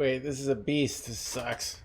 Wait, this is a beast. This sucks.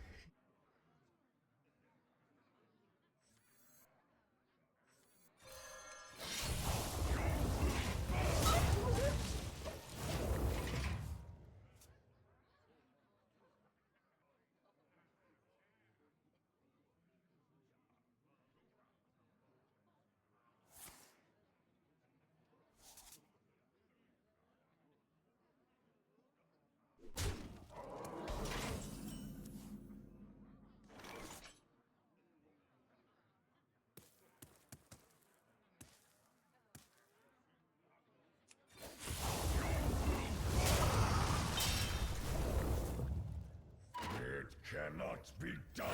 Cannot be done.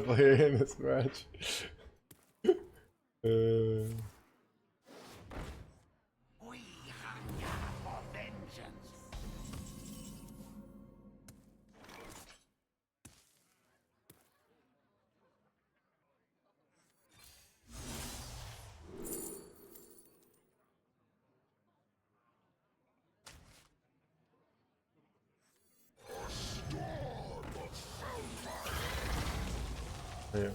Player in this match. We hunger for vengeance. Yeah.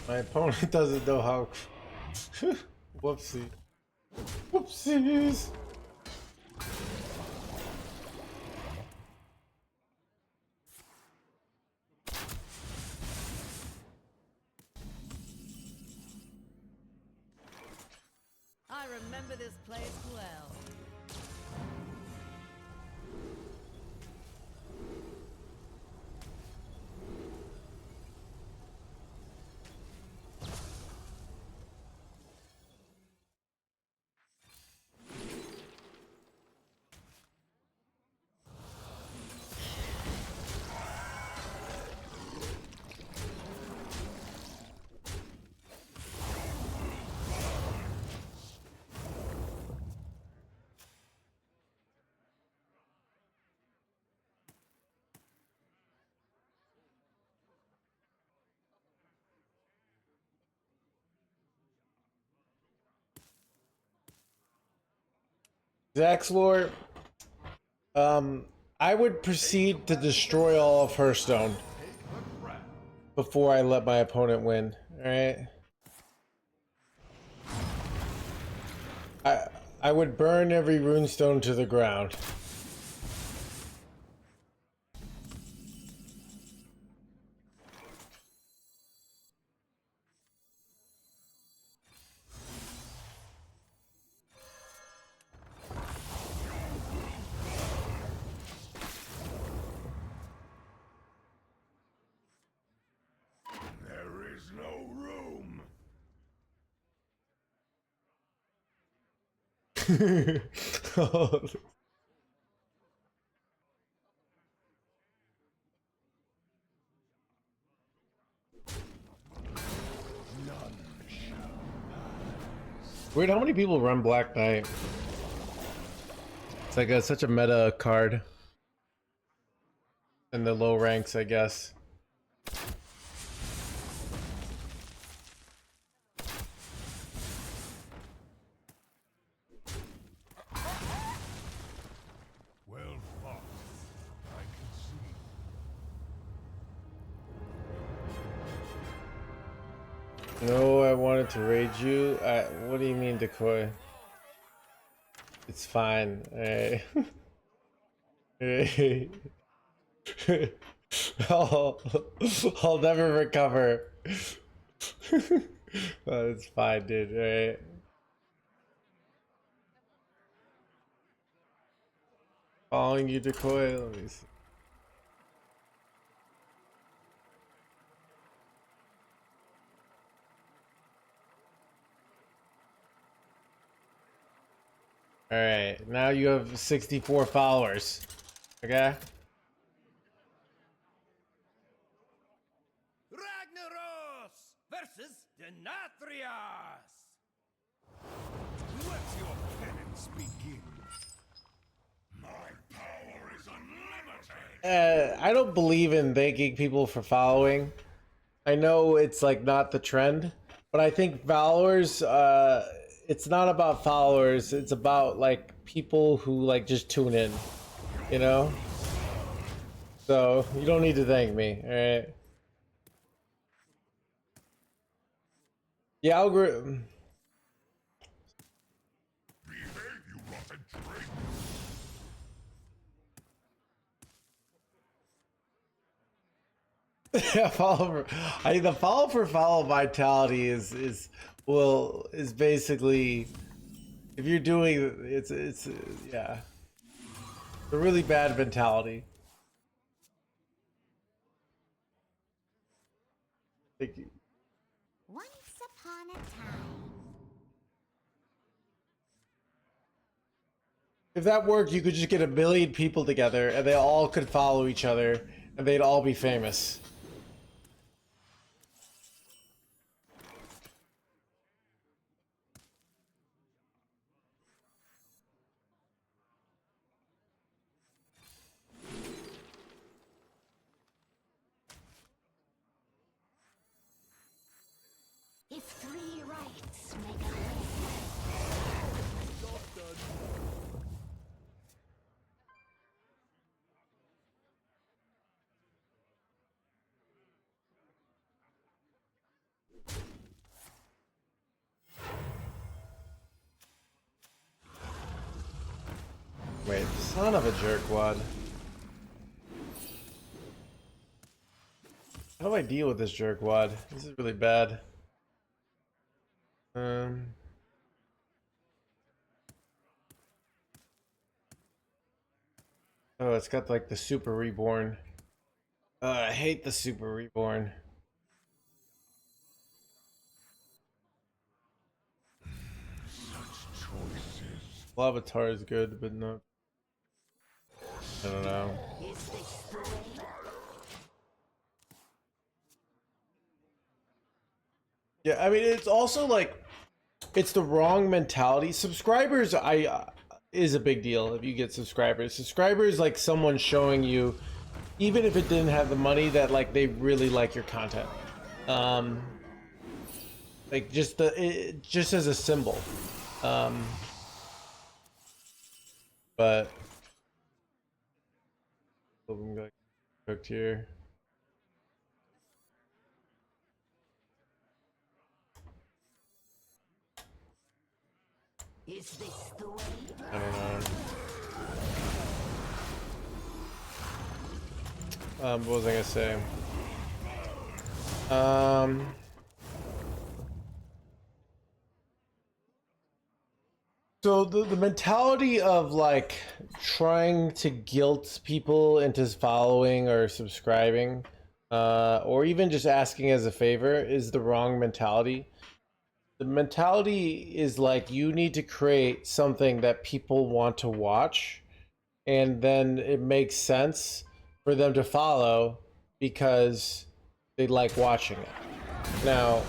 My opponent doesn't know how. Whoopsie. Whoopsies. I remember this place well. Zaxlor, I would proceed to destroy all of Hearthstone before I let my opponent win. Alright? I would burn every runestone to the ground. There is no room. None Weird how many people run Black Knight. It's like such a meta card in the low ranks, I guess. Well fought. I can see. No, I wanted to raid you. What do you mean, decoy? It's fine. Hey. Hey. I'll never recover. Oh, it's fine, dude. Right? Following you, decoy. Let me see. All right, now you have 64 followers. Okay. Ragnaros versus Denatrius. Let your penance begin. My power is unlimited. I don't believe in thanking people for following. I know it's like not the trend, but I think followers, it's not about followers. It's about like people who like just tune in, you know? So you don't need to thank me, all right? The algorithm. Behave, you rotten traitor. Yeah, the follow for follow vitality is basically, if you're doing it's yeah, a really bad mentality. Thank you. Once upon a time. If that worked, you could just get 1 million people together and they all could follow each other and they'd all be famous. If 3 rights make a way. Wait, son of a jerkwad. How do I deal with this jerkwad? This is really bad. Oh, it's got like the super reborn. I hate the super reborn. Such choices. Lavatar is good, but not. I don't know. Is this the way? Yeah, I mean, it's also like, it's the wrong mentality. Subscribers, is a big deal if you get subscribers. Subscribers, like someone showing you, even if it didn't have the money, that like they really like your content. Like just just as a symbol. But I'm gonna cooked here. Is this the way? I don't know. What was I gonna say? So the mentality of like trying to guilt people into following or subscribing, or even just asking as a favor is the wrong mentality. The mentality is like you need to create something that people want to watch, and then it makes sense for them to follow because they like watching it. Now,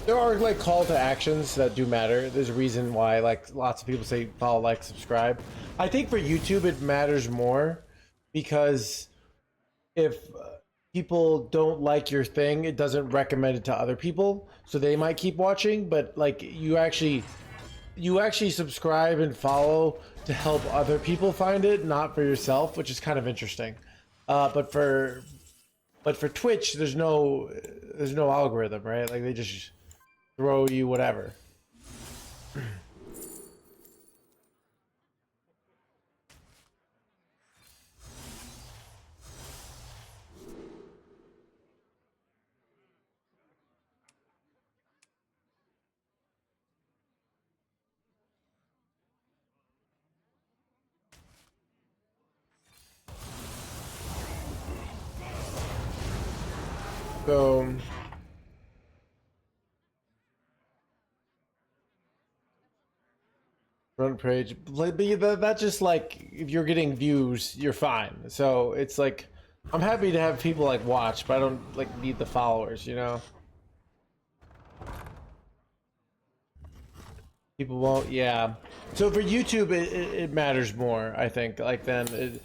There are like call to actions that do matter. There's a reason why like lots of people say follow, like, subscribe. I think for YouTube it matters more because if people don't like your thing, it doesn't recommend it to other people, so they might keep watching. But like you actually subscribe and follow to help other people find it, not for yourself, which is kind of interesting. But for Twitch, there's no algorithm, right? Like they just throw you whatever. So front page, but that just like if you're getting views, you're fine. So it's like I'm happy to have people like watch, but I don't like need the followers, you know. People won't, yeah. So for YouTube, it matters more, I think. Like then,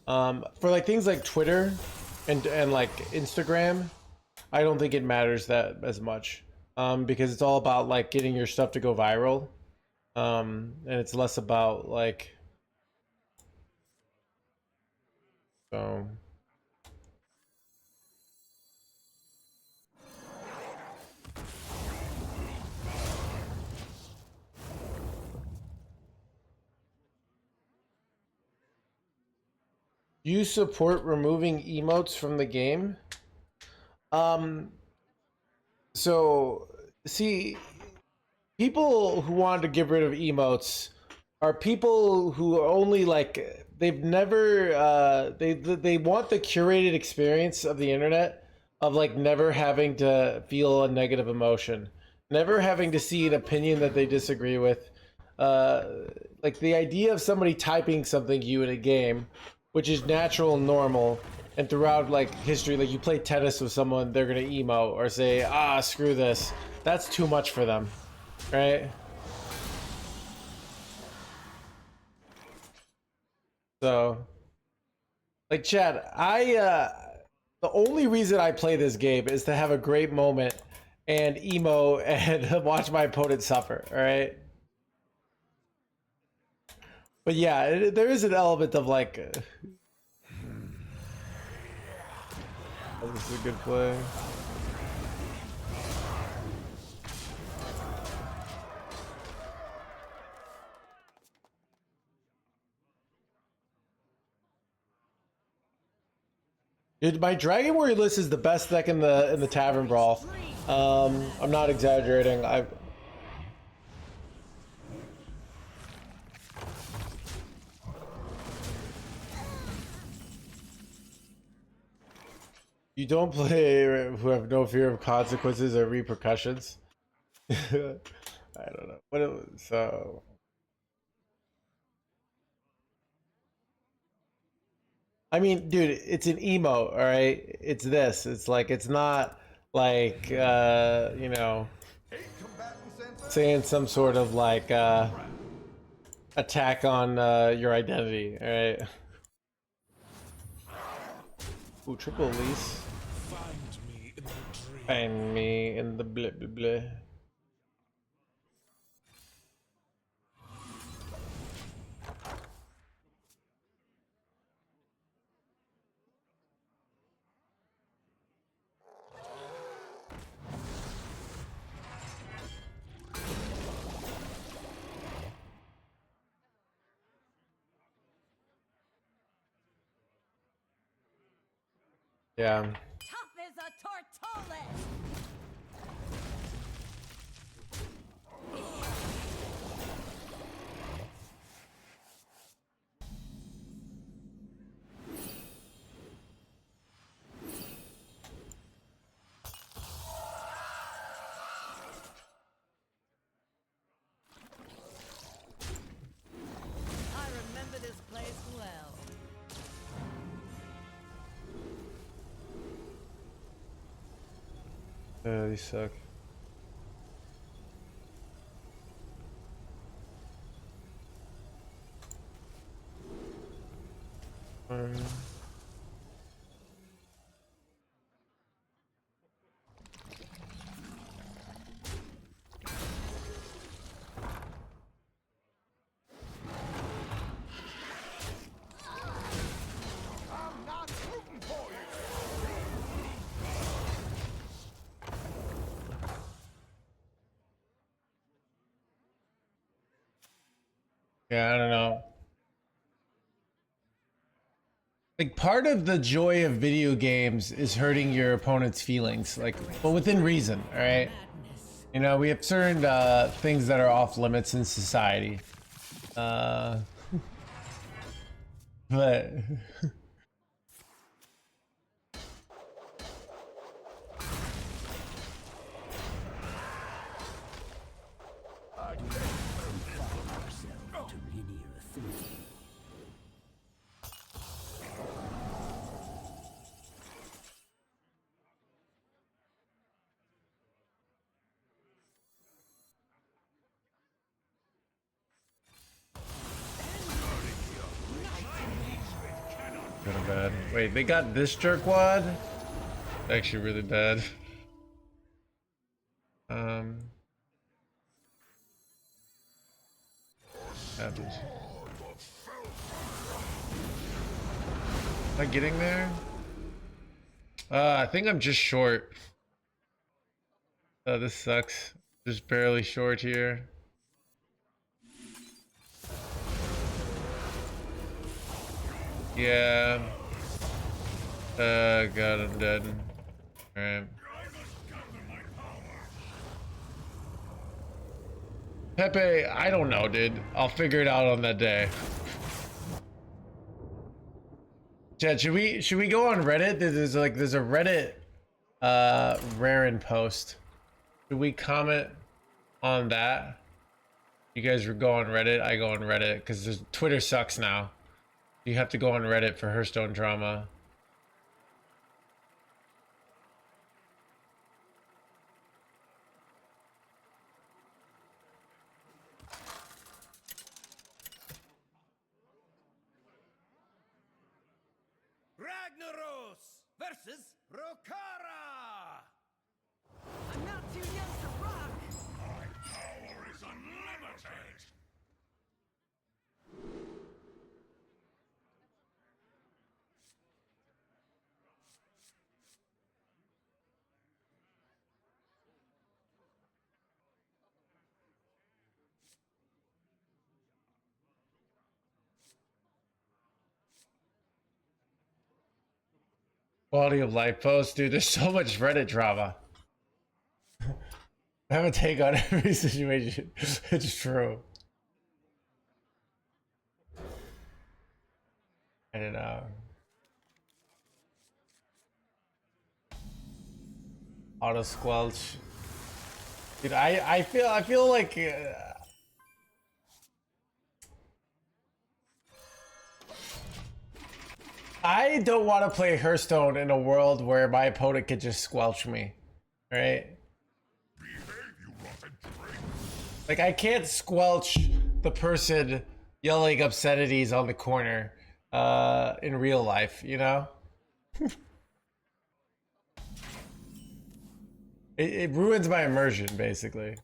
for like things like Twitter and like Instagram, I don't think it matters that as much, because it's all about like getting your stuff to go viral, and it's less about like, so. You support removing emotes from the game? Um, so see, people who want to get rid of emotes are people who are only like they've never they want the curated experience of the internet, of like never having to feel a negative emotion, never having to see an opinion that they disagree with. uh like the idea of somebody typing something to you in a game, which is natural and normal, and throughout like history, like you play tennis with someone, they're gonna emote or say, ah, screw this. That's too much for them, right? So, like, Chad, the only reason I play this game is to have a great moment and emo and watch my opponent suffer. All right, but yeah, there is an element of like, oh, this is a good play. Dude, my Dragon Warrior list is the best deck in the Tavern Brawl. I'm not exaggerating. You don't play who have no fear of consequences or repercussions. I don't know what it was. So I mean, dude, it's an emo, all right? It's this. It's like it's not like you know, saying some sort of like attack on your identity, all right? Ooh, triple Elise. Find me in the blah blah blah. Yeah. Tough as a tortoise! I remember this place well. These suck. Yeah, I don't know. Like, part of the joy of video games is hurting your opponent's feelings, like, but within reason, all right? You know, we have certain things that are off limits in society. But kind of bad. Wait, they got this jerkwad? Actually really bad. Happens. Am I getting there? I think I'm just short. Oh, this sucks. Just barely short here. Yeah. God, I'm dead. Alright. Pepe, I don't know, dude. I'll figure it out on that day. Chad, should we go on Reddit? There's a Reddit Rarin post. Should we comment on that? You guys go on Reddit, I go on Reddit, because Twitter sucks now. You have to go on Reddit for Hearthstone drama. Ragnaros versus Rokara. I'm not too young to rock. My power is unlimited. Quality of life post, dude. There's so much Reddit drama. I have a take on every situation. It's true. I don't know. Auto squelch. Dude, I feel like I don't want to play Hearthstone in a world where my opponent could just squelch me, right? Like, I can't squelch the person yelling obscenities on the corner in real life, you know? It ruins my immersion, basically.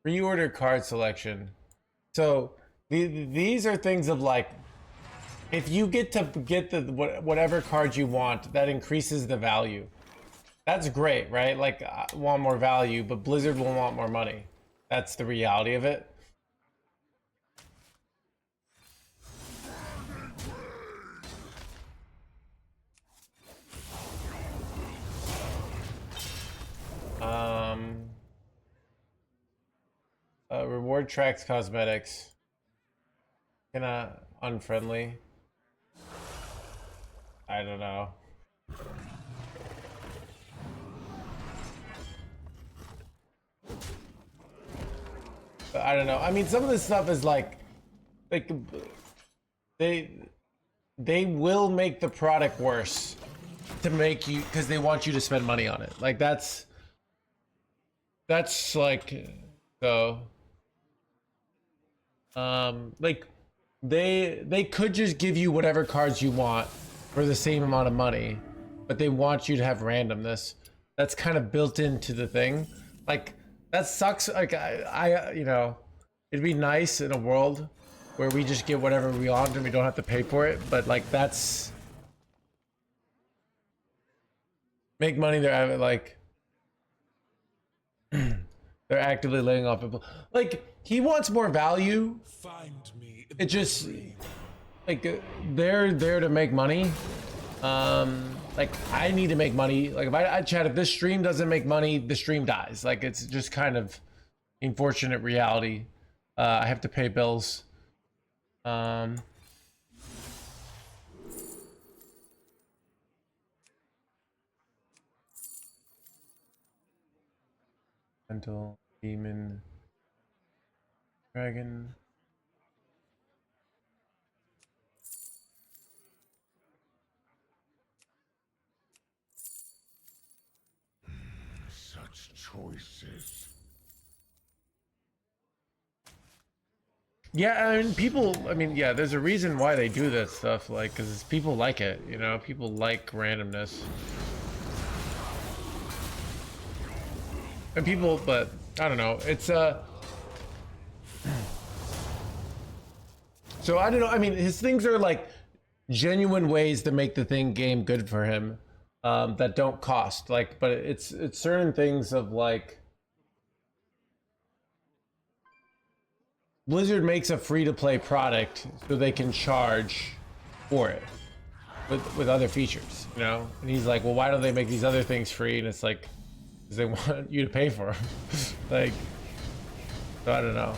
Reorder card selection. So these are things of like, if you get to get the whatever card you want, that increases the value. That's great, right? Like, I want more value, but Blizzard will want more money. That's the reality of it. Reward tracks cosmetics. Kinda unfriendly. I don't know. But I don't know. I mean, some of this stuff is like they will make the product worse to make you, because they want you to spend money on it. Like that's like, so like they could just give you whatever cards you want for the same amount of money, but they want you to have randomness. That's kind of built into the thing. Like, that sucks. Like, I you know, it'd be nice in a world where we just get whatever we want and we don't have to pay for it, but like, that's make money there. I mean, like, They're actively laying off people. Like, he wants more value. Find me. It just, like, they're there to make money. Like, I need to make money. Like, if I chat, if this stream doesn't make money, the stream dies. Like, it's just kind of unfortunate reality. I have to pay bills. Mental demon dragon. Such choices. Yeah, I mean, people, I mean, yeah, there's a reason why they do that stuff, like, because people like it, you know, people like randomness. And people, but, I don't know, it's, so, I don't know, I mean, his things are, like, genuine ways to make the game good for him, that don't cost, like, but it's certain things of, like, Blizzard makes a free-to-play product so they can charge for it with other features, you know? And he's like, well, why don't they make these other things free? And it's like, because they want you to pay for them. Like, so I don't know.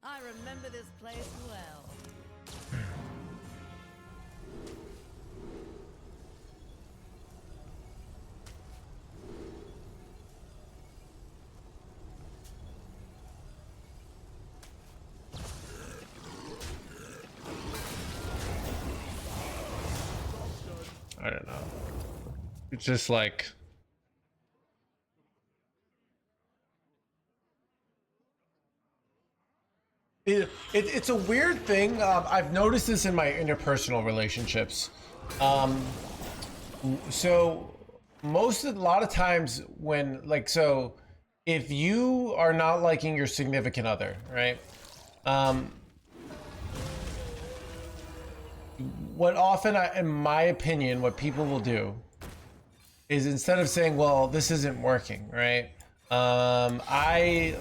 I remember this place well. I don't know. It's just like, it's a weird thing. I've noticed this in my interpersonal relationships. So a lot of times when, like, so if you are not liking your significant other, right? What often, in my opinion, what people will do is, instead of saying, well, this isn't working, right? I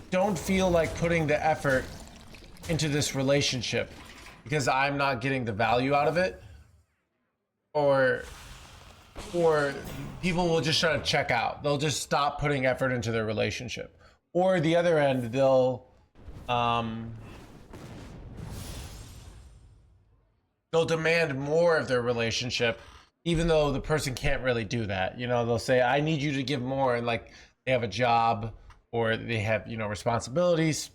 don't feel like putting the effort into this relationship because I'm not getting the value out of it, or people will just try to check out. They'll just stop putting effort into their relationship. Or the other end, they'll demand more of their relationship, even though the person can't really do that. You know, they'll say, I need you to give more, and like they have a job or they have, you know, responsibilities.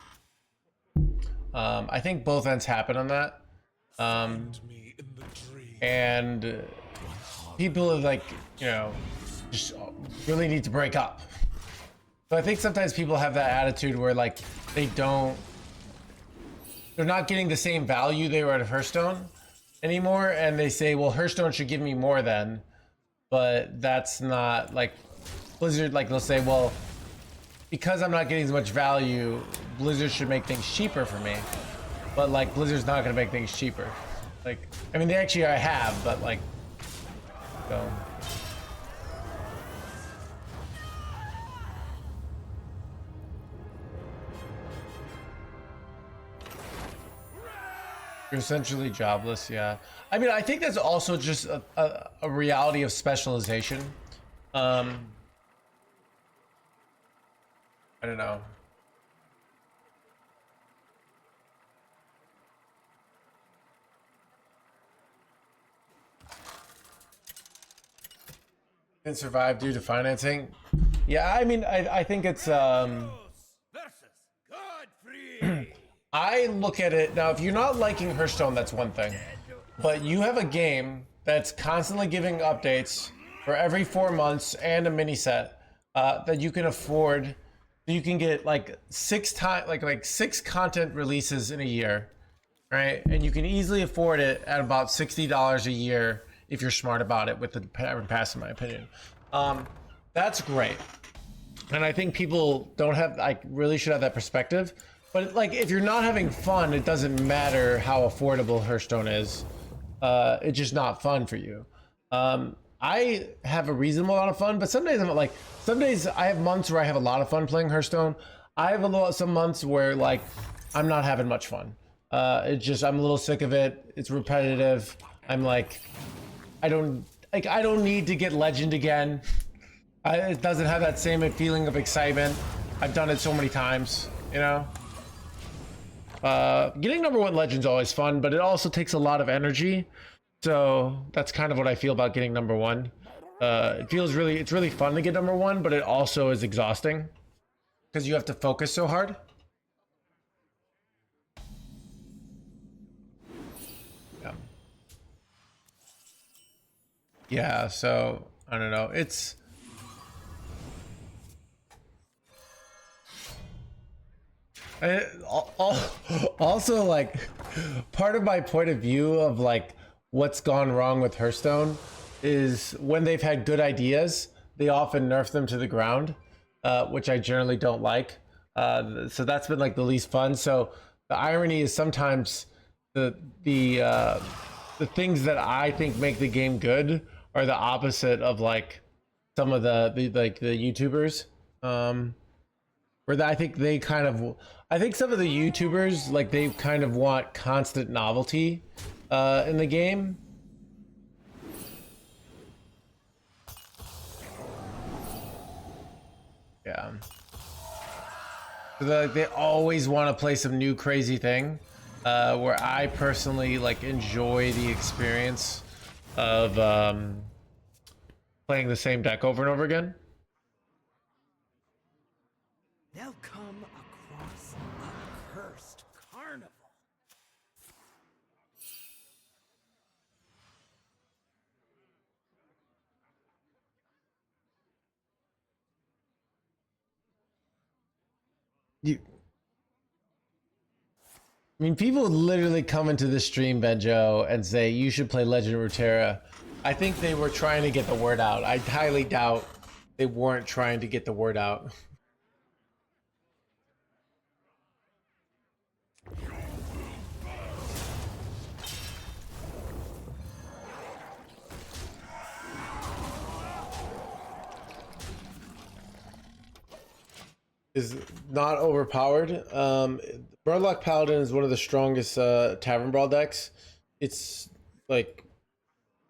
I think both ends happen on that. Me in the dream. And people are like, you know, just really need to break up. So I think sometimes people have that attitude where, like, they're not getting the same value they were at Hearthstone anymore, and they say, well, Hearthstone should give me more then. But that's not, like, Blizzard, like, they'll say, well, because I'm not getting as much value, Blizzard should make things cheaper for me. But, like, Blizzard's not gonna make things cheaper. Like, I mean, they actually have, but, like, so. You're essentially jobless, yeah. I mean, I think that's also just a reality of specialization. I don't know. Can survive due to financing. Yeah, I mean, I think it's Versus Godfrey. I look at it now. If you're not liking Hearthstone, that's one thing. But you have a game that's constantly giving updates for every 4 months and a mini set that you can afford. You can get like six content releases in a year, right? And you can easily afford it at about $60 a year if you're smart about it with the pass, in my opinion. That's great. And I think people don't have, like, really should have that perspective. But like, if you're not having fun, it doesn't matter how affordable Hearthstone is. It's just not fun for you. I have a reasonable amount of fun, but some days I'm like, some days I have months where I have a lot of fun playing Hearthstone. I have some months where like I'm not having much fun. It's just I'm a little sick of it. It's repetitive. I'm like, I don't need to get legend again. It doesn't have that same feeling of excitement. I've done it so many times, you know. Getting number 1 legend's always fun, but it also takes a lot of energy. So that's kind of what I feel about getting number 1. It's really fun to get number 1, but it also is exhausting because you have to focus so hard. Yeah. Yeah, so I don't know. It's also like part of my point of view of like what's gone wrong with Hearthstone is when they've had good ideas, they often nerf them to the ground, which I generally don't like. So that's been like the least fun. So the irony is sometimes the things that I think make the game good are the opposite of like some of the YouTubers. Where I think they kind of, I think some of the YouTubers like they kind of want constant novelty in the game. Yeah. So they always want to play some new crazy thing. Where I personally like enjoy the experience of playing the same deck over and over again. They'll come across a cursed carnival. I mean, people literally come into the stream, Benjo, and say you should play Legend of Runeterra. I think they were trying to get the word out. I highly doubt they weren't trying to get the word out. Is not overpowered. Murloc Paladin is one of the strongest Tavern Brawl decks. It's like,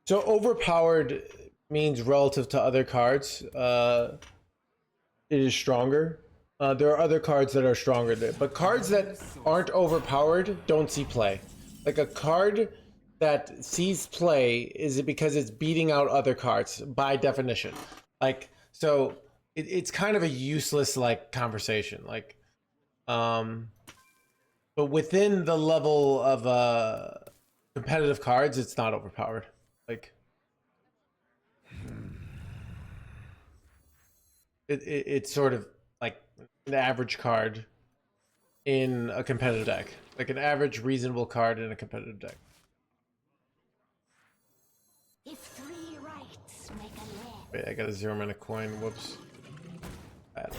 so overpowered means relative to other cards, it is stronger. There are other cards that are stronger there, but cards that aren't overpowered don't see play. Like a card that sees play is it because it's beating out other cards by definition. Like, so it's kind of a useless like conversation. Like, but within the level of competitive cards, it's not overpowered. Like, it's sort of like an average card in a competitive deck, like an average reasonable card in a competitive deck. If 3 rights make a left. Wait, I got a 0 mana coin. Whoops. I don't know.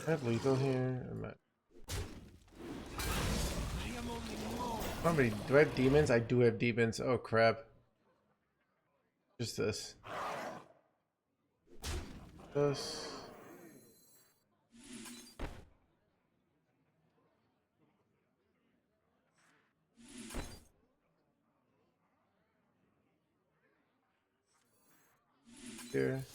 I have lethal here. How many do I have demons? I do have demons. Oh crap. Just this. This. Here.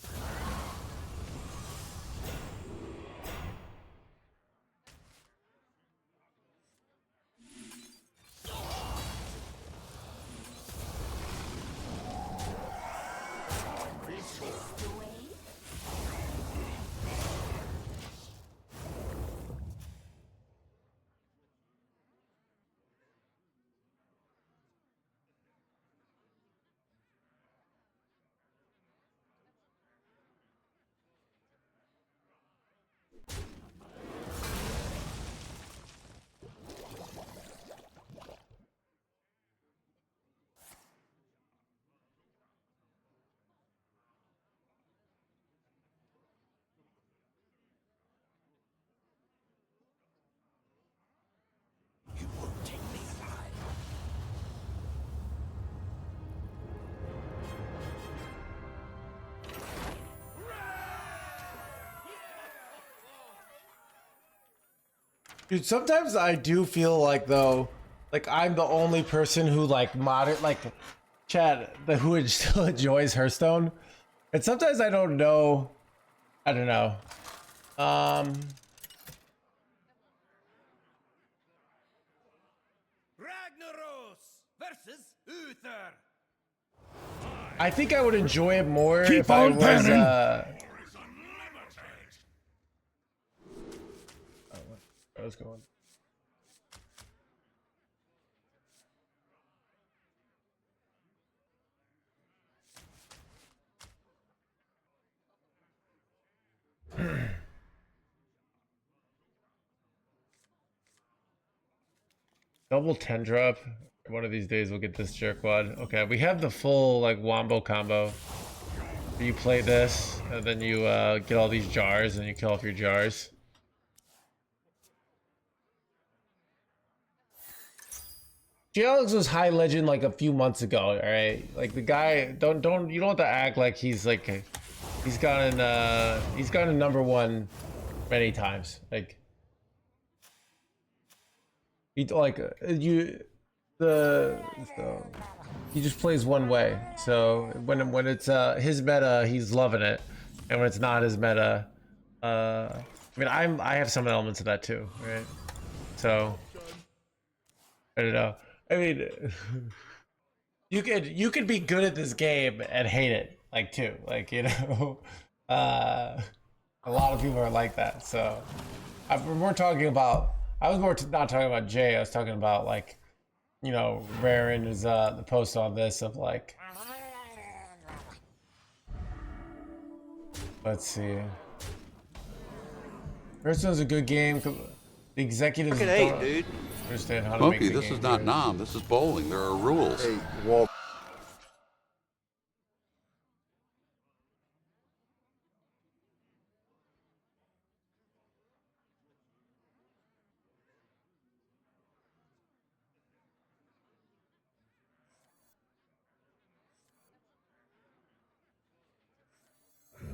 Dude, sometimes I do feel like though, like I'm the only person who like Chad who still enjoys Hearthstone, and sometimes I don't know. I don't know. Ragnaros versus Uther. I think I would enjoy it more Keep if I on was. panning. I was going. Double 10 drop. One of these days we'll get this jerkwad. Okay, we have the full like wombo combo. You play this, and then you get all these jars, and you kill off your jars. Alex was high legend like a few months ago, all right? Like the guy, don't you don't have to act like he's like he's gotten #1 many times. Like he like he just plays one way. So when it's his meta, he's loving it, and when it's not his meta, I mean I have some elements of that too, right? So I don't know. I mean, you could be good at this game and hate it, like too, like you know, a lot of people are like that. So we're more talking about. I was more not talking about Jay. I was talking about like, you know, Rarin is the post on this of like. Let's see. Hearthstone's a good game. The executives don't understand how to make Smokey, the this game is not good. Nom. This is bowling. There are rules. Hey, Walt.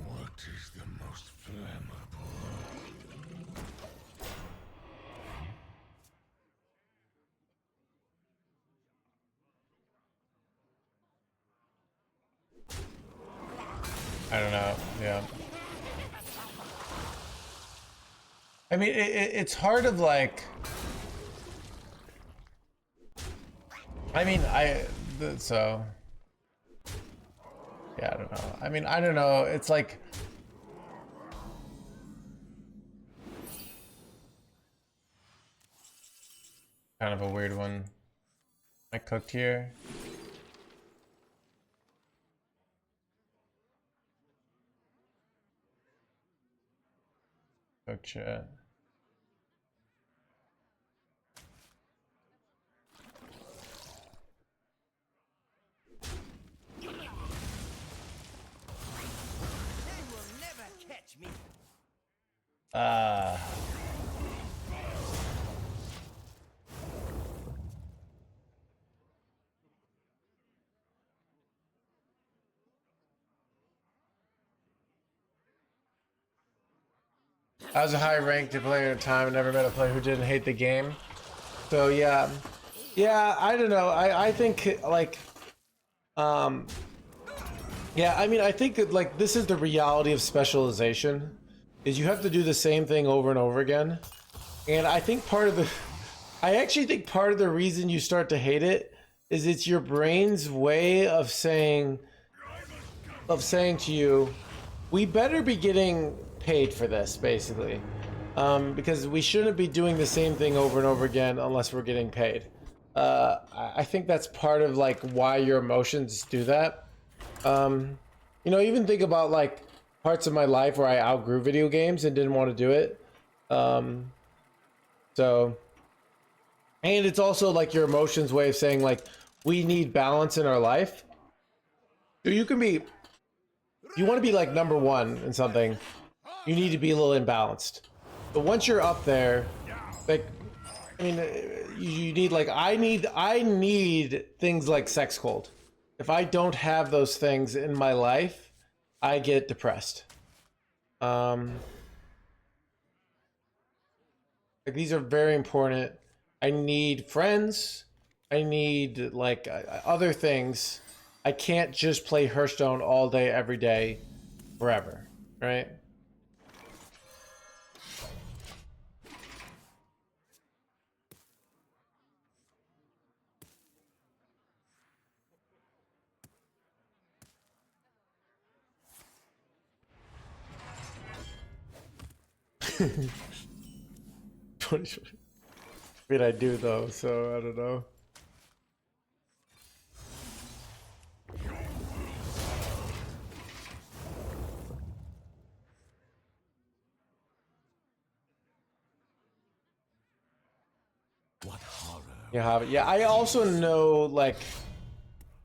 What is the most flammable? I don't know. Yeah. I mean, it's hard of like. I mean, so. Yeah, I don't know. I mean, I don't know. It's like. Kind of a weird one. I cooked here. Cook chat. They will never catch me. I was a high ranked player at a time and never met a player who didn't hate the game. So yeah. Yeah, I don't know. I think like yeah, I mean I think that like this is the reality of specialization is you have to do the same thing over and over again. And I think I actually think part of the reason you start to hate it is it's your brain's way of saying to you, we better be getting paid for this, basically, because we shouldn't be doing the same thing over and over again unless we're getting paid. I think that's part of like why your emotions do that. You know, even think about like parts of my life where I outgrew video games and didn't want to do it. So, and it's also like your emotions way of saying like we need balance in our life. So you can be, you want to be like #1 in something, you need to be a little imbalanced. But once you're up there, like, I mean, you need like I need things like sex cold. If I don't have those things in my life, I get depressed. Like these are very important. I need friends. I need like other things. I can't just play Hearthstone all day, every day, forever, right? I mean, I do though, so I don't know. What horror. You have it. Yeah, I also know like,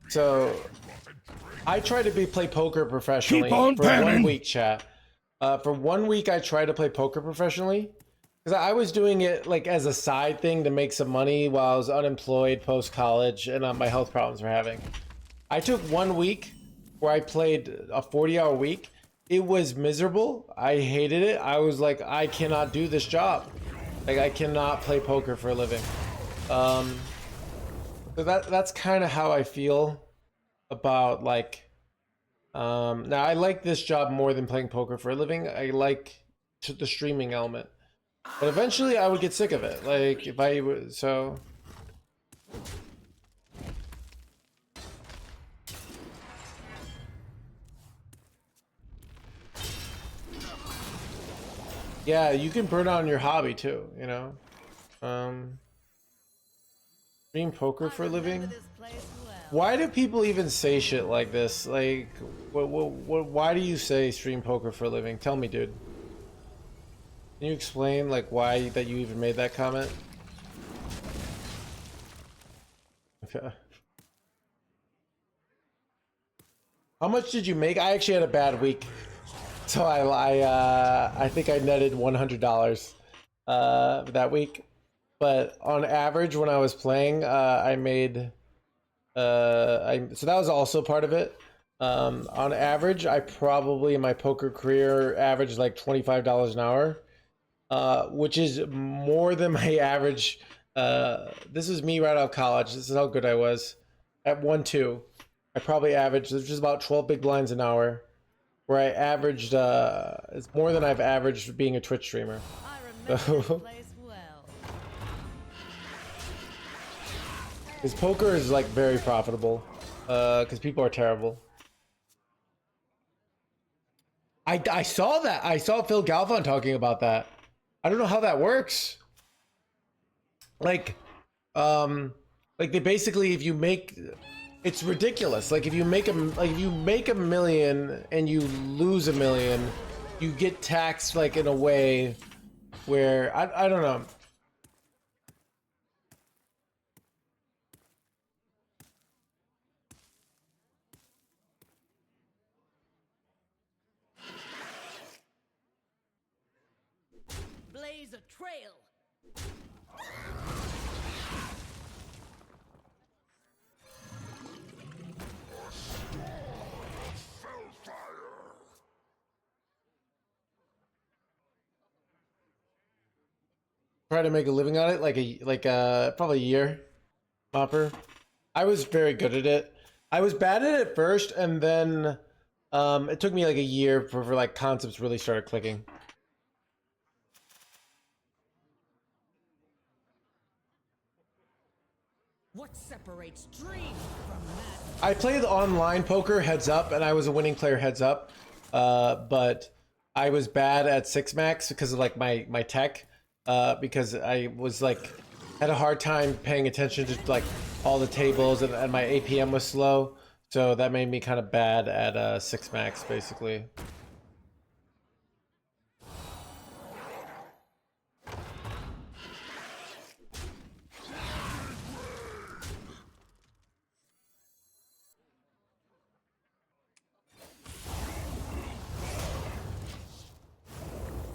so I try to play poker professionally Keep on for 1 panning. week, chat. For 1 week, I tried to play poker professionally because I was doing it like as a side thing to make some money while I was unemployed post college and my health problems were having. I took 1 week where I played a 40-hour week. It was miserable. I hated it. I was like, I cannot do this job. Like, I cannot play poker for a living. So that's kind of how I feel about like. Now I like this job more than playing poker for a living. I like the streaming element, but eventually I would get sick of it. Like if I so. Yeah, you can burn out on your hobby too, you know. Stream poker for a living. Why do people even say shit like this? Like, why do you say stream poker for a living? Tell me, dude. Can you explain like why that you even made that comment? Okay. How much did you make? I actually had a bad week. So I think I netted $100 that week, but on average when I was playing, I made so that was also part of it. On average, I probably in my poker career averaged like $25 an hour, which is more than my average. This is me right out of college. This is how good I was at 1-2. I probably averaged, which is about 12 big blinds an hour. Where I averaged, it's more than I've averaged being a Twitch streamer. I remember this place well. Because poker is like very profitable, because people are terrible. I saw that. I saw Phil Galvin talking about that. I don't know how that works. Like they basically, if you make, it's ridiculous. Like if you make a million and you lose a million, you get taxed like in a way where I don't know. Blaze a trail. Try to make a living on it like probably a year. Hopper. I was very good at it. I was bad at it first, and then it took me like a year for like concepts really started clicking. What separates dream from madness? I played online poker heads up, and I was a winning player heads up, but I was bad at 6-max because of like my tech, because I was like had a hard time paying attention to like all the tables, and my APM was slow, so that made me kind of bad at 6-max basically.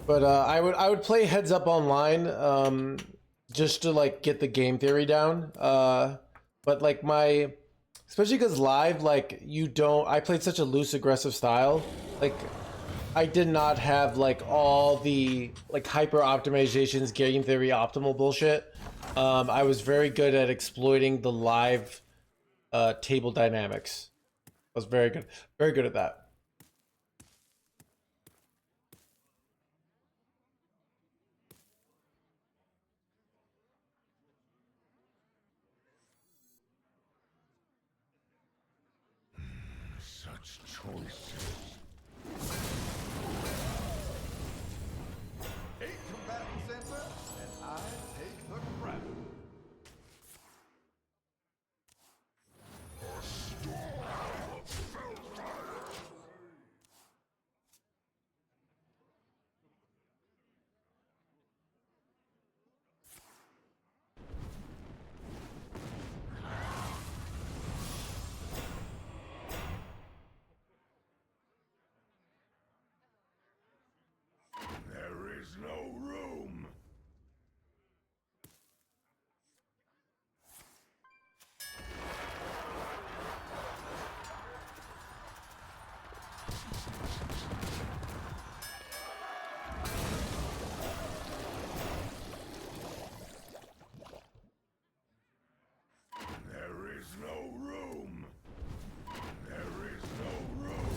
But I would play heads up online, just to like get the game theory down. But like especially because live, like I played such a loose aggressive style. Like I did not have like all the like hyper optimizations, game theory, optimal bullshit. I was very good at exploiting the live table dynamics. I was very good at that. Such choices. Eight combatants enter, and I take the crown. There is no room. There is no room. There is no room.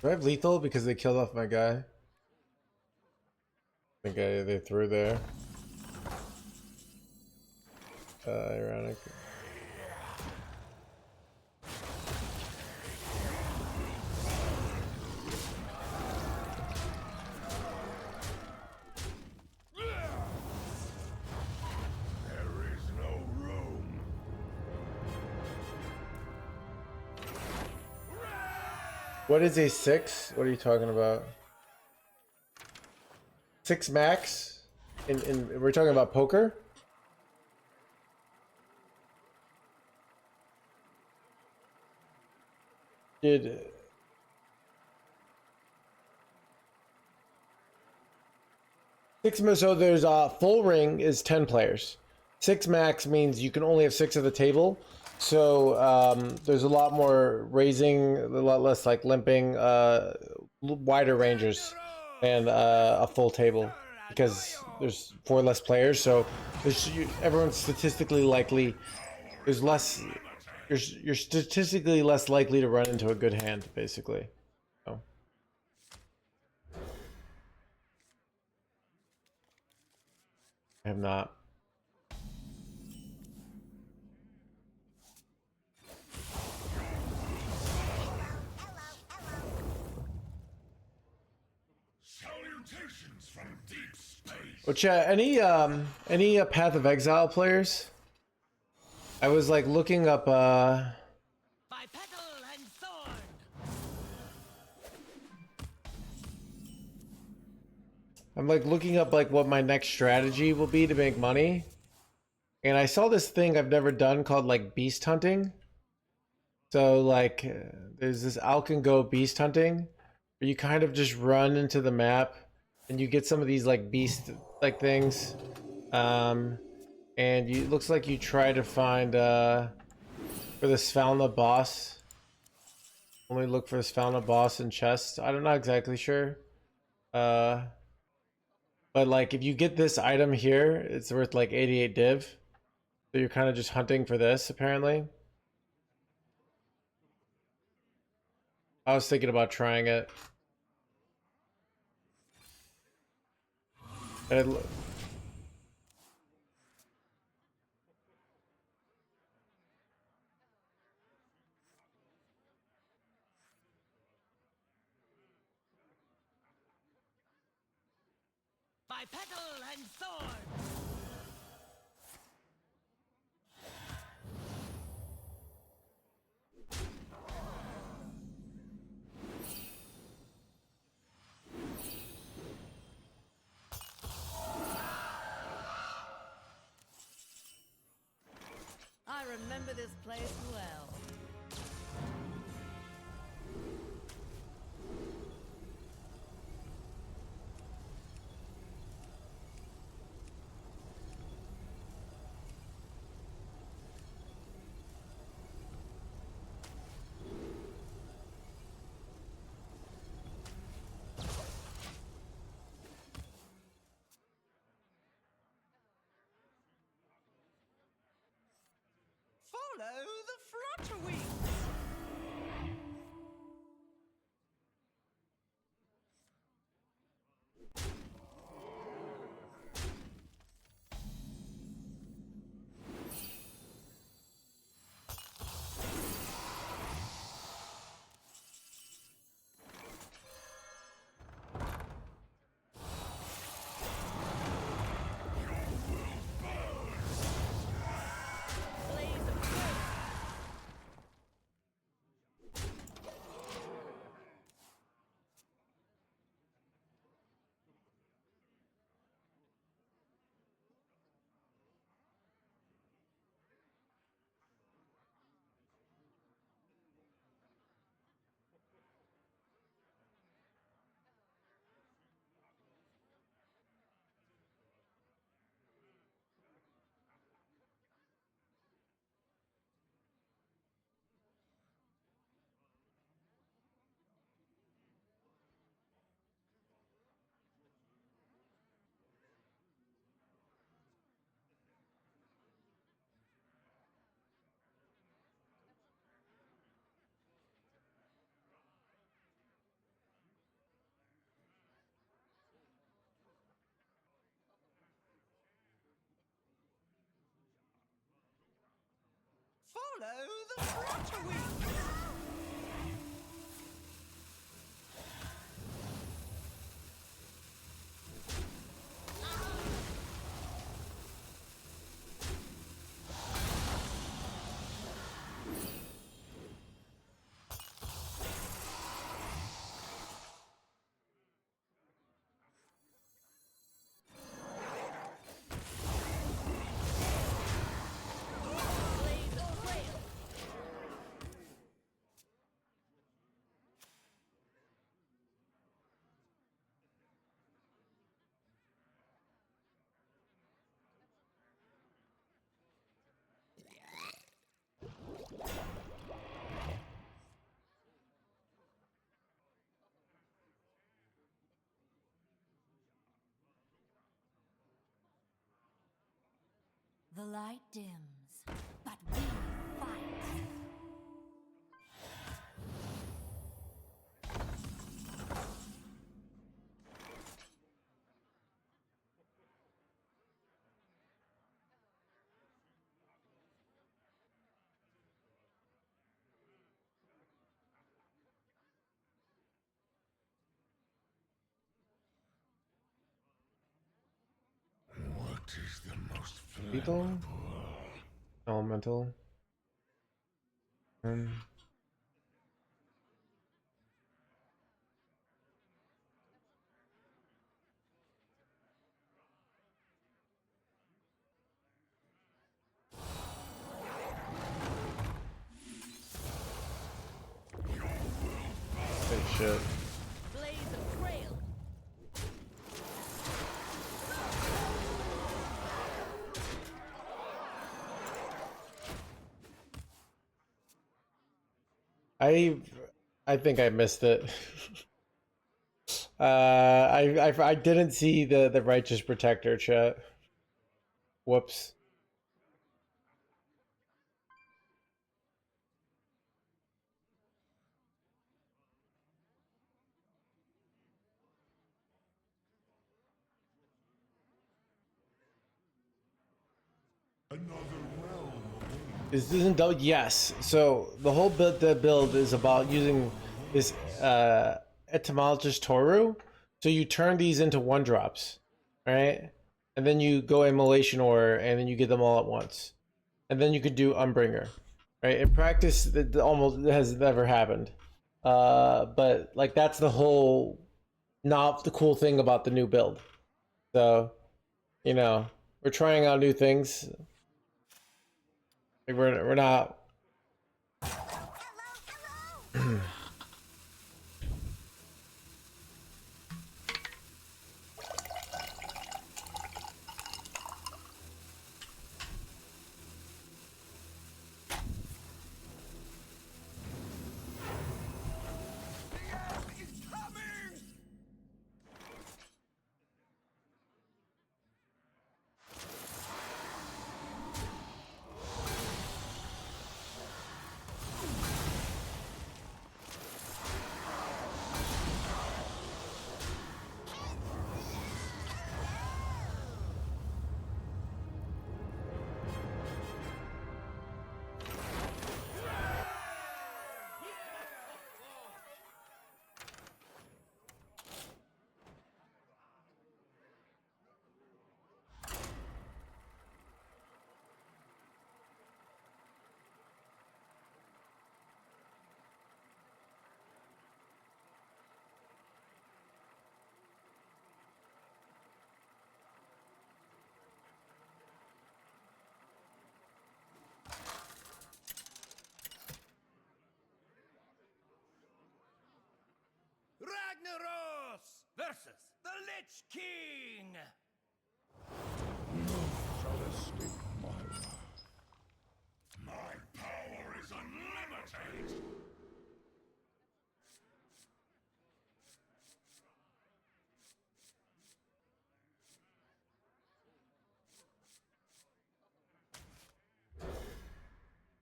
Do I have lethal because they killed off my guy? I think they threw there. Ironic. There is no room. What is a 6? What are you talking about? 6 max? In we're talking about poker? Did so there's full ring is 10 players. 6 max means you can only have 6 at the table. So there's a lot more raising, a lot less like limping, wider rangers, and a full table because there's 4 less players. So there's everyone's statistically likely. There's less. You're statistically less likely to run into a good hand, basically. So. I have not. Salutations from deep space. Well, chat, any Path of Exile players? I was like looking up By petal and sword. I'm like looking up like what my next strategy will be to make money. And I saw this thing I've never done called like beast hunting. So like there's this Go beast hunting where you kind of just run into the map and you get some of these like beast like things. And it looks like you try to find for the Svalna boss. Only look for the Svalna boss in chests. I'm not exactly sure. But like if you get this item here, it's worth like 88 div. So you're kind of just hunting for this apparently. I was thinking about trying it. And By petal and sword. I remember this place well. Follow the flutterwings. Blaze of grace. Follow the flutterwings. Blaze of grail. The light dims, but we fight. What is the most Lethal? Elemental. Good shit. Blaze of grail. I think I missed it. I didn't see the righteous protector chat. Whoops. another realm? This isn't double. Yes. So the whole build is about using this etymologist Toru. So you turn these into 1-drops, right? And then you go immolation order, and then you get them all at once. And then you could do Umbringer, right? In practice, that almost has never happened. But like that's the whole not the cool thing about the new build. So, you know, we're trying out new things. Like we're not. Lich King! None shall escape my wrath. My power is unlimited!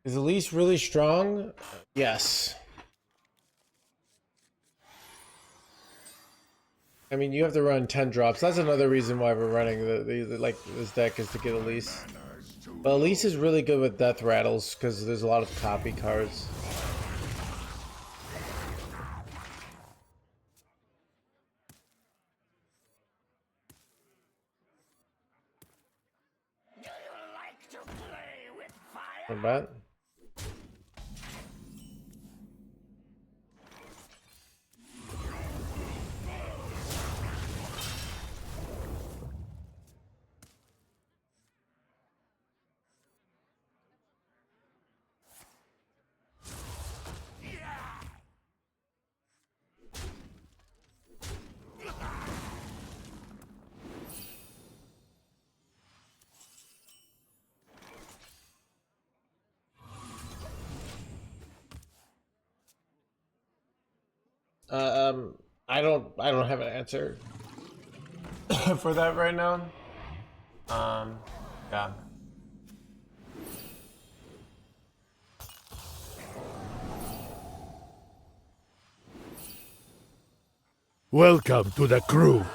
Is Elise really strong? Yes. I mean, you have to run 10 drops. That's another reason why we're running like this deck, is to get Elise. But Elise is really good with death rattles because there's a lot of copy cards. Do you like to play with fire? What about? I don't have an answer for that right now. Yeah. Welcome to the crew.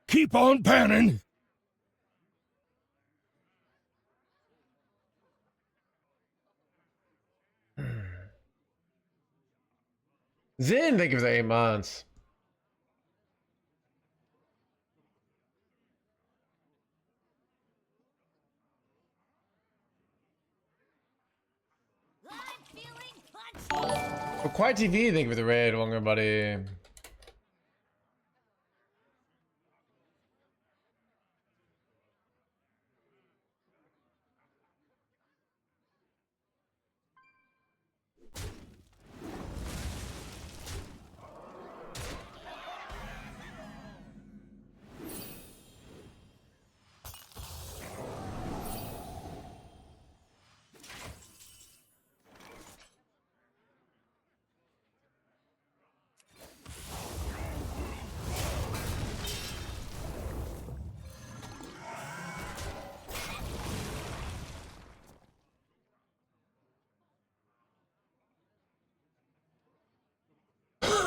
Keep on panning. Zin, thank you for the 8 months. I'm feeling punchy. For Quiet TV, thank you for the raid, Wonger buddy.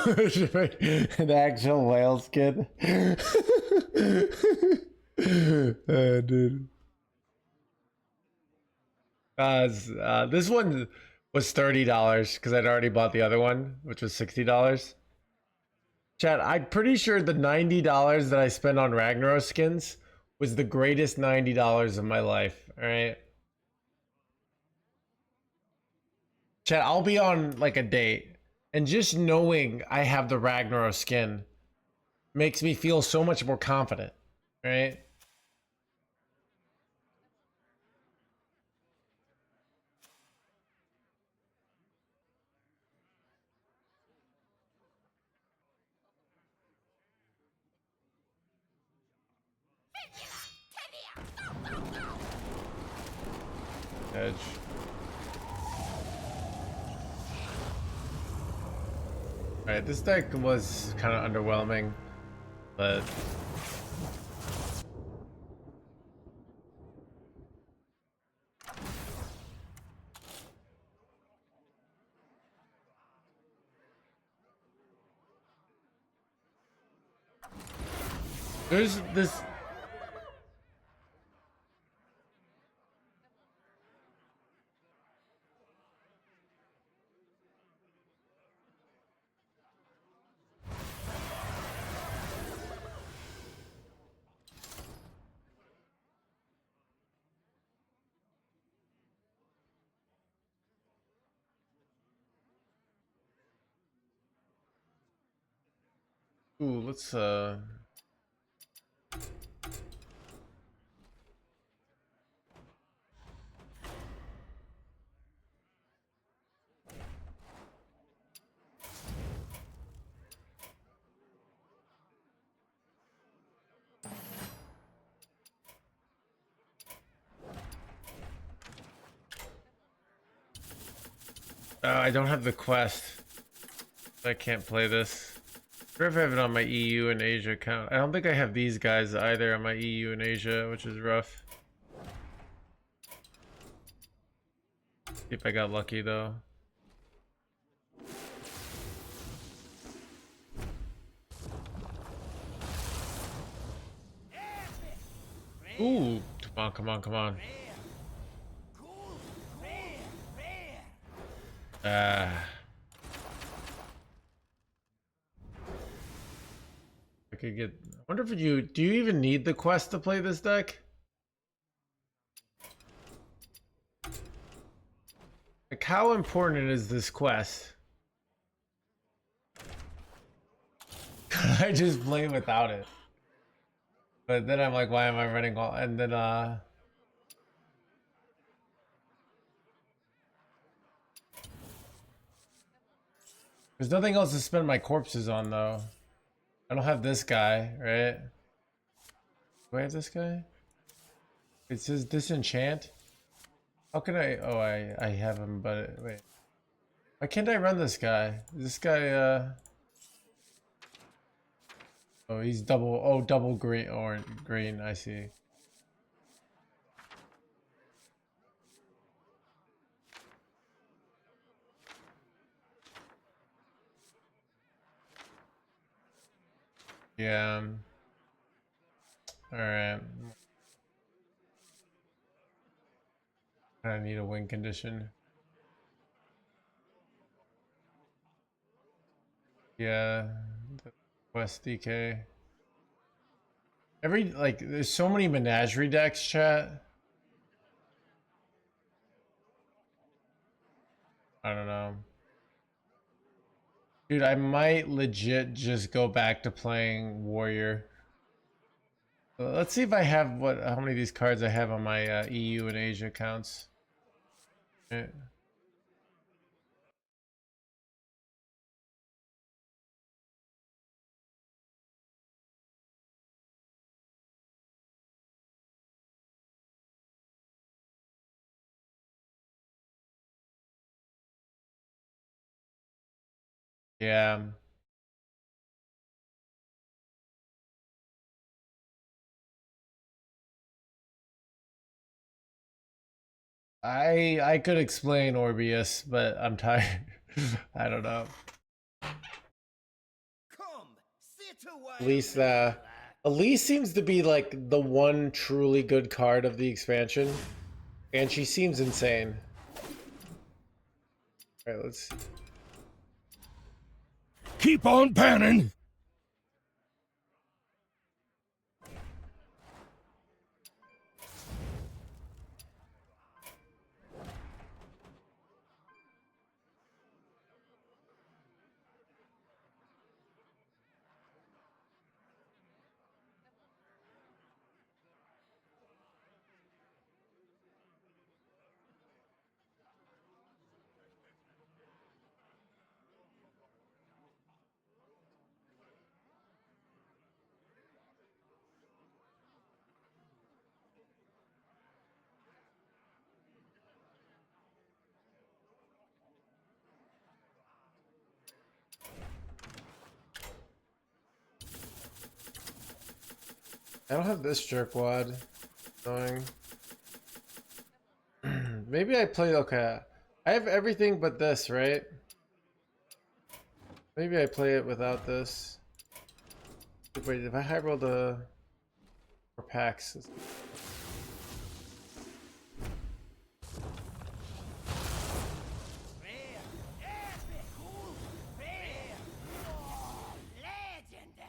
An actual whale skin. Dude. This one was $30 because I'd already bought the other one, which was $60. Chat, I'm pretty sure the $90 that I spent on Ragnaros skins was the greatest $90 of my life. All right. Chat, I'll be on like a date, and just knowing I have the Ragnaros skin makes me feel so much more confident. Right? Edge. Alright, this deck was kind of underwhelming, but there's this. Ooh, let's I don't have the quest. I can't play this. I wonder if I have it on my EU and Asia account. I don't think I have these guys either on my EU and Asia, which is rough. See if I got lucky though. Ooh, come on, come on, come on. Ah. I could get. I wonder if you do you even need the quest to play this deck? Like, how important is this quest? Could I just play without it? But then I'm like, why am I running all? And then there's nothing else to spend my corpses on though. I don't have this guy, right? Do I have this guy? It says disenchant. How can I? Oh, I have him, but wait. Why can't I run this guy? This guy, oh, he's double. Oh, double green or green. I see. Yeah. All right. I need a win condition. Yeah. The West DK. There's so many menagerie decks, chat. I don't know. Dude, I might legit just go back to playing Warrior. Let's see if I have how many of these cards I have on my EU and Asia accounts. Okay. Yeah. I could explain Orbeus, but I'm tired. I don't know. Come, sit a while. Elise seems to be like the one truly good card of the expansion, and she seems insane. All right, let's see. Keep on panning. I don't have this jerkwad. Annoying. Maybe I play okay. I have everything but this, right? Maybe I play it without this. Wait, if I high roll the 4 packs. Rare, epic, cool, rare, legendary.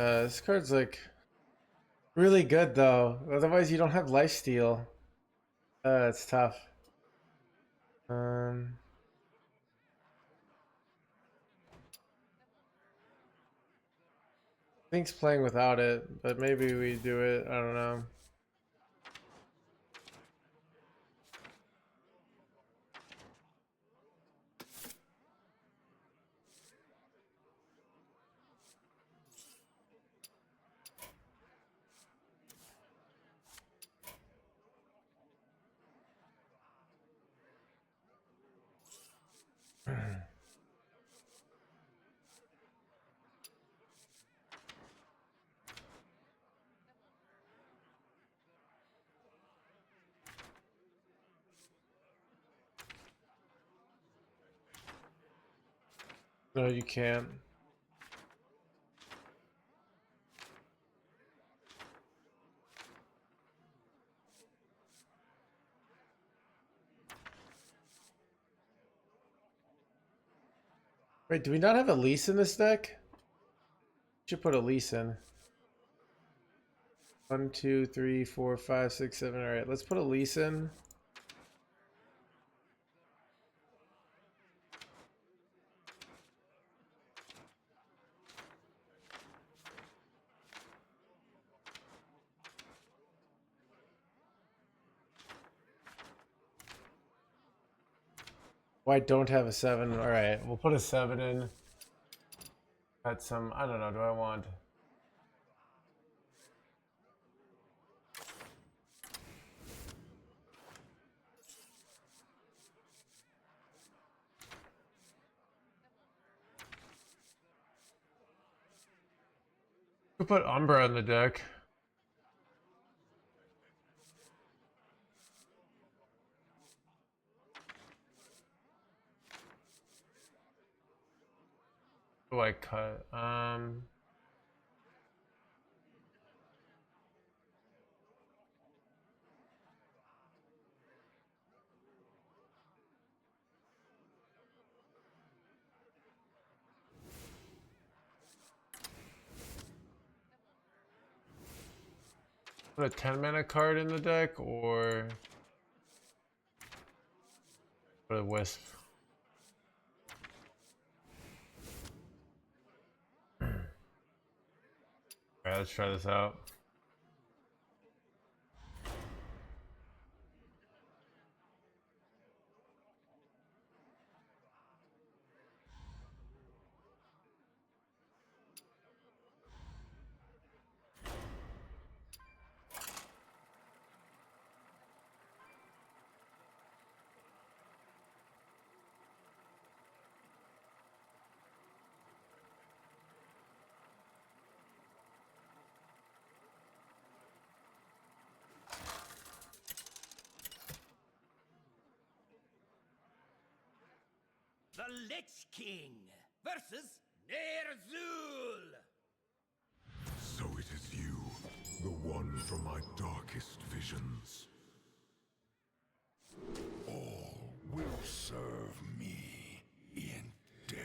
This card's like really good though. Otherwise, you don't have lifesteal. It's tough. Think's playing without it, but maybe we do it. I don't know. No, you can't. Wait, do we not have a lease in this deck? Should put a lease in. 1, 2, 3, 4, 5, 6, 7. All right, let's put a lease in. Oh, I don't have a 7. All right, we'll put a 7 in. Got some, I don't know, do I want? We'll put Umbra in the deck. What do I cut? Put a 10 mana card in the deck or put a Wisp. Alright, let's try this out. The Lich King versus Nerzul. So it is you, the one from my darkest visions. All will serve me in death.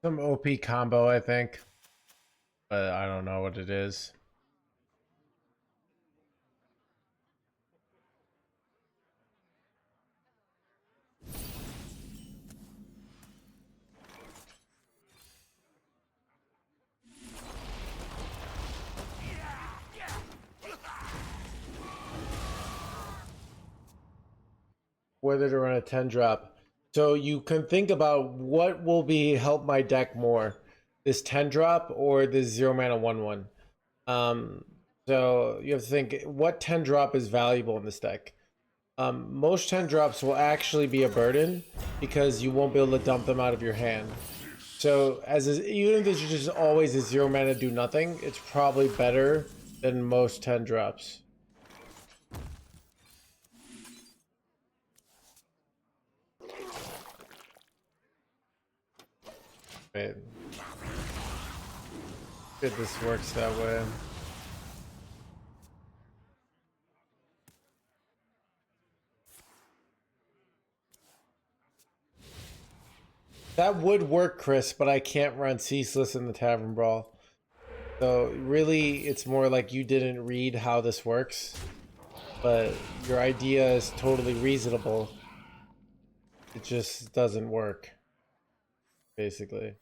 Some OP combo, I think. But I don't know what it is. whether to run a 10 drop. So you can think about what will be help my deck more, this 10 drop or this 0 mana 1/1. So you have to think what 10 drop is valuable in this deck. Most 10 drops will actually be a burden because you won't be able to dump them out of your hand. So even if there's just always a 0 mana do nothing, it's probably better than most 10 drops. Wait. Good, this works that way. That would work, Chris, but I can't run Ceaseless in the Tavern Brawl. So really, it's more like you didn't read how this works. But your idea is totally reasonable. It just doesn't work, basically.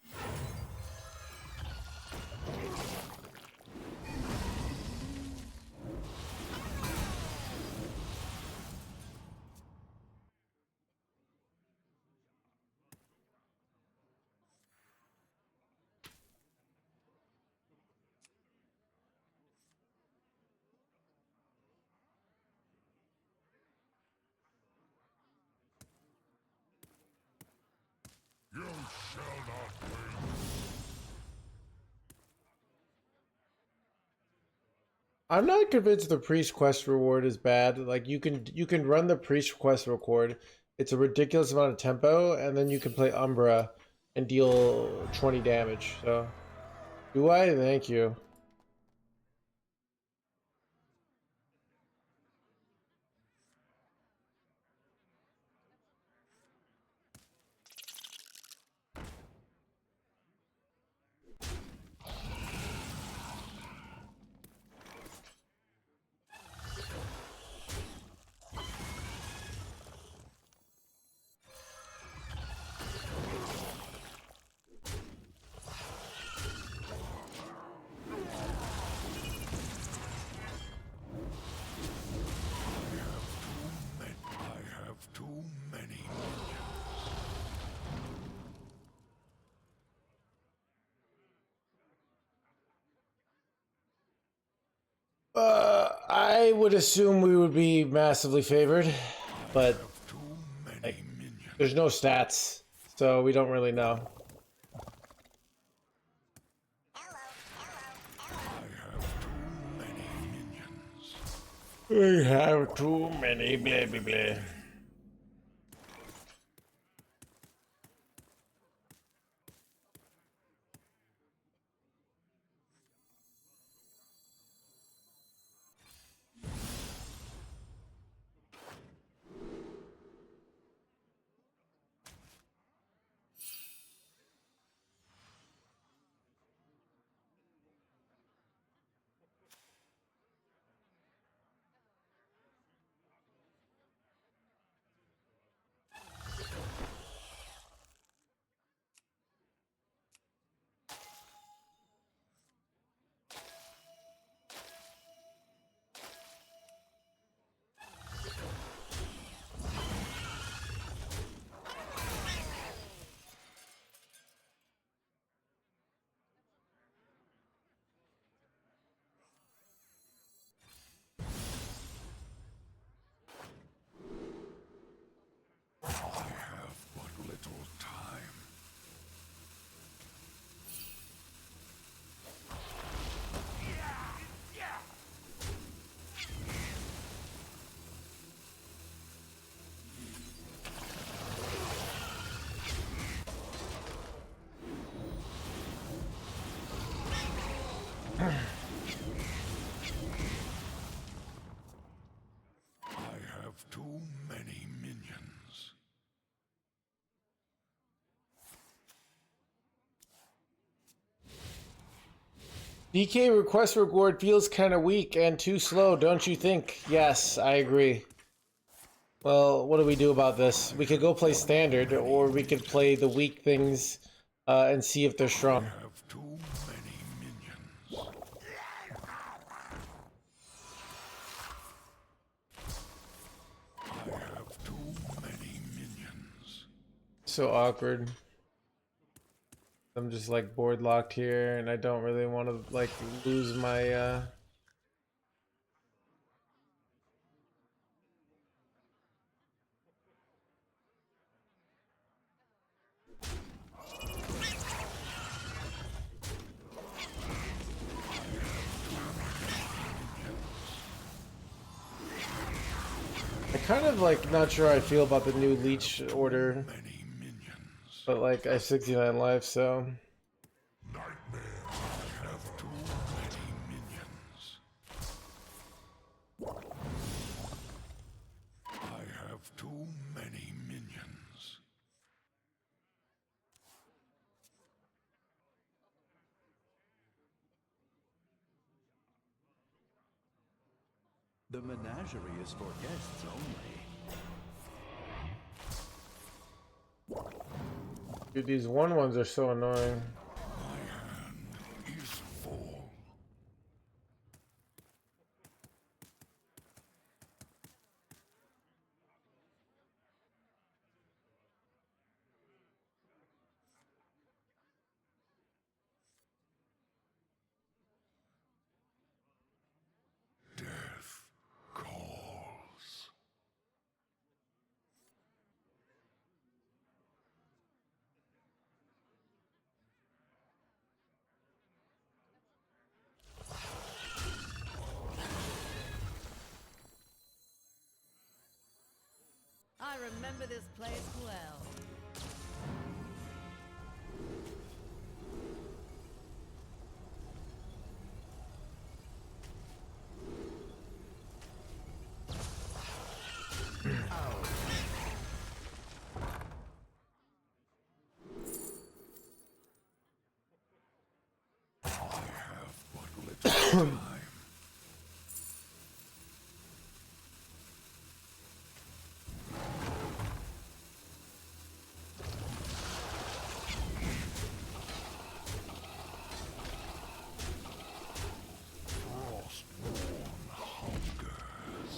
You shall not win. I'm not convinced the priest quest reward is bad. Like you can run the priest quest reward. It's a ridiculous amount of tempo, and then you can play Umbra and deal 20 damage. So, do I? Thank you. I have too many. I would assume we would be massively favored, but Too many like, minions. there's no stats, so we don't really know. I have too many minions. We have too many blah blah blah. I have but little time. I have too many minions. DK request reward feels kind of weak and too slow, don't you think? Yes, I agree. Well, what do we do about this? We could go play standard, or we could play the weak things and see if they're strong. I have too many minions. I have too many so awkward. I'm just like board locked here, and I don't really want to like lose my. I kind of like not sure how I feel about the new leech order, but like I have 69 life, so. Too many minions. The menagerie is for guests only. Dude, these ones are so annoying. My hand is full. Death calls. I remember this place well. I have but little time. Frostborn hungers.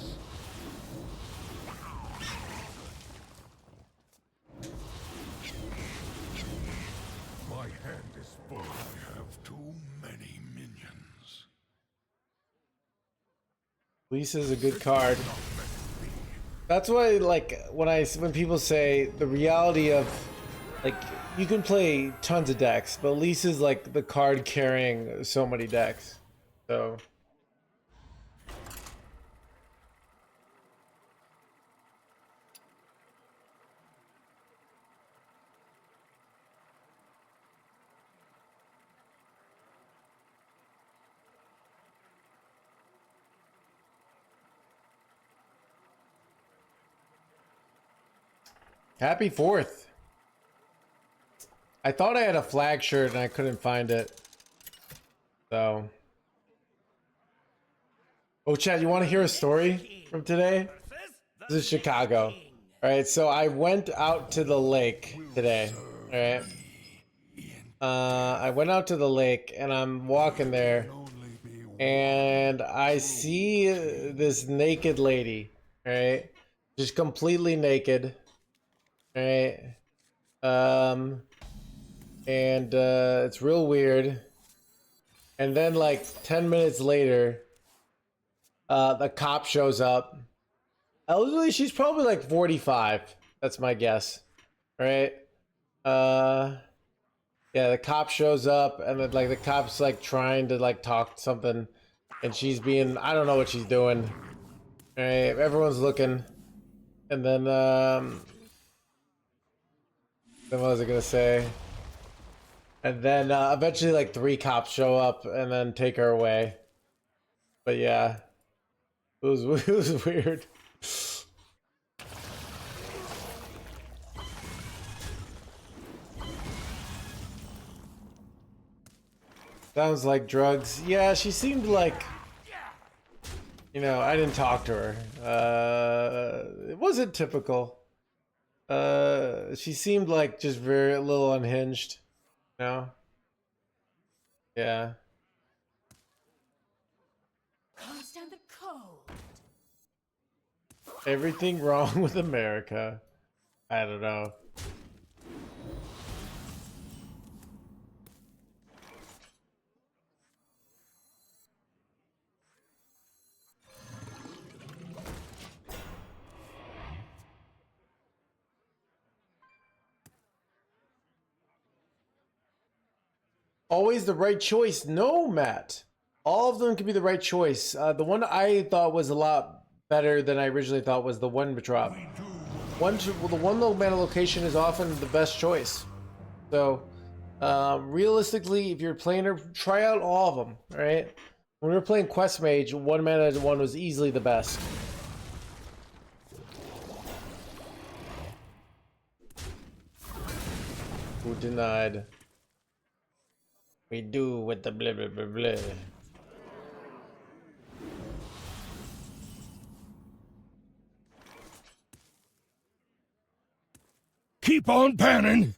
My hand is full. I have too many minions. Lisa's a good card. That's why, like, when people say the reality of, like, you can play tons of decks, but Lisa's like the card carrying so many decks. So. Happy 4th. I thought I had a flag shirt and I couldn't find it. So. Oh, Chad, you want to hear a story from today? This is Chicago. Alright, so I went out to the lake today. Alright. I went out to the lake and I'm walking there. And I see this naked lady. Alright. Just completely naked. Alright. And it's real weird. And then like 10 minutes later, the cop shows up. Elderly, she's probably like 45. That's my guess. Right? Yeah, the cop shows up and then like the cop's like trying to like talk something and she's being, I don't know what she's doing. Right? Everyone's looking. And then what was I gonna say? And then eventually like 3 cops show up and then take her away. But yeah, it was weird. Sounds like drugs. Yeah, she seemed like, you know, I didn't talk to her. It wasn't typical. She seemed like just very a little unhinged. You know? Yeah. Can't stand the cold. Everything wrong with America. I don't know. always the right choice. No, Matt. All of them could be the right choice. The one I thought was a lot better than I originally thought was the one drop. The one low mana location is often the best choice. So, realistically, if you're playing her, try out all of them. All right. When we were playing Quest Mage, one mana one was easily the best. Who denied? We do with the blah blah blah blah. Keep on panning.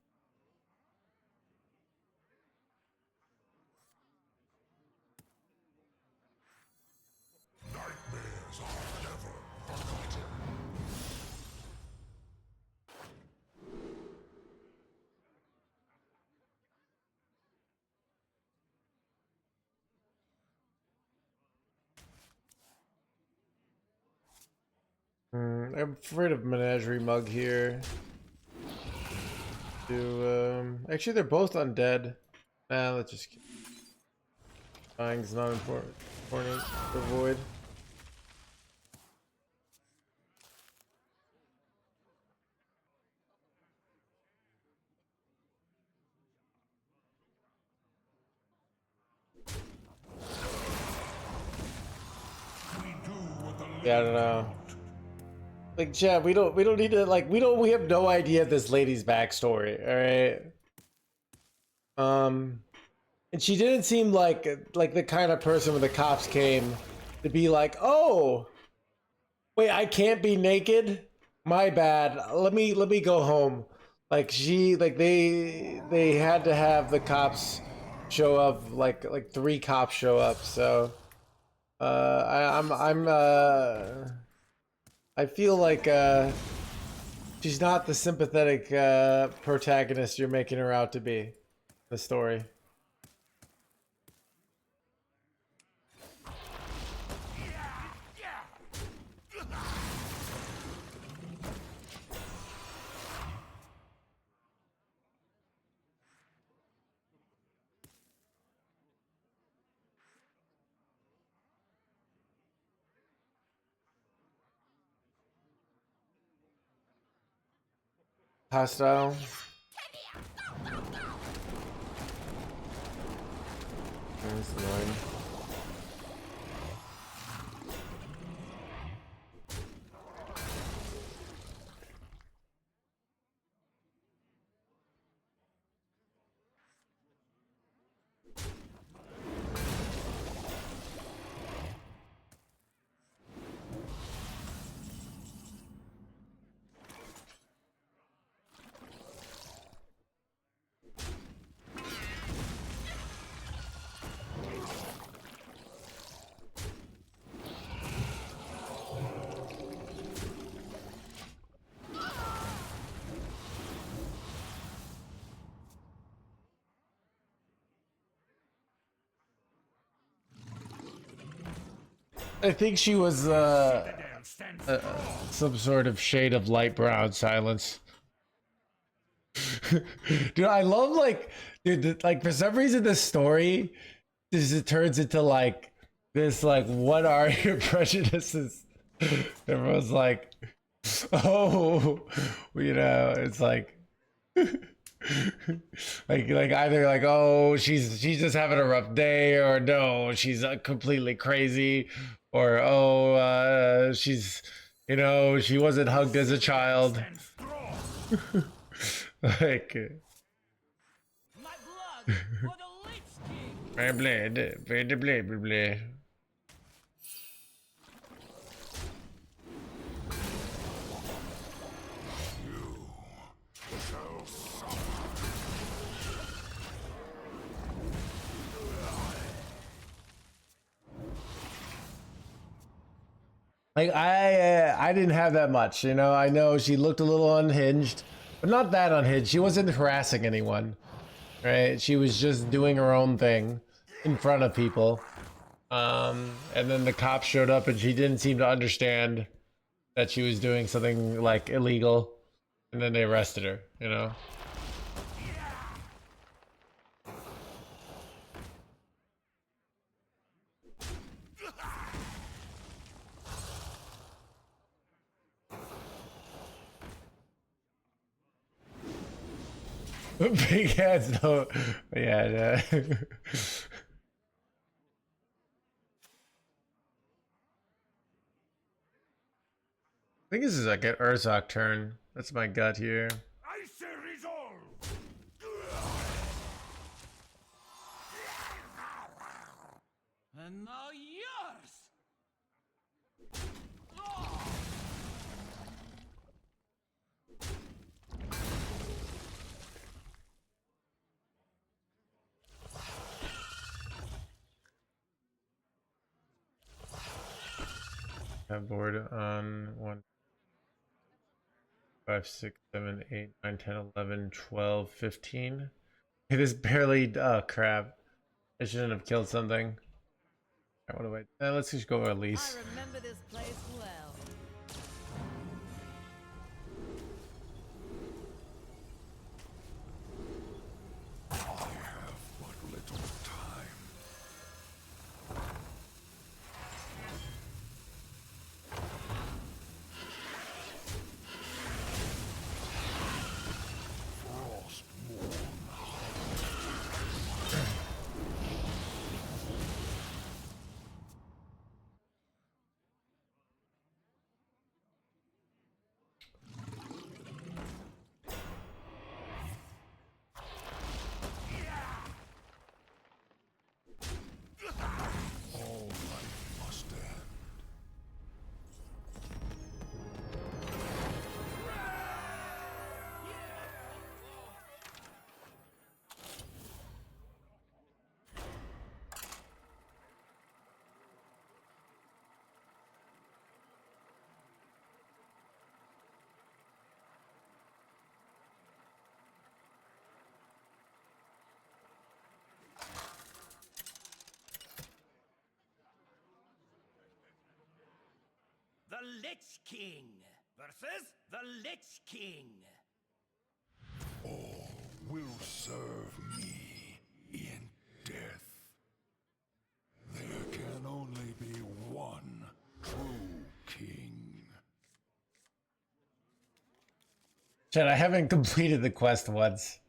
I'm afraid of Menagerie Mug here. Actually, they're both undead. Nah, let's just keep. Dying's not important to avoid. Yeah, I don't know. Like, Jeff, we don't need to, like, we have no idea of this lady's backstory, alright? And she didn't seem like the kind of person when the cops came to be like, oh, wait, I can't be naked? My bad. Let me go home. Like, they had to have the cops show up, like 3 cops show up, so I feel like she's not the sympathetic protagonist you're making her out to be. The story. Hostile. That's annoying. I think she was some sort of shade of light brown silence. Dude, I love like for some reason this story it turns into like this like what are your prejudices? Everyone's like, oh, you know, it's like like either like, oh, she's just having a rough day, or no, she's completely crazy, or oh, she's, you know, she wasn't hugged as a child. Like My blood for the Lich King. blade. Like I didn't have that much, you know. I know she looked a little unhinged, but not that unhinged. She wasn't harassing anyone, right? She was just doing her own thing in front of people. And then the cops showed up, and she didn't seem to understand that she was doing something like illegal, and then they arrested her, you know. Big heads, no. Yeah, yeah. I think this is like an Urzok turn. That's my gut here. I say resolve. And now yours. Board on 1, 5, 6, 7, 8, 9, 10, 11, 12, 15. It is barely. Oh crap! I shouldn't have killed something. What do I? Let's just go release. I remember this place well. I have but little time. All life must end. The Lich King versus the Lich King. All will serve me in death. There can only be one true king. Chad, I haven't completed the quest once.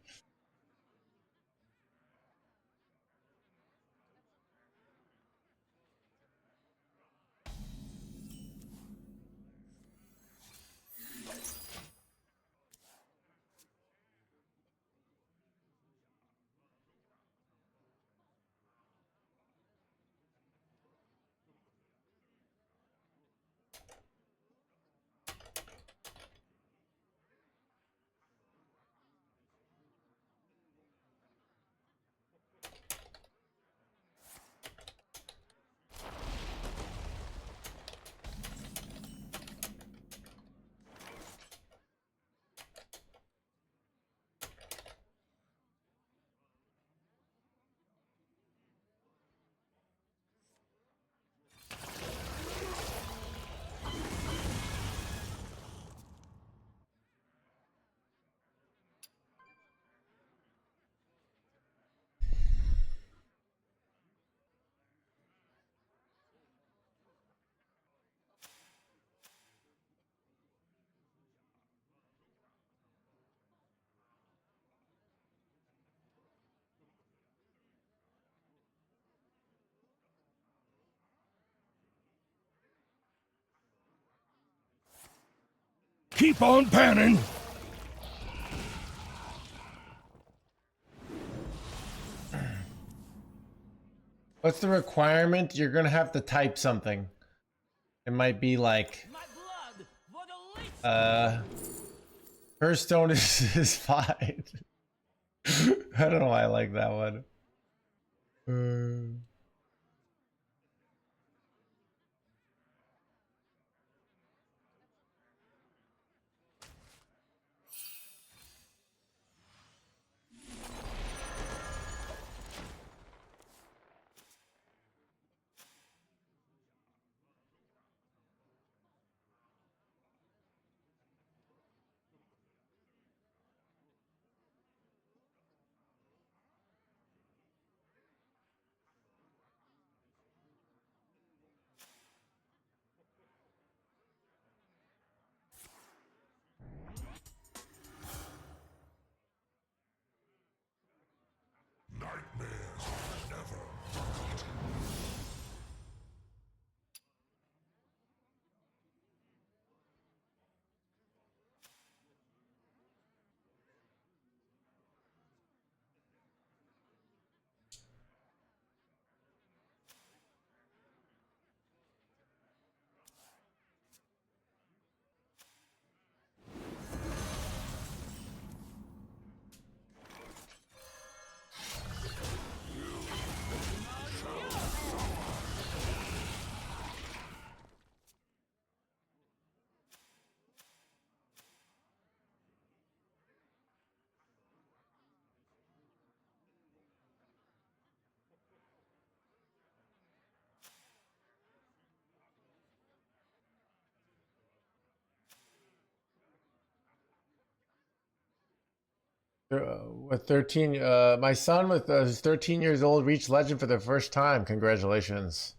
Keep on panning. What's the requirement? You're gonna have to type something. It might be like, My blood for the Lich. Hearthstone is fine. I don't know why I like that one. With 13, my son who's 13 years old reached legend for the first time. Congratulations.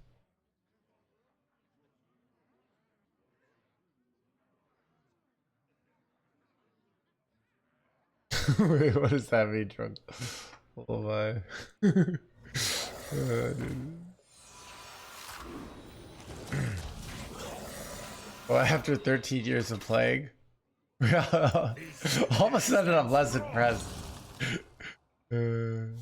Wait, what does that mean, Trunk? Oh my. Well, after 13 years of playing, all of a sudden I'm less impressed. And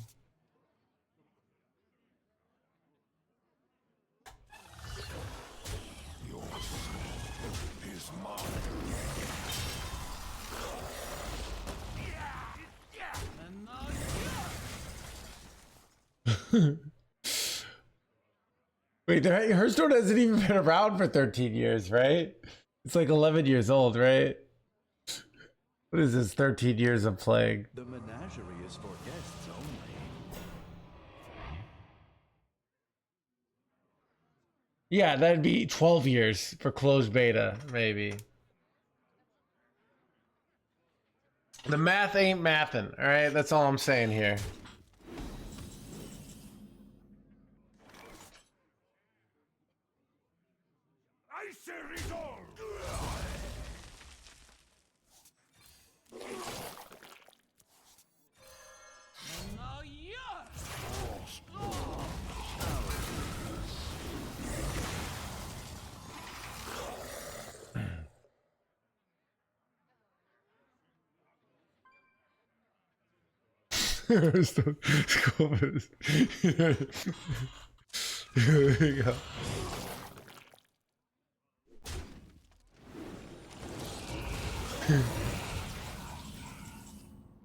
now Wait, Hearthstone hasn't even been around for 13 years, right? It's like 11 years old, right? What is this, 13 years of playing? The menagerie is for guests only. Yeah, that'd be 12 years for closed beta, maybe. The math ain't mathin', alright? That's all I'm saying here. I say resolve. and now yours. Hearthstone school is- Here we go.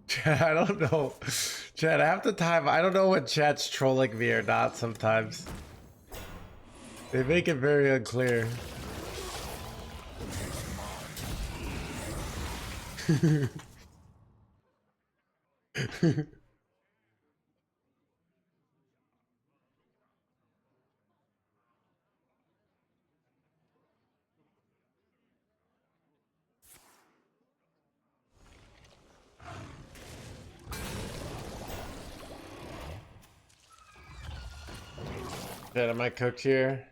Chad, I don't know. Chad, half the time, I don't know when chat's trolling me or not sometimes. They make it very unclear. Chad, am I cooked here?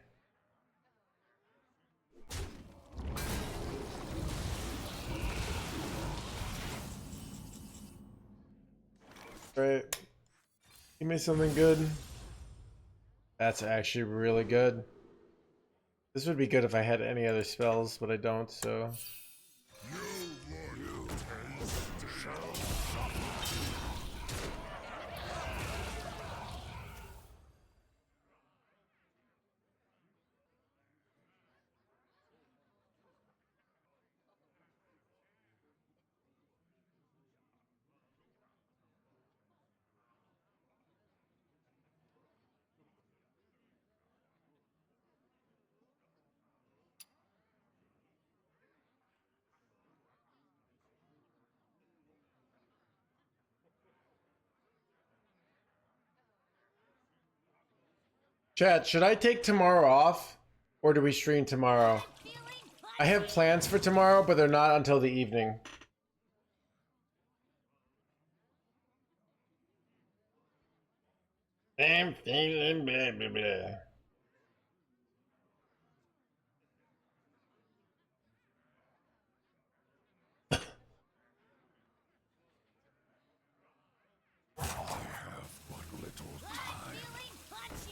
Right. Give me something good. That's actually really good. This would be good if I had any other spells, but I don't, so. Chat, should I take tomorrow off? Or do we stream tomorrow? I have plans for tomorrow, but they're not until the evening. I'm feeling blah, blah, blah.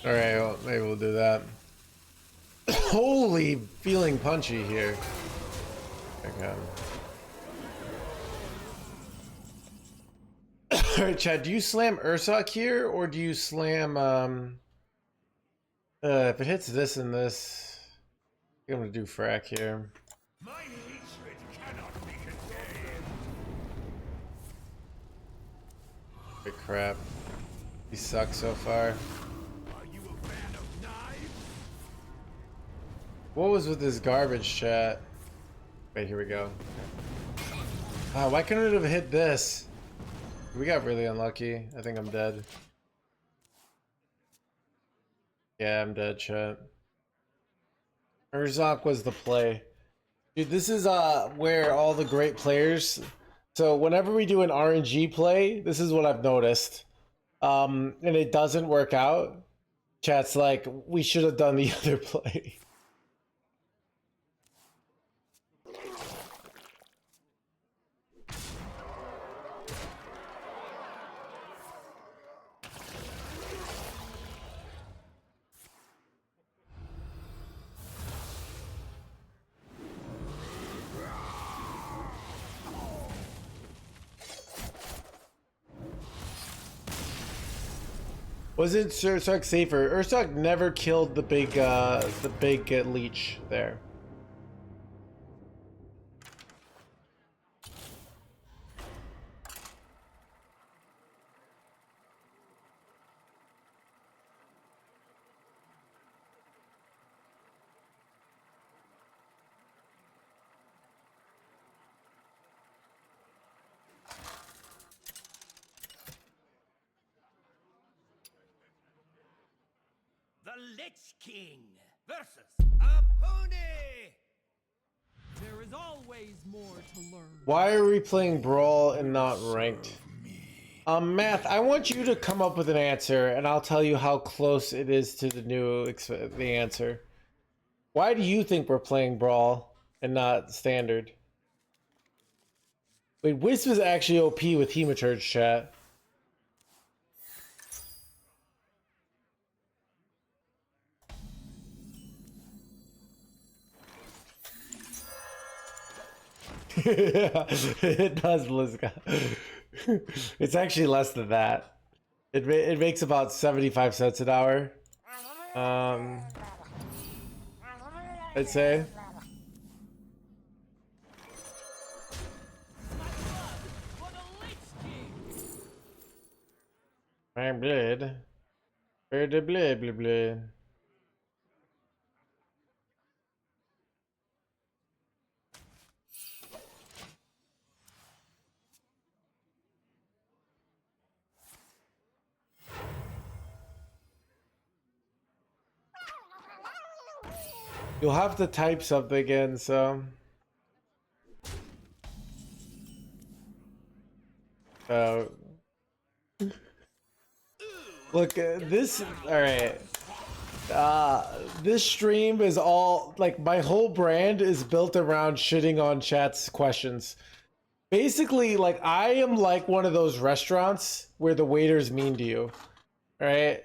Alright, well, maybe we'll do that. Holy, feeling punchy here. Okay. Alright, Chad, do you slam Ursoc here, or do you slam, if it hits this and this, I think I'm gonna do Frack here. My hatred cannot be contained. Big crap. He sucks so far. Are you a fan of knives? What was with this garbage, chat? Wait, here we go. Why couldn't it have hit this? We got really unlucky. I think I'm dead. Yeah, I'm dead, chat. Ursoc was the play. Dude, this is where all the great players So whenever we do an RNG play, this is what I've noticed. And it doesn't work out. Chat's like, we should have done the other play. Wasn't Ursak safer? Ursak never killed the big leech there. The Lich King versus a pony. There is always more to learn. Why are we playing Brawl and not ranked? Math, I want you to come up with an answer, and I'll tell you how close it is to the answer. Why do you think we're playing Brawl and not Standard? Wait, Wisp is actually OP with Hematurge, chat. It does, Blizka. It's actually less than that. It makes about 75 cents an hour. I'd say. For the Lich King. My blood. Where the blood. You'll have to type something in, so. Look, this. Alright. This stream is all. Like, my whole brand is built around shitting on chat's questions. Basically, like, I am like one of those restaurants where the waiter's mean to you. Right?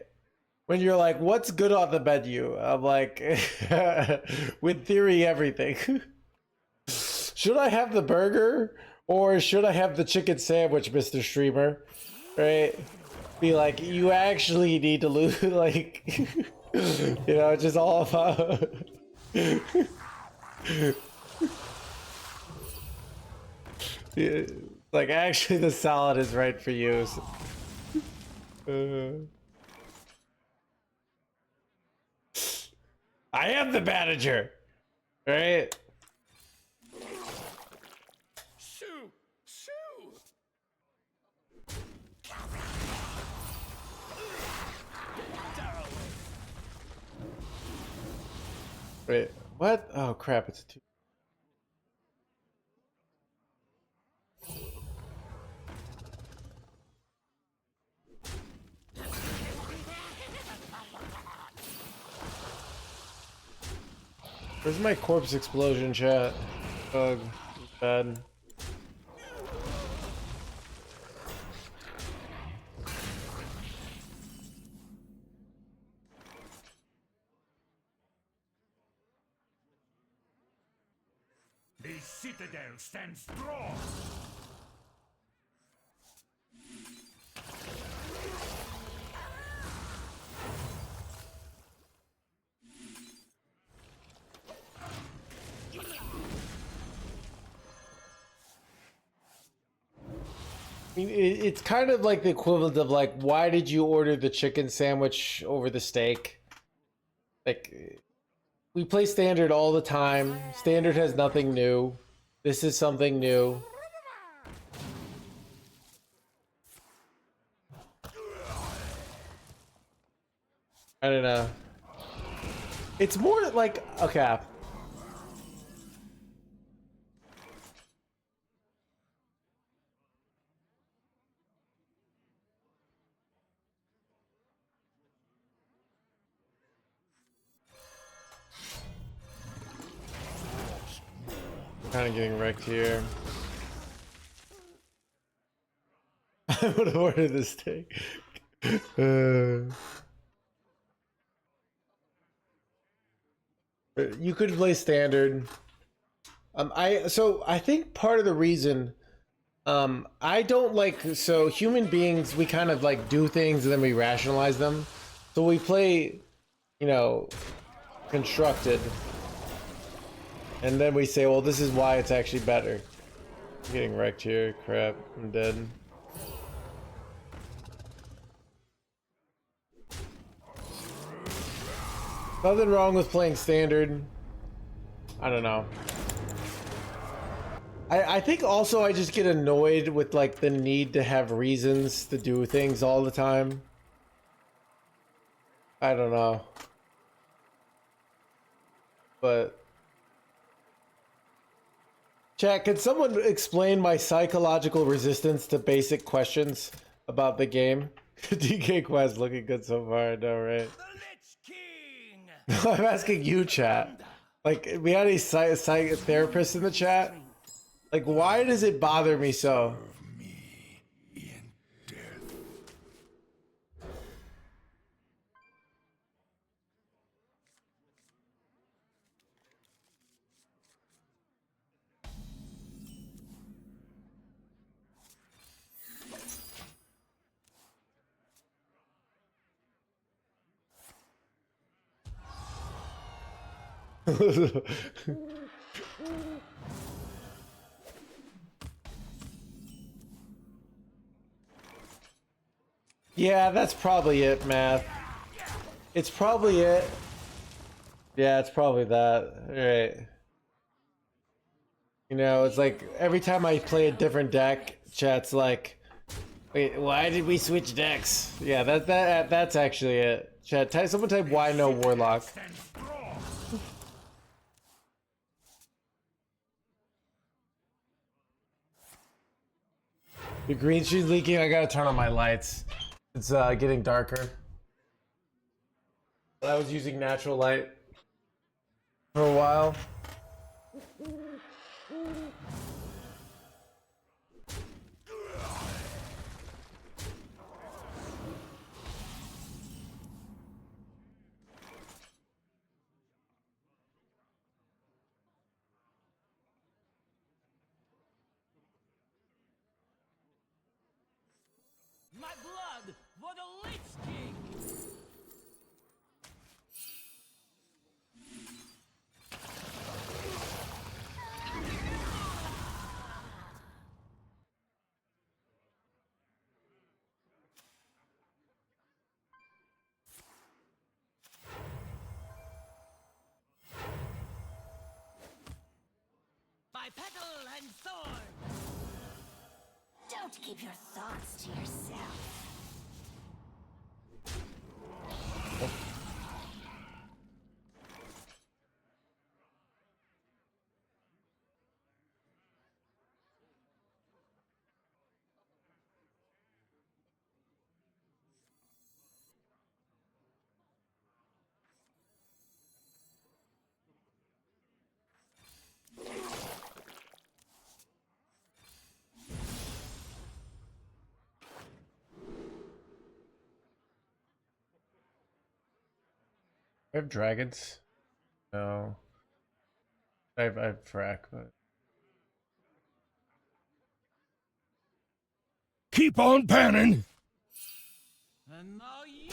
When you're like, what's good on the menu? I'm like, with theory, everything. Should I have the burger or should I have the chicken sandwich, Mr. Streamer? Right? Be like, you actually need to lose, like, you know, it's just all about. Yeah, like, actually, the salad is right for you. I am the manager, right? Shoo! Shoo! Wait, what? Oh crap! It's two. Where's my corpse explosion, chat? Bug. Bad. The citadel stands strong. I mean, it's kind of like the equivalent of like, why did you order the chicken sandwich over the steak? Like, we play Standard all the time. Standard has nothing new. This is something new. I don't know. It's more like, okay. Kind of getting wrecked here. I would have ordered this thing. You could play standard. I think part of the reason I don't like, so human beings, we kind of like do things and then we rationalize them. So we play, you know, constructed, and then we say, well, this is why it's actually better. I'm getting wrecked here. Crap, I'm dead. Nothing wrong with playing standard. I don't know. I think also I just get annoyed with like the need to have reasons to do things all the time. I don't know. But chat, can someone explain my psychological resistance to basic questions about the game? DK Quest looking good so far, I know, right? The Lich King! I'm asking you, chat. Like, we had a therapist in the chat. Like, why does it bother me so? Me in death. Yeah, that's probably it, Math. It's probably it. Yeah, it's probably that. Right. You know, it's like every time I play a different deck, chat's like, wait, why did we switch decks? Yeah, that's actually it. Chat, someone type why no Warlock. The green screen's leaking. I gotta turn on my lights. It's getting darker. I was using natural light for a while. My blood for the Lich King! By petal and sword! Don't keep your thoughts to yourself. I have dragons. No. I have frack, but Keep on panning. And now yours!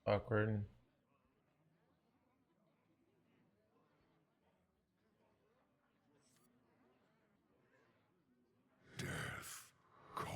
Awkward. Death calls.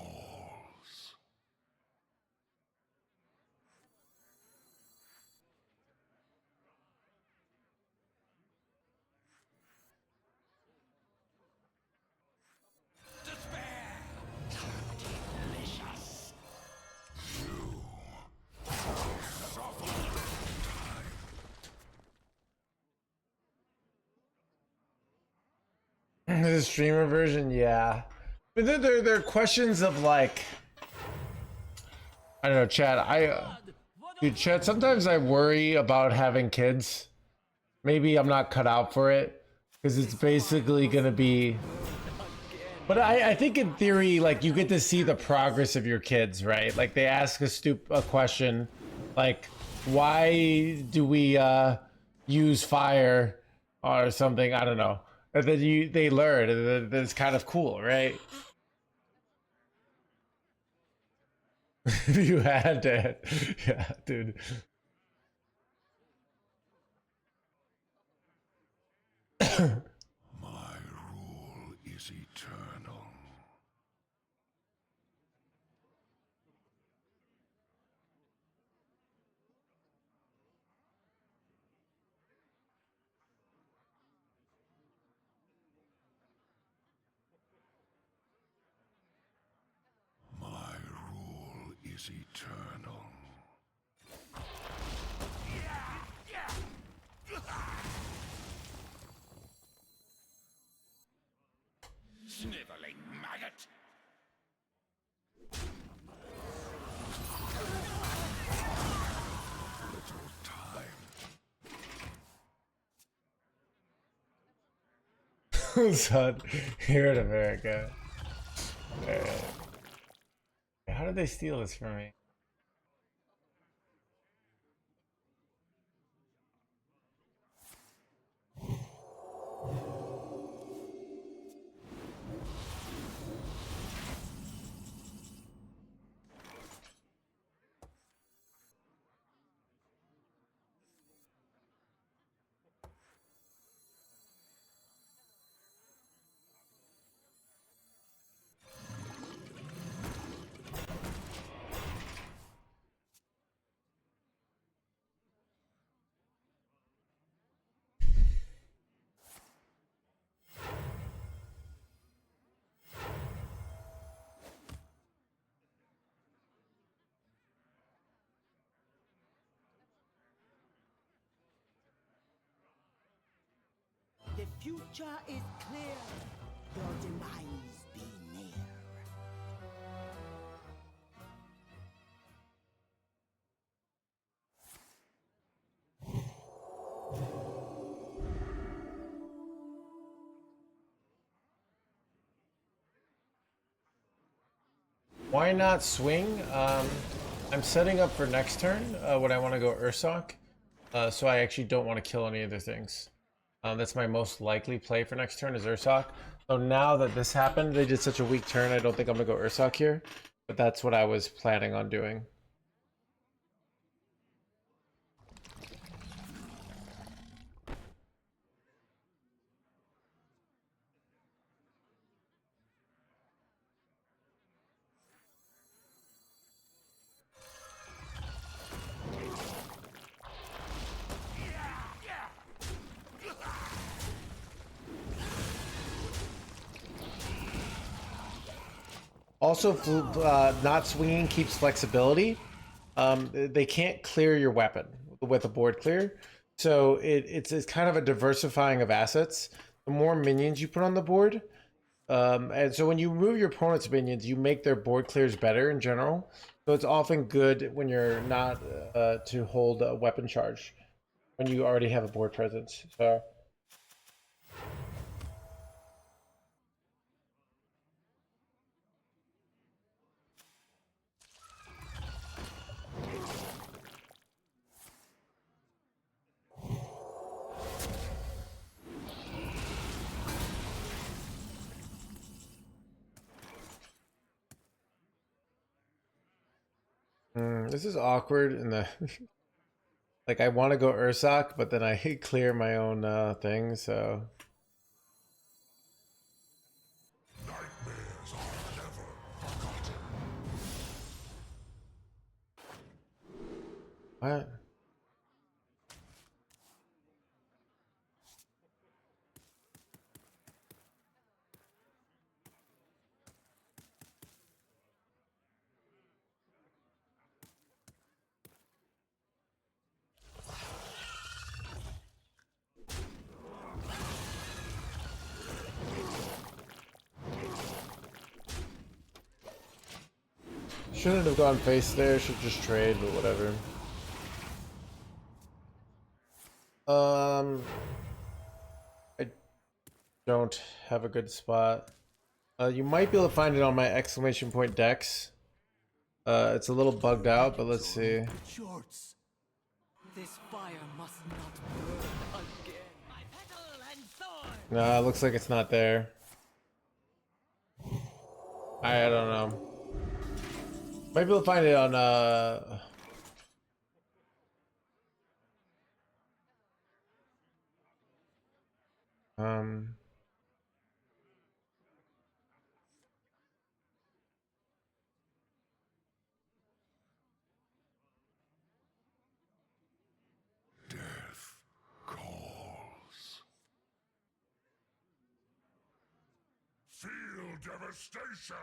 The streamer version, yeah. But there are questions of like, I don't know, Chad. Dude, Chad. Sometimes I worry about having kids. Maybe I'm not cut out for it because it's basically gonna be. But I think in theory, like you get to see the progress of your kids, right? Like they ask a question, like, why do we use fire or something? I don't know. And then they learn, and then it's kind of cool, right? You had to, yeah, dude. My rule is eternal. My rule is eternal. Sniveling maggot. Little time. Son, here in America. How did they steal this from me? The future is clear. Your demise be near. Why not swing? I'm setting up for next turn when I want to go Ursoc. So I actually don't want to kill any other things. That's my most likely play for next turn is Ursoc. So now that this happened, they did such a weak turn, I don't think I'm going to go Ursoc here. But that's what I was planning on doing. Also, not swinging keeps flexibility. They can't clear your weapon with a board clear. So it's kind of a diversifying of assets. The more minions you put on the board, and so when you move your opponent's minions, you make their board clears better in general. So it's often good when you're not to hold a weapon charge when you already have a board presence. So. This is awkward in the Like I want to go Ursoc, but then I clear my own thing, so. Nightmares are never forgotten. What? Shouldn't have gone face there, should just trade, but whatever. I don't have a good spot. You might be able to find it on my exclamation point decks. It's a little bugged out, but let's see. Shorts. This fire must not burn again. My petal and sword. Nah, it looks like it's not there. I don't know. Might be able to find it on um Death calls. Feel devastation.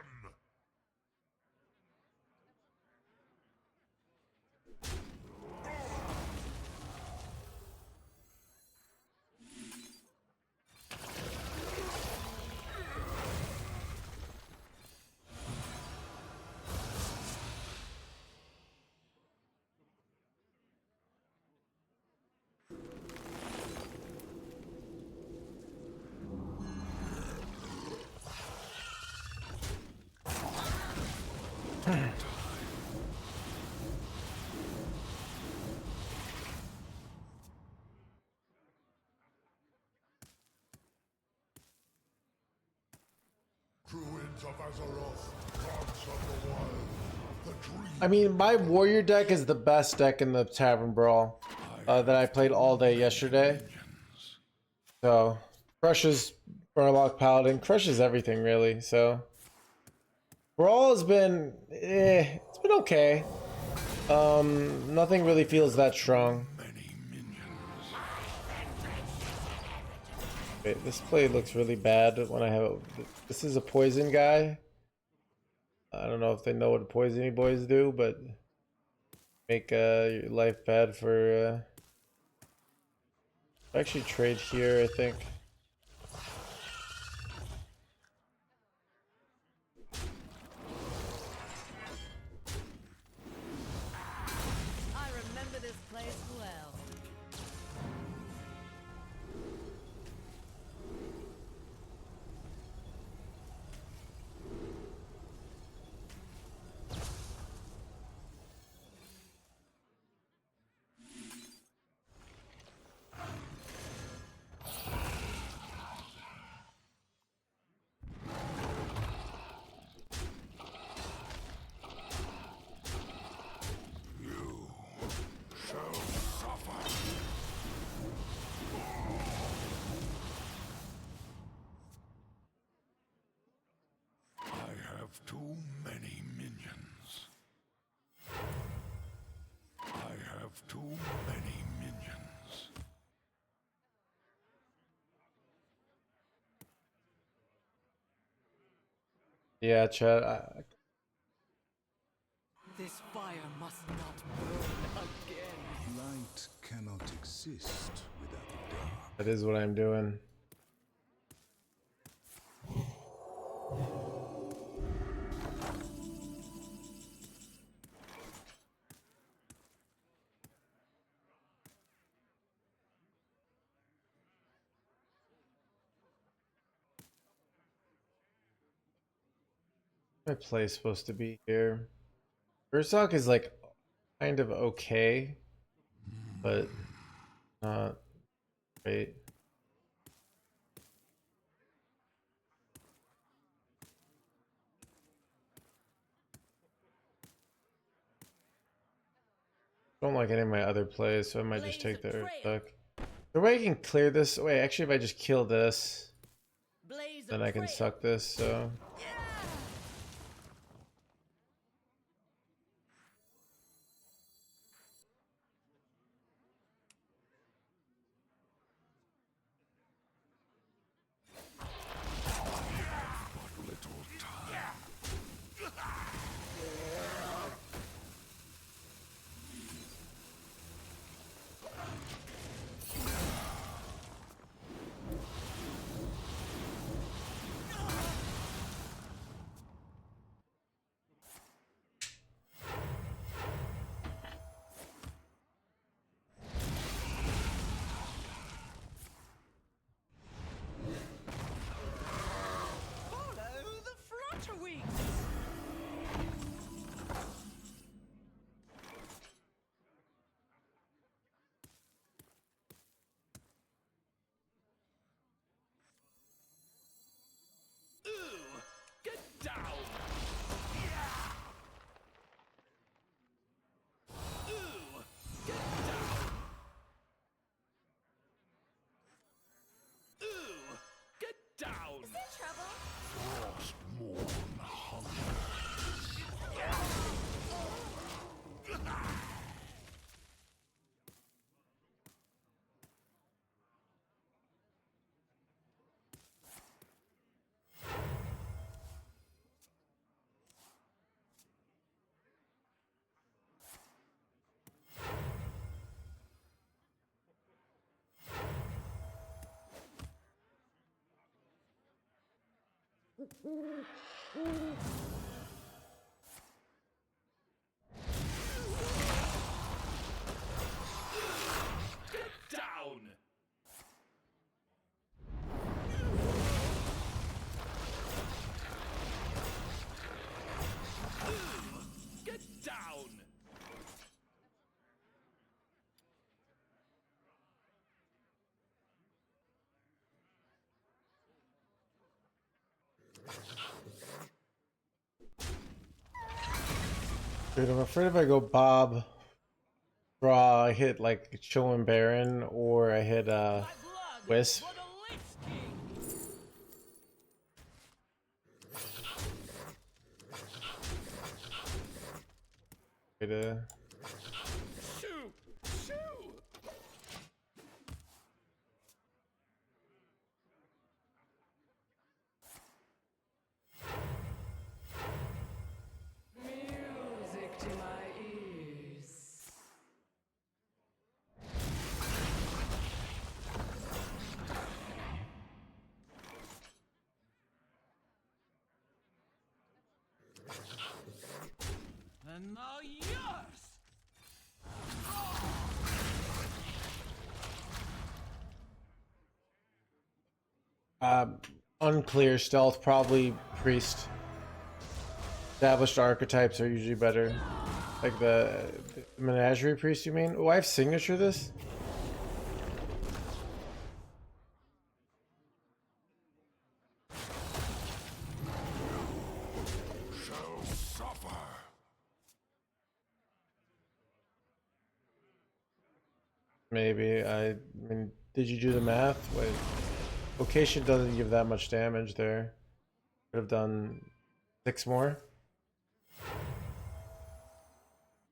Druids of Azeroth, gods of the wild, the dream. I mean, my warrior deck is the best deck in the Tavern Brawl that I played all day yesterday. So, crushes Murloc Paladin, crushes everything really. So, Brawl has been, it's been okay. Nothing really feels that strong. Wait, this play looks really bad when I have. This is a poison guy. I don't know if they know what poisony boys do, but make your life bad for. Actually, trade here, I think. I remember this place well. Shall suffer. I have too many minions. I have too many minions. Yeah, Chad. This fire must not burn again. Light cannot exist without the dark. That is what I'm doing. My play is supposed to be here. Ursoc is like kind of okay, but not great. Don't like any of my other plays, so I might just Blaze take a their trail. duck. The way I can clear this. Wait, actually, if I just kill this, Blaze then a I can trail. suck this. So Follow the flutterwings. Ooh, get down. Ooh, get down. Ooh, get down. Is there trouble? Frostmourne hunger. Get down. Get down. dude, I'm afraid if I go Bob, Brawl, I hit like Chill and Baron, or I hit My blood Wisp. for the Lich King. Shoo, shoo. Music to my ears. And now yours. Unclear stealth, probably priest. Established archetypes are usually better. Like the menagerie priest, you mean? Oh, I have signature this? Shall suffer. Maybe. I mean, did you do the math? Wait. Location doesn't give that much damage there. Could have done 6 more.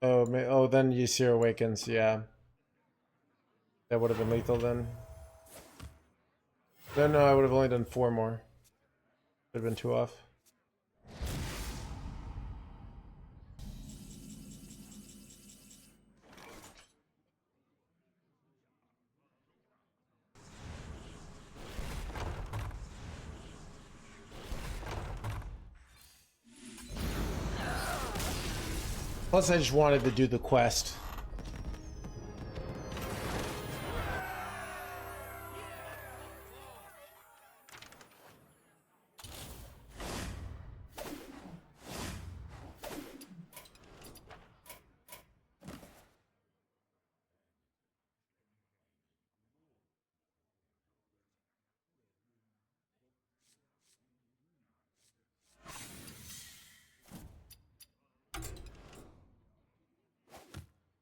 Oh, oh, then Ysir awakens. Yeah, that would have been lethal then. No, I would have only done 4 more. Would have been 2 off. Plus, I just wanted to do the quest.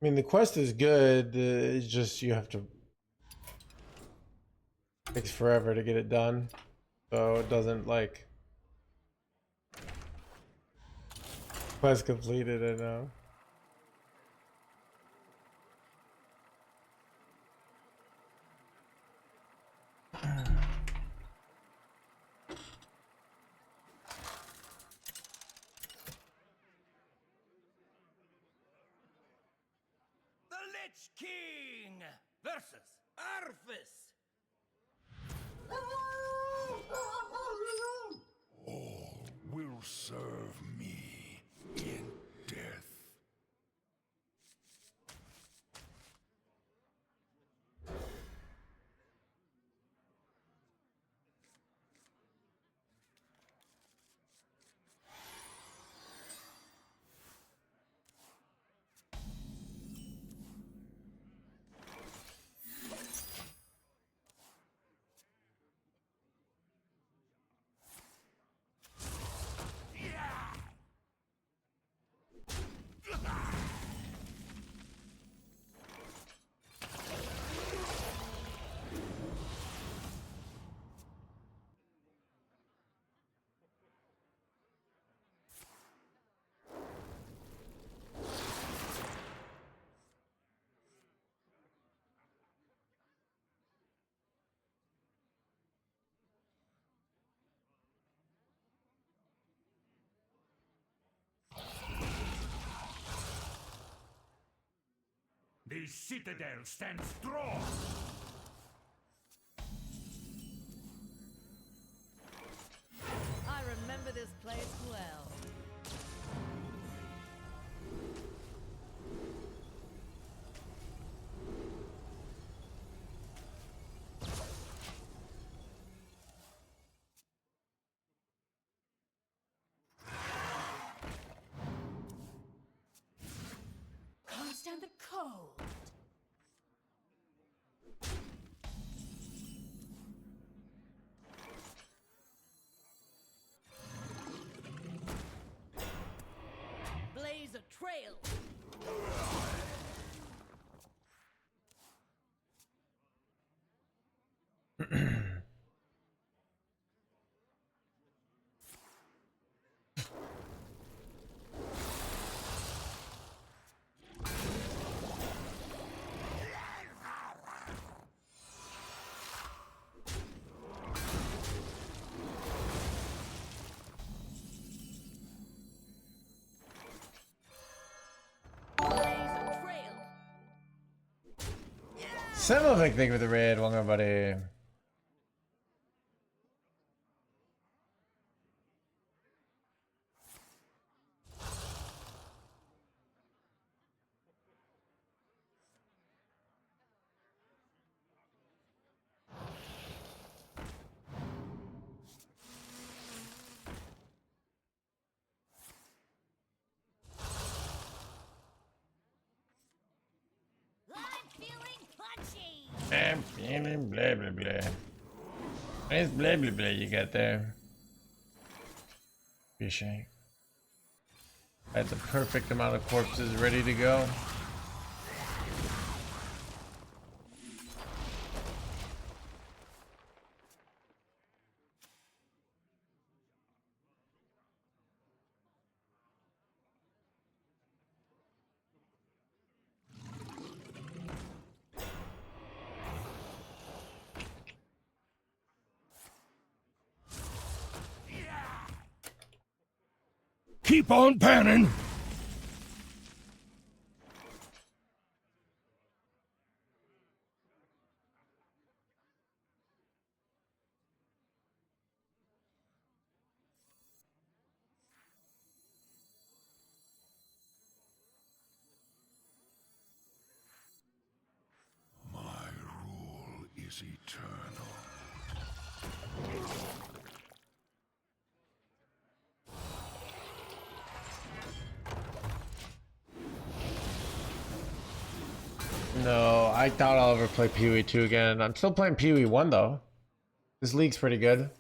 mean, the quest is good. It's just you have to. Takes forever to get it done, so it doesn't like. Quest completed. I know. The Lich King versus Arthas. All will serve me in death. The citadel stands strong. I remember this place well. Can't stand the cold. Blaze a trail. Semovic, thank you for the raid. Welcome, buddy. I'm feeling punchy. I'm feeling blah blah blah. Nice blah blah blah you got there. Appreciate. Had the perfect amount of corpses ready to go. Keep on panning! My rule is eternal. No, I doubt I'll ever play Pee Wee 2 again. I'm still playing Pee Wee 1 though. This league's pretty good.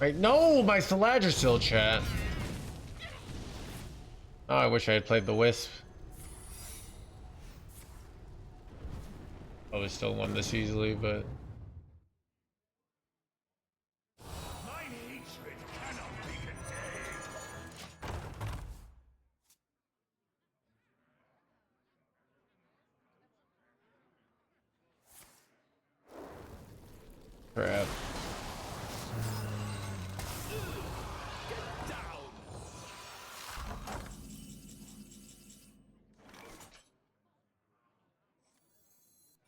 Right? No, my still chat. Oh, I wish I had played the Wisp. Probably still won this easily, but My hatred cannot be contained. crap.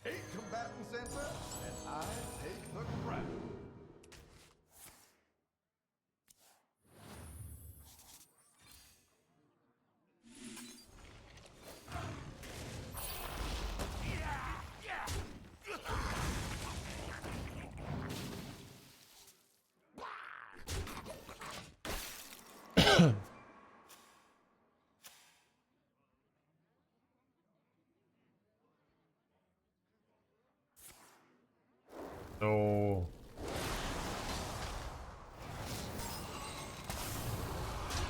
Eight combatants enter, and I take the crown. No.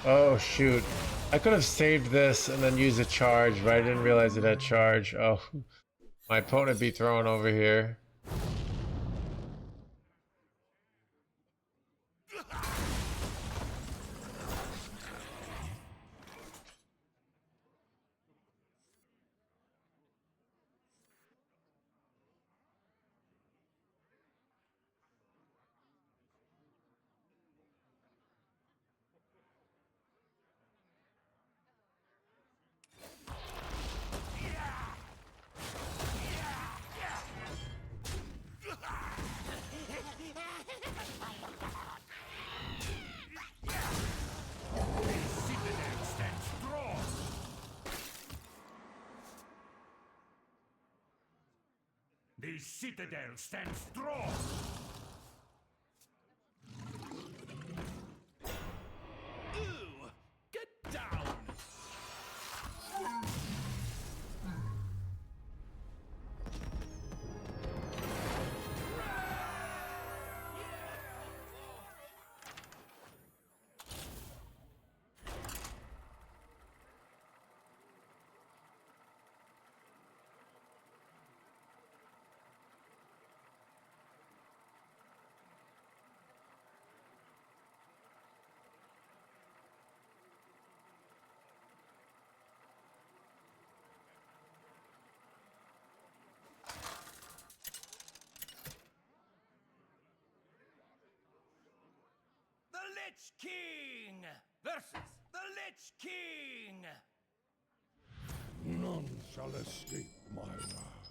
Oh shoot. I could have saved this and then used a charge, but I didn't realize it had charge. Oh, my opponent be thrown over here. Citadel stands strong. The citadel stands strong. Ooh, get down. The Lich King versus the Lich King. None shall escape my wrath.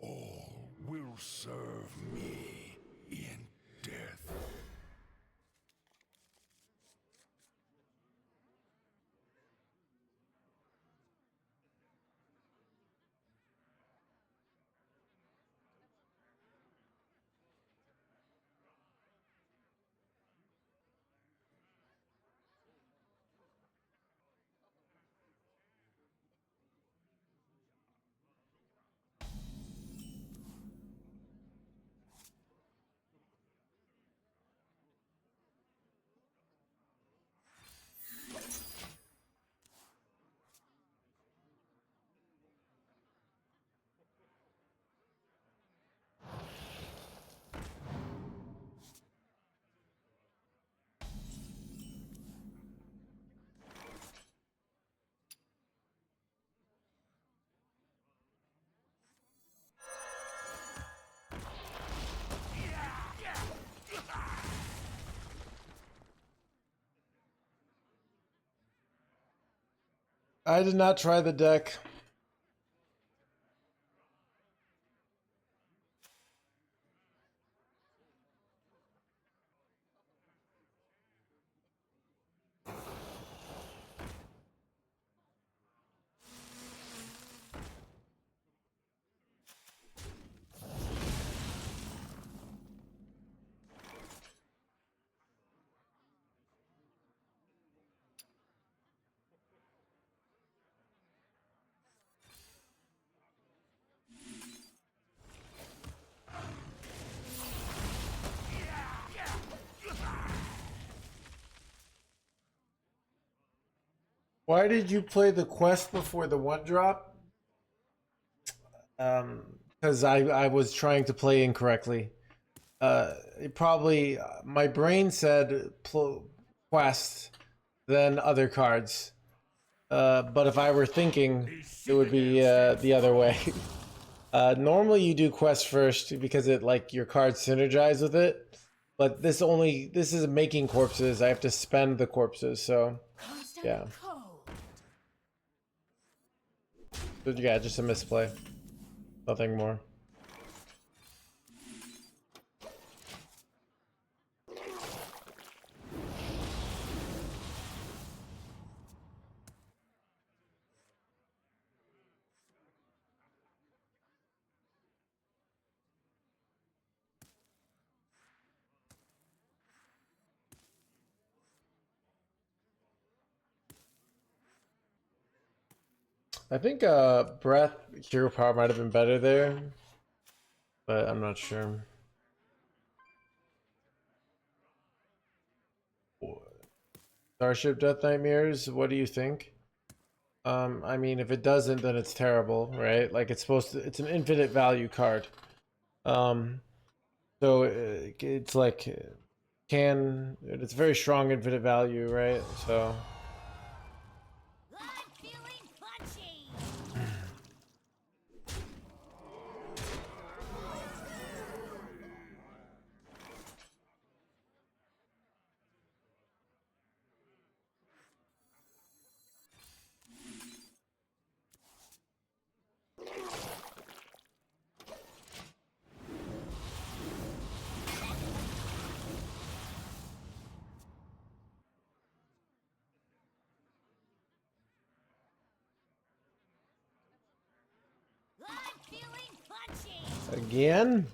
All will serve me in death. I did not try the deck. Why did you play the quest before the one drop? Because I was trying to play incorrectly. It probably my brain said quest, then other cards. But if I were thinking, it would be the other way. Normally you do quest first because it like your cards synergize with it. But this is making corpses. I have to spend the corpses, so yeah. So, yeah, just a misplay. Nothing more. I think breath hero power might have been better there, but I'm not sure. Starship Death Nightmares, what do you think? I mean, if it doesn't, then it's terrible, right? Like it's it's an infinite value card. So it's like it's very strong infinite value, right? So I'm feeling punchy. I'm feeling punchy. again.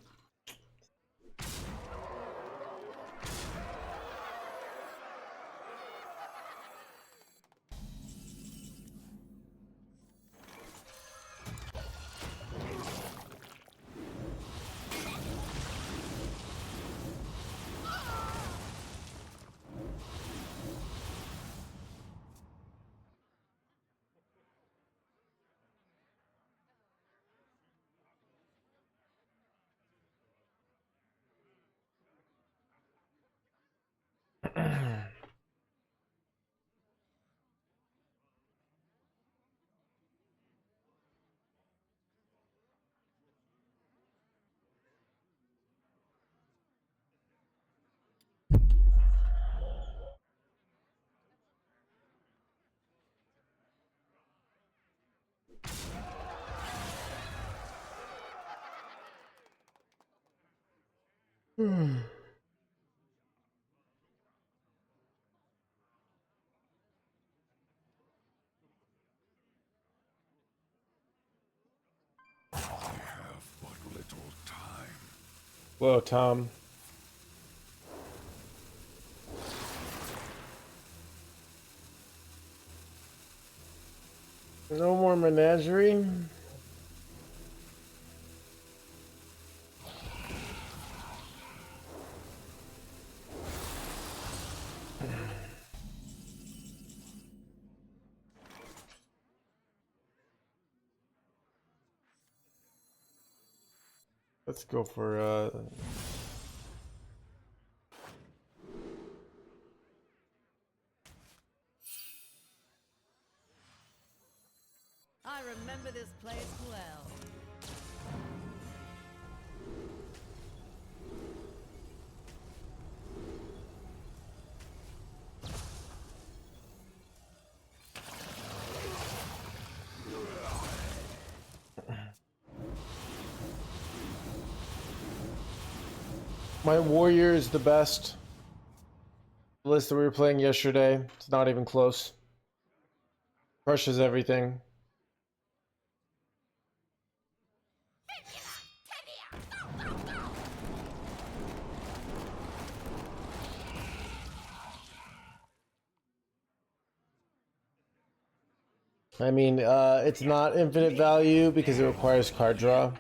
I have but little time. Whoa, Tom. No more menagerie. Let's go for I remember this place well. my warrior is the best. The list that we were playing yesterday, it's not even close. Crushes everything. I mean, it's not infinite value because it requires card draw.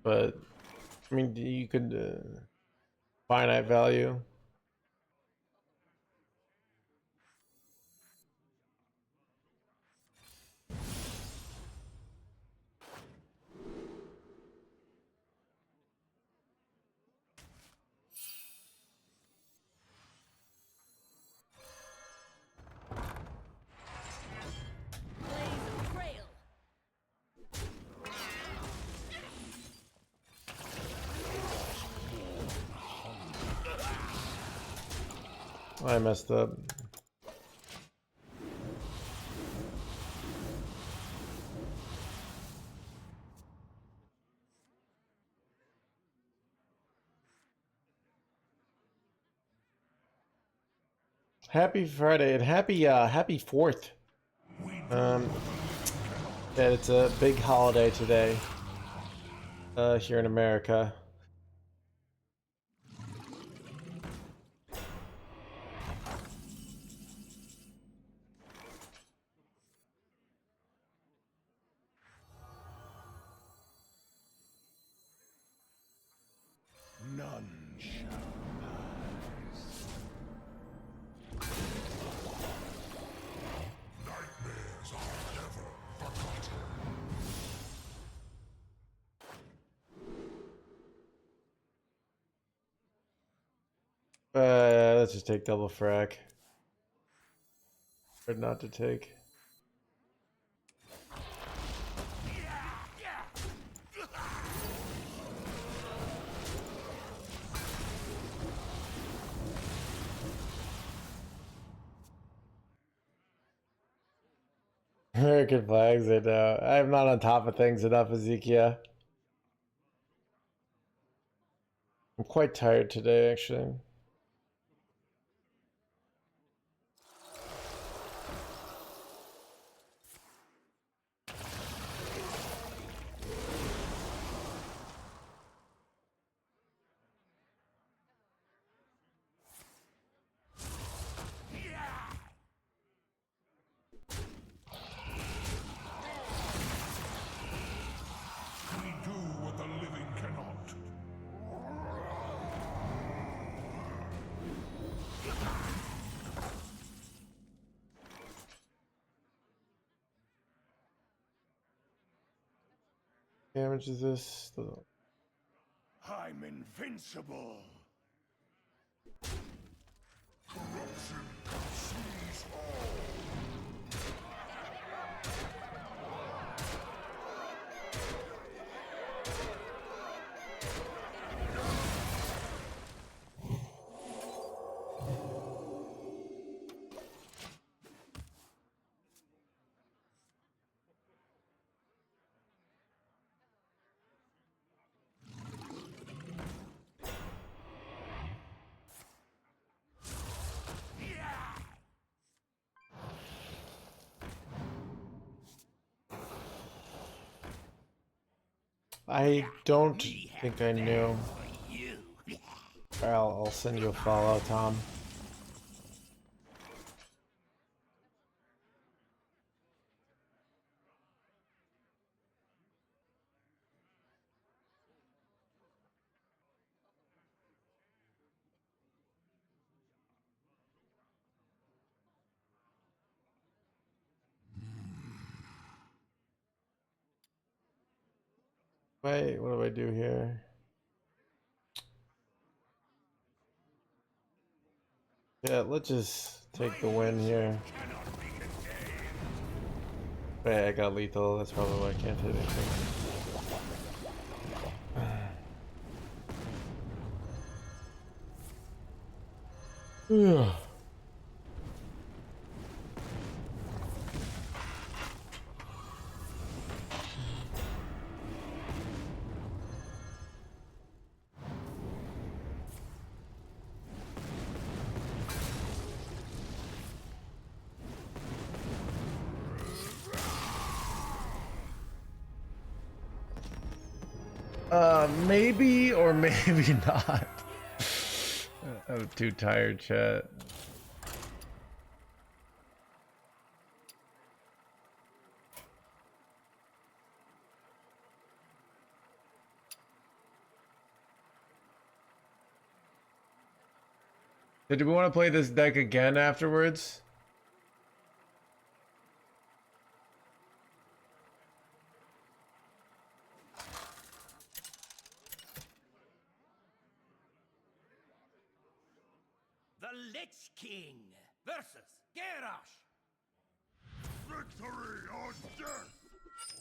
But, I mean, you could finite value. I messed up. Happy Friday and happy 4th. Yeah, it's a big holiday today. Here in America. None shall pass. Nightmares are never forgotten. Let's just take double frack. Or not to take. American flags, I know. I'm not on top of things enough, Ezekiel. I'm quite tired today, actually. We do what the living cannot. Damage is this? I'm invincible. Corruption consumes all. I don't think I knew. I'll send you a follow, Tom. Wait, what do I do here? Yeah, let's just take the win here. Wait, I got lethal. That's probably why I can't hit anything. Maybe or maybe not. I'm too tired, chat. Did we want to play this deck again afterwards? The Lich King versus Garrosh. Victory or death!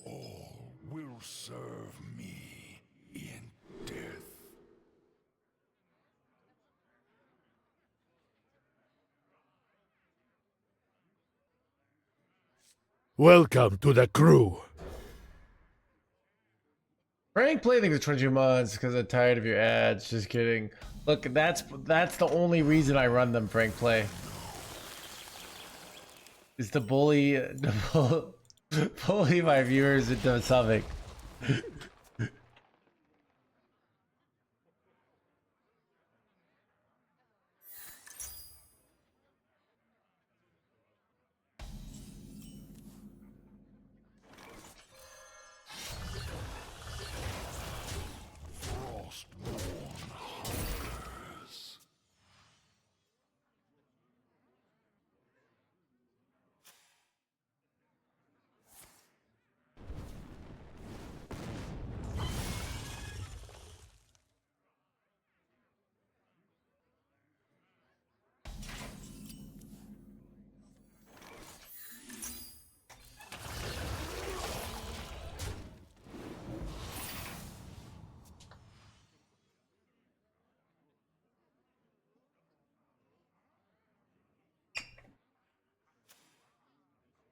All will serve me in death. Welcome to the crew. Frank playing the 22 months because I'm tired of your ads. Just kidding. Look, that's the only reason I run them, Frank Play. Is to bully bully my viewers into something.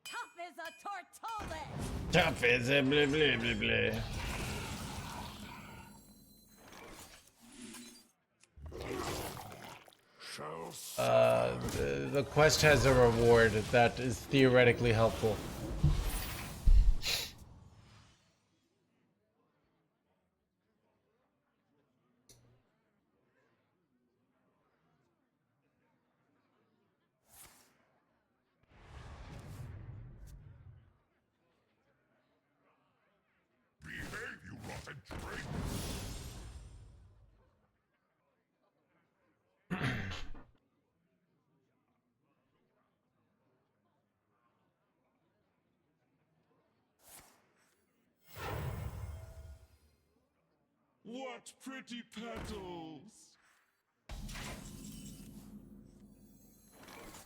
Tough as a tortoise. Tough as a blah blah blah blah. The quest has a reward that is theoretically helpful. Behave, you rotten traitor. What pretty petals!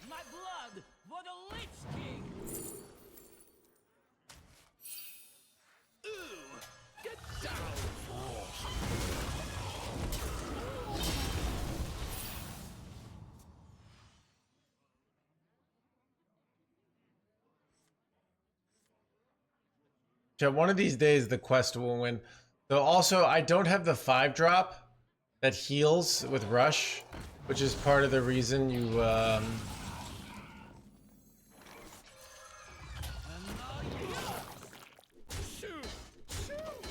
My blood for the Lich King! Ooh! Get down! Yeah, one of these days the quest will win. So also, I don't have the 5-drop that heals with Rush, which is part of the reason you Shoot! Shoot!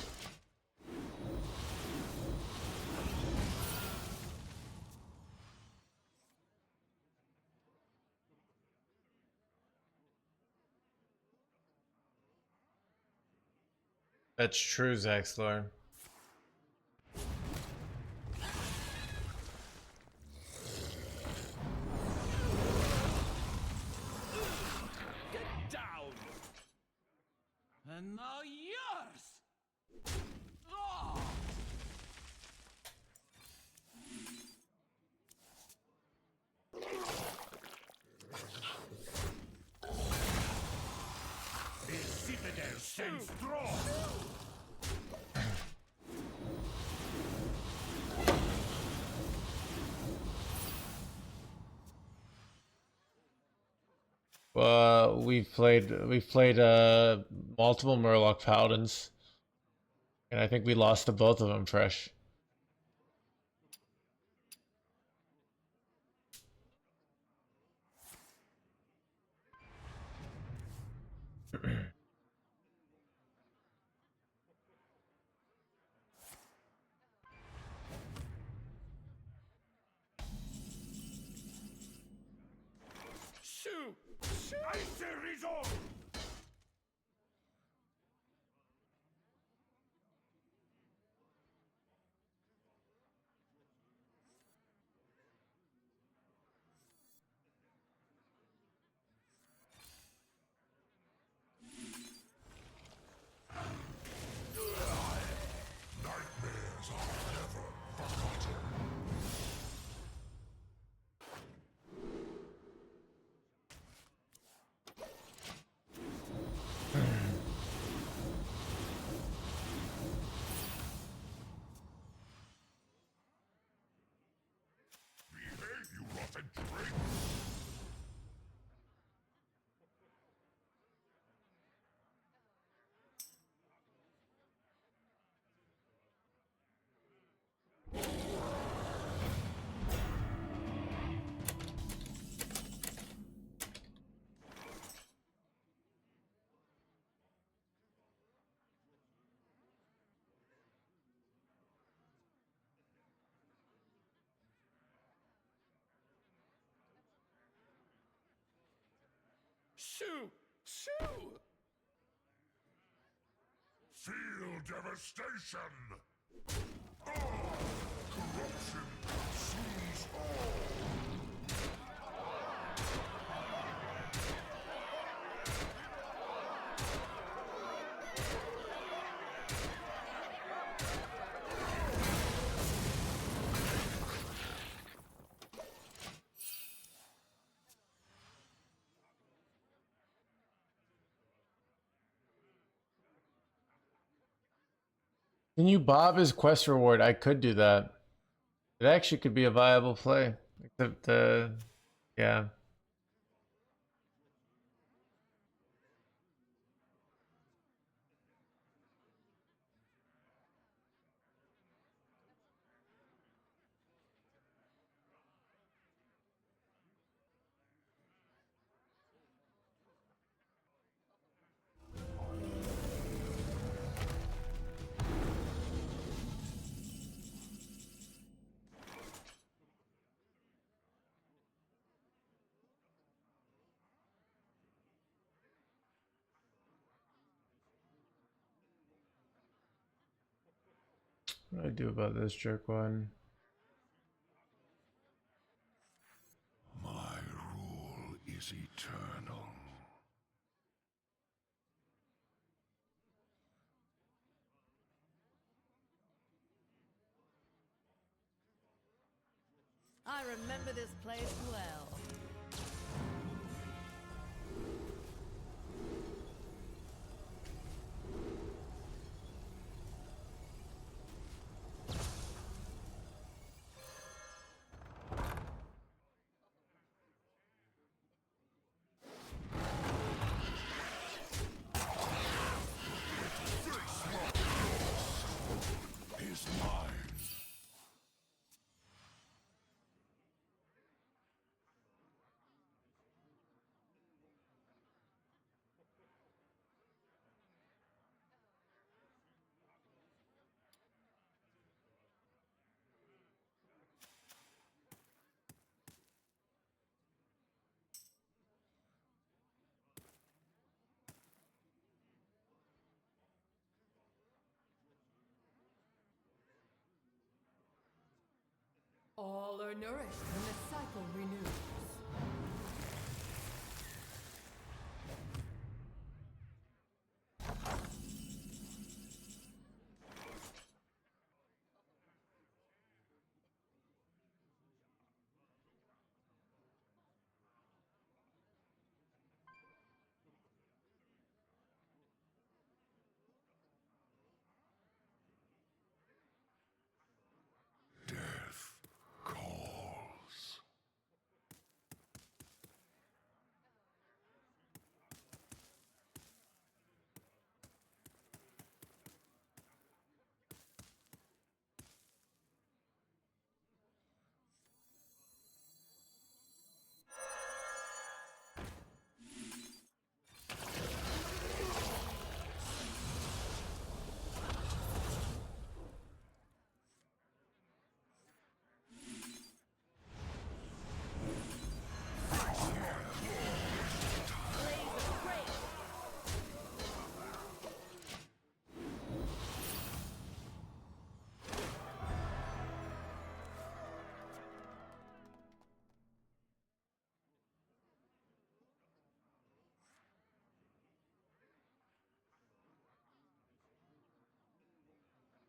that's true, Zaxlor. Get down! And now yours! Oh! The citadel stands strong. We've played multiple Murloc Paladins, and I think we lost to both of them fresh. Shoot! I say resolve. Nightmares are never forgotten. Behave, you rotten traitor. Shoo! Shoo! Feel devastation! Corruption consumes all! Can you bob his quest reward? I could do that. It actually could be a viable play. Except, yeah. What do I do about this jerk one? My rule is eternal. I remember this place well. Is mine. All are nourished when the cycle renews. Death calls.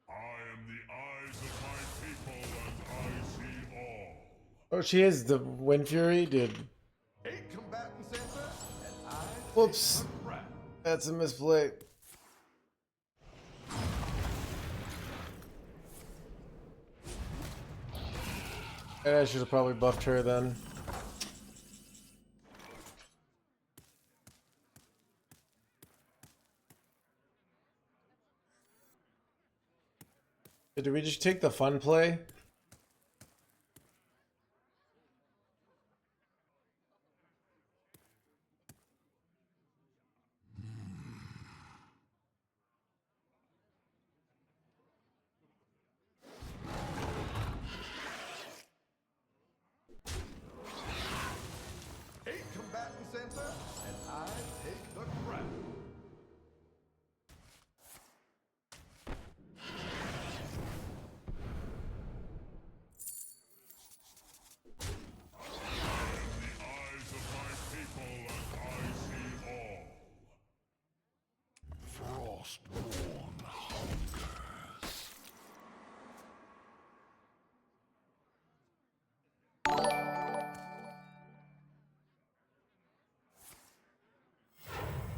I am the eyes of my people, and I see all. Oh, she is the Wind Fury, dude. 8 combatant center, and I Whoops. take the crown. That's a misplay. I should have probably buffed her then. Did we just take the fun play? Eight combatant center, and I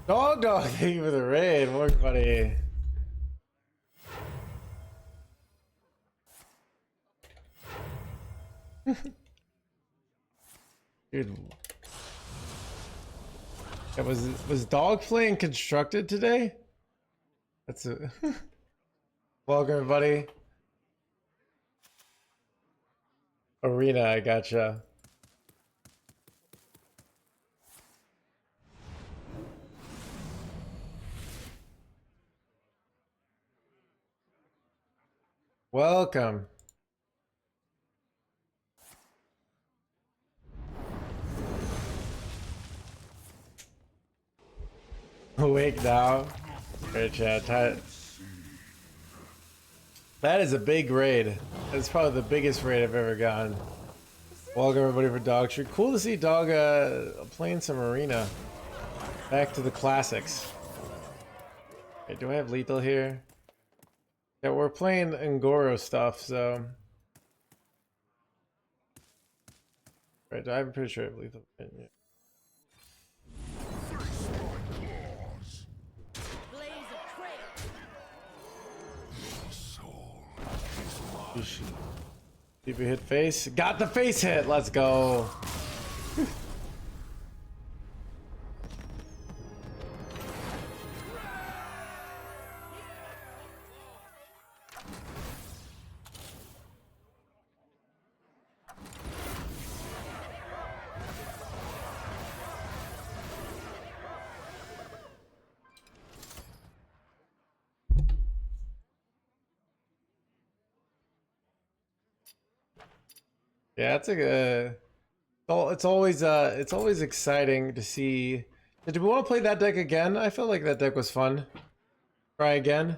Dog, thank you for the raid. Welcome, buddy. Dude. Yeah, was dog playing constructed today? That's a welcome, everybody. Arena, I gotcha. Welcome. Awake now. Great chat. That is a big raid. That's probably the biggest raid I've ever gotten. Welcome everybody for Dog Street. Cool to see Dog playing some arena. Back to the classics. Okay, do I have lethal here? Yeah, we're playing Ungoro stuff, so. Right, I'm pretty sure I have lethal. Yeah. Keep a hit face. Got the face hit. Let's go. Yeah, it's a it's always exciting to see. Do we want to play that deck again? I feel like that deck was fun. Try again.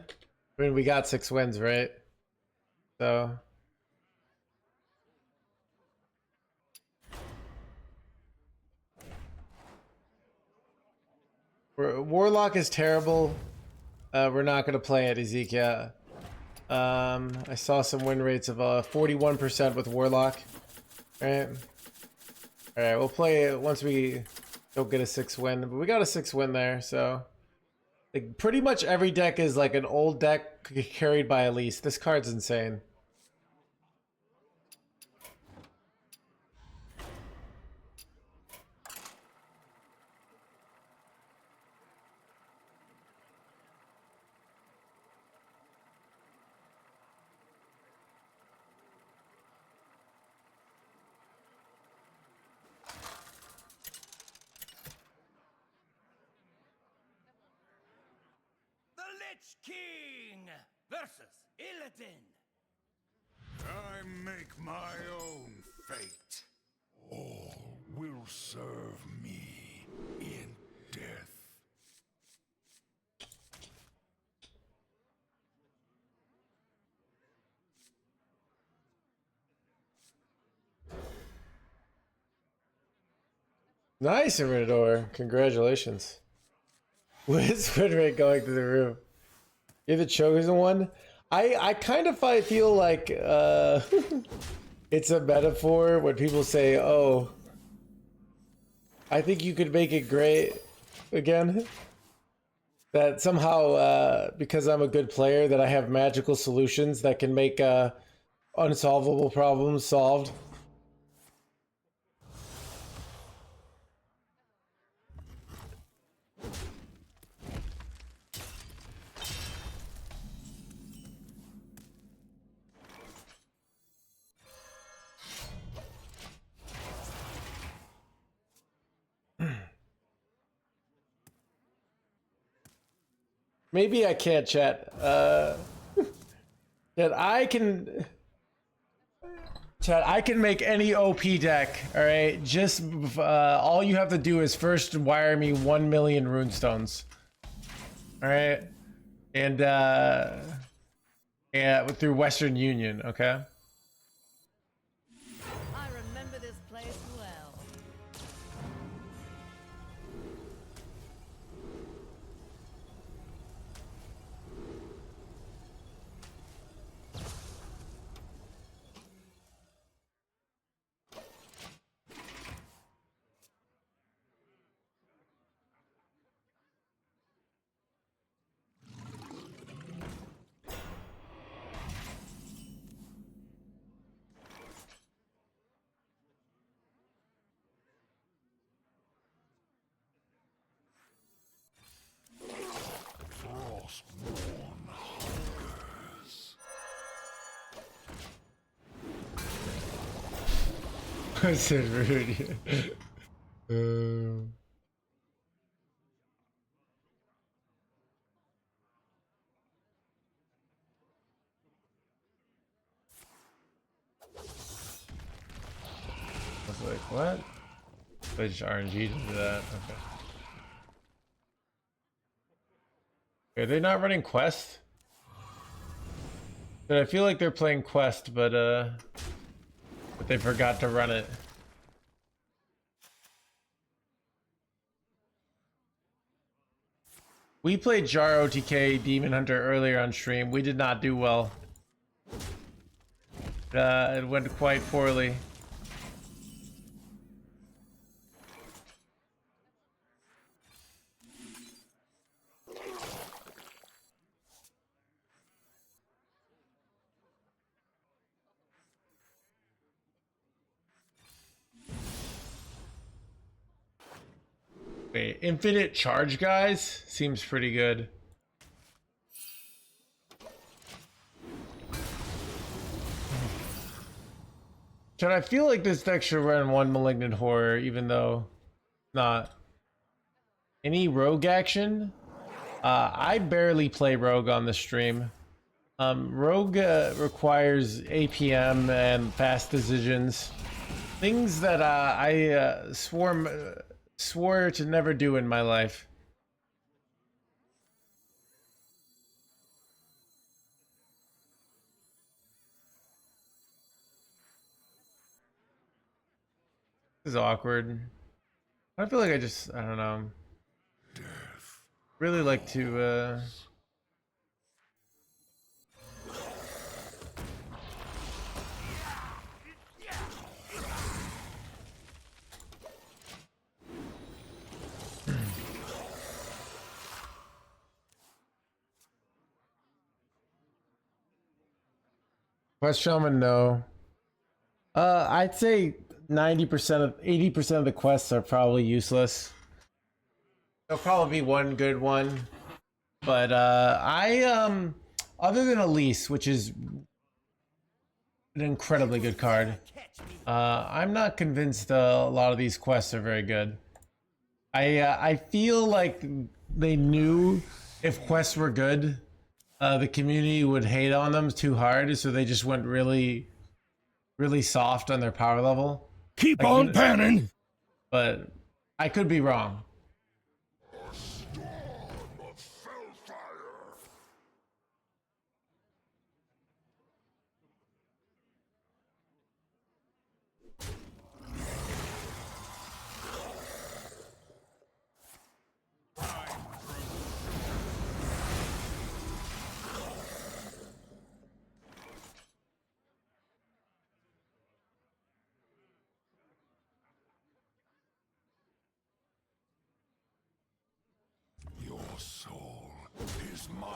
I mean, we got 6 wins, right? So Warlock is terrible. We're not gonna play it, Ezekiel. I saw some win rates of 41% with Warlock. Alright. Alright, we'll play it once we don't get a 6 win. But we got a 6 win there, so like, pretty much every deck is like an old deck carried by Elise. This card's insane. King versus Illidan. I make my own fate. All will serve me in death. Nice, Iridor. Congratulations. With win rate going through the roof. You're the chosen one. I kind of feel like it's a metaphor when people say, "Oh, I think you could make it great again." That somehow, because I'm a good player, that I have magical solutions that can make unsolvable problems solved. Maybe I can't chat. That I can chat. I can make any OP deck. All right, just all you have to do is first wire me 1 million runestones. All right, and yeah, through Western Union. Okay. I remember this place well. I said rude. I was like, what? They just RNG to do that. Okay. Are they not running Quest? But I feel like they're playing Quest, but they forgot to run it. We played Jar OTK Demon Hunter earlier on stream. We did not do well. It went quite poorly. Wait, infinite charge guys? Seems pretty good. Chad, I feel like this deck should run one Malignant Horror, even though not. Any rogue action? I barely play rogue on the stream. Rogue requires APM and fast decisions. Things that I swore to never do in my life. This is awkward. I feel like I don't know. Really like to Quest Shaman, no. I'd say 90% of 80% of the quests are probably useless. There'll probably be one good one. But other than Elise, which is an incredibly good card, I'm not convinced a lot of these quests are very good. I feel like they knew if quests were good, the community would hate on them too hard, so they just went really soft on their power level. Keep on panning. But I could be wrong. Your soul is mine.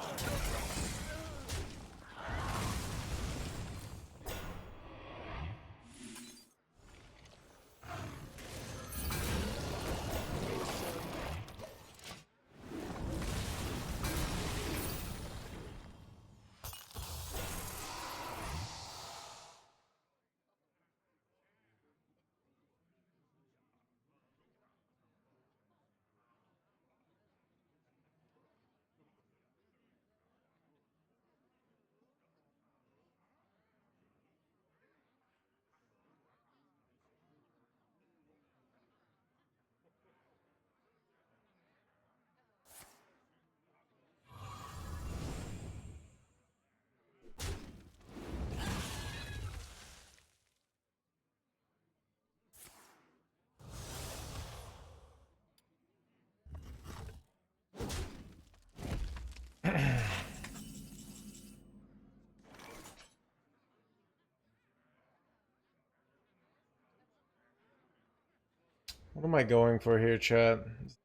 What am I going for here, chat?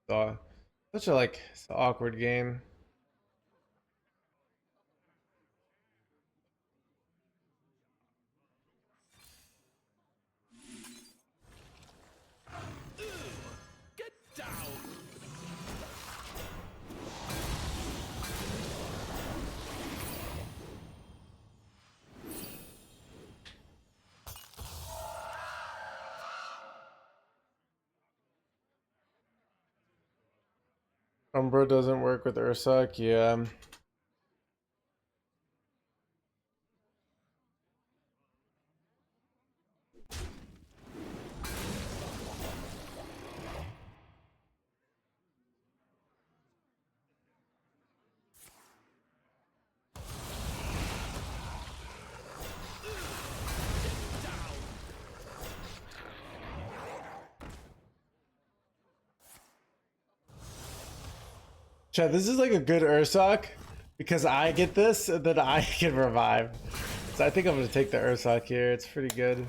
Such a it's an awkward game. Get down. Umbra doesn't work with Ursak, yeah. Chat, this is like a good Ursak because I get this and then I can revive. So I think I'm gonna take the Ursak here. It's pretty good.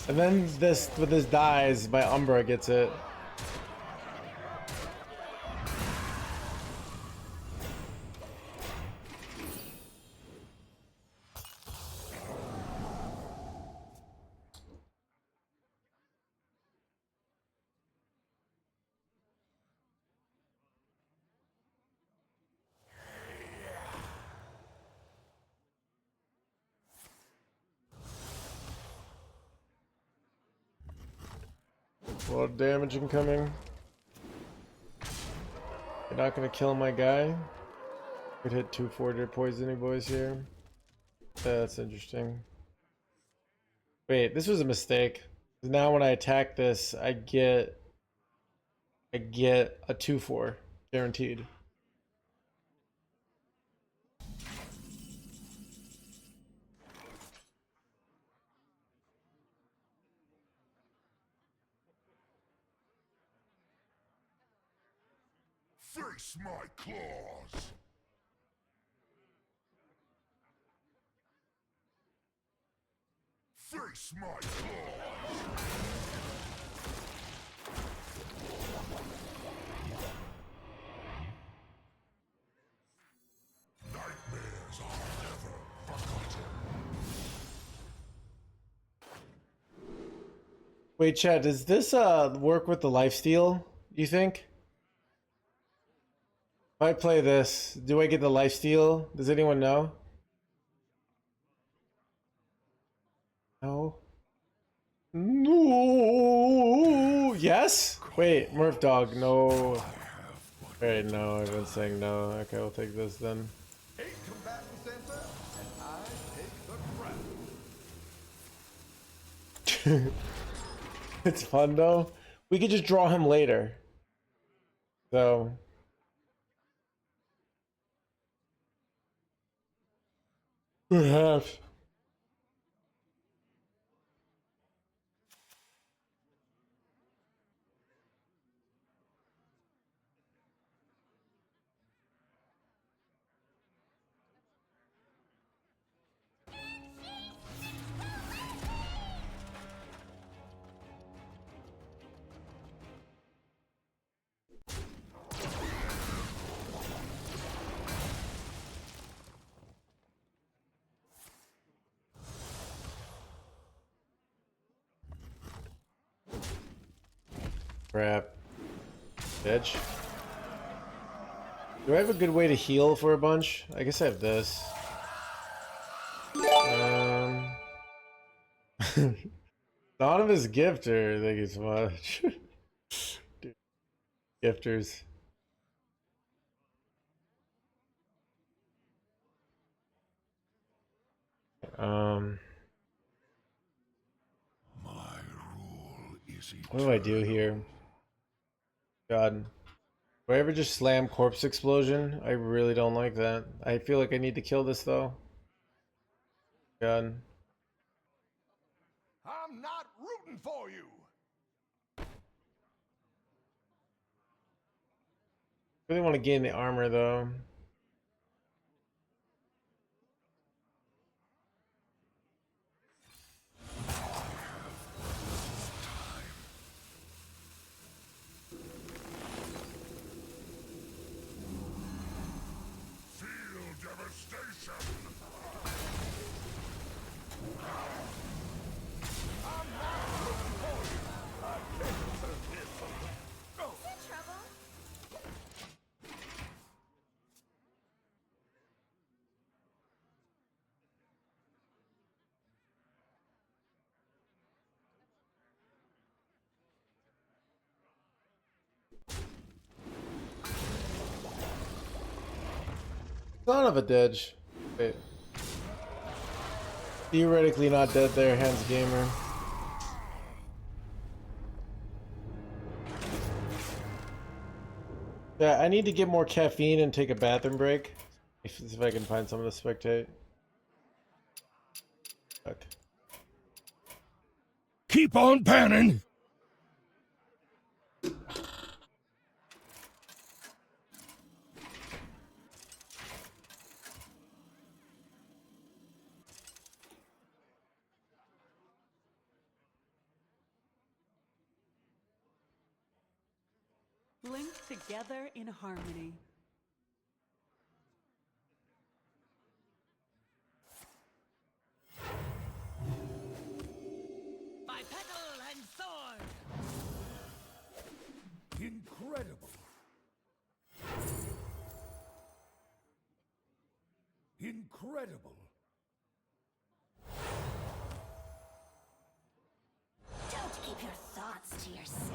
And then this, when this dies, my Umbra gets it. A lot of damage incoming. You're not gonna kill my guy. Could hit 2 poisoning boys here. Yeah, that's interesting. Wait, this was a mistake. Now when I attack this, I get a 2/4 guaranteed. Face my claws! Face my claws! Nightmares are never forgotten. Wait, Chad, does this work with the lifesteal, you think? If I play this, do I get the lifesteal? Does anyone know? No. No. Yes? Wait, Murph Dog, no. Wait, no, everyone's saying no. Okay, we'll take this then. 8 combatant center, and I take the crown. It's fun though. We could just draw him later. So. Perhaps. Crap. Bitch. Do I have a good way to heal for a bunch? I guess I have this. Anonymous gifter, thank you so much. Dude, gifters. My rule is What do I do here? God. Do I ever just slam corpse explosion? I really don't like that. I feel like I need to kill this though. God. I'm not rooting for you. Really want to gain the armor though. feel devastation. Son of a ditch. Wait. Theoretically not dead there, HandsGamer. Yeah, I need to get more caffeine and take a bathroom break. If I can find someone to spectate. Fuck. Keep on panning. Linked together in harmony. By petal and sword. Incredible. Incredible. Don't keep your thoughts to yourself.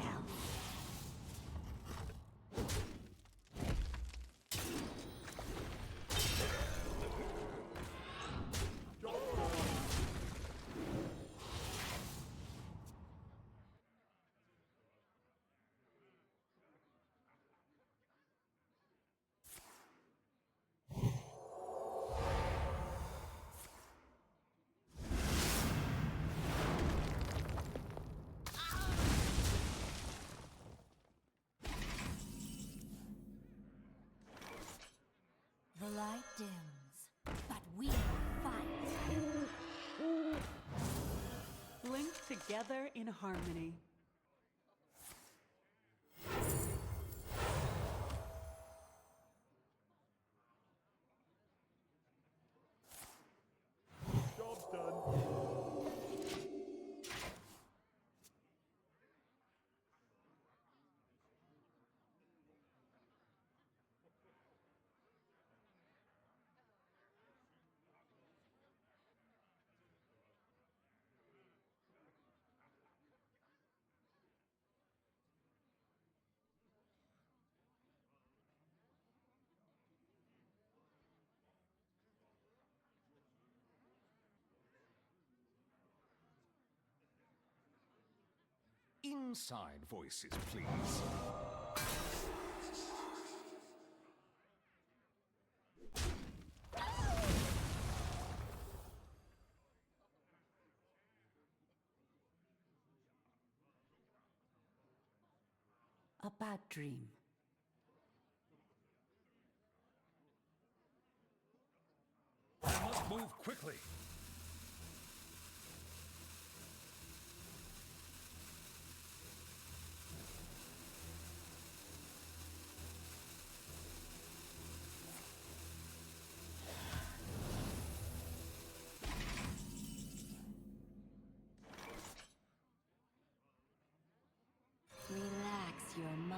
The light dims, but we fight. Linked together in harmony. Job's done. Inside voices, please. A bad dream. I must move quickly. Relax your mind.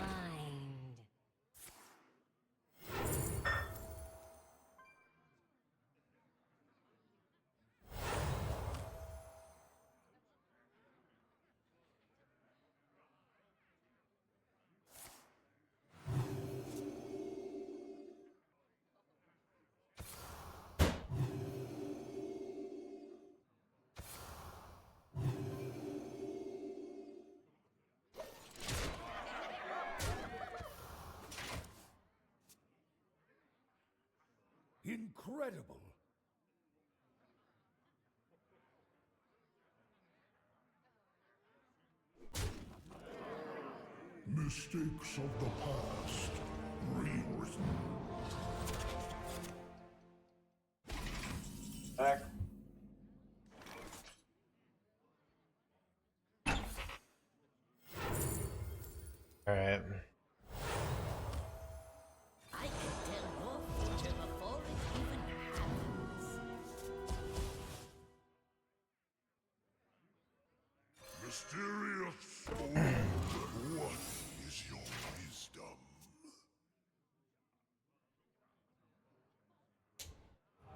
Incredible. Mistakes of the past, rewritten. Back. Alright. I can tell your future before it even happens. Mysterious soul, what is your wisdom?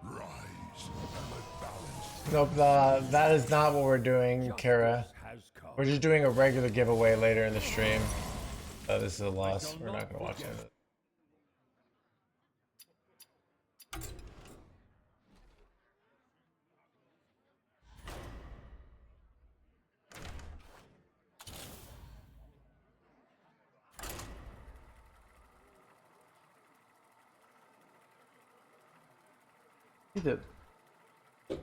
Rise and let balance. Nope, that is not what we're doing, Kara. Has come. We're just doing a regular giveaway later in the stream. This is a loss. We're not gonna watch it. He did. The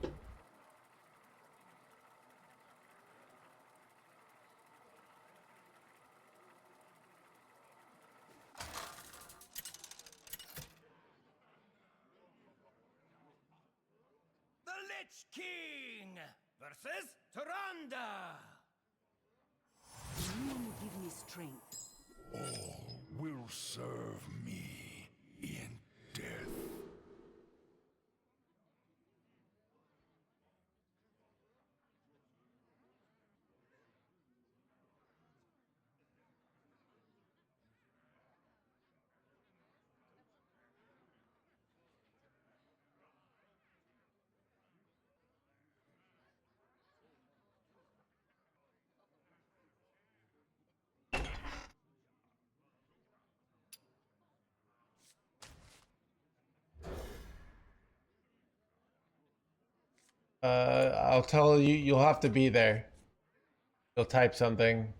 Lich King versus Tyrande. You give me strength. All will serve me in death. I'll tell you. You'll have to be there. You'll type something.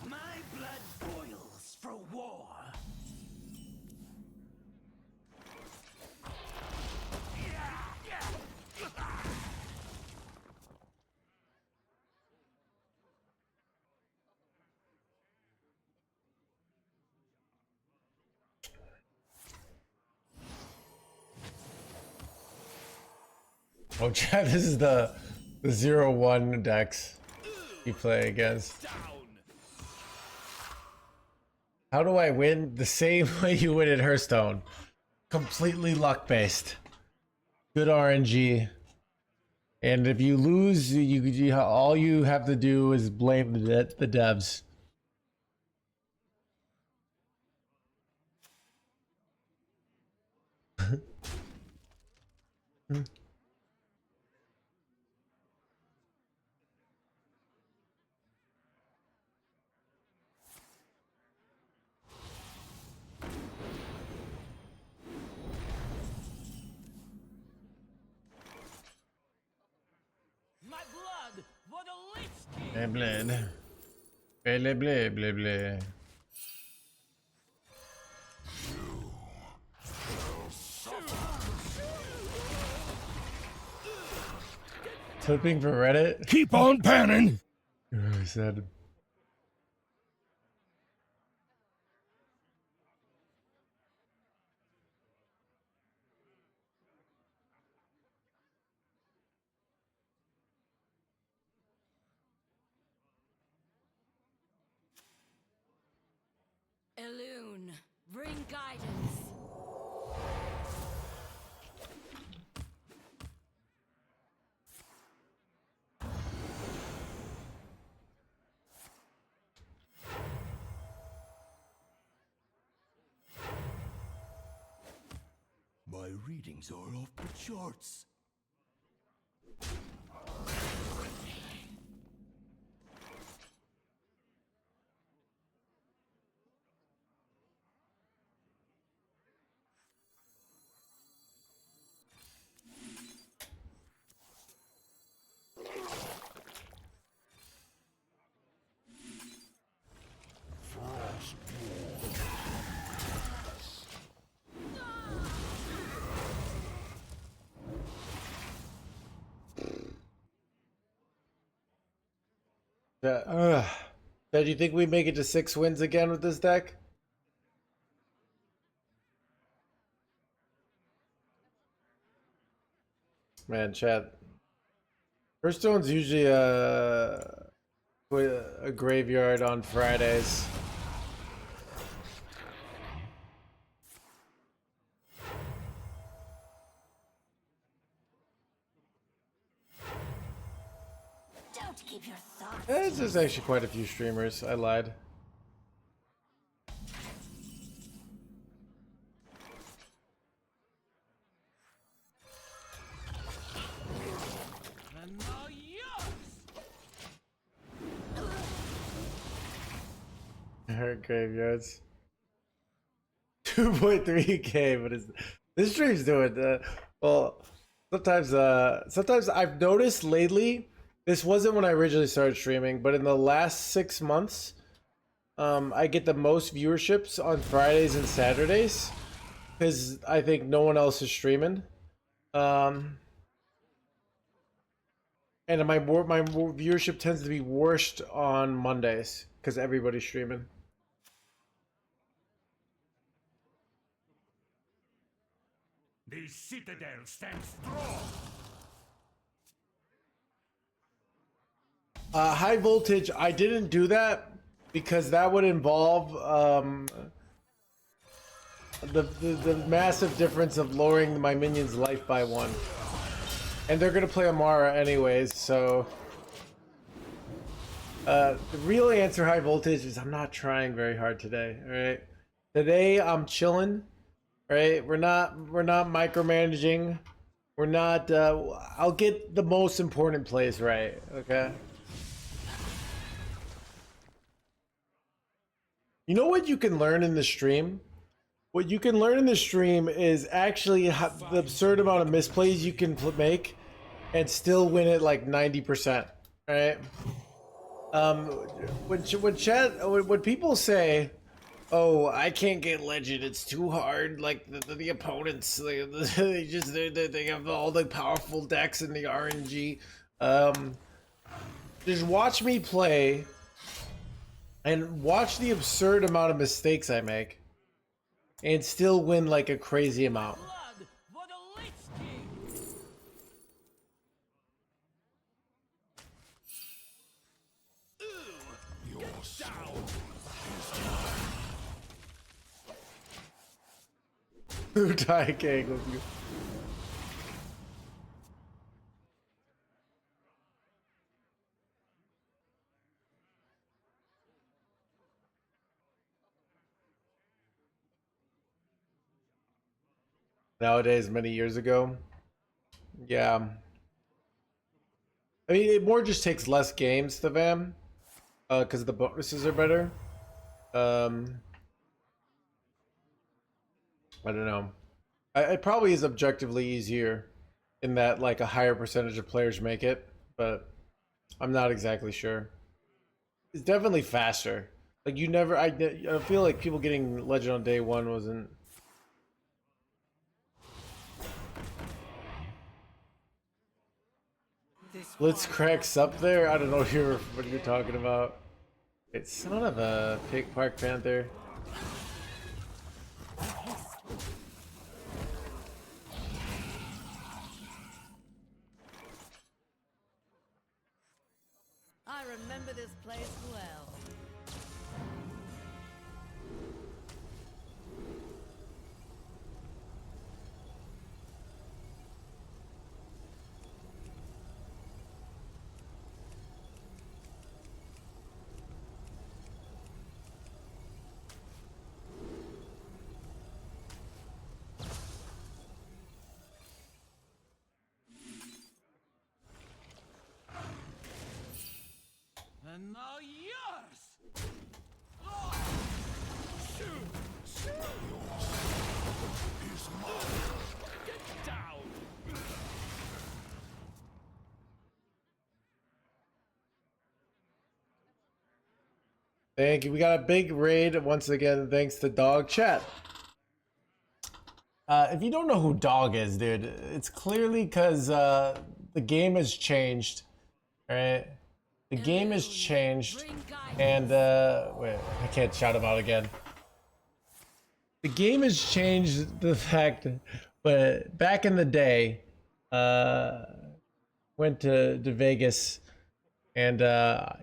My blood boils for war. Oh, Chad, this is the 0-1 decks you play against. How do I win? The same way you win at Hearthstone. Completely luck-based. Good RNG. And if you lose, all you have to do is blame the devs. My blood for the Lich King. Bleh, bleh. Bleh, bleh, bleh, bleh. Flipping for Reddit? Keep on panning. I said. Elune, bring guidance. My readings are off the charts. Do you think we make it to 6 wins again with this deck? Man, chat. Hearthstone's usually a graveyard on Fridays. Don't keep your thoughts. There's actually quite a few streamers. I lied. And now yours. Her graveyards. 2.3K, but this stream's doing well. Sometimes I've noticed lately. This wasn't when I originally started streaming, but in the last 6 months, I get the most viewerships on Fridays and Saturdays because I think no one else is streaming. And my viewership tends to be worst on Mondays because everybody's streaming. The citadel stands strong. High voltage, I didn't do that because that would involve the massive difference of lowering my minions' life by 1. And they're gonna play Amara anyways, so the real answer, high voltage, is I'm not trying very hard today. All right, today I'm chilling. Right, we're not micromanaging. We're not. I'll get the most important plays right. Okay. You know what you can learn in the stream? What you can learn in the stream is actually how, the absurd amount of misplays you can make, and still win it like 90%. Right? When people say, "Oh, I can't get legend. It's too hard." Like the opponents, they have all the powerful decks in the RNG. Just watch me play, and watch the absurd amount of mistakes I make, and still win like a crazy amount. Blood for the Lich King. Ooh, get down. Who die gang with you? Nowadays, many years ago, yeah. I mean, it more just takes less games to Vam, because the bonuses are better. I don't know. It probably is objectively easier in that like a higher percentage of players make it, but I'm not exactly sure. It's definitely faster. Like you never, I feel like people getting legend on day 1 wasn't. Let's cracks up there. I don't know what you're talking about. It's son of a pig Park Panther. I remember this place well. And now yours! Oh! Shoot! Shoot! Is mine! Get down! Thank you. We got a big raid once again, thanks to Dog Chat. If you don't know who Dog is, dude, it's clearly because the game has changed, right? The game has changed, and wait, I can't shout him out again. The game has changed the fact, but back in the day, went to Vegas, and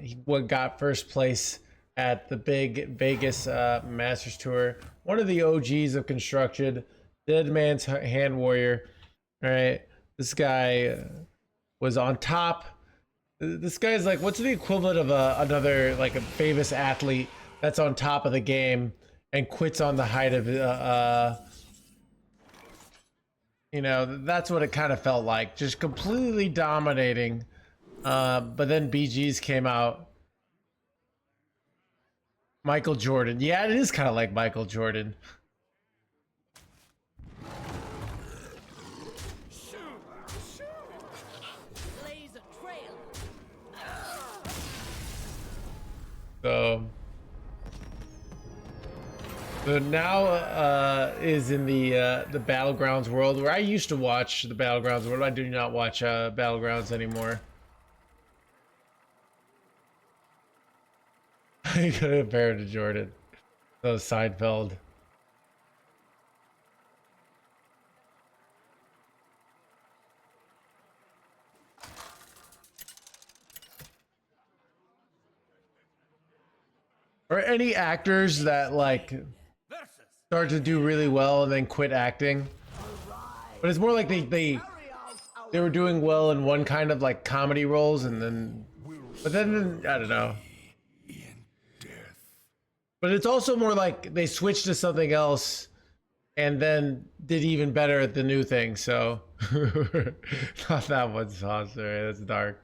he got first place at the big Vegas Masters Tour. One of the OGs of Constructed, Dead Man's Hand Warrior. All right, this guy was on top. This guy's like, what's the equivalent of another like a famous athlete that's on top of the game and quits on the height of you know, that's what it kind of felt like, just completely dominating. But then BGs came out. Michael Jordan. Yeah, it is kind of like Michael Jordan. Blaze a trail. So now is in the Battlegrounds world, where I used to watch the Battlegrounds world. I do not watch Battlegrounds anymore. I gotta compare it to Jordan. So Seinfeld. Or any actors that like start to do really well and then quit acting. But it's more like they were doing well in one kind of like comedy roles, and then I don't know. But it's also more like they switched to something else and then did even better at the new thing. So not that one, sorry, that's dark.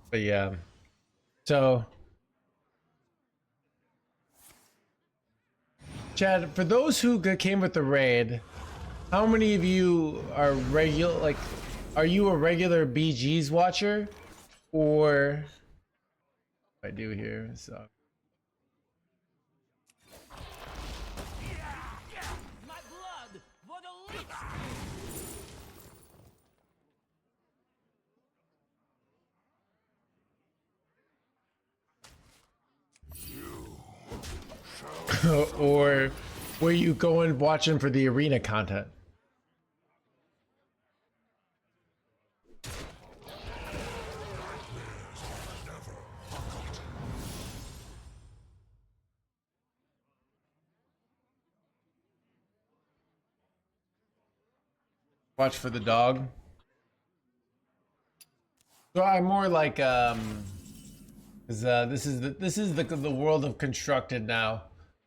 But yeah, so Chad, for those who came with the raid, how many of you are regular? Like, are you a regular BG's watcher, or I do here? So My blood for the lich. or were you going watching for the arena content? Watch for the dog. So I'm more like because this is the world of constructed now.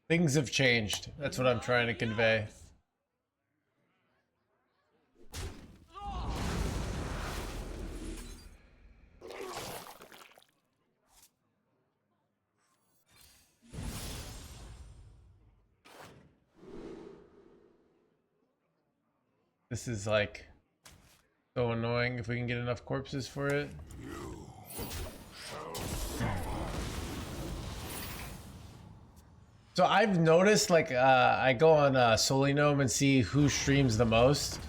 Things have changed. That's what I'm trying to convey. This is like so annoying if we can get enough corpses for it. So I've noticed, like, I go on Solinome and see who streams the most.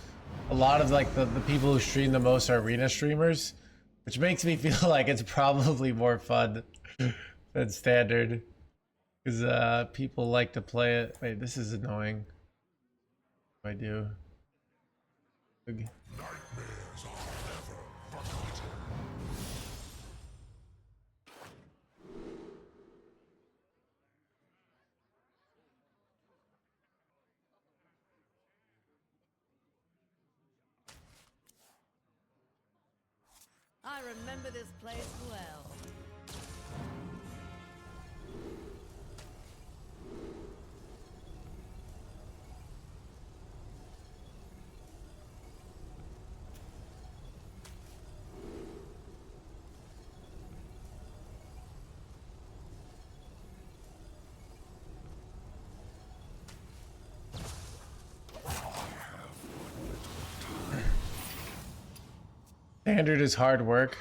A lot of like the people who stream the most are arena streamers, which makes me feel like it's probably more fun than standard, because people like to play it. Wait, this is annoying. What do I do? Okay. I remember this place well. Standard is hard work.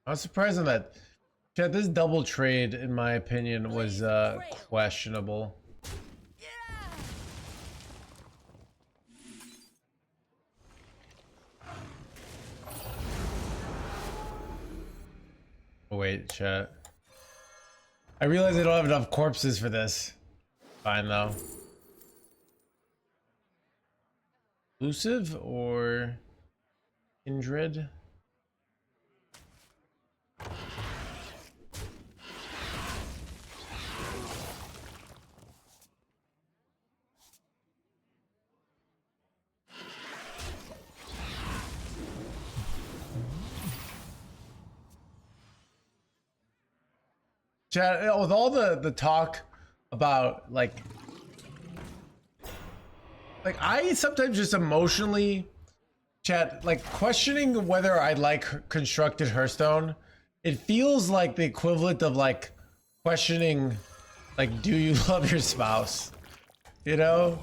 I was surprised on that. Yeah, this double trade, in my opinion, was questionable. Oh, wait, chat. I realize I don't have enough corpses for this. Fine though. Exclusive or Kindred? Chat, with all the talk about like I sometimes just emotionally chat like questioning whether I like constructed Hearthstone. It feels like the equivalent of like questioning like, do you love your spouse? You know?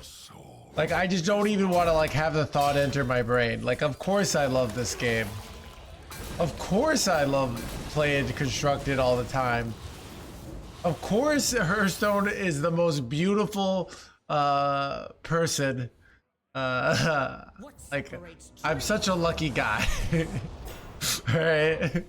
Like I just don't even want to like have the thought enter my brain. Like of course I love this game. Of course I love playing constructed all the time. Of course Hearthstone is the most beautiful person. Like I'm such a lucky guy. All right.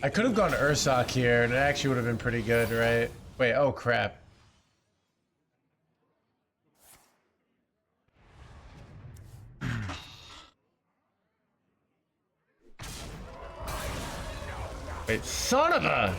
I could have gone Ursoc here, and it actually would have been pretty good, right? Wait, oh crap. Wait, son of a...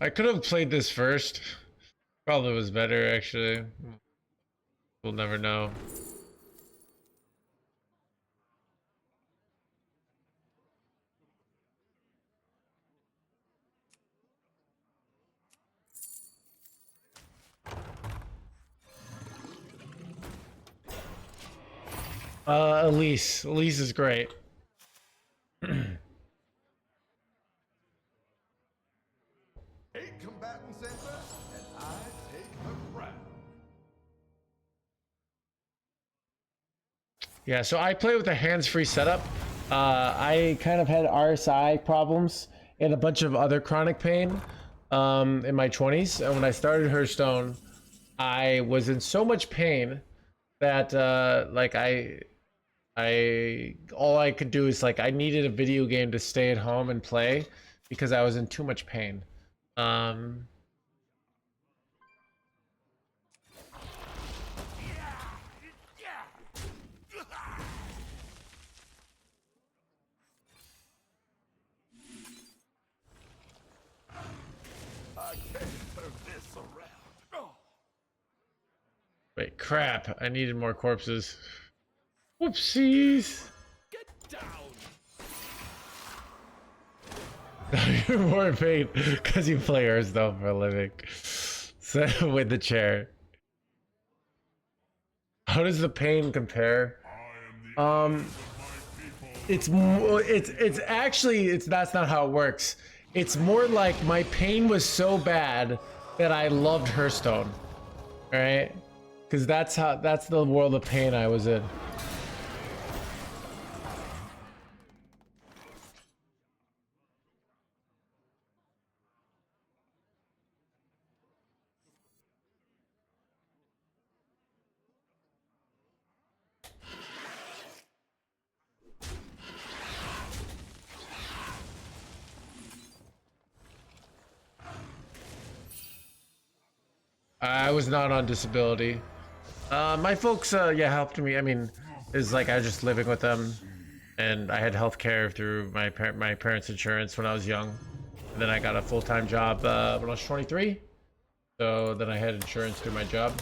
I could have played this first. Probably was better, actually. We'll never know. Elise. Elise is great. 8 combatant center, and I take the crown. Yeah, so I play with a hands-free setup. I kind of had RSI problems and a bunch of other chronic pain in my 20s. And when I started Hearthstone, I was in so much pain that like all I could do is like I needed a video game to stay at home and play because I was in too much pain. Wait, crap. I needed more corpses. Whoopsies. Get down. You're more in pain because you play Hearthstone for a living. So with the chair. How does the pain compare? It's more, it's actually, that's not how it works. It's more like my pain was so bad that I loved Hearthstone. All right? Because that's the world of pain I was in. I was not on disability. My folks, yeah, helped me. I mean, it's like I was just living with them, and I had health care through my parents' insurance when I was young. And then I got a full-time job when I was 23. So then I had insurance through my job.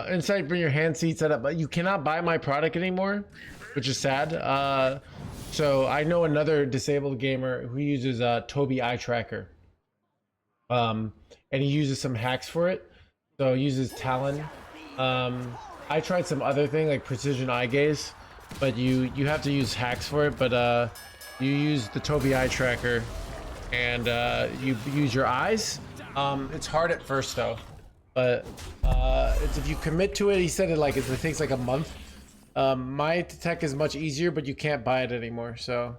Insight, bring your hand seat set up, but you cannot buy my product anymore, which is sad. So I know another disabled gamer who uses Tobii eye tracker. And he uses some hacks for it. So he uses Talon. I tried some other thing like precision eye gaze, but you have to use hacks for it. But you use the Tobii eye tracker, and you use your eyes. It's hard at first though, but it's if you commit to it. He said it takes like a month. My tech is much easier, but you can't buy it anymore. So.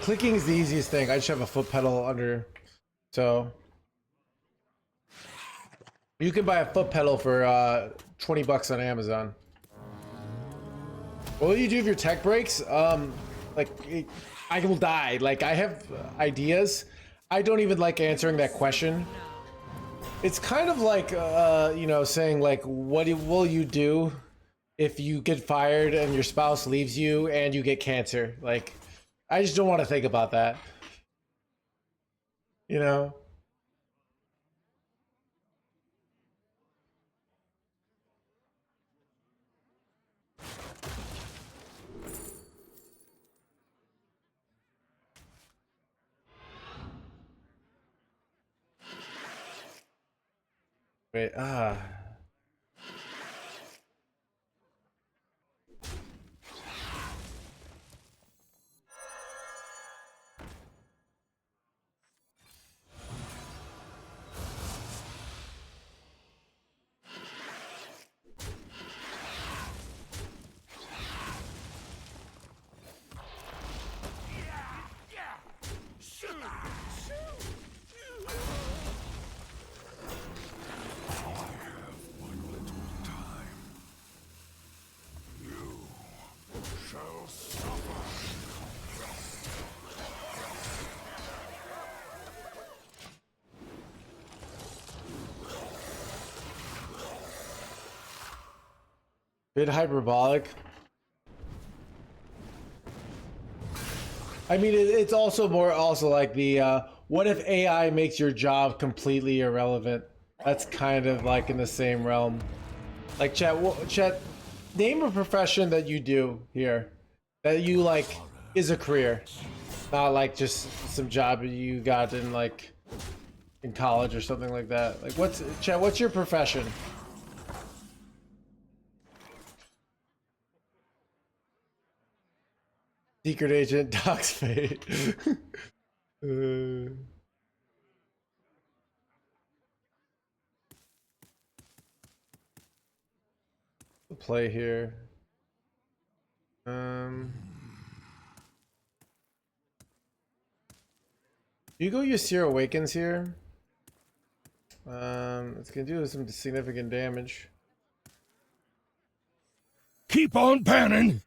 Clicking is the easiest thing. I just have a foot pedal under, so you can buy a foot pedal for 20 bucks on Amazon. What will you do if your tech breaks? I will die. Like, I have ideas. I don't even like answering that question. It's kind of like you know, saying like, what will you do if you get fired and your spouse leaves you and you get cancer? Like, I just don't want to think about that. You know? Wait, bit hyperbolic. I mean, it's also like the what if AI makes your job completely irrelevant? That's kind of like in the same realm. Like, chat, name a profession that you do here that you like is a career, not like just some job you got in like in college or something like that. Like, what's your profession? Secret agent, Doc's fate. Play here. You go Ysir Awakens here. It's gonna do some significant damage. Keep on panning.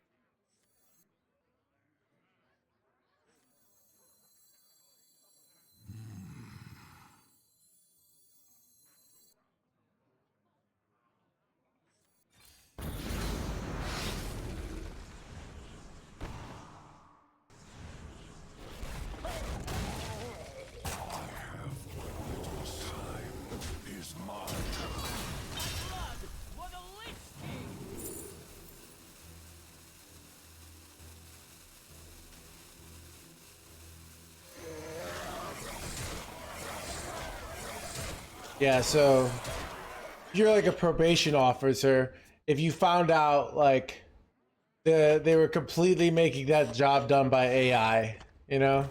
Yeah, so you're like a probation officer. If you found out like they were completely making that job done by AI, you know,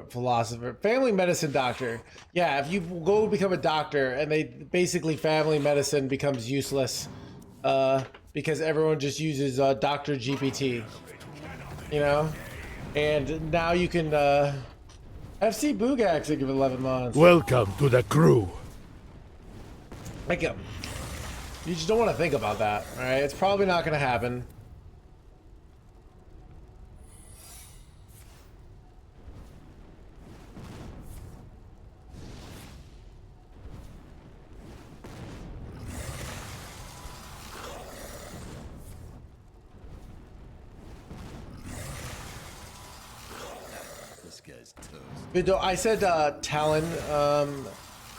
philosopher, family medicine doctor. Yeah, if you go become a doctor and they basically family medicine becomes useless because everyone just uses Dr. GPT, you know? And now you can FC Boogax give 11 months. Welcome to the crew. Like, you just don't want to think about that, all right? It's probably not going to happen. I said Talon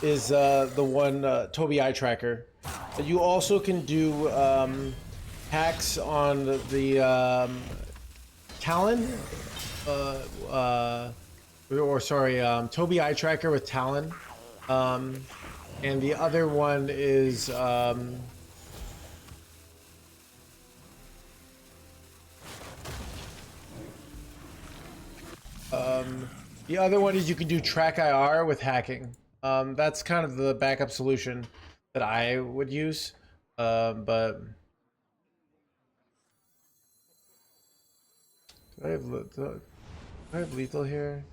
is the one Toby eye tracker. You also can do hacks on the Talon, or sorry, Toby eye tracker with Talon, and the other one is the other one is you can do track IR with hacking. That's kind of the backup solution that I would use. But do I have lethal here?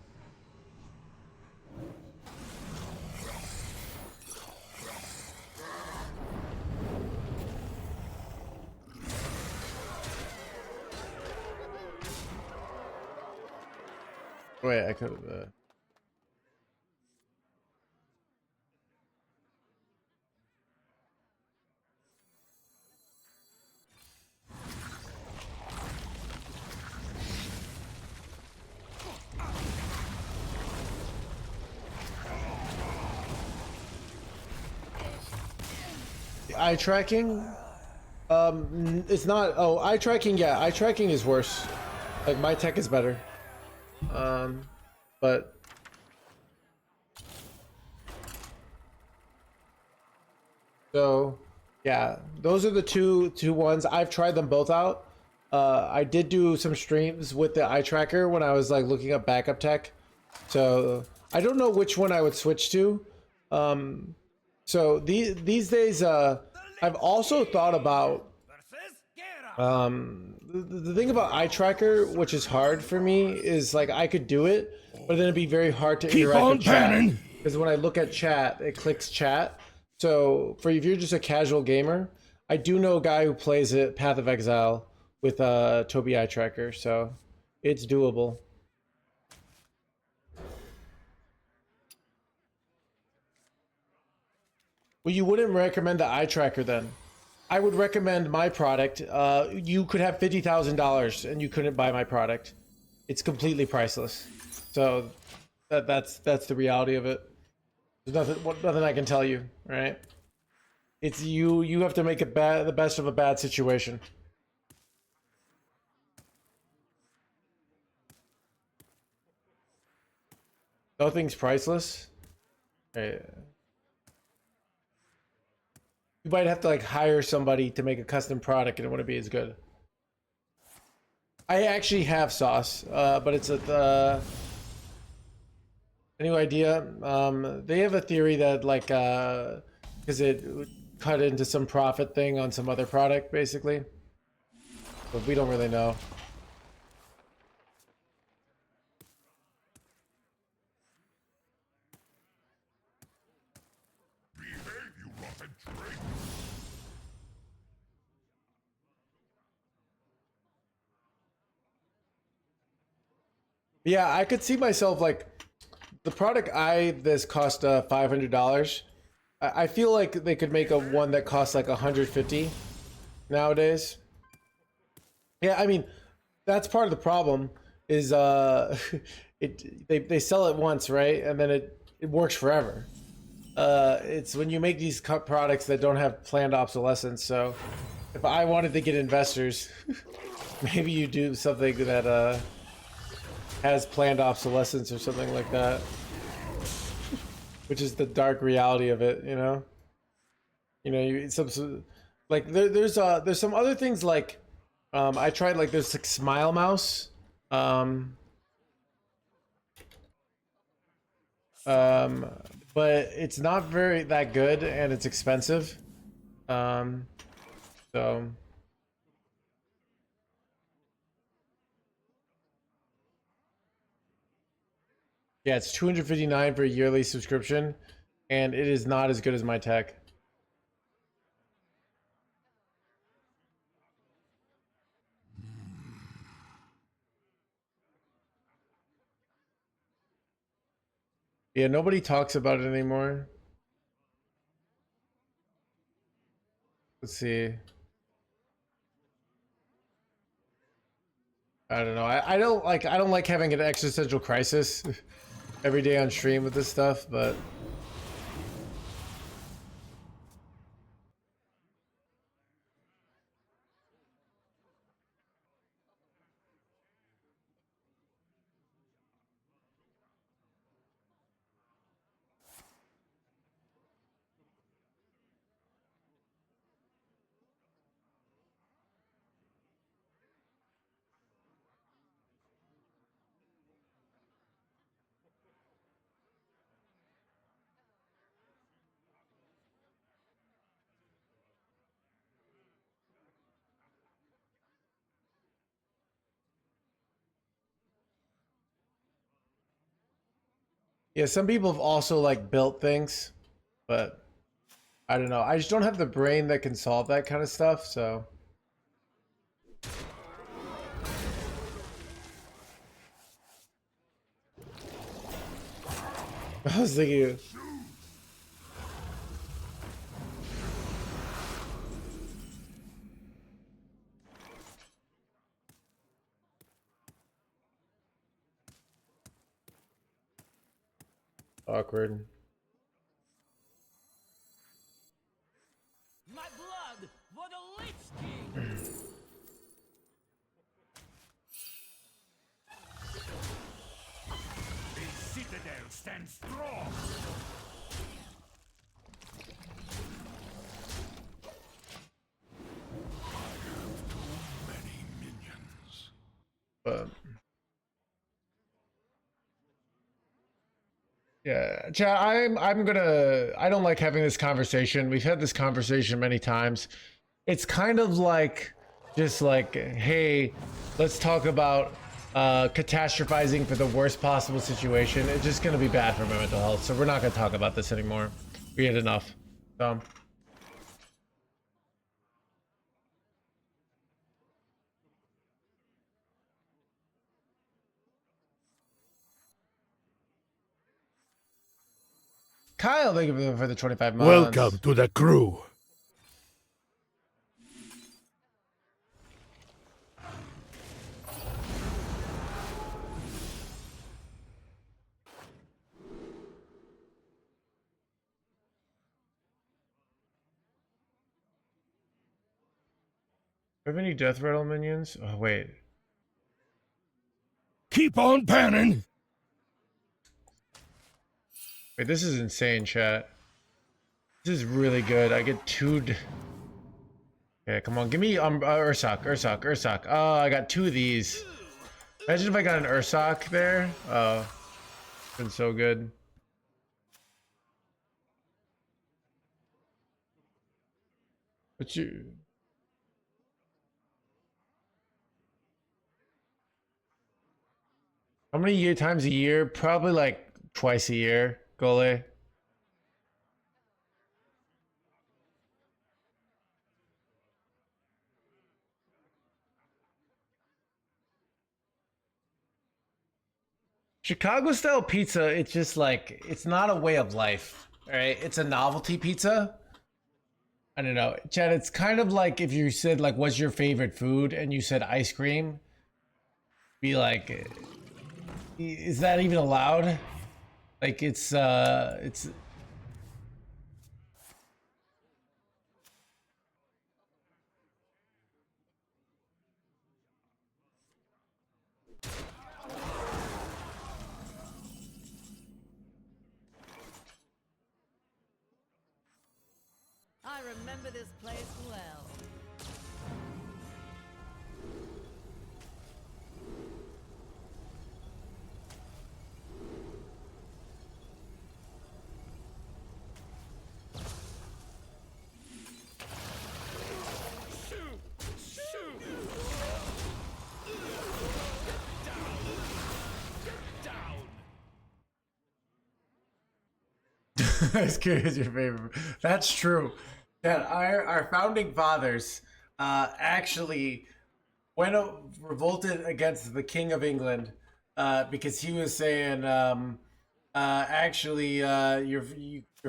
Wait, I could have. Eye tracking? It's not. Oh, eye tracking. Yeah, eye tracking is worse. Like my tech is better. But so yeah, those are the two ones. I've tried them both out. I did do some streams with the eye tracker when I was like looking up backup tech. So I don't know which one I would switch to. So these days, I've also thought about the thing about eye tracker, which is hard for me, is like I could do it, but then it'd be very hard to interact with chat. Because when I look at chat, it clicks chat. So if you're just a casual gamer, I do know a guy who plays it, Path of Exile, with Toby eye tracker, so it's doable. Well, you wouldn't recommend the eye tracker then. I would recommend my product. You could have $50,000 and you couldn't buy my product. It's completely priceless. So that's the reality of it. There's nothing I can tell you, right? It's you have to make it the best of a bad situation. Nothing's priceless. Right. You might have to like hire somebody to make a custom product and it wouldn't be as good. I actually have sauce, but it's at the... Any idea? They have a theory that like, because it would cut into some profit thing on some other product, basically. But we don't really know. Yeah, I could see myself like the product this cost $500. I feel like they could make a one that costs like 150 nowadays. Yeah, I mean that's part of the problem is they sell it once, right, and then it works forever. It's when you make these cut products that don't have planned obsolescence. So if I wanted to get investors, maybe you do something that has planned obsolescence or something like that, which is the dark reality of it, you know. Like there's some other things like I tried, like there's like Smile Mouse, But it's not very that good and it's expensive. So yeah, it's $259 for a yearly subscription, and it is not as good as my tech. Yeah, nobody talks about it anymore. Let's see. I don't know. I don't like having an existential crisis every day on stream with this stuff, but yeah, some people have also like built things, but I don't know. I just don't have the brain that can solve that kind of stuff, so I was thinking awkward. My blood for the Lich King! The citadel stands strong. Many minions. But yeah, chat, I'm gonna I don't like having this conversation. We've had this conversation many times. It's kind of like just like, hey, let's talk about catastrophizing for the worst possible situation. It's just gonna be bad for my mental health. So we're not gonna talk about this anymore. We had enough. Kyle, thank you for the 25 months. Welcome to the crew. Do I have any Deathrattle minions? Oh wait. Keep on panning. Wait, this is insane, chat. This is really good. I get Okay, come on, give me Ursoc. Oh, I got 2 of these. Imagine if I got an Ursoc there. Oh, been so good. But how many times a year? Probably like twice a year, Gole. Chicago style pizza, it's just like, it's not a way of life. All right, it's a novelty pizza. I don't know, Chad. It's kind of like if you said like, "What's your favorite food?" and you said ice cream. Be like, is that even allowed? Like, it's. I remember this place well. Ice cream is your favorite. That's true. That our founding fathers actually revolted against the King of England because he was saying your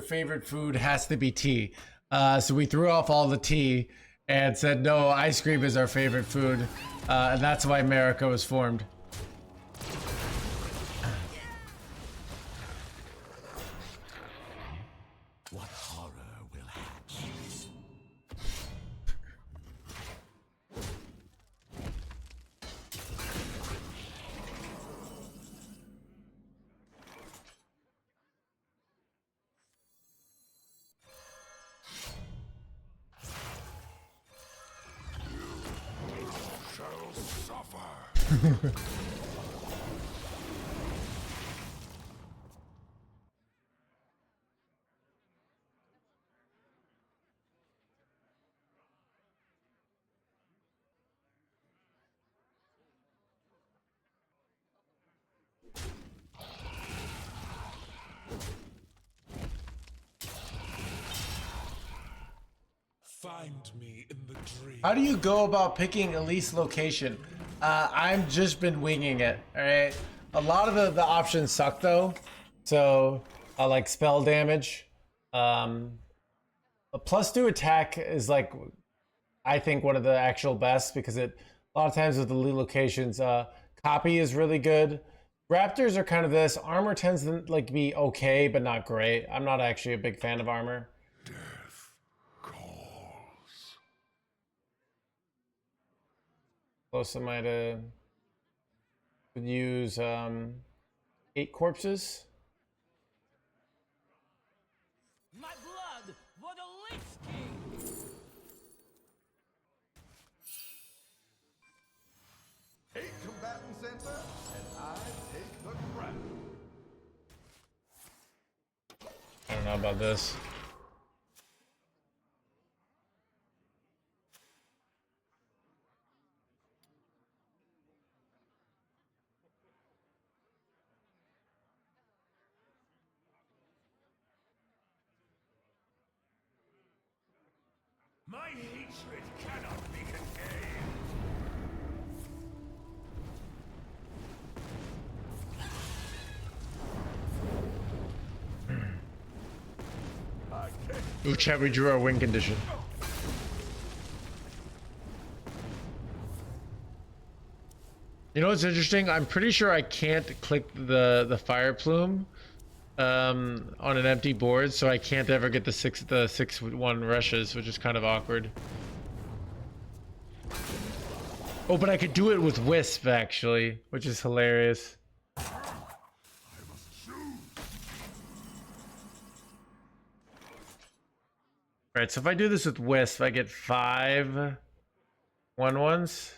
favorite food has to be tea. So we threw off all the tea and said no, ice cream is our favorite food, and that's why America was formed. What horror will hatch? Shall suffer. Find me in the dream. How do you go about picking Elise location? I've just been winging it. All right. A lot of the options suck though. So like spell damage. A +2 attack is like, I think one of the actual best because a lot of times with the lead locations, copy is really good. Raptors are kind of this. Armor tends to like be okay, but not great. I'm not actually a big fan of armor. Death calls. Close am I to use 8 corpses? My blood for the Lich King! 8 combatants enter, and I take the crown. I don't know about this. My hatred cannot be contained. Ooh, chat, we drew our win condition. You know what's interesting? I'm pretty sure I can't click the fire plume on an empty board, so I can't ever get the 6-1 rushes, which is kind of awkward. Oh, but I could do it with Wisp actually, which is hilarious. Alright, so if I do this with Wisp, I get 5 1-1s,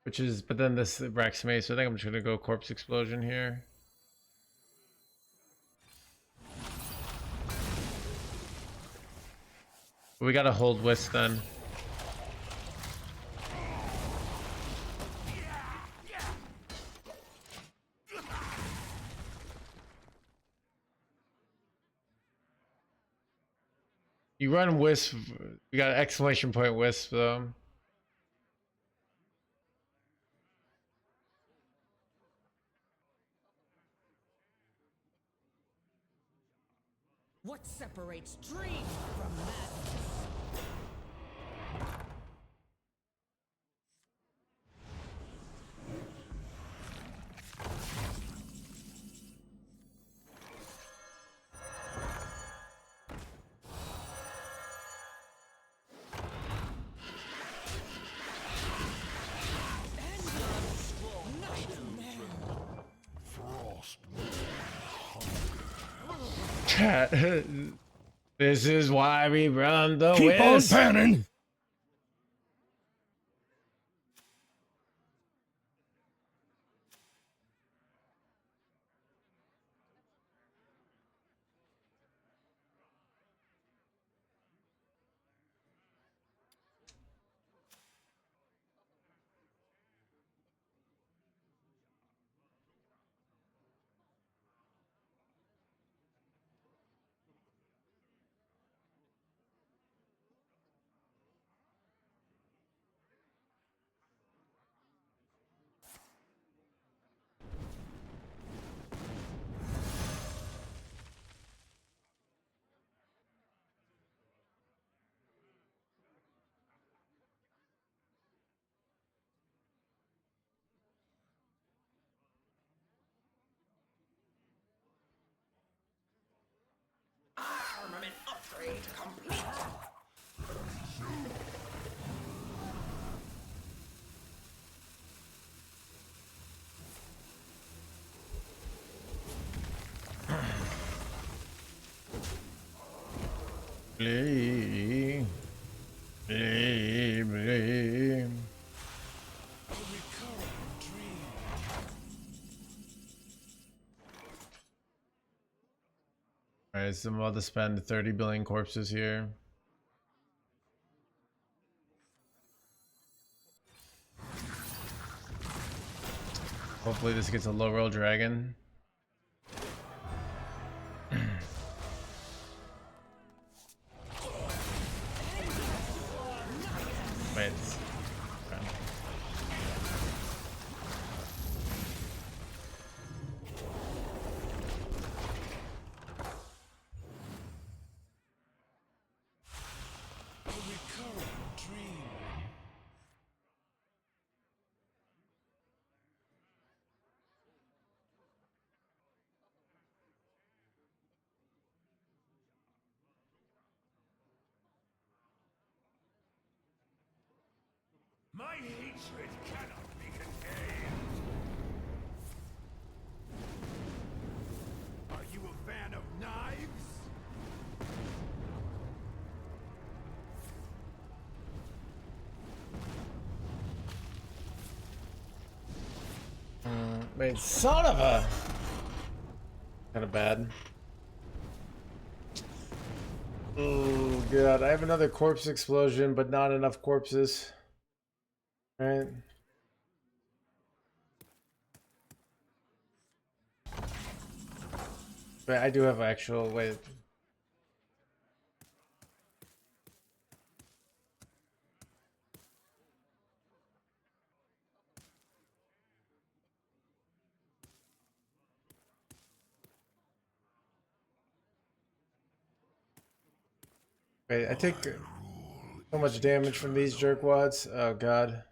which is, but then this wrecks me, so I think I'm just gonna go Corpse Explosion here. We gotta hold Wisp then. You run Wisp, you got an exclamation point Wisp though. What separates dream from madness? Frost. Chat, this is why we run the Keep on Wisp. panning. Armament upgrade complete. Blee. Blee, blee. Alright, so I'm about to spend 30 billion corpses here. Hopefully this gets a low roll dragon. Wait. Okay. My hatred cannot be contained. Are you a fan of knives? Wait, son of a... Kind of bad. Oh god, I have another corpse explosion, but not enough corpses. Right. But I do have actual... Wait. Wait, I take so much damage from these jerkwads. Oh god.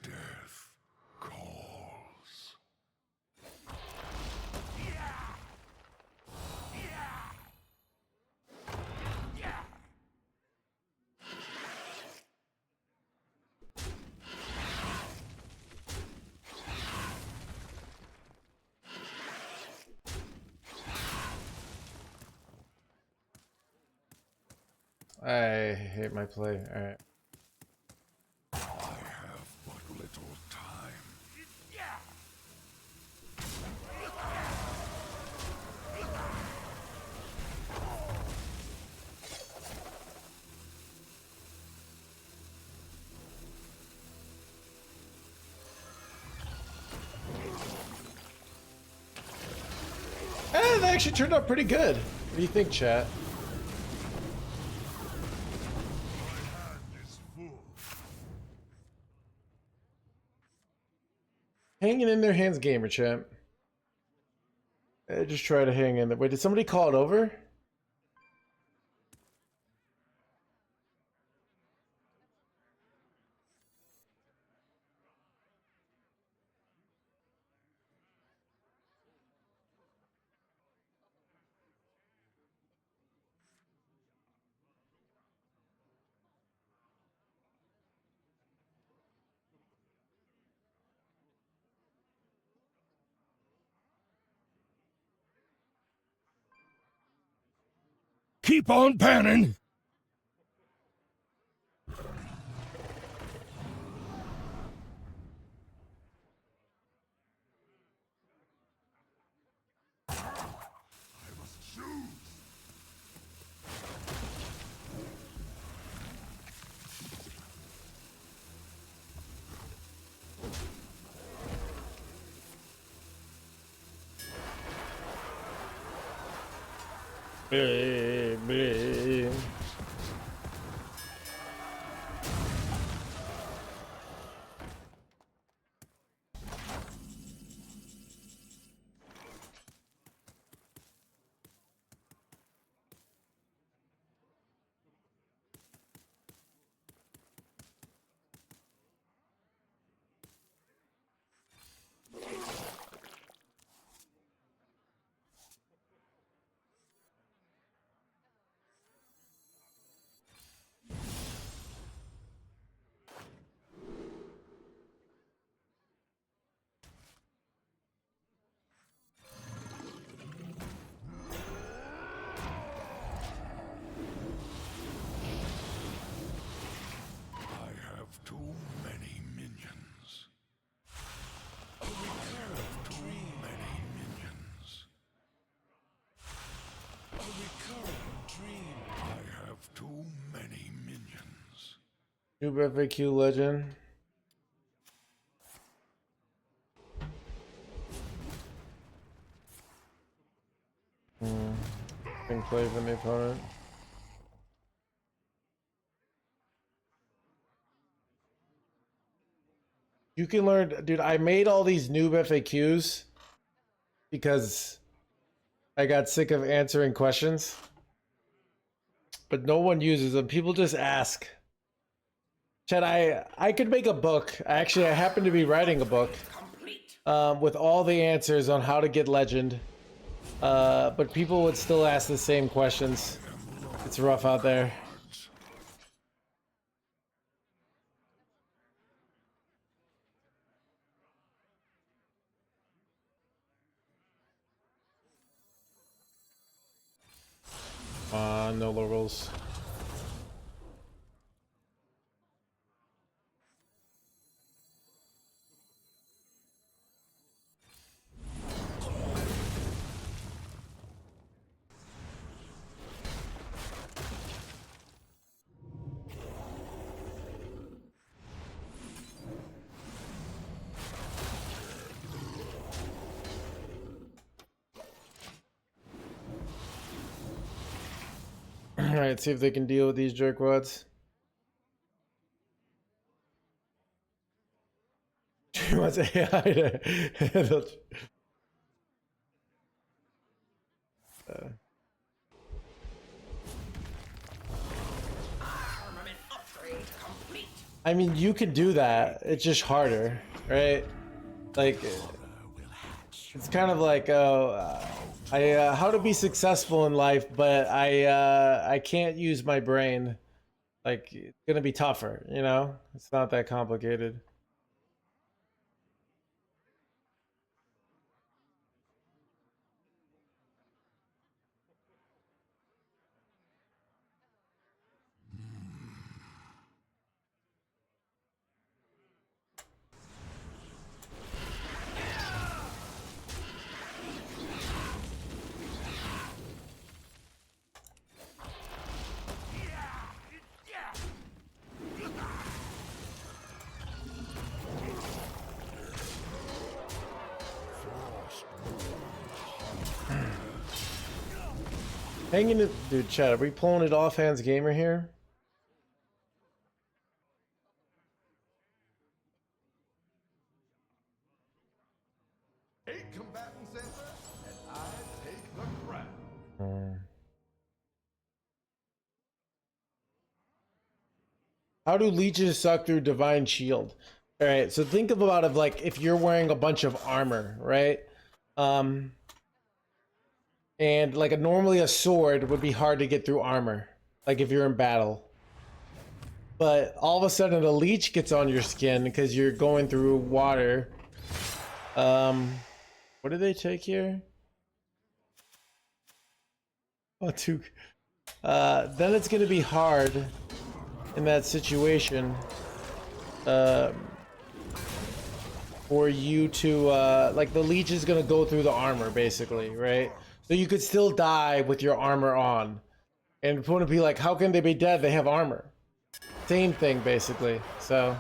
Death calls. I hate my play. Alright. I have but little time. That actually turned out pretty good. What do you think, chat? Hanging in their hands, gamer champ. Just try to hang in there. Wait, did somebody call it over? Keep on panning. Bleh, bleh. Noob FAQ legend. Can play from the opponent. You can learn, dude. I made all these noob FAQs because I got sick of answering questions, but no one uses them. People just ask. Chad, I could make a book. Actually, I happen to be writing a book with all the answers on how to get legend. But people would still ask the same questions. It's rough out there. No low rolls. Alright, see if they can deal with these jerkwads. She wants AI to handle. I mean, you can do that. It's just harder, right? Like, it's kind of like, how to be successful in life, but I can't use my brain. Like, it's gonna be tougher, you know? It's not that complicated. Hanging it, dude. Chat, are we pulling it off, NoHandsGamer here? Eight combatant center, and I take the crown. How do leeches suck through Divine Shield? All right, so think about it like if you're wearing a bunch of armor, right? And like normally a sword would be hard to get through armor, like if you're in battle. But all of a sudden a leech gets on your skin because you're going through water. What do they take here? Oh, two. Then it's gonna be hard in that situation for you to like the leech is gonna go through the armor basically, right? So you could still die with your armor on, and it would be like, how can they be dead? They have armor. Same thing basically. So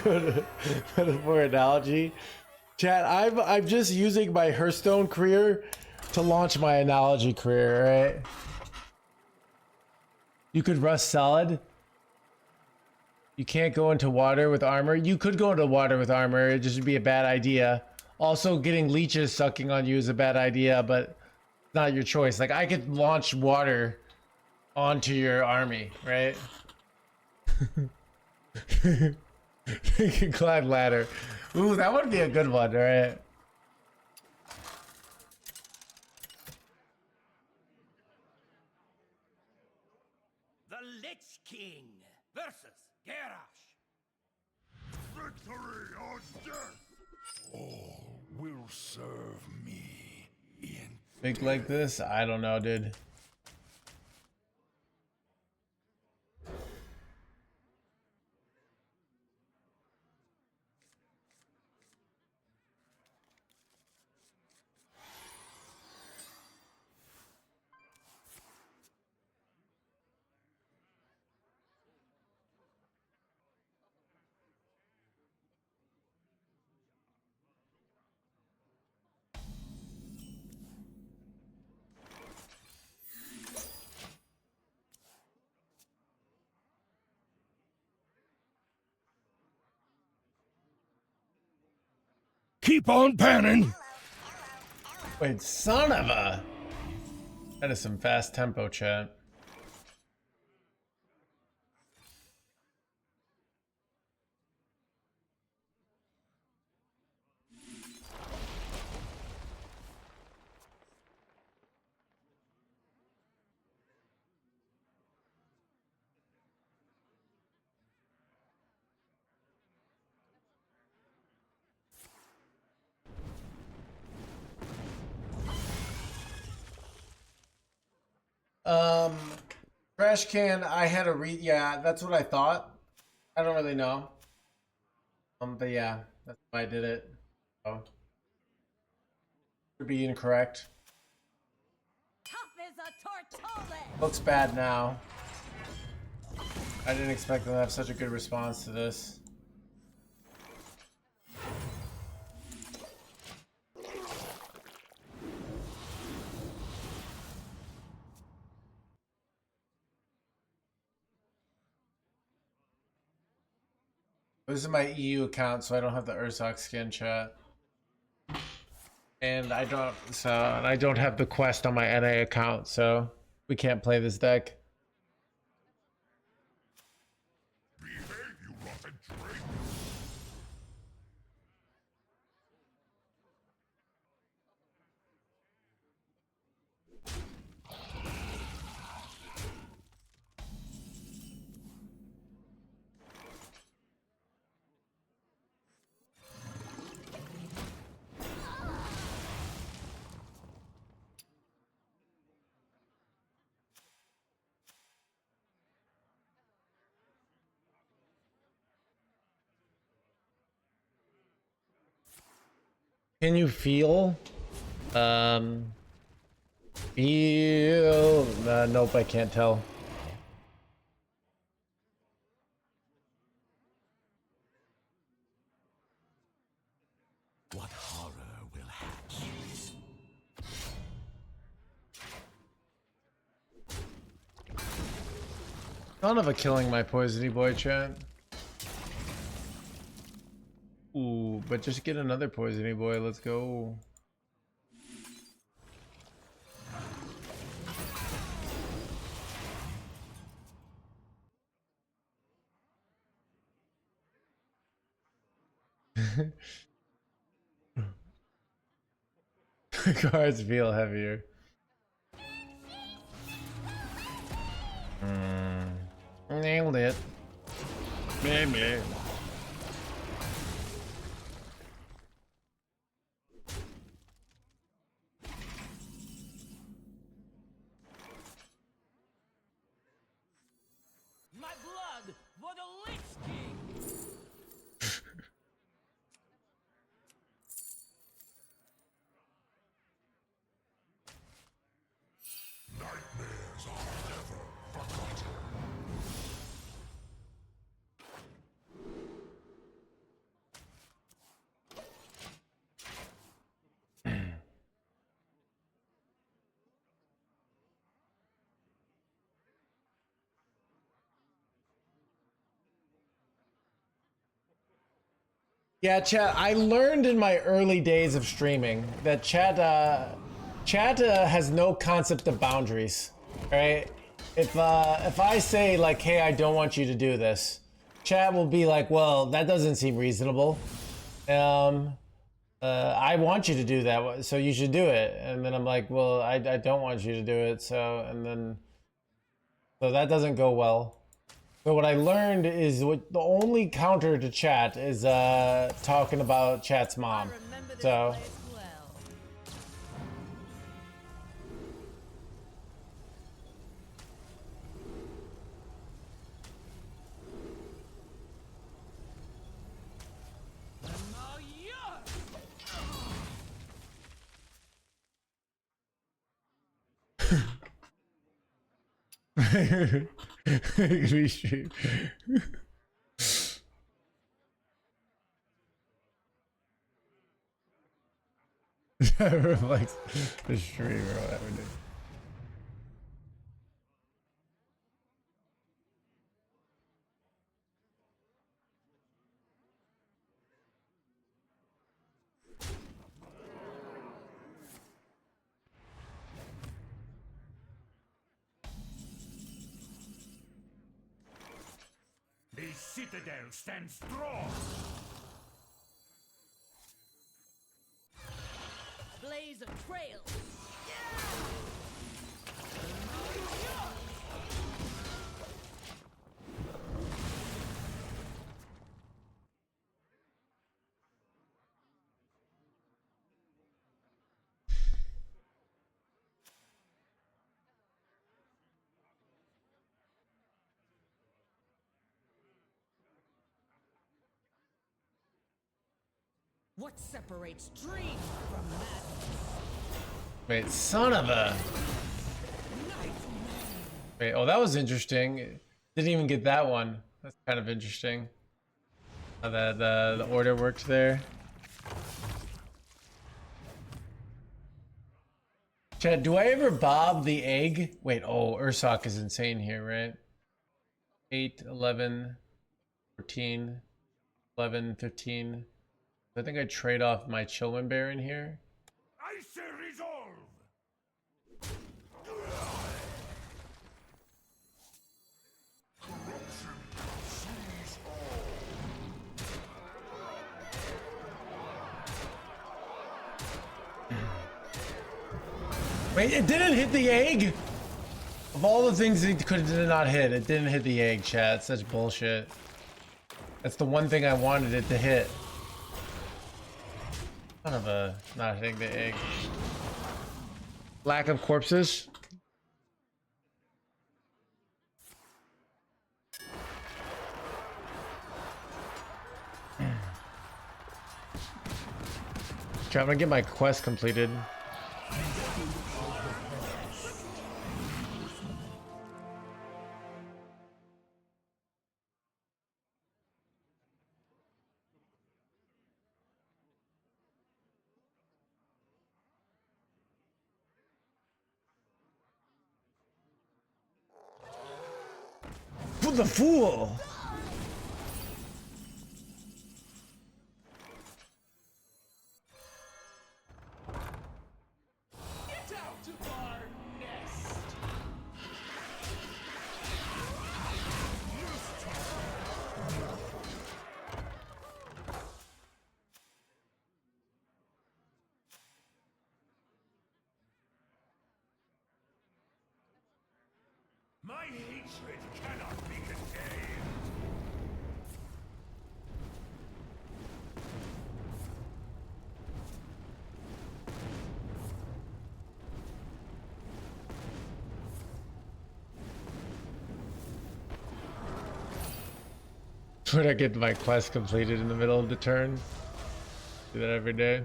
good for analogy. Chat, I'm just using my Hearthstone career to launch my analogy career, right? You could rust solid. You can't go into water with armor. You could go into water with armor, it just would be a bad idea. Also, getting leeches sucking on you is a bad idea, but it's not your choice. Like, I could launch water onto your army, right? You can climb ladder. Ooh, that would be a good one, right? The Lich King versus Garrosh. Victory or death! All will serve me in Big like this? I don't know, dude. Keep on panning. Wait, son of a... That is some fast tempo, chat. Trash can, I had a yeah, that's what I thought. I don't really know. But yeah, that's why I did it. So, could be incorrect. Tough as a tortoise. Looks bad now. I didn't expect them to have such a good response to this. This is my EU account, so I don't have the Ursoc skin, chat. And I don't have the quest on my NA account, so we can't play this deck. Behave, you rotten traitor! Can you feel? Feel? Nope, I can't tell. What horror will hatch? Son of a killing my poisony boy, chat. Ooh, but just get another poisony boy. Let's go. Cards feel heavier. Nailed it. Maybe. My blood for the Lich King. Nightmares are never forgotten. Yeah, chat, I learned in my early days of streaming that chat has no concept of boundaries, right? If I say like, hey, I don't want you to do this, chat will be like, well, that doesn't seem reasonable. I want you to do that, so you should do it. And then I'm like, well, I don't want you to do it, so that doesn't go well. So what I learned is what the only counter to chat is talking about chat's mom. Remember this So place well. And now Restream. That reflects the stream or whatever, dude. citadel stands strong. Blaze a trail. What separates dream from madness? Wait, son of a. Wait, oh, that was interesting. Didn't even get that one. That's kind of interesting. How the order worked there. Chad, do I ever bob the egg? Wait, oh, Ursoc is insane here, right? 8, 11, 14, 11, 13. I think I trade off my Chillman Bear in here. I say resolve. Wait, it didn't hit the egg? Of all the things it could did not hit, it didn't hit the egg, chat. Such bullshit. That's the one thing I wanted it to hit. Son of a not hitting the egg. Lack of corpses. Chat, I'm gonna get my quest completed. For the fool! Get out of our nest. My hatred cannot be contained. Would I get my quest completed in the middle of the turn? Do that every day.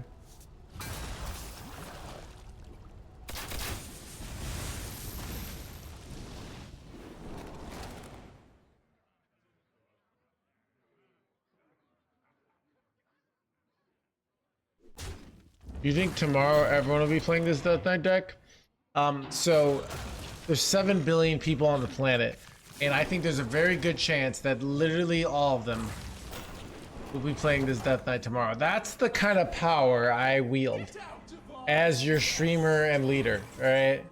Do you think tomorrow everyone will be playing this Death Knight deck? So there's 7 billion people on the planet, and I think there's a very good chance that literally all of them will be playing this Death Knight tomorrow. That's the kind of power I wield as your streamer and leader, right?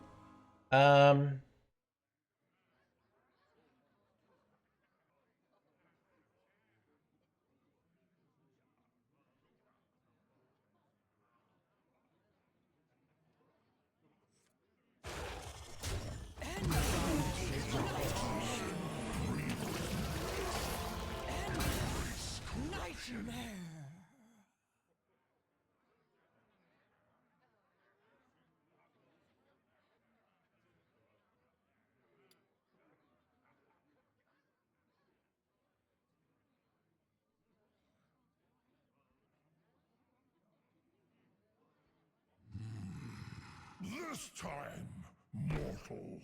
This time, mortal.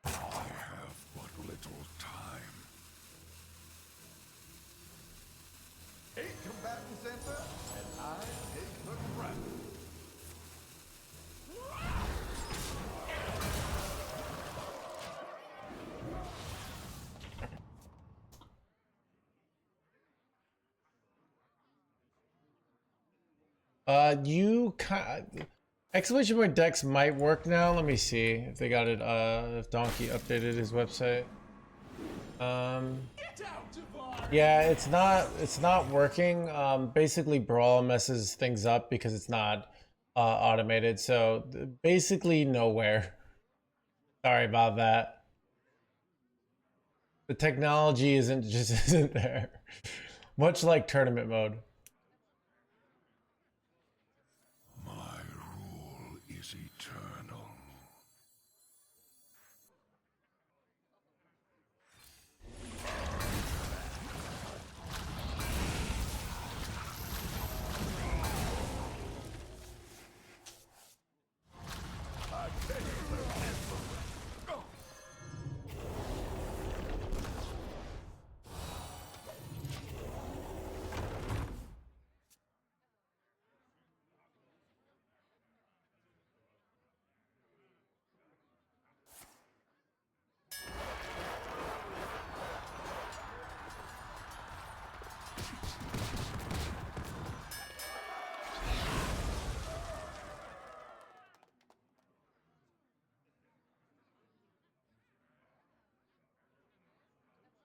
I have but little time. 8 combatants enter, and I take the crown. You kind Exclamation point decks might work now. Let me see if they got it. If Donkey updated his website. Yeah, it's not working. Basically, Brawl messes things up because it's not automated. So basically, nowhere. Sorry about that. The technology isn't there. Much like tournament mode. My rule is eternal.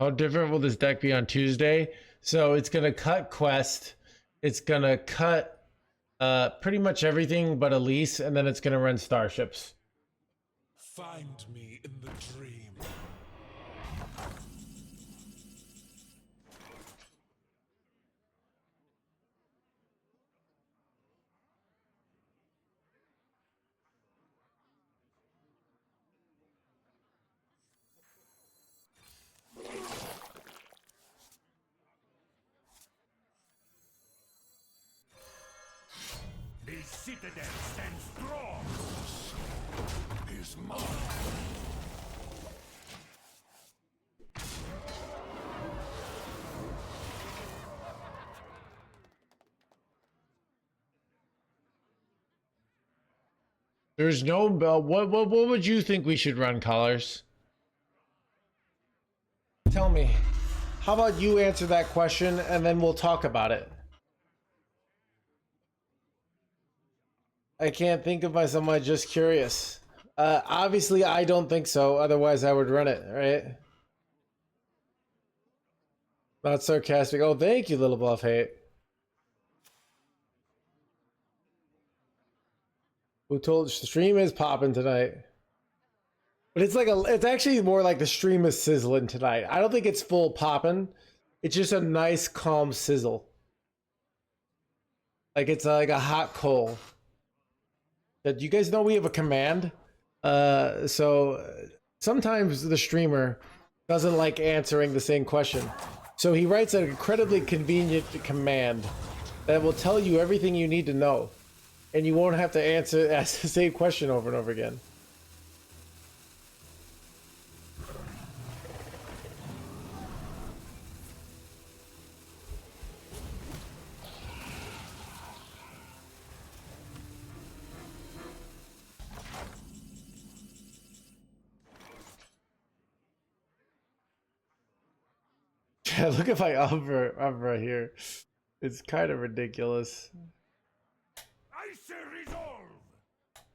How different will this deck be on Tuesday? So it's gonna cut Quest, it's gonna cut pretty much everything but Elise, and then it's gonna run Starships. Find me in the dream. The citadel stands strong. Is mine. There's no what would you think we should run, Colors? Tell me. How about you answer that question and then we'll talk about it. I can't think of myself. I'm just curious. Obviously, I don't think so. Otherwise, I would run it, right? Not sarcastic. Oh, thank you, Little Bluff Hate. Who told the stream is popping tonight? But it's actually more like the stream is sizzling tonight. I don't think it's full popping. It's just a nice, calm sizzle. Like it's like a hot coal. Do you guys know we have a command? So sometimes the streamer doesn't like answering the same question. So he writes an incredibly convenient command that will tell you everything you need to know. And you won't have to ask the same question over and over again. Yeah, look at my Umbra here. It's kind of ridiculous. I say resolve.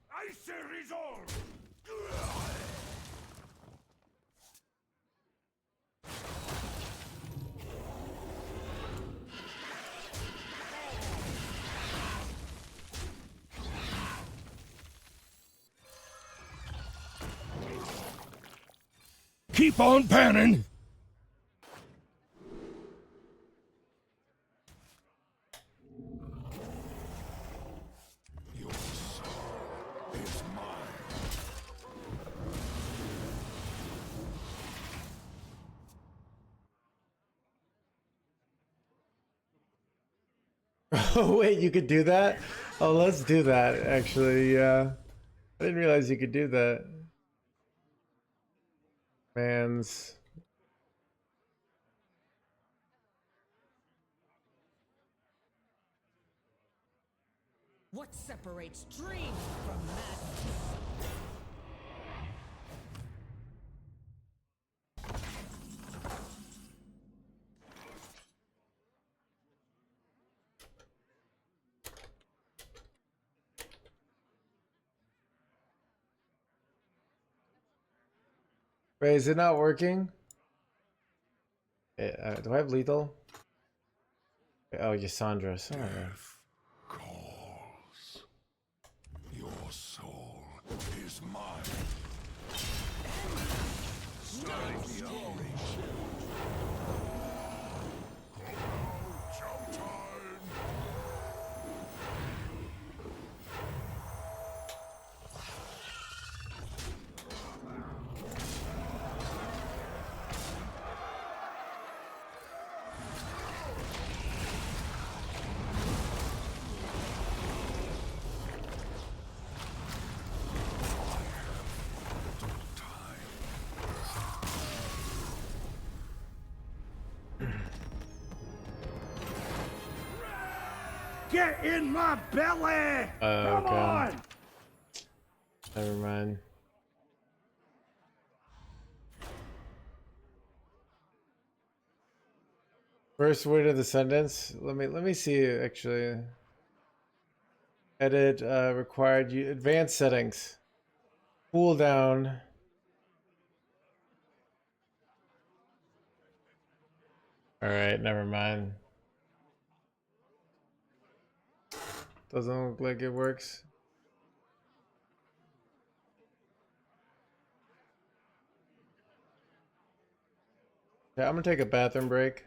I say resolve. Keep on panning. Your soul is mine. Oh wait, you could do that? Oh, let's do that actually. Yeah. I didn't realize you could do that. Man's What separates dream from madness? Wait, is it not working? Do I have lethal? Oh, Yasandra. Son of a... Death calls. Your soul is mine. Stand the outrage. Showtime. Get in my belly! Come okay. on! Never mind. First word of the sentence. Let me see actually. Edit required advanced settings. Cooldown. All right, never mind. Doesn't look like it works. Yeah, I'm gonna take a bathroom break.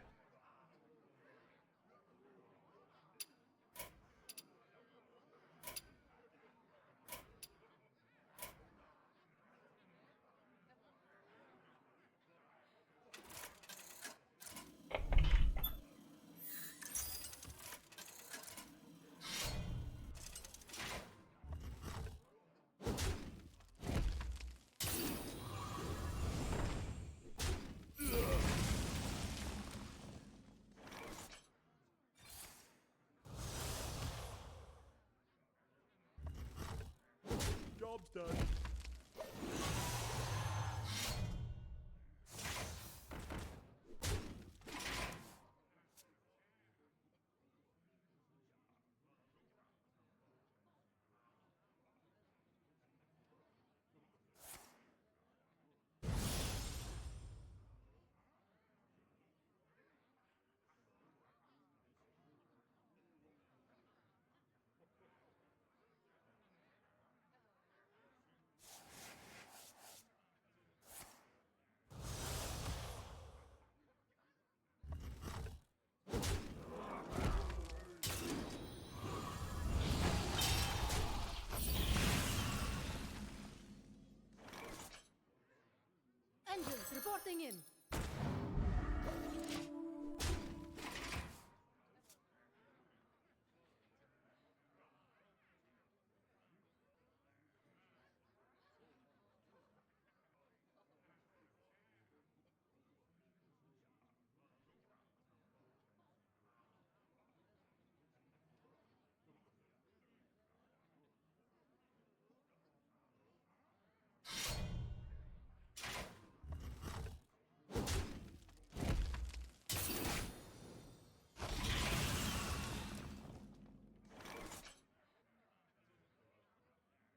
Job's done. Engines reporting in.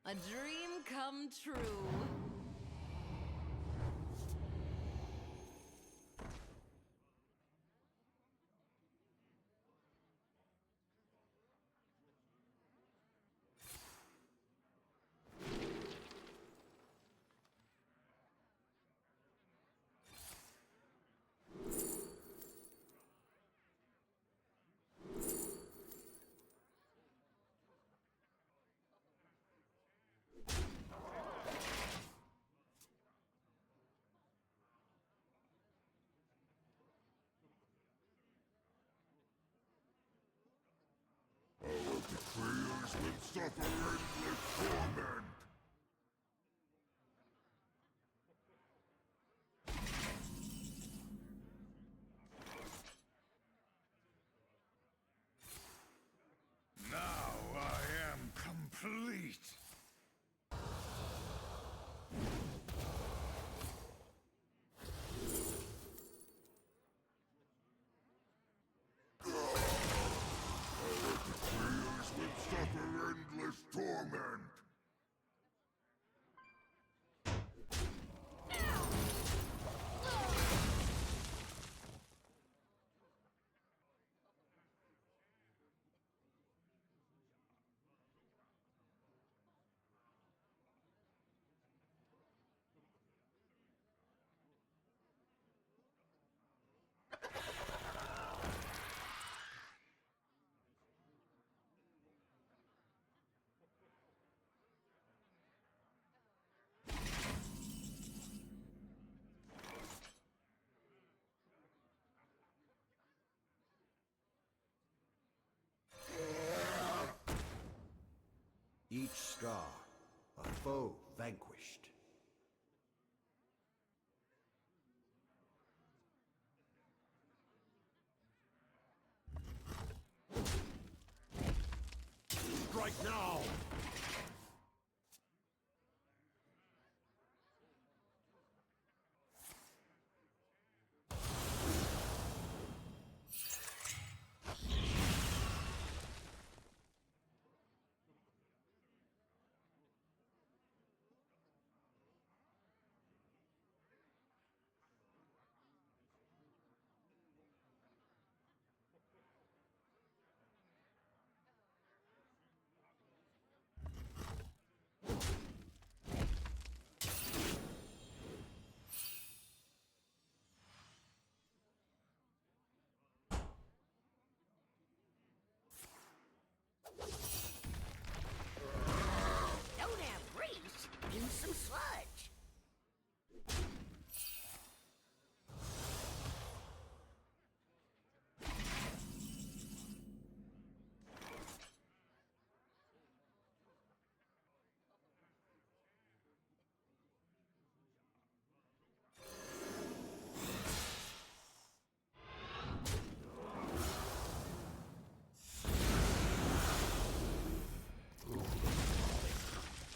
A dream come true. Our betrayers will suffer endless torment. Now I am complete. Our betrayers will suffer endless torment. Each scar, a foe vanquished. Strike now! Don't have grease. Use some sludge.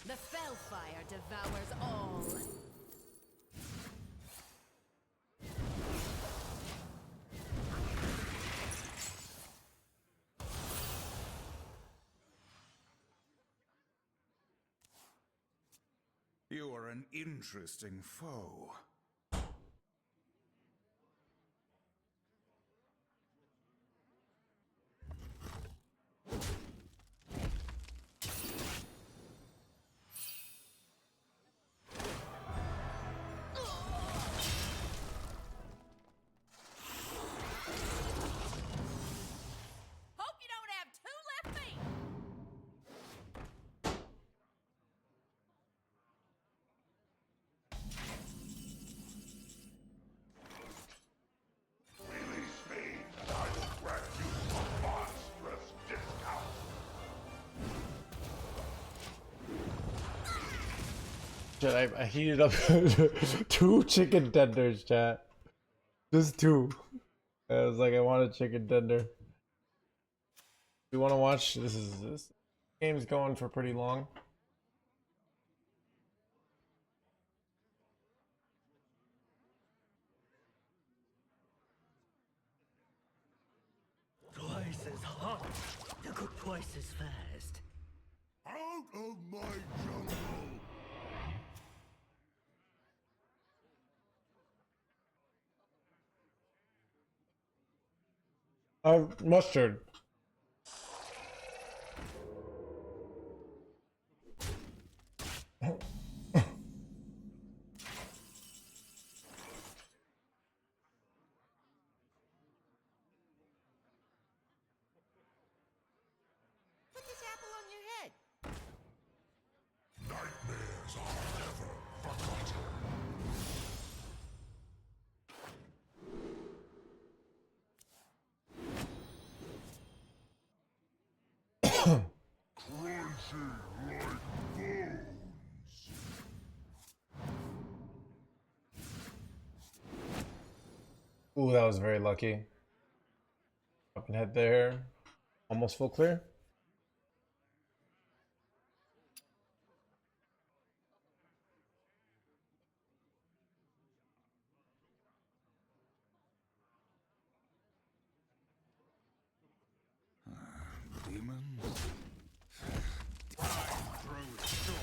The Fellfire devours all. You are an interesting foe. Hope you don't have two left feet. Release me, and I will grant you a monstrous discount. Shit, I heated up 2 chicken tenders, chat. Just 2. I was like, I want a chicken tender. You want to watch? This game's going for pretty long. Twice as hot to cook twice as fast. Out of my jungle! Mustard. Put this apple on your head. Nightmares are never forgotten. Crunchy like bones. Ooh, that was very lucky. Up and head there. Almost full clear. Demons? Throw it short.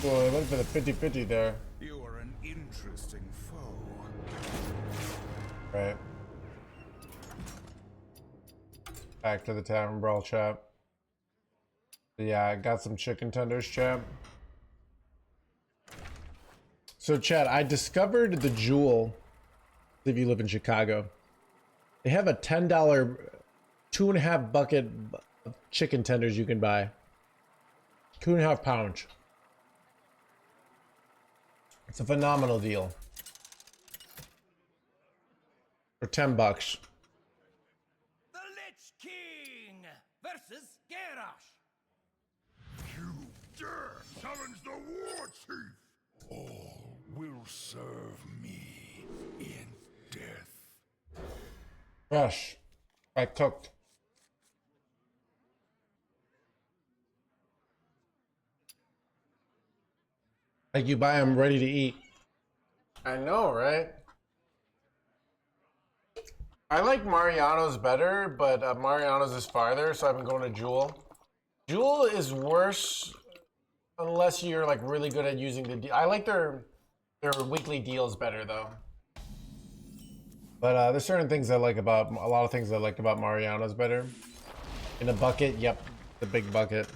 Well, I went for the 50-50 there. You are an interesting foe. Right. Back to the Tavern Brawl chat. Yeah, I got some chicken tenders, chat. So, chat, I discovered the Jewel. If you live in Chicago, they have a $10 2.5 bucket of chicken tenders you can buy. 2.5 pounds. It's a phenomenal deal. For $10. The Lich King versus Garrosh. You dare challenge the war chief! All will serve me in death. Fresh. I cooked. Like you buy them ready to eat. I know, right? I like Mariano's better, but Mariano's is farther, so I've been going to Jewel. Jewel is worse unless you're like really good at using the deal. I like their weekly deals better though. But there's certain things I like about a lot of things I like about Mariano's better. In a bucket, yep, the big bucket.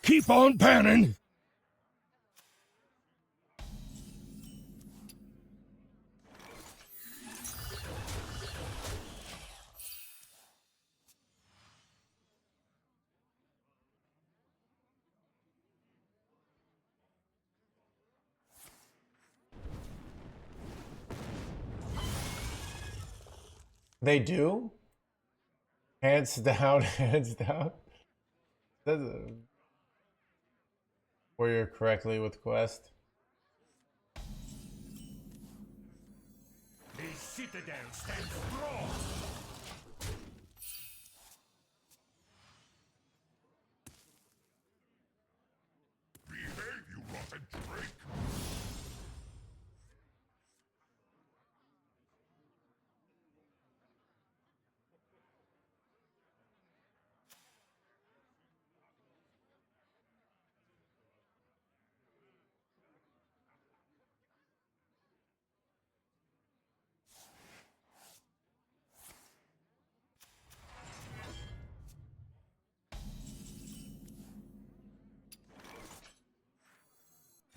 Keep on panning. They do? Hands down, hands down. That's a... Warrior correctly with quest. The citadel stands strong. Behave, you rotten drake!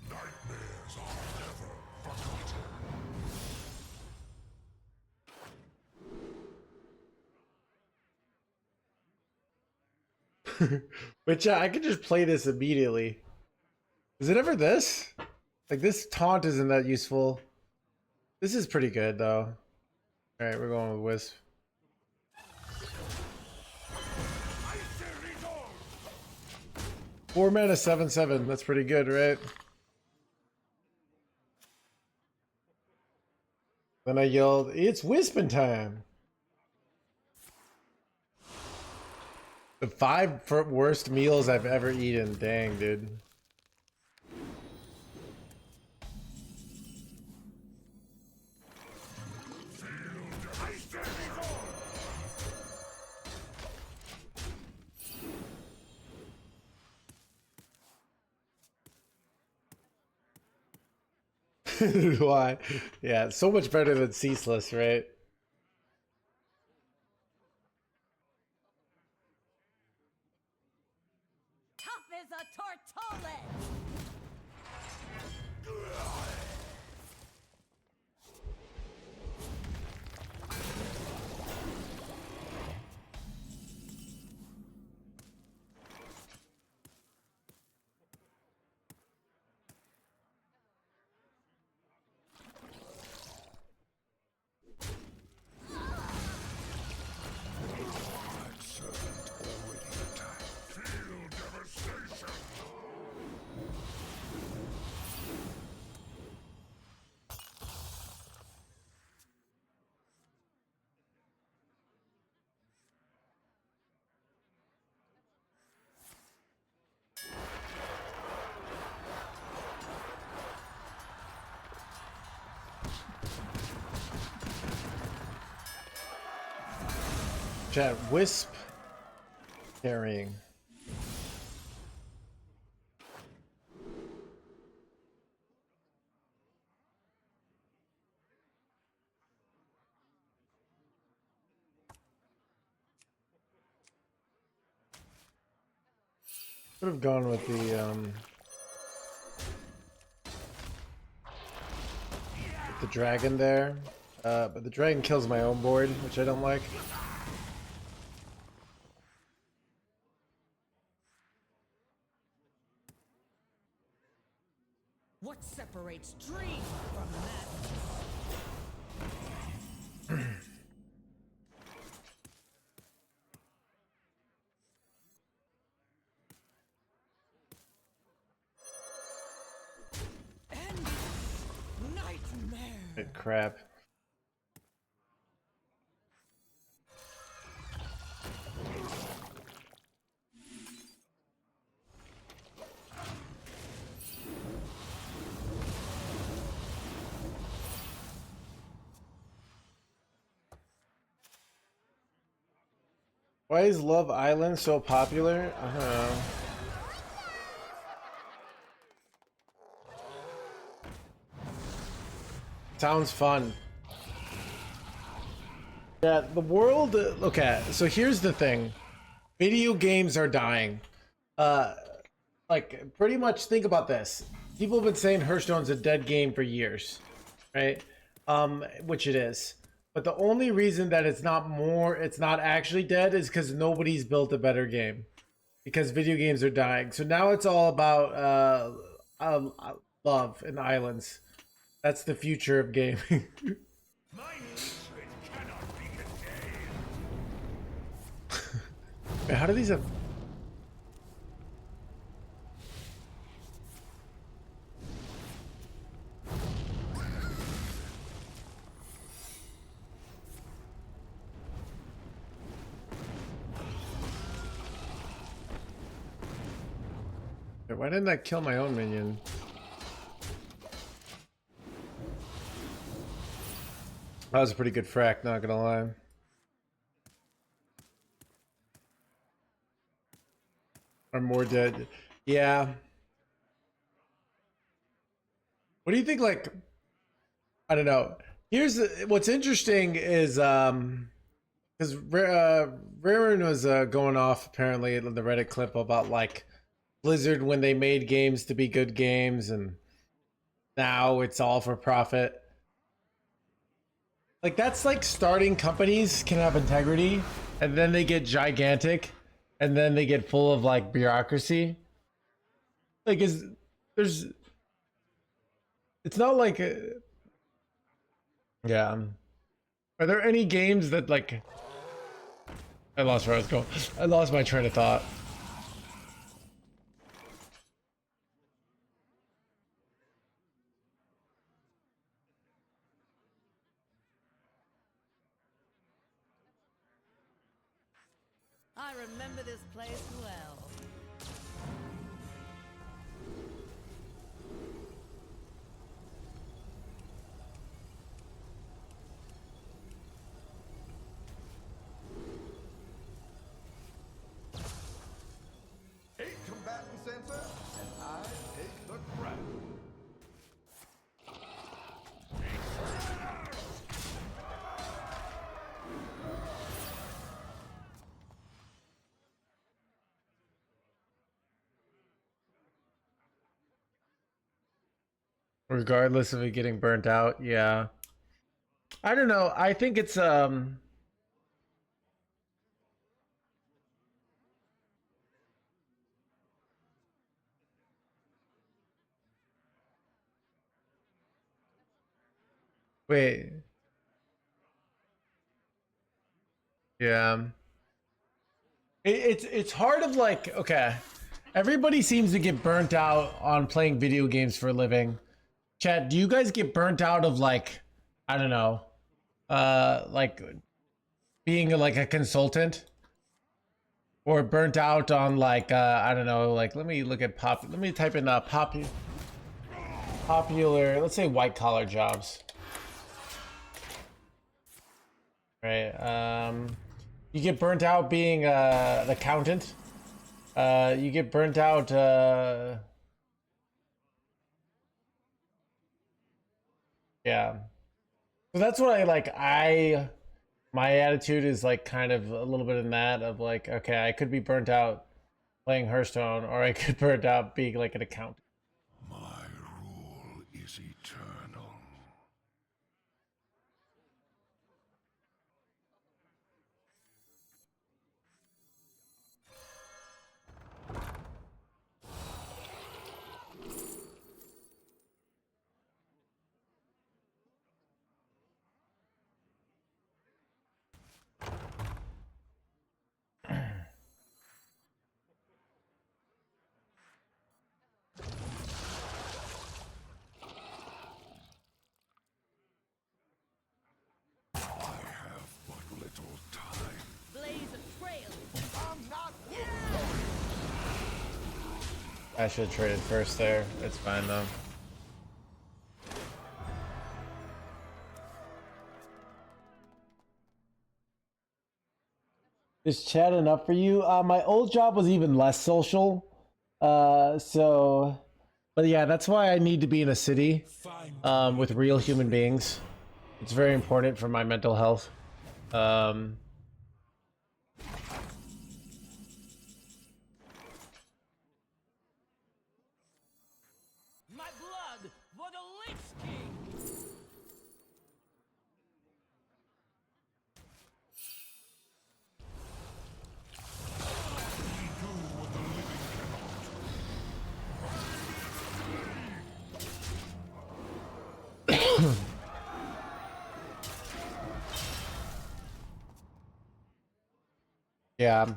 Nightmares are never forgotten. Which I could just play this immediately. Is it ever this? Like this taunt isn't that useful. This is pretty good though. Alright, we're going with Wisp. Four mana 7/7. That's pretty good, right? Then I yelled, "It's Wispin time!" The 5 worst meals I've ever eaten. Dang, dude. Why? Yeah, it's so much better than Ceaseless, right? Tough as a tortola. Servant already attacked. Feel devastation! Chat, Wisp carrying. Could have gone with the dragon there, but the dragon kills my own board, which I don't like. What separates dream from madness? End nightmare. Crap. Why is Love Island so popular? I don't know. Sounds fun. Yeah, the world. Okay, so here's the thing. Video games are dying. Like, pretty much think about this. People have been saying Hearthstone's a dead game for years, right? Which it is. But the only reason that it's not actually dead is because nobody's built a better game. Because video games are dying. So now it's all about love and islands. That's the future of gaming. My hatred cannot be contained. Wait, how do these have... Wait, why didn't I kill my own minion? That was a pretty good frack, not gonna lie. Or more dead. Yeah. What do you think, like, I don't know. Here's what's interesting is because Raren was going off apparently in the Reddit clip about like Blizzard when they made games to be good games and now it's all for profit. Like, that's like starting companies can have integrity and then they get gigantic and then they get full of like bureaucracy. Like, it's not like yeah. Are there any games that like I lost where I was going. I lost my train of thought. I remember this place well. Eight combatant center, and I take the crown. Regardless of it getting burnt out, yeah. I don't know. I think it's wait. Yeah. It's hard of like, okay. Everybody seems to get burnt out on playing video games for a living. Chat, do you guys get burnt out of like, I don't know, like being like a consultant? Or burnt out on like, I don't know, like, let me look at let me type in popular, let's say white collar jobs. Right, you get burnt out being an accountant. You get burnt out, yeah. So that's what I like. My attitude is like kind of a little bit in that of like, okay, I could be burnt out playing Hearthstone, or I could burn out being like an accountant. My rule is eternal. I have but little time. Blaze a trail. I'm not I should have traded first there. It's fine though. Is chat enough for you? My old job was even less social. But yeah, that's why I need to be in a city with real human beings. It's very important for my mental health. My blood for the Lich King. Yeah.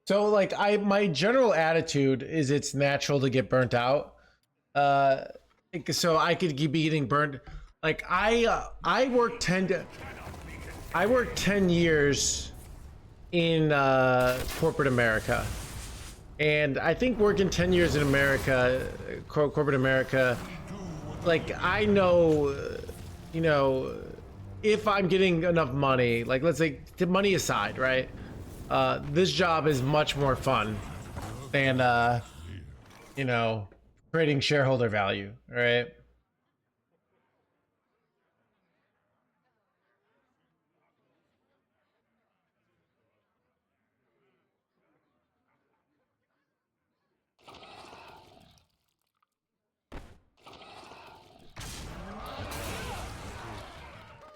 So like my general attitude is it's natural to get burnt out. So I could be getting burnt. Like I worked 10 years in corporate America. And I think working 10 years in America, corporate America, like I know, you know, if I'm getting enough money, like let's say money aside, right? This job is much more fun than, you know, creating shareholder value, right?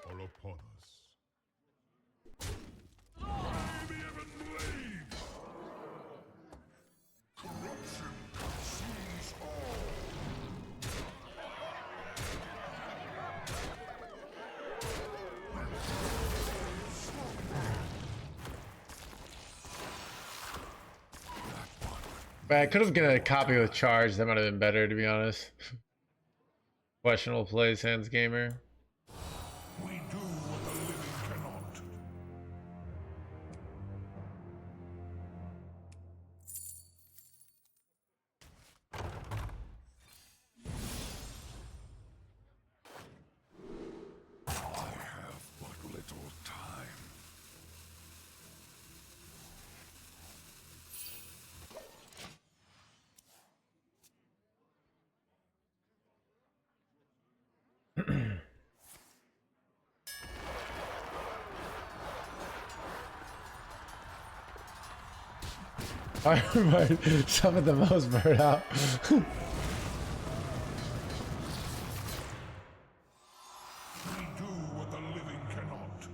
All upon us. But I could have gotten a copy with charge. That might have been better, to be honest. Questionable plays, NoHandsGamer. We do what the living cannot. I have but little time. Some of the most burnout. We do what the living cannot.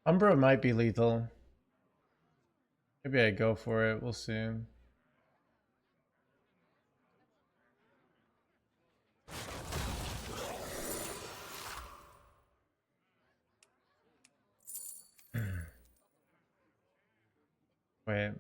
Umbra might be lethal. Maybe I go for it. We'll see. Wait.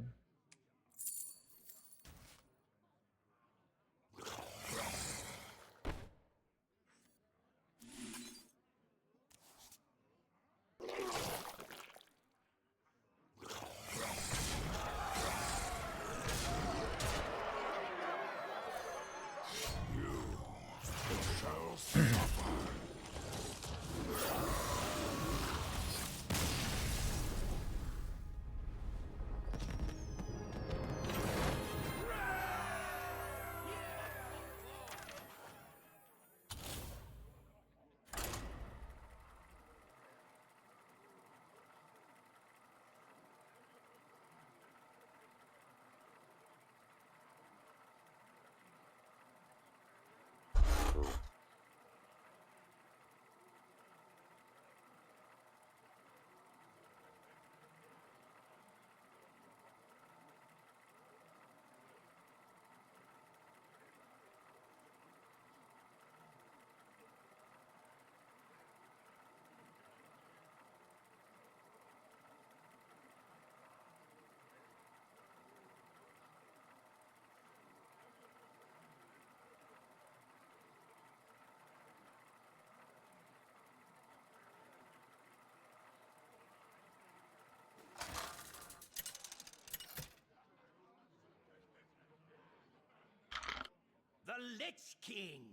The Lich King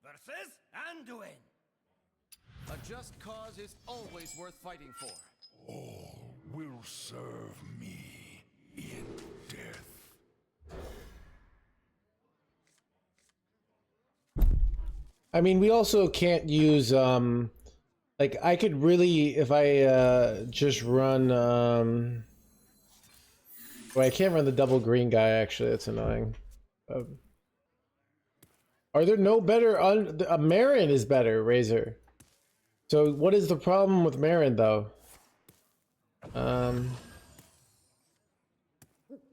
versus Anduin. A just cause is always worth fighting for. All will serve me in death. I mean, we also can't use like I could really, if I just run well, I can't run the double green guy actually. That's annoying. Are there no better Marin is better, Razor. So what is the problem with Marin though? But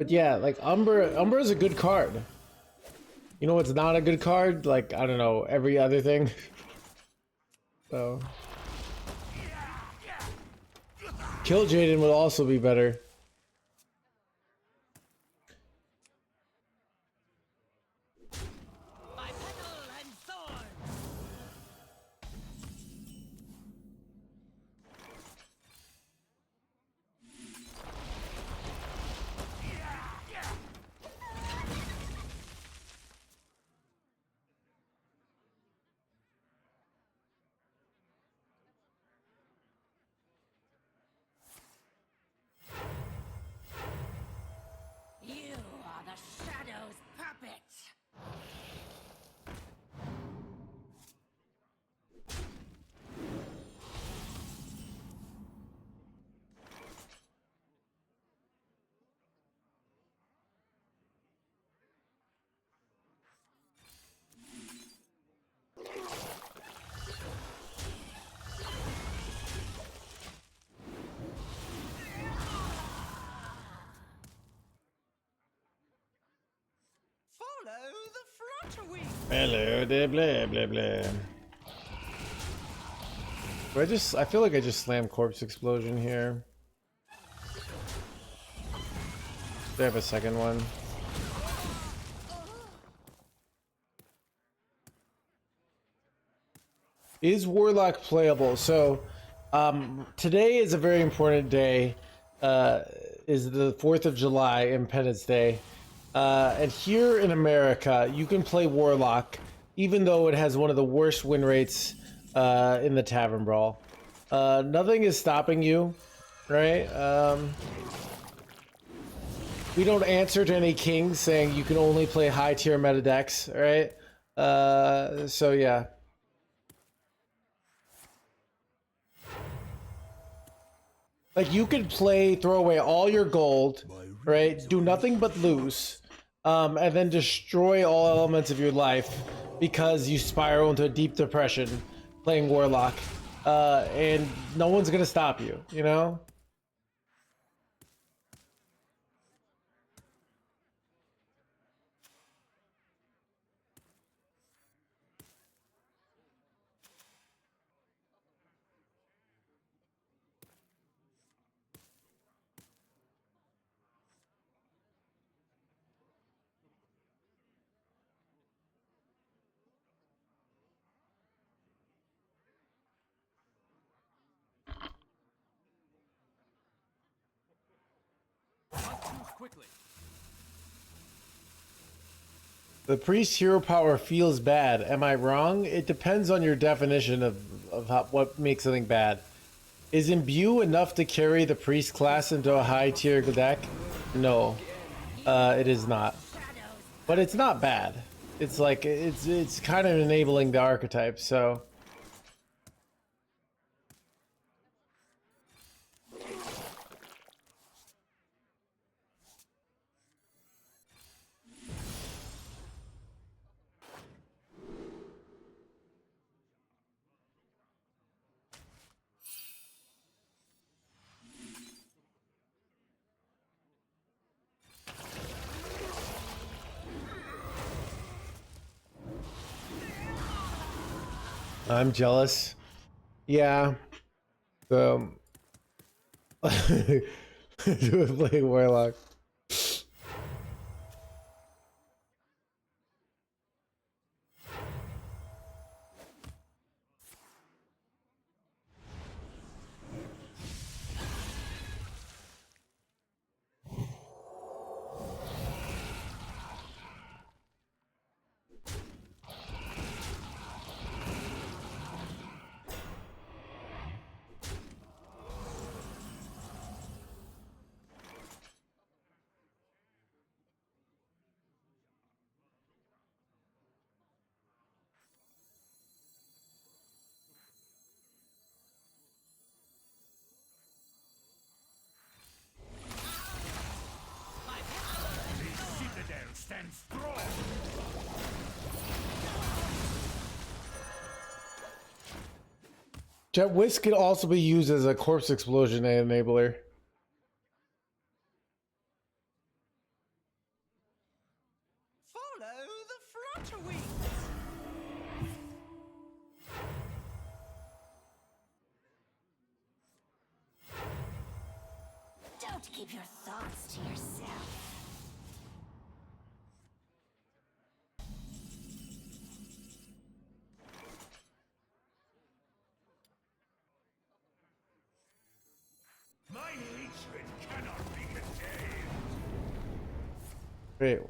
yeah, like Umbra is a good card. You know what's not a good card? Like, I don't know, every other thing. So Kill Jaden would also be better. By petal and thorn. You are the Shadow's puppet. Follow the fluttering. Hello there, blah blah blah. I feel like I just slammed Corpse Explosion here. They have a second one. Is Warlock playable? So, today is a very important day. Is the 4th of July, Independence Day. And here in America, you can play Warlock, even though it has one of the worst win rates in the Tavern Brawl. Nothing is stopping you, right? We don't answer to any kings saying you can only play high tier meta decks, right? So yeah. Like, you could throw away all your gold, right? Do nothing but lose, and then destroy all elements of your life because you spiral into a deep depression playing Warlock, and no one's gonna stop you, you know? quickly. The priest hero power feels bad. Am I wrong? It depends on your definition of what makes something bad. Is imbue enough to carry the priest class into a high tier deck? No, it is not. But it's not bad. It's like it's kind of enabling the archetype. So I'm jealous. Yeah. So do it play Warlock. Citadel stands strong. Jet Whisk can also be used as a corpse explosion enabler. Follow the flutter wings. Don't keep your thoughts to yourself. My hatred cannot be contained. Wait.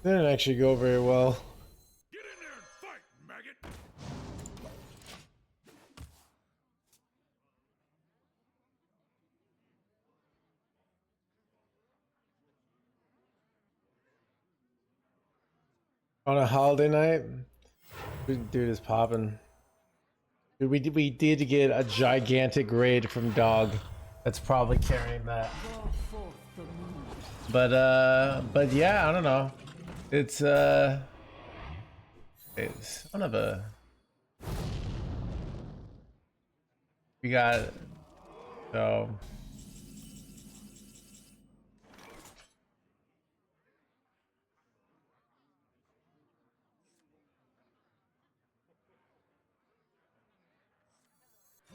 Didn't actually go very well. Get in there and fight, maggot. On a holiday night, dude is popping. Dude, we did get a gigantic raid from Dog. That's probably carrying that. But yeah, I don't know. It's son of a. We got so.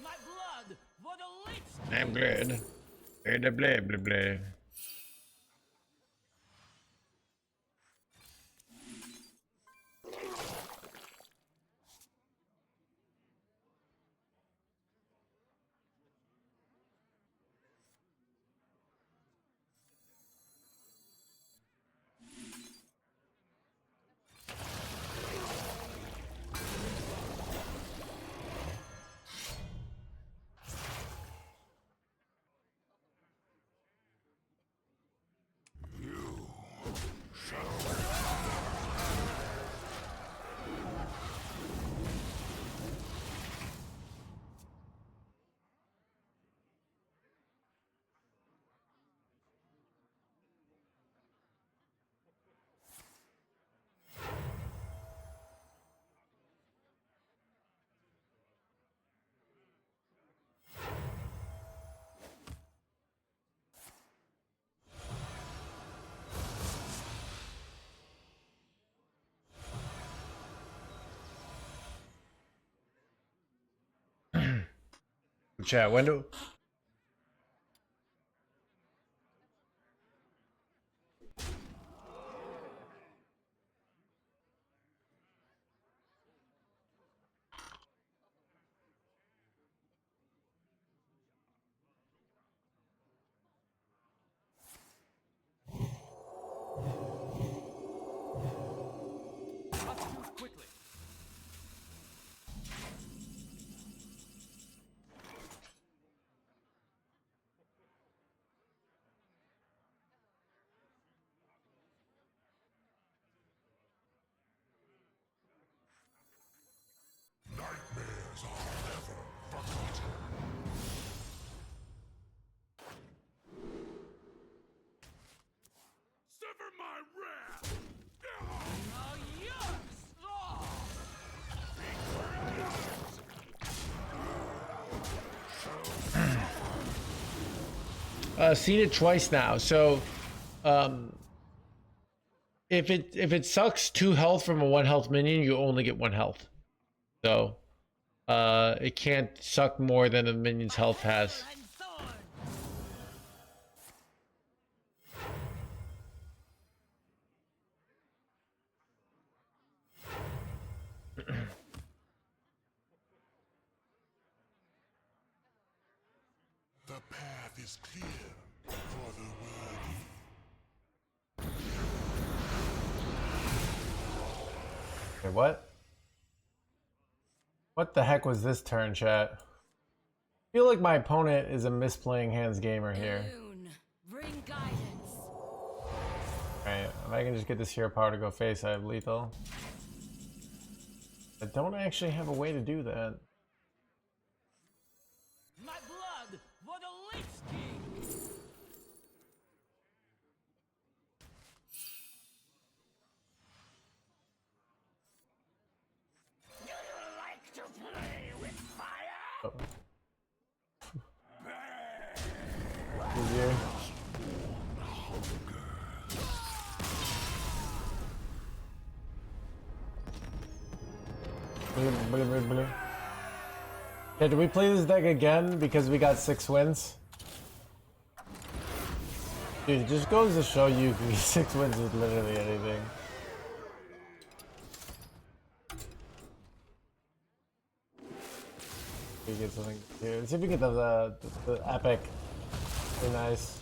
My blood for the Lich. I'm good. Blah blah blah blah. Chat, when do seen it twice now. So, if it sucks 2 health from a 1 health minion, you only get 1 health. So, it can't suck more than a minion's health has. And sword. The path is clear for the worthy. Okay, what? What the heck was this turn, chat? I feel like my opponent is a misplaying hands gamer here. Moon, bring guidance. Alright, if I can just get this hero power to go face, I have lethal. I don't actually have a way to do that. My blood for the Lich King. Do you like to play with fire? Oh. Easier. Okay, do we play this deck again because we got 6 wins? Dude, it just goes to show you 6 wins with literally anything. We get something here. Let's see if we get the epic. Very nice.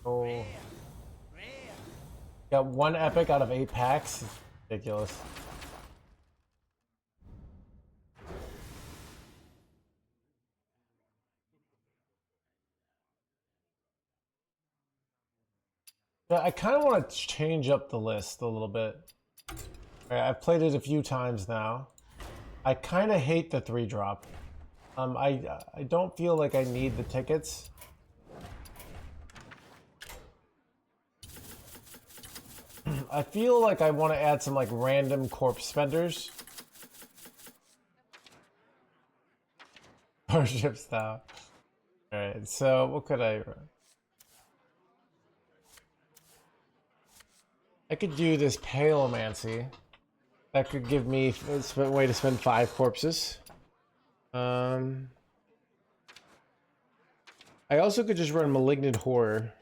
Oh. Got 1 epic out of 8 packs. Ridiculous. Yeah, I kind of want to change up the list a little bit. Alright, I've played it a few times now. I kind of hate the 3-drop. I don't feel like I need the tickets. I feel like I want to add some like random corpse spenders. Worship style. Alright, so what could I could do this Paleomancy. That could give me a way to spend 5 corpses. I also could just run Malignant Horror.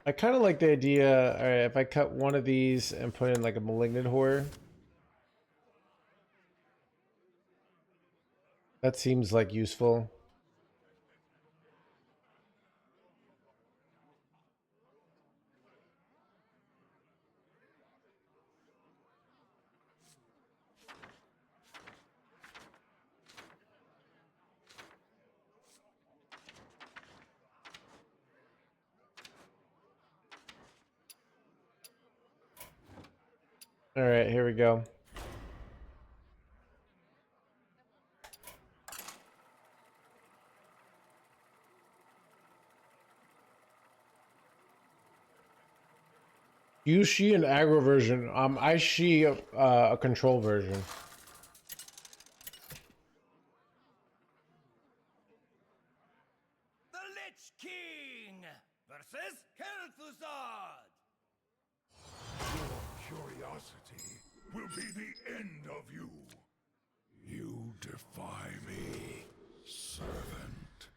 I kind of like the idea, alright, if I cut one of these and put in like a Malignant Horror. That seems like useful. Alright, here we go. You see an aggro version. I see a control version. The Lich King versus Kel'Thuzad. Your curiosity will be the end of you. You defy me, servant.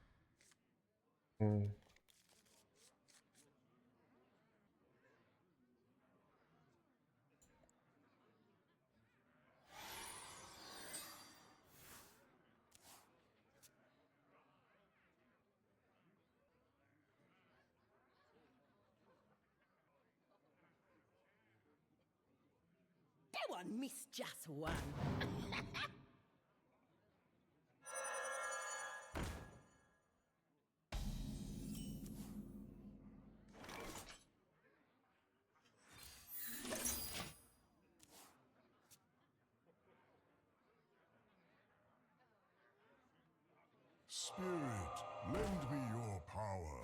Go on, miss just one. Spirit, lend me your power.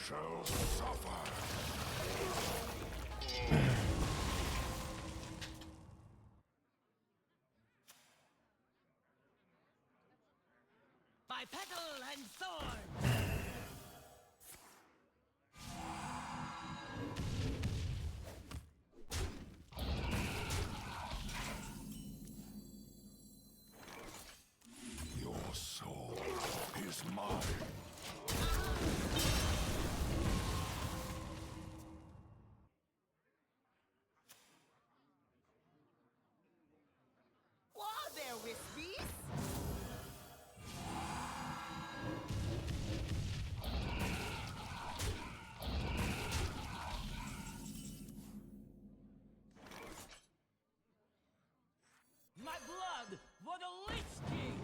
shall suffer. By petal and sword. Your soul is mine. Whoa there, Wispies. My blood for the Lich King.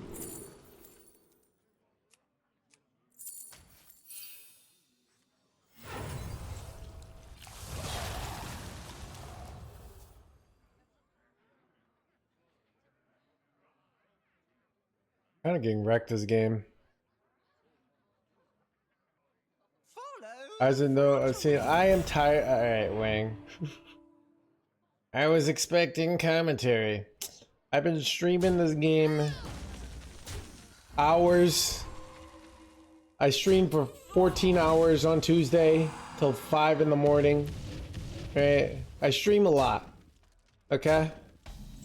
Kind of getting wrecked this game. As in though I've seen, I am tired. All right, Wang. I was expecting commentary. I've been streaming this game hours. I streamed for 14 hours on Tuesday till 5 in the morning. All right, I stream a lot. Okay,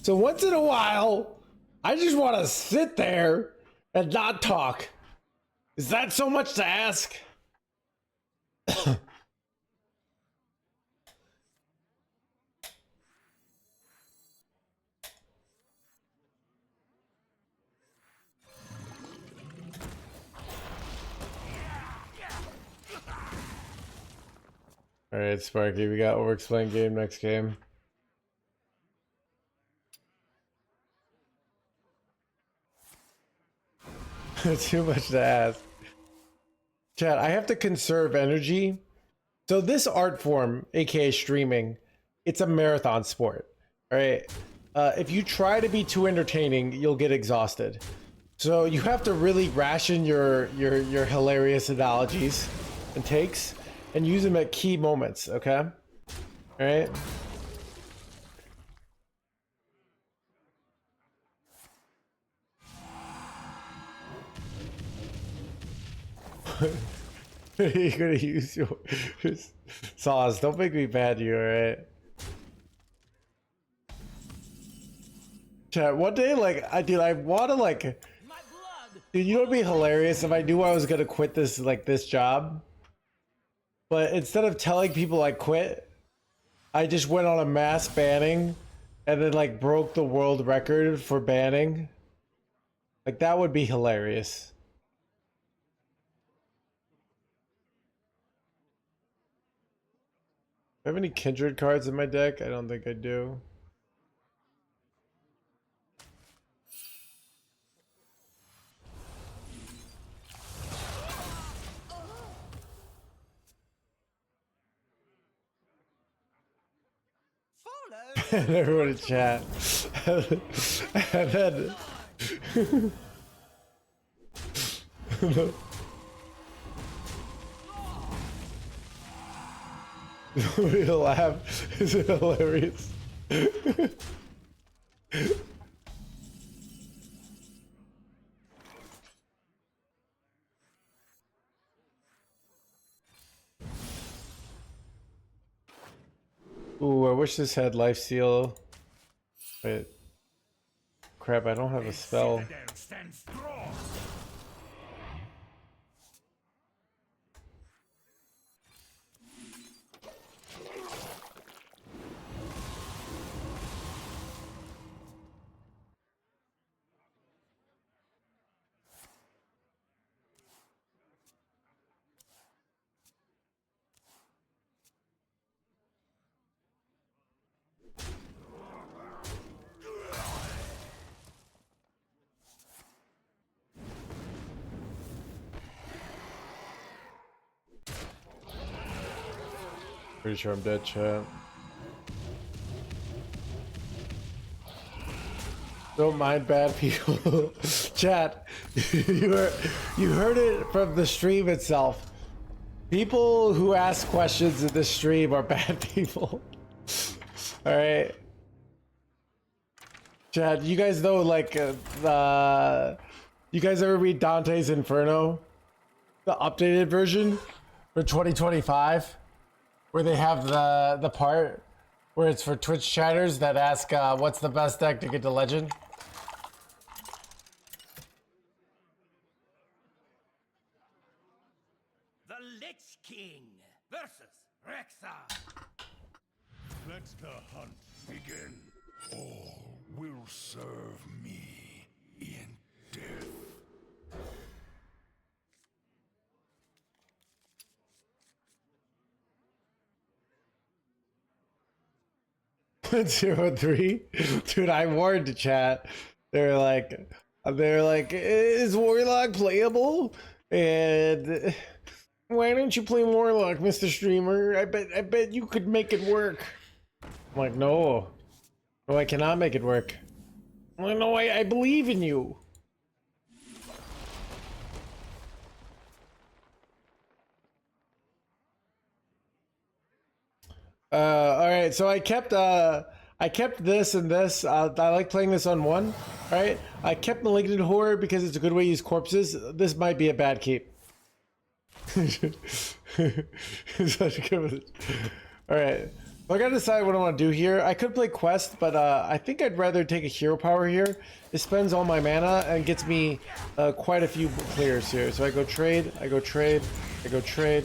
so once in a while, I just want to sit there and not talk. Is that so much to ask? All right, Sparky, we got overexplained game next game. Too much to ask. Chat, I have to conserve energy. So this art form, aka streaming, it's a marathon sport. All right. If you try to be too entertaining, you'll get exhausted. So you have to really ration your hilarious analogies and takes and use them at key moments, okay? All right. You're gonna use your sauce. Don't make me bad you, alright? Chat, one day, like, I wanna, like, dude, you know what'd be hilarious if I knew I was gonna quit this, like, this job? But instead of telling people I quit, I just went on a mass banning and then, like, broke the world record for banning. Like, that would be hilarious. Do I have any Kindred cards in my deck? I don't think I do. And everyone in chat. And then real laugh. Is it hilarious? Ooh, I wish this had life steal. Wait. Crap, I don't have a spell. Pretty sure I'm dead, chat. Don't mind bad people. Chat, you heard it from the stream itself. People who ask questions in this stream are bad people. All right. Chad, you guys know like you guys ever read Dante's Inferno, the updated version for 2025, where they have the part where it's for Twitch chatters that ask what's the best deck to get to Legend. The Lich King versus Rexa. Let the hunt begin. All will serve me in death. Zero 3, dude. I warned the chat. They're like, is Warlock playable? And why don't you play Warlock, Mr. Streamer? I bet you could make it work. I'm like, no, I cannot make it work. I'm like, no, I believe in you. All right, so I kept this and this. I like playing this on one. All right, I kept Malignant Horror because it's a good way to use corpses. This might be a bad keep. Such a good. All right, I gotta decide what I want to do here. I could play Quest, but I think I'd rather take a hero power here. It spends all my mana and gets me quite a few clears here. So I go trade, I go trade, I go trade.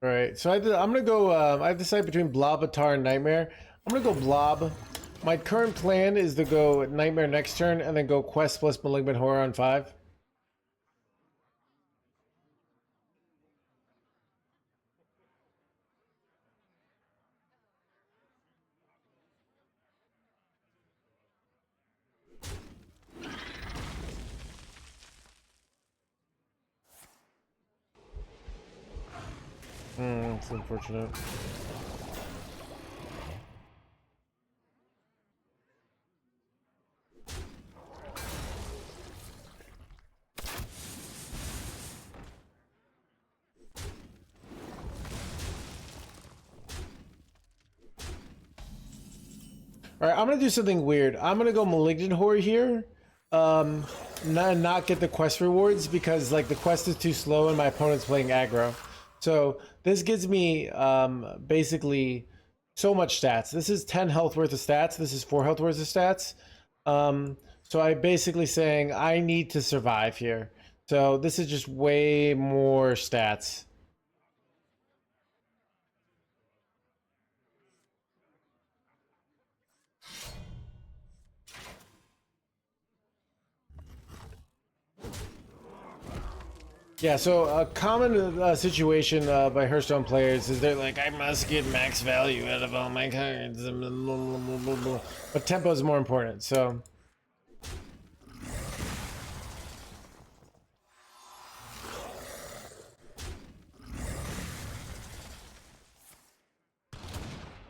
All right, so I'm gonna go. I have to decide between Blobatar and Nightmare. I'm gonna go Blob. My current plan is to go Nightmare next turn and then go Quest plus Malignant Horror on 5. It's unfortunate. All right, I'm gonna do something weird. I'm gonna go Malignant Horror here, not get the quest rewards because like the quest is too slow and my opponent's playing aggro. So this gives me basically so much stats. This is 10 health worth of stats. This is 4 health worth of stats. So I'm basically saying I need to survive here. So this is just way more stats. Yeah, so a common situation by Hearthstone players is they're like, I must get max value out of all my cards. But tempo is more important, so.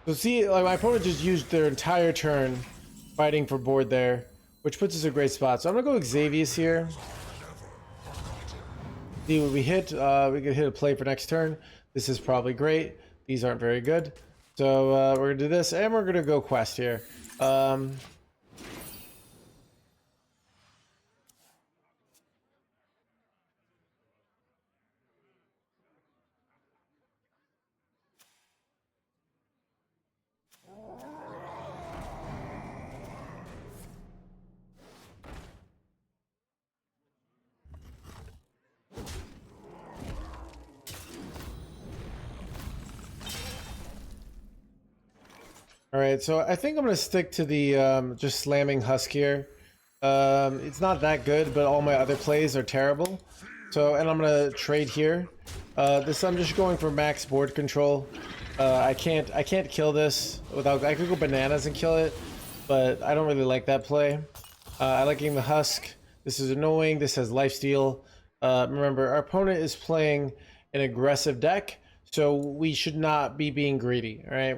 So see, like my opponent just used their entire turn fighting for board there, which puts us in a great spot. So I'm gonna go Xavius here. See what we hit. We can hit a play for next turn. This is probably great. These aren't very good. So we're gonna do this, and we're gonna go Quest here. All right, so I think I'm gonna stick to the just slamming Husk here. It's not that good, but all my other plays are terrible. So, and I'm gonna trade here. This I'm just going for max board control. I can't kill this without. I could go bananas and kill it, but I don't really like that play. I like getting the Husk. This is annoying. This has lifesteal. Remember, our opponent is playing an aggressive deck, so we should not be being greedy, all right?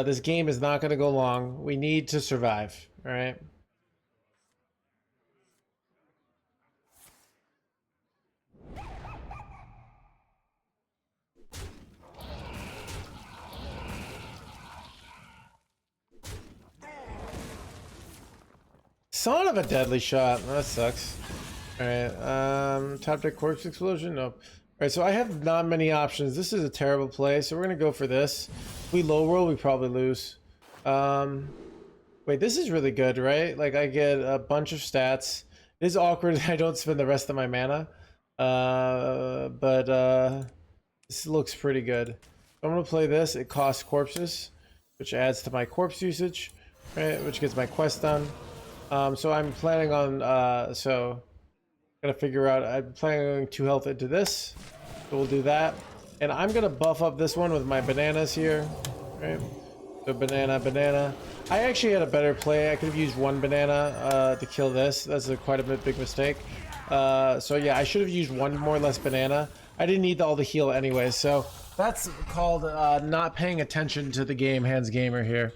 This game is not going to go long. We need to survive, all right? Son of a deadly shot. That sucks. Alright, top deck corpse explosion? Nope. Alright, so I have not many options. This is a terrible play, so we're gonna go for this. If we low roll, we probably lose. Wait, this is really good, right? Like, I get a bunch of stats. It is awkward that I don't spend the rest of my mana. This looks pretty good. I'm gonna play this. It costs corpses, which adds to my corpse usage, right? Which gets my quest done. So I'm planning on, gotta figure out, I'm planning on 2 health into this, so we'll do that. And I'm gonna buff up this one with my bananas here, right? So banana. I actually had a better play. I could have used 1 banana to kill this. That's quite a big mistake. So yeah, I should have used 1 more less banana. I didn't need all the heal anyway, so that's called not paying attention to the game, NoHandsGamer here.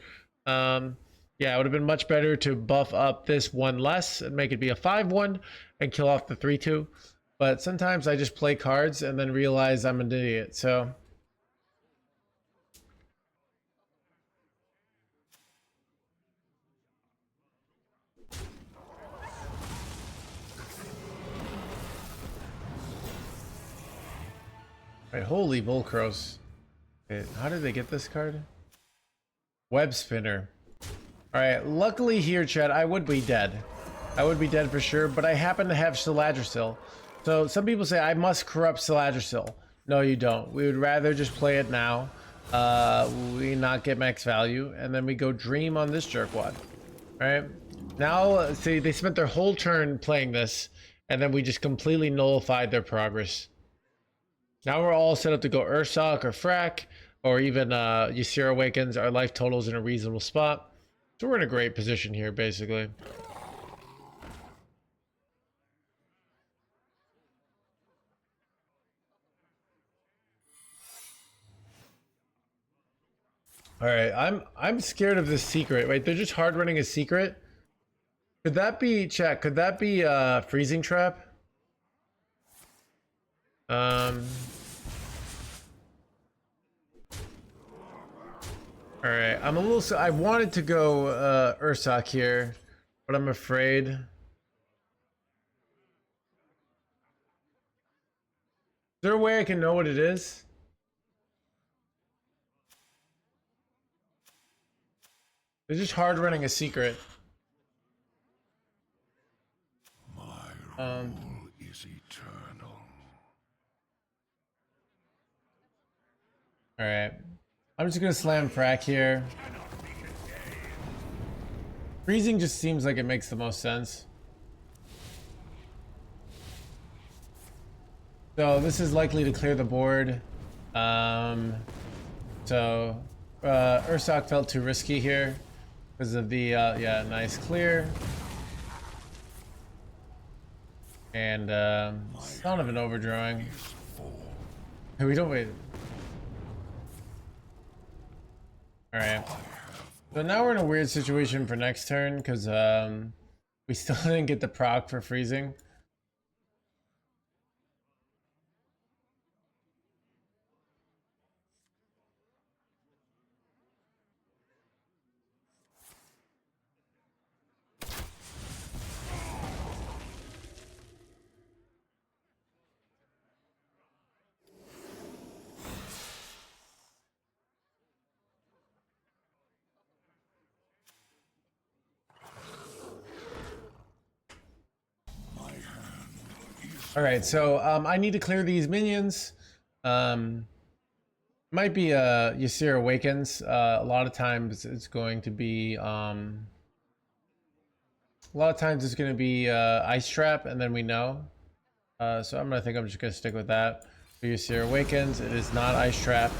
Yeah, it would have been much better to buff up this 1 less and make it be a 5-1 and kill off the 3-2. But sometimes I just play cards and then realize I'm an idiot, so. Right, holy bull crows. Okay, how did they get this card? Web spinner. Alright, luckily here, chat, I would be dead. I would be dead for sure, but I happen to have Stiladrasil. So some people say I must corrupt Stiladrasil. No, you don't. We would rather just play it now. We not get max value, and then we go dream on this jerkwad. Alright? Now, see, they spent their whole turn playing this, and then we just completely nullified their progress. Now we're all set up to go Ursoc or Frack, or even Ysir Awakens. Our life total's in a reasonable spot. So we're in a great position here, basically. All right, I'm scared of this secret. Wait, they're just hard running a secret. Could that be, chat? Could that be freezing trap? All right, I'm a little. I wanted to go Ursoc here, but I'm afraid. Is there a way I can know what it is? They're just hard running a secret. My rule is eternal. All right. I'm just gonna slam Frack here. Freezing just seems like it makes the most sense. So this is likely to clear the board. Ursoc felt too risky here because of the yeah, nice clear. And son of an overdrawing. Hey, we don't wait. Alright, so now we're in a weird situation for next turn because we still didn't get the proc for freezing. All right, so I need to clear these minions. Might be Ysir Awakens. A lot of times it's going to be Ice Trap, and then we know. So I'm just gonna stick with that. For Ysir Awakens, it is not Ice Trap.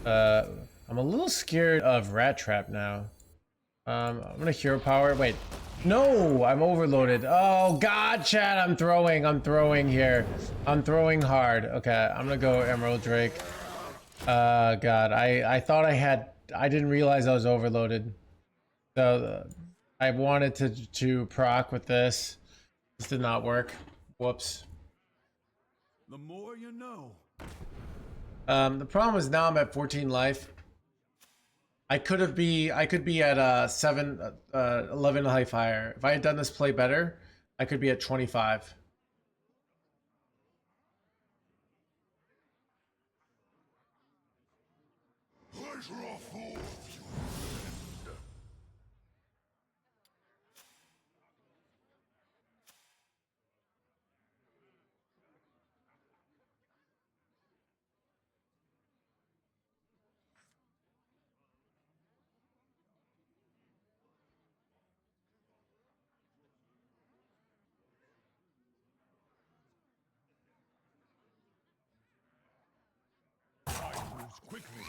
I'm a little scared of Rat Trap now. I'm gonna Hero Power. Wait, No, I'm overloaded. Oh God, Chad, I'm throwing here. I'm throwing hard. Okay, I'm gonna go Emerald Drake. God, I thought I didn't realize I was overloaded. So I wanted to proc with this. This did not work. Whoops. The more you know. The problem is now I'm at 14 life. I could be at 11 life higher. If I had done this play better, I could be at 25. Pleasure of fool. Time moves quickly.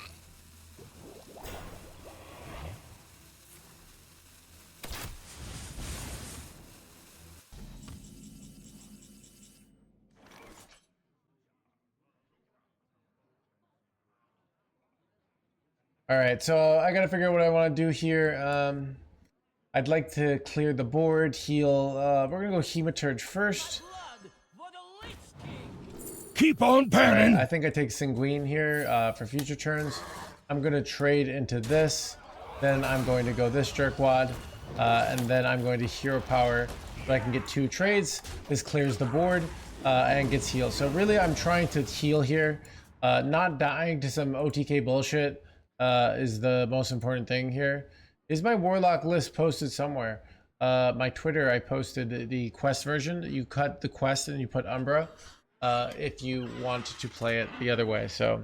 All right, so I gotta figure out what I want to do here. I'd like to clear the board, heal. We're gonna go Hematurge first. Blood for the Lich King. Keep on panning. I think I take Sanguine here for future turns. I'm gonna trade into this. Then I'm going to go this Jerkwad. And then I'm going to Hero Power so I can get 2 trades. This clears the board and gets healed. So really I'm trying to heal here. Not dying to some OTK bullshit is the most important thing here. Is my Warlock list posted somewhere? My Twitter, I posted the quest version. You cut the quest and you put Umbra if you want to play it the other way. So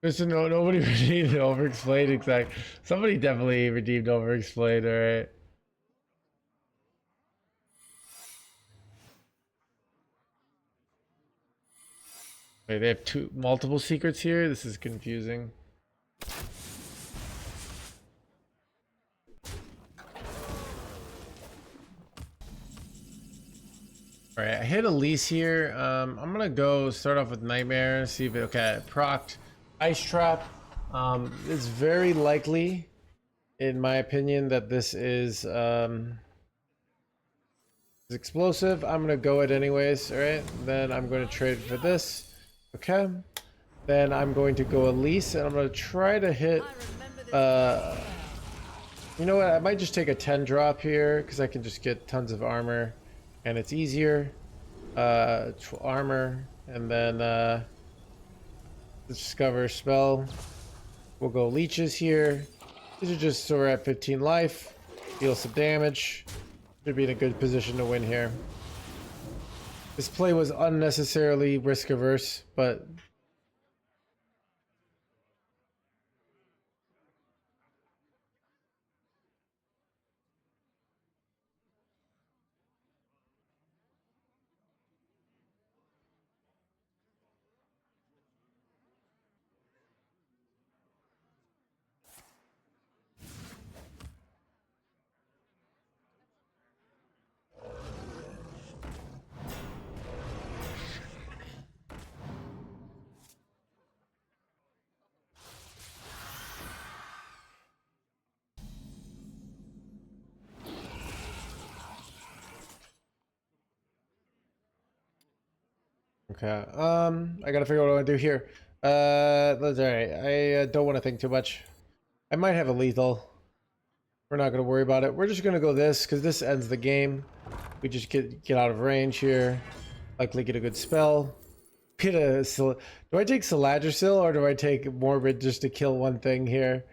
listen, no, nobody redeemed Overexplained. Exact. Somebody definitely redeemed Overexplained. All right. Wait, they have multiple secrets here. This is confusing. All right, I hit Elise here. I'm gonna go start off with Nightmare. See if it okay. Procced Ice Trap. It's very likely, in my opinion, that this is explosive. I'm gonna go it anyways. All right. Then I'm going to trade for this. Okay. Then I'm going to go Elise, and I'm gonna try to hit. You know what? I might just take a 10 drop here because I can just get tons of armor, and it's easier. Armor, and then discover spell. We'll go leeches here. These are just so we're at 15 life. Deal some damage. Should be in a good position to win here. This play was unnecessarily risk averse, but okay. I gotta figure out what I want to do here. That's all right. I don't want to think too much. I might have a lethal. We're not gonna worry about it. We're just gonna go this because this ends the game. We just get out of range here. Likely get a good spell. Get a. Do I take Saladrisil or do I take Morbid just to kill one thing here?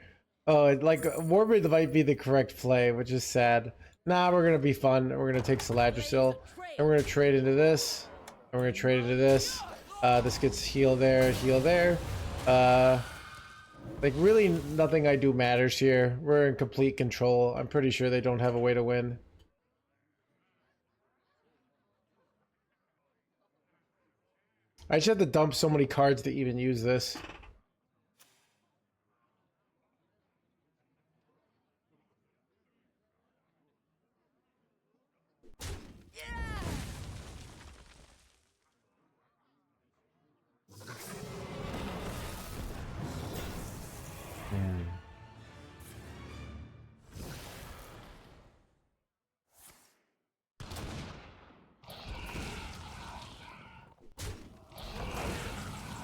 Oh, like Morbid might be the correct play, which is sad. Nah, we're gonna be fun. We're gonna take Saladrisil and we're gonna trade into this. And we're gonna trade into this. This gets heal there, heal there. Like really nothing I do matters here. We're in complete control. I'm pretty sure they don't have a way to win. I just had to dump so many cards to even use this.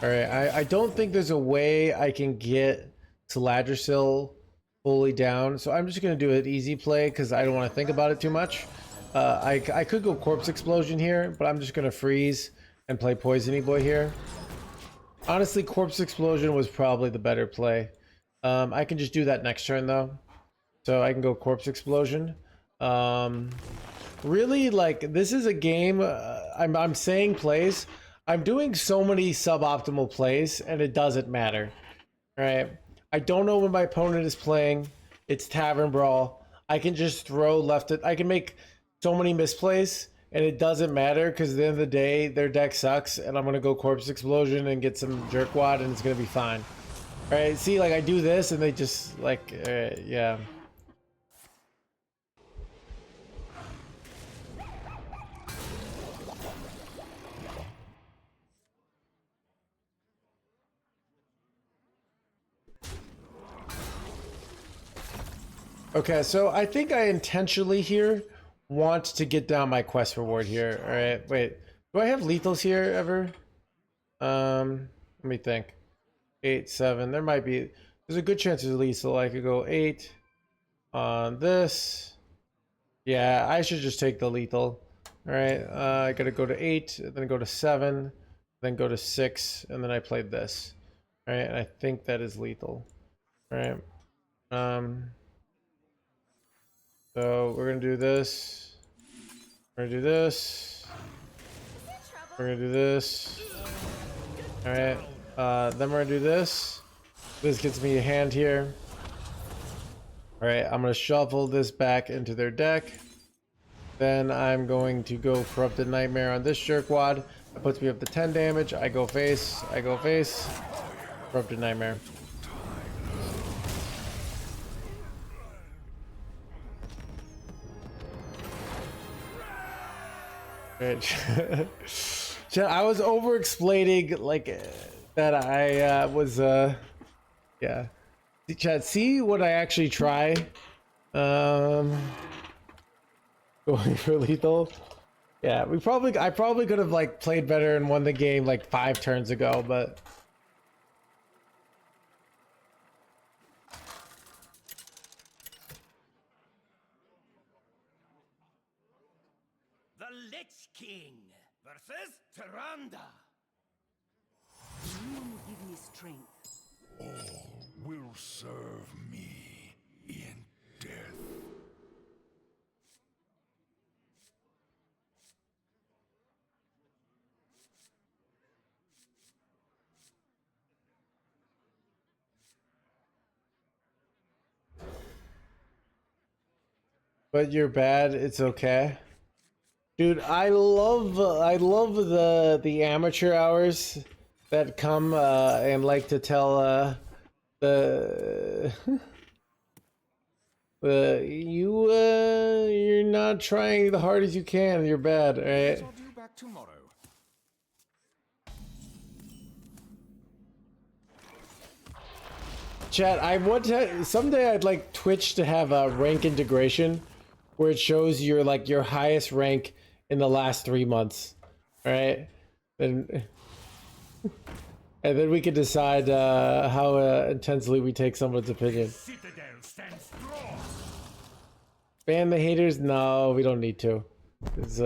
Alright, I don't think there's a way I can get Saladrisil fully down, so I'm just going to do an easy play because I don't want to think about it too much. I could go Corpse Explosion here, but I'm just going to freeze and play Poisony Boy here. Honestly, Corpse Explosion was probably the better play. I can just do that next turn though. So I can go Corpse Explosion. Really, like, this is a game, I'm saying plays. I'm doing so many suboptimal plays, and it doesn't matter. Alright? I don't know when my opponent is playing. It's Tavern Brawl. I can just throw left it. I can make so many misplays, and it doesn't matter, because at the end of the day, their deck sucks, and I'm going to go Corpse Explosion and get some Jerkwad, and it's going to be fine. Alright, see, like, I do this, and they just, like, yeah. Okay, so I think I intentionally here want to get down my quest reward here. All right, wait. Do I have lethals here ever? Let me think. 8, 7. There might be. There's a good chance there's lethal. I could go 8 on this. Yeah, I should just take the lethal. All right, I gotta go to 8, then go to 7, then go to 6, and then I played this. All right, and I think that is lethal. All right. So we're gonna do this. We're gonna do this. We're gonna do this. All right. Then we're gonna do this. This gets me a hand here. All right. I'm gonna shuffle this back into their deck. Then I'm going to go Corrupted Nightmare on this Jerkwad. That puts me up to 10 damage. I go face. I go face. Corrupted Nightmare. I was over explaining like that I was yeah. Chat, see what I actually try going for lethal. Yeah, I probably could have like played better and won the game like 5 turns ago, but The Lich King versus Tyrande. You give me strength. All will serve me in death. but you're bad. It's okay. Dude, I love the amateur hours that come and like to tell the you're not trying the hard as you can. You're bad, all right? I'll do back tomorrow. Chat, I want to someday I'd like Twitch to have a rank integration where it shows your like your highest rank in the last 3 months. All right? And then we can decide how intensely we take someone's opinion. Citadel stands strong. Ban the haters? No, we don't need to. It's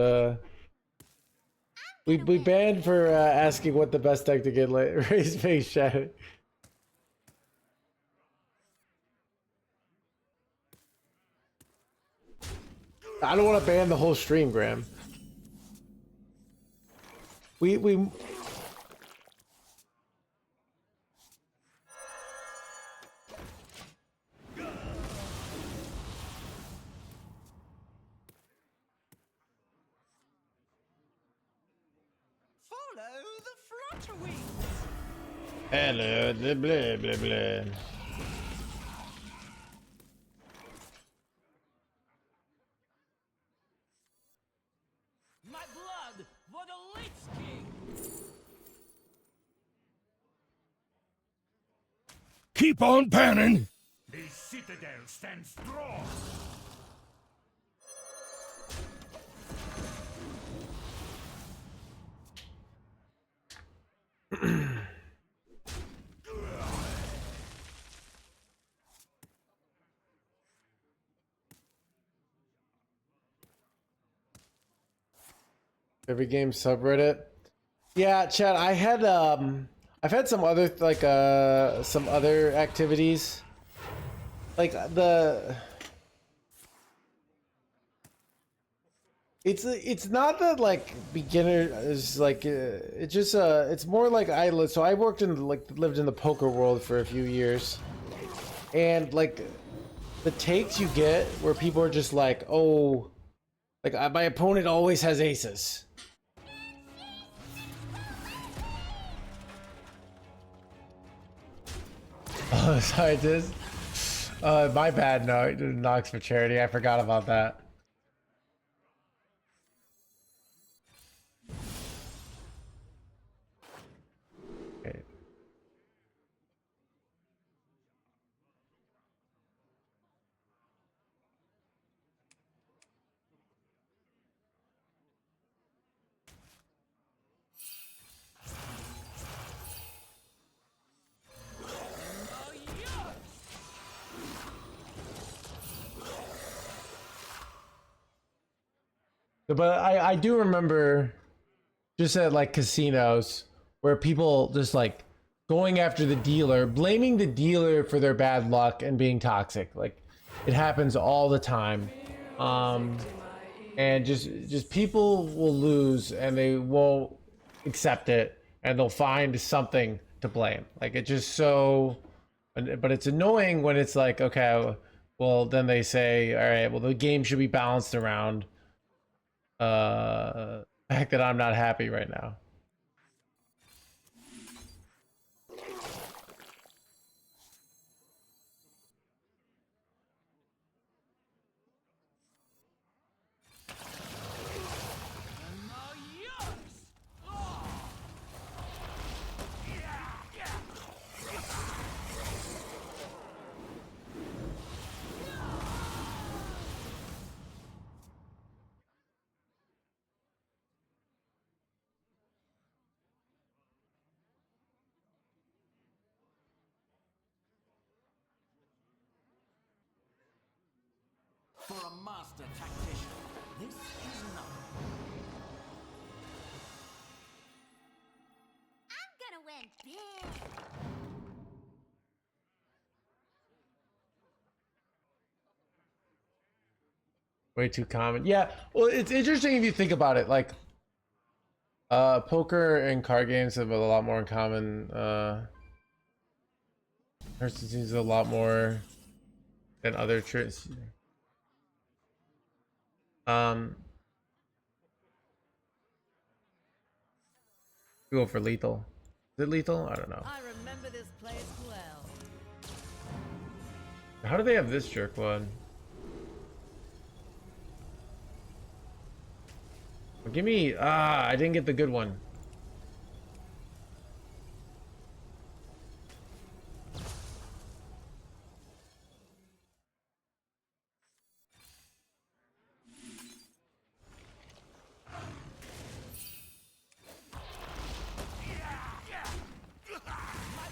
we banned for asking what the best deck to get like raise face chat. I don't want to ban the whole stream, Graham. We Follow the flutterwings. Hello, blah, blah, blah, blah. My blood for the Lich King. Keep on panning! The citadel stands strong! Every game subreddit. Yeah, Chad, I've had some other some other activities. Like it's not that like beginner is like it just it's more like so I worked in lived in the poker world for a few years, and like the takes you get where people are just like, oh, like my opponent always has aces. Oh, sorry, this. My bad. No, it knocks for charity. I forgot about that. Okay. But I do remember just at like casinos where people just like going after the dealer, blaming the dealer for their bad luck and being toxic. Like it happens all the time. And just people will lose and they won't accept it and they'll find something to blame. Like it's just so, but it's annoying when it's like, okay, well then they say, all right, well the game should be balanced around fact that I'm not happy right now. For a master tactician, this is nothing. I'm gonna win big. Way too common. Yeah, well, it's interesting if you think about it. Like, poker and card games have a lot more in common. Hearthstone seems a lot more than other tricks. Go for lethal. Is it lethal? I don't know. I remember this place well. How do they have this jerk one? Well, give me. I didn't get the good one. My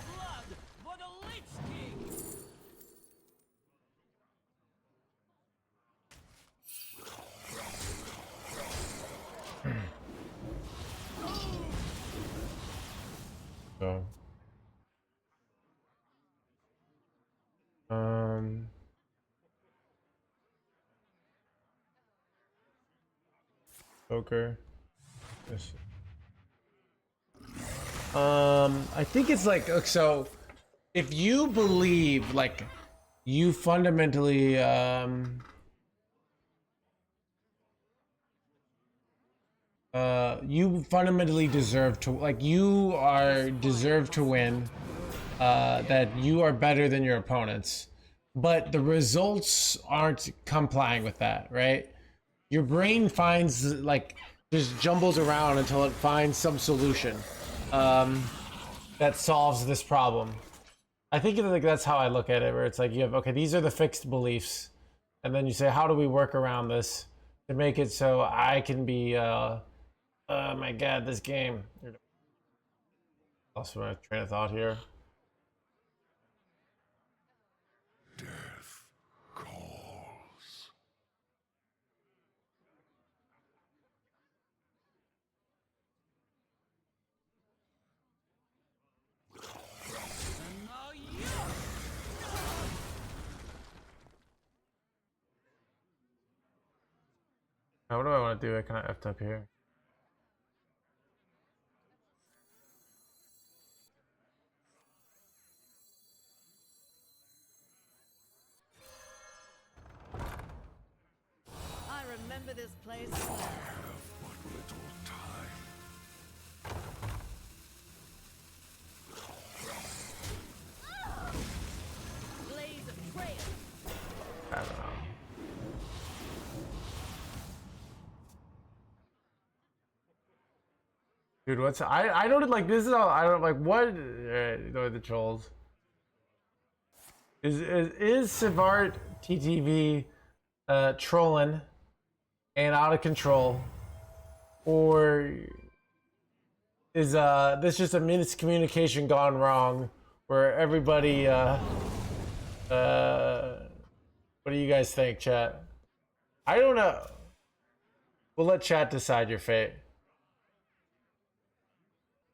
blood for the Lich King. So. Poker. Yes. I think it's like, so if you believe like you fundamentally you fundamentally deserve to, like, you are deserve to win, that you are better than your opponents, but the results aren't complying with that, right? Your brain finds, like, just jumbles around until it finds some solution that solves this problem. I think like that's how I look at it, where it's like you have, okay, these are the fixed beliefs, and then you say, how do we work around this to make it so I can be oh my god, this game. Lost my train of thought here. Death calls. Now, what do I want to do? I kind of effed up here. I remember this place. But little time. Blaze of trail. I don't know. Dude, what's I don't like this is all I don't like what the trolls. Is Savart TTV trolling and out of control, or is this just a miscommunication gone wrong where everybody what do you guys think, chat? I don't know. We'll let chat decide your fate.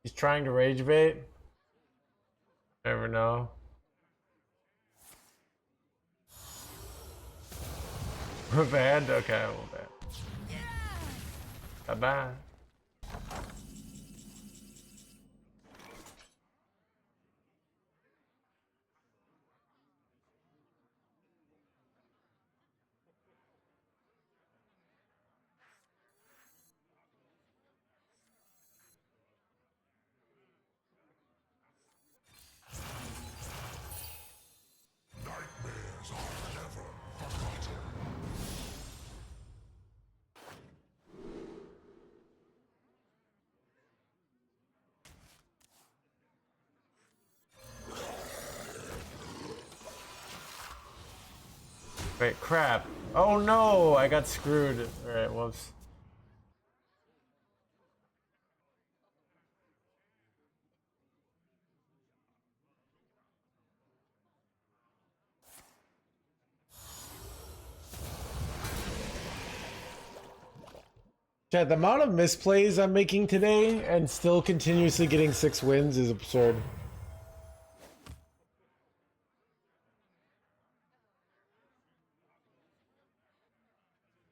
He's trying to rage bait. Never know. We're banned? Okay, we'll ban. Bye-bye. Nightmares are never forgotten. Wait, crap. Oh no, I got screwed. Alright, whoops. Chat, the amount of misplays I'm making today and still continuously getting 6 wins is absurd.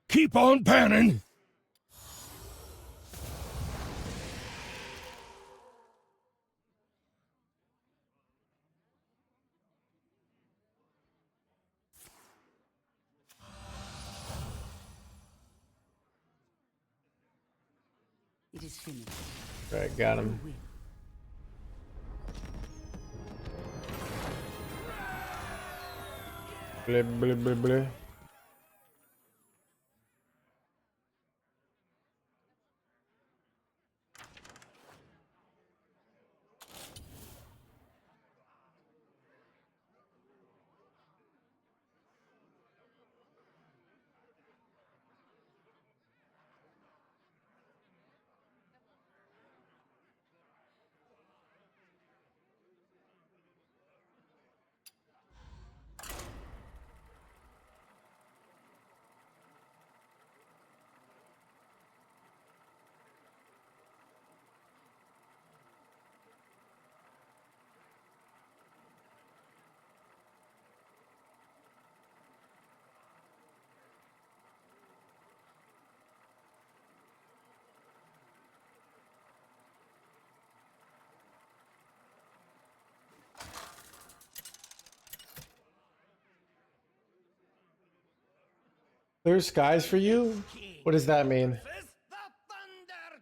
Keep on panning. It is finished. Right, got him. Blah, blah, blah, blah. Clear skies for you? What does that mean? The Thunder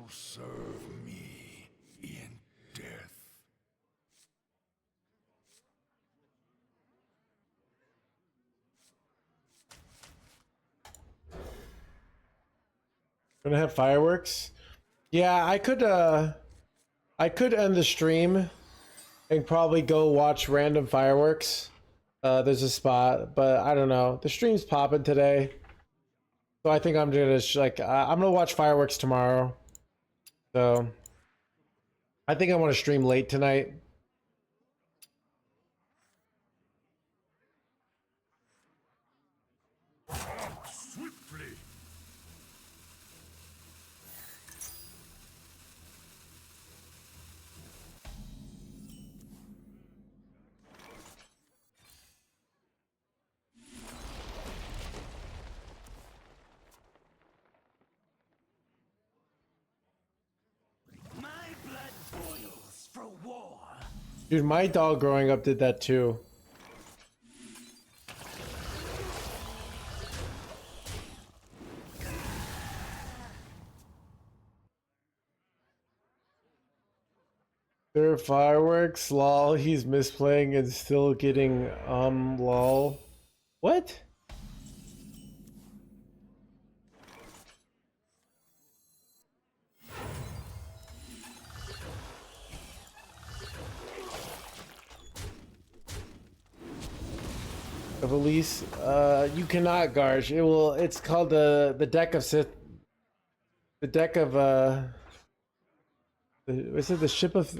will serve me in death. Gonna have fireworks? Yeah, I could end the stream and probably go watch random fireworks. There's a spot, but I don't know. The stream's popping today. So I think I'm gonna I'm gonna watch fireworks tomorrow. So I think I want to stream late tonight. Swiftly. My blood boils for war. Dude, my dog growing up did that too. There are fireworks, lol, he's misplaying and still getting, lol. What? Of Elise, you cannot, Garge. It's called the deck of Sith. The deck of, is it the ship of...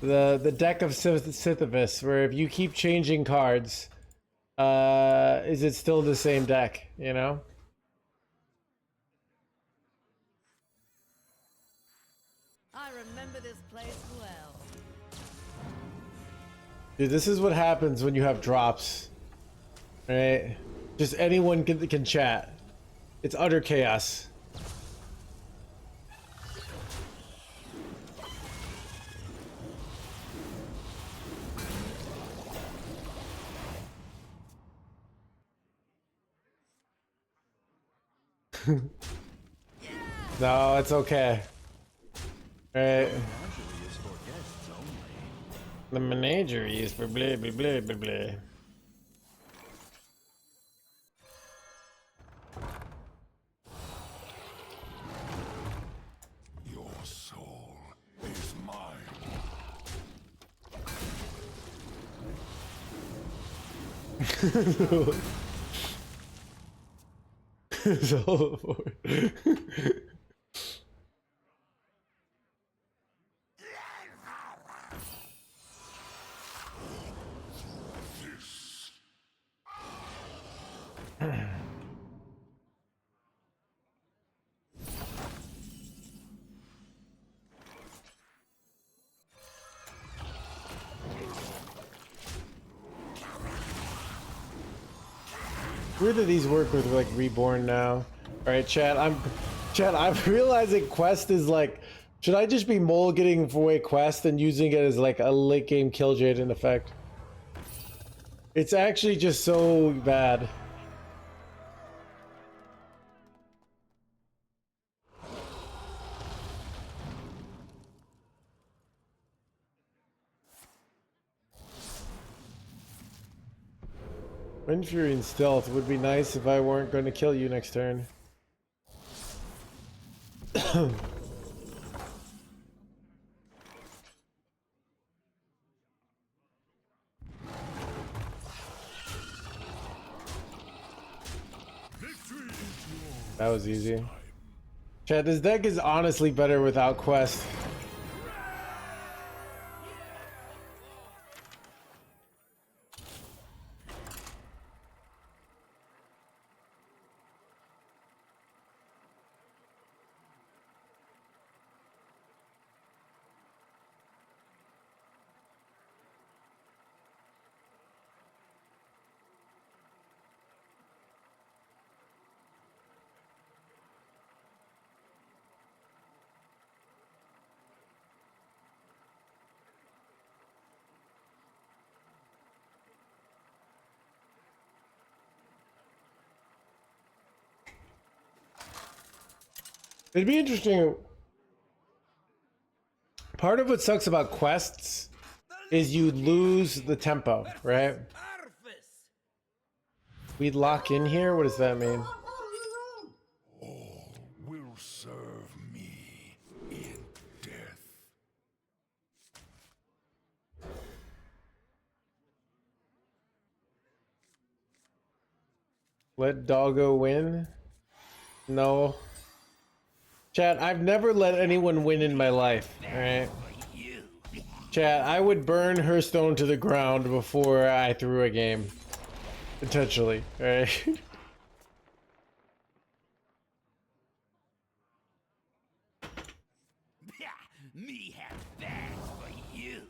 The deck of Sithivus, where if you keep changing cards, is it still the same deck, you know? I remember this place well. Dude, this is what happens when you have drops. Right? Just anyone can chat. It's utter chaos. No, it's okay. Right. The menagerie is for blah blah blah blah blah. Your soul is mine. So weird that these work with like Reborn now. Alright, chat, I'm realizing Quest is like, should I just be mulliganing away Quest and using it as like a late game kill Jaden effect? It's actually just so bad. Wind Fury and Stealth would be nice if I weren't going to kill you next turn. That was easy. Chat, this deck is honestly better without Quest. It'd be interesting. Part of what sucks about quests is you lose the tempo, right? We lock in here? What does that mean? All will serve me in death. Let Doggo win? No. Chat, I've never let anyone win in my life, alright? Chat, I would burn Hearthstone to the ground before I threw a game. Potentially, alright? Me have bags for you.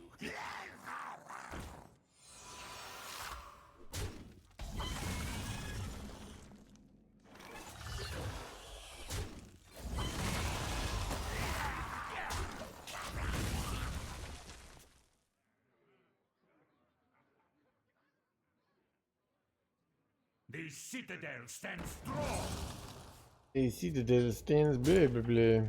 The citadel stands strong. You see the stands, blah blah blah.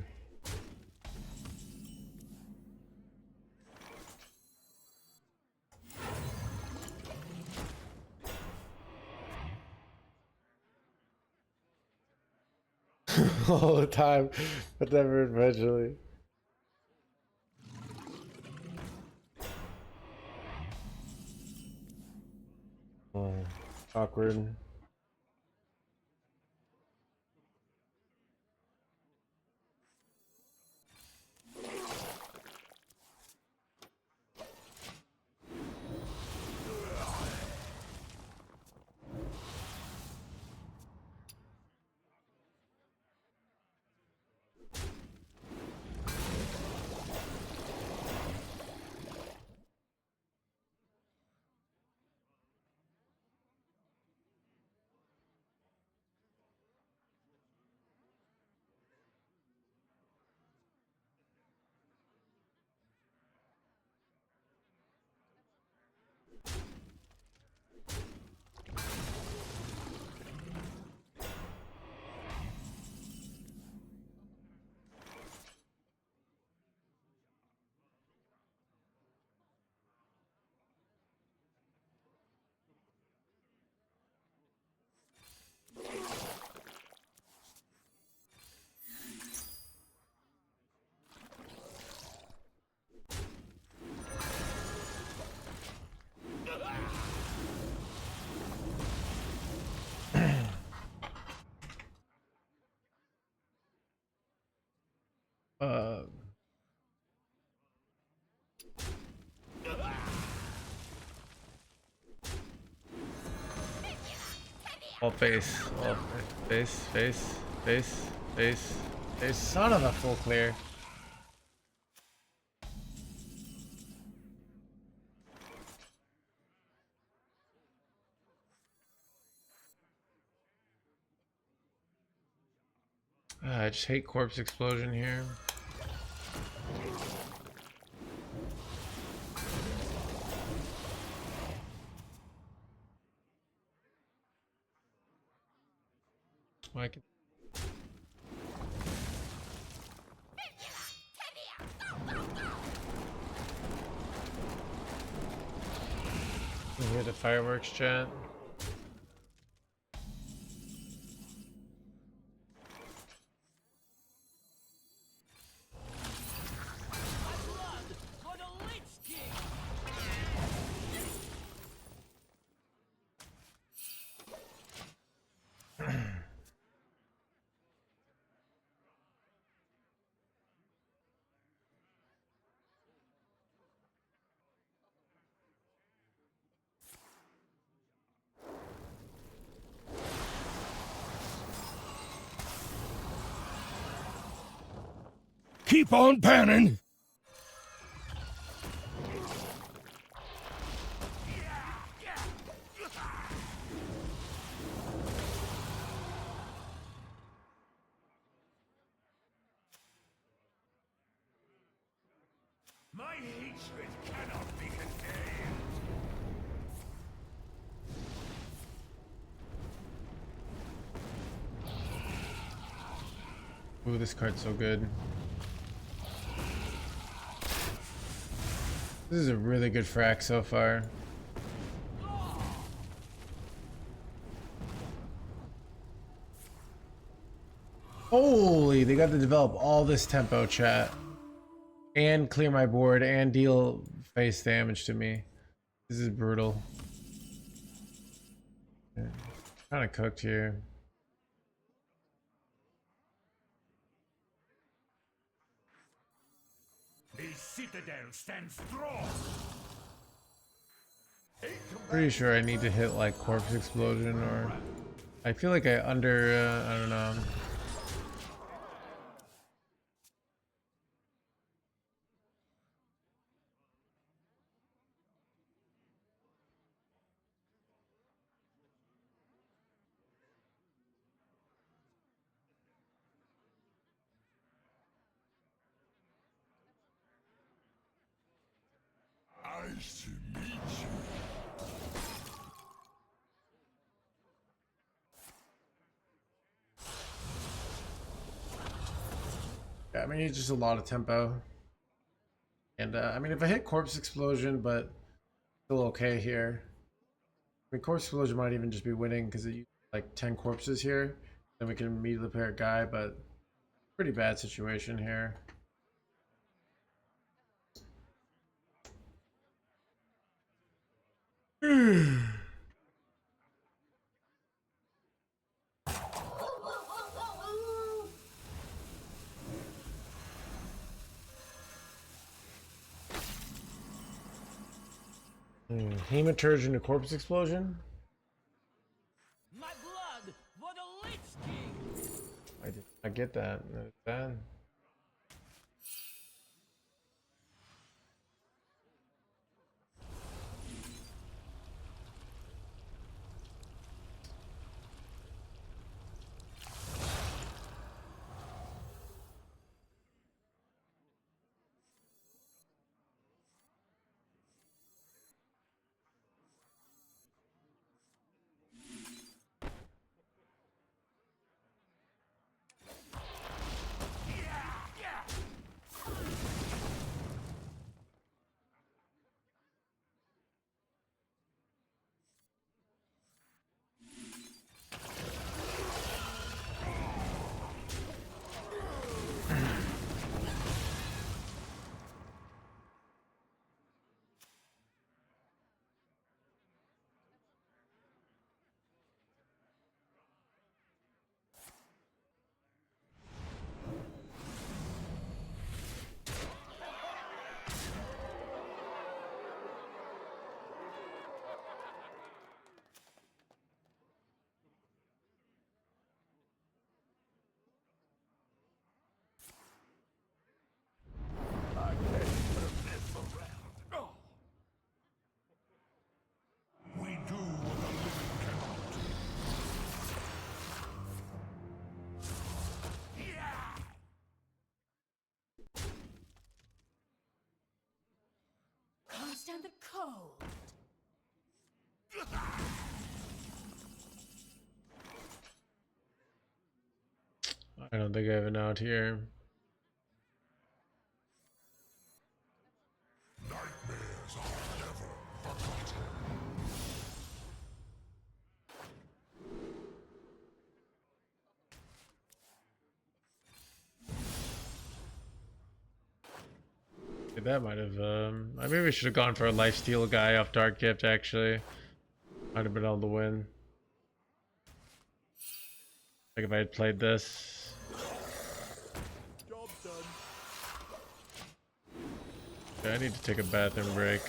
All the time, but never eventually. Oh, awkward. All face, all face. Son of a full clear. I just hate corpse explosion here. I can... You hear the fireworks, chat? Keep on panning! My hatred cannot be contained! Ooh, this card's so good. This is a really good frac so far. Holy, they got to develop all this tempo, chat. And clear my board and deal face damage to me. This is brutal. Kind of cooked here. The citadel stands strong. Pretty sure I need to hit like corpse explosion, or I feel like I don't know. Nice to meet you. Yeah, I mean, it's just a lot of tempo. And I mean, if I hit corpse explosion, but still okay here. I mean, corpse explosion might even just be winning because it used like 10 corpses here. Then we can immediately pair a guy, but pretty bad situation here. Hematurge into corpse explosion. My blood for the Lich King! I did not get that. That's bad. We do what the living cannot do. Can't stand the cold. I don't think I have an out here. Nightmares are never forgotten. Okay, that might have I maybe should have gone for a lifesteal guy off Dark Gift actually. Might have been able to win. Like if I had played this. Job done. Okay, I need to take a bathroom break.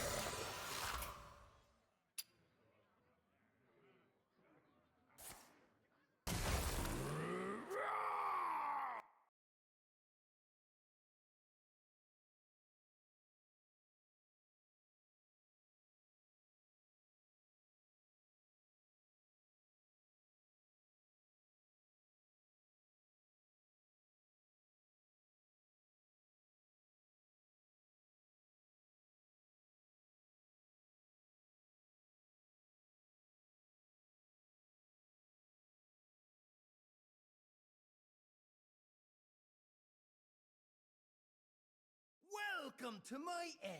Welcome to my end.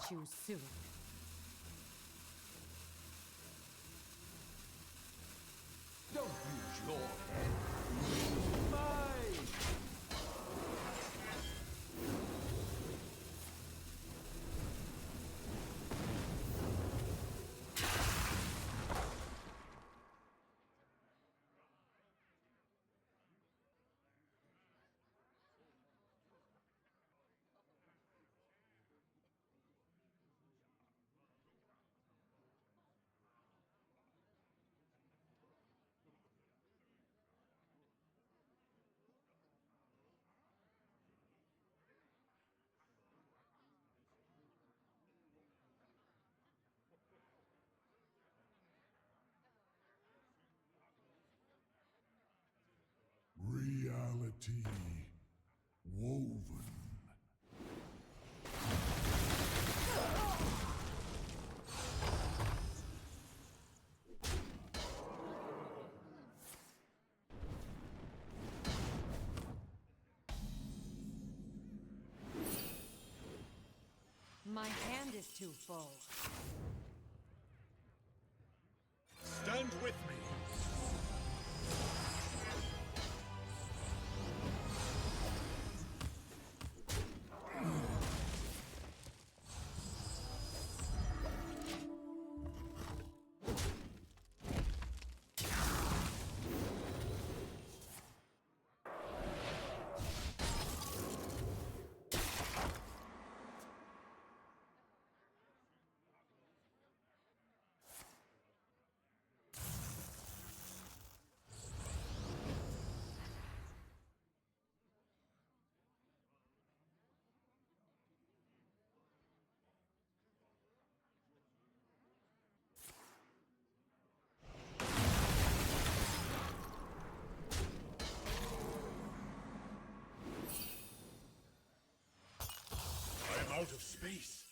Choose soon. Don't use your head. Fight! Reality woven. My hand is too full. Stand with me. I'm out of space.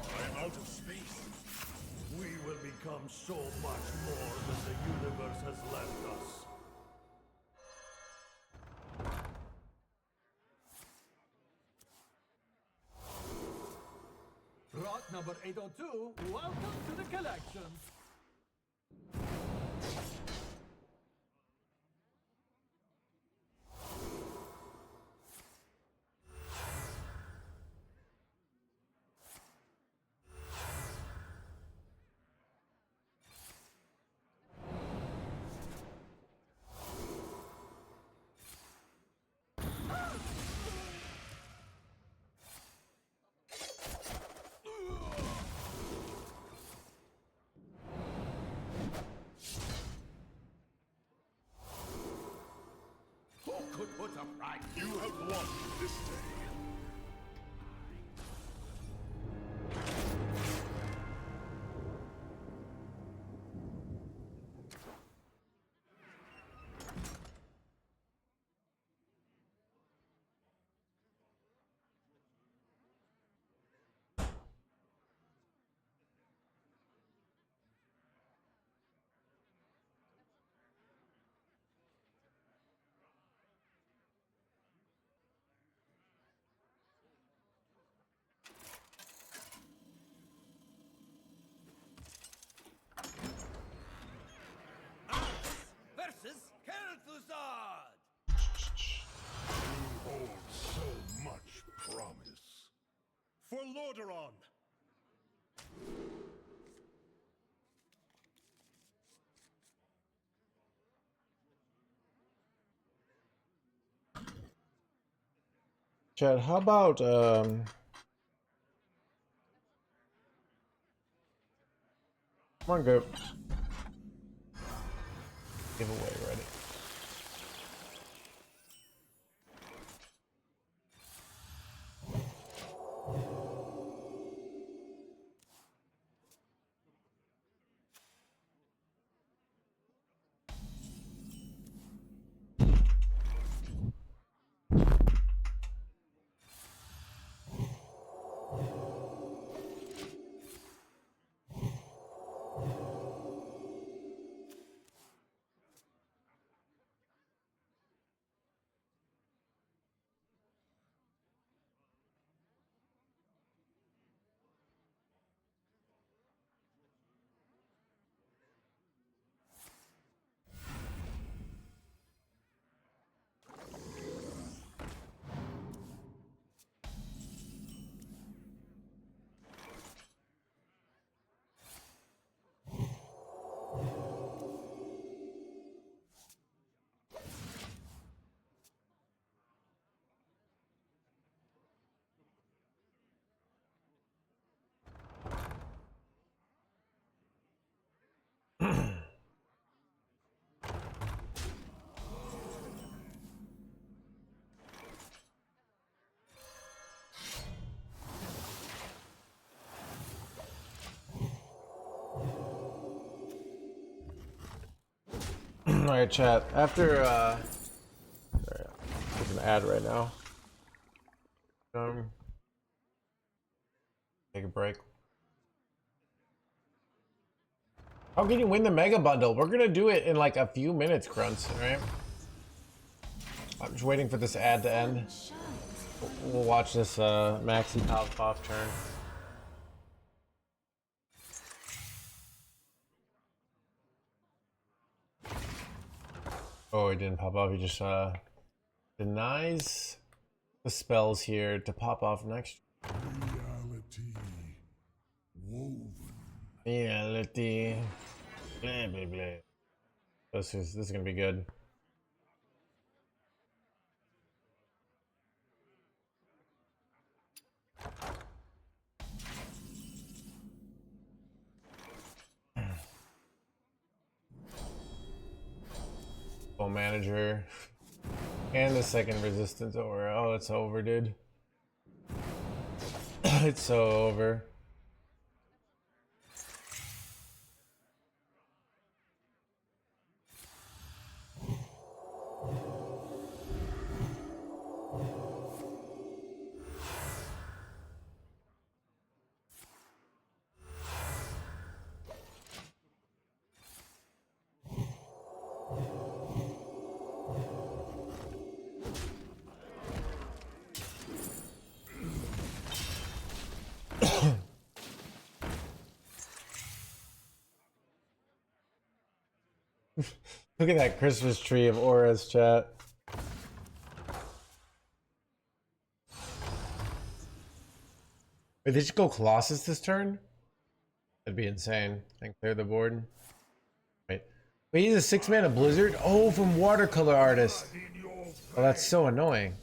I'm out of space. We will become so much more than the universe has left us. Rot number 802, welcome to the collection. put up right. You have won this day. Versus Kel'Thuzad! You hold so much promise. For Lordaeron! Chad, how about come on, go. Giveaway ready. Alright, chat. After sorry, there's an ad right now. Take a break. How can you win the mega bundle? We're gonna do it in like a few minutes, grunts, alright? I'm just waiting for this ad to end. We'll watch this Maxi pop off turn. Oh, he didn't pop off. He just denies the spells here to pop off next. Reality woven. Reality. Blah, blah, blah. This is gonna be good. Manager and the second resistance over. Oh, it's over, dude. It's so over. Look at that Christmas tree of auras, chat. Wait, did you go Colossus this turn? That'd be insane. And clear the board. Wait, he's a 6-mana Blizzard? Oh, from Watercolor Artist. Oh, that's so annoying.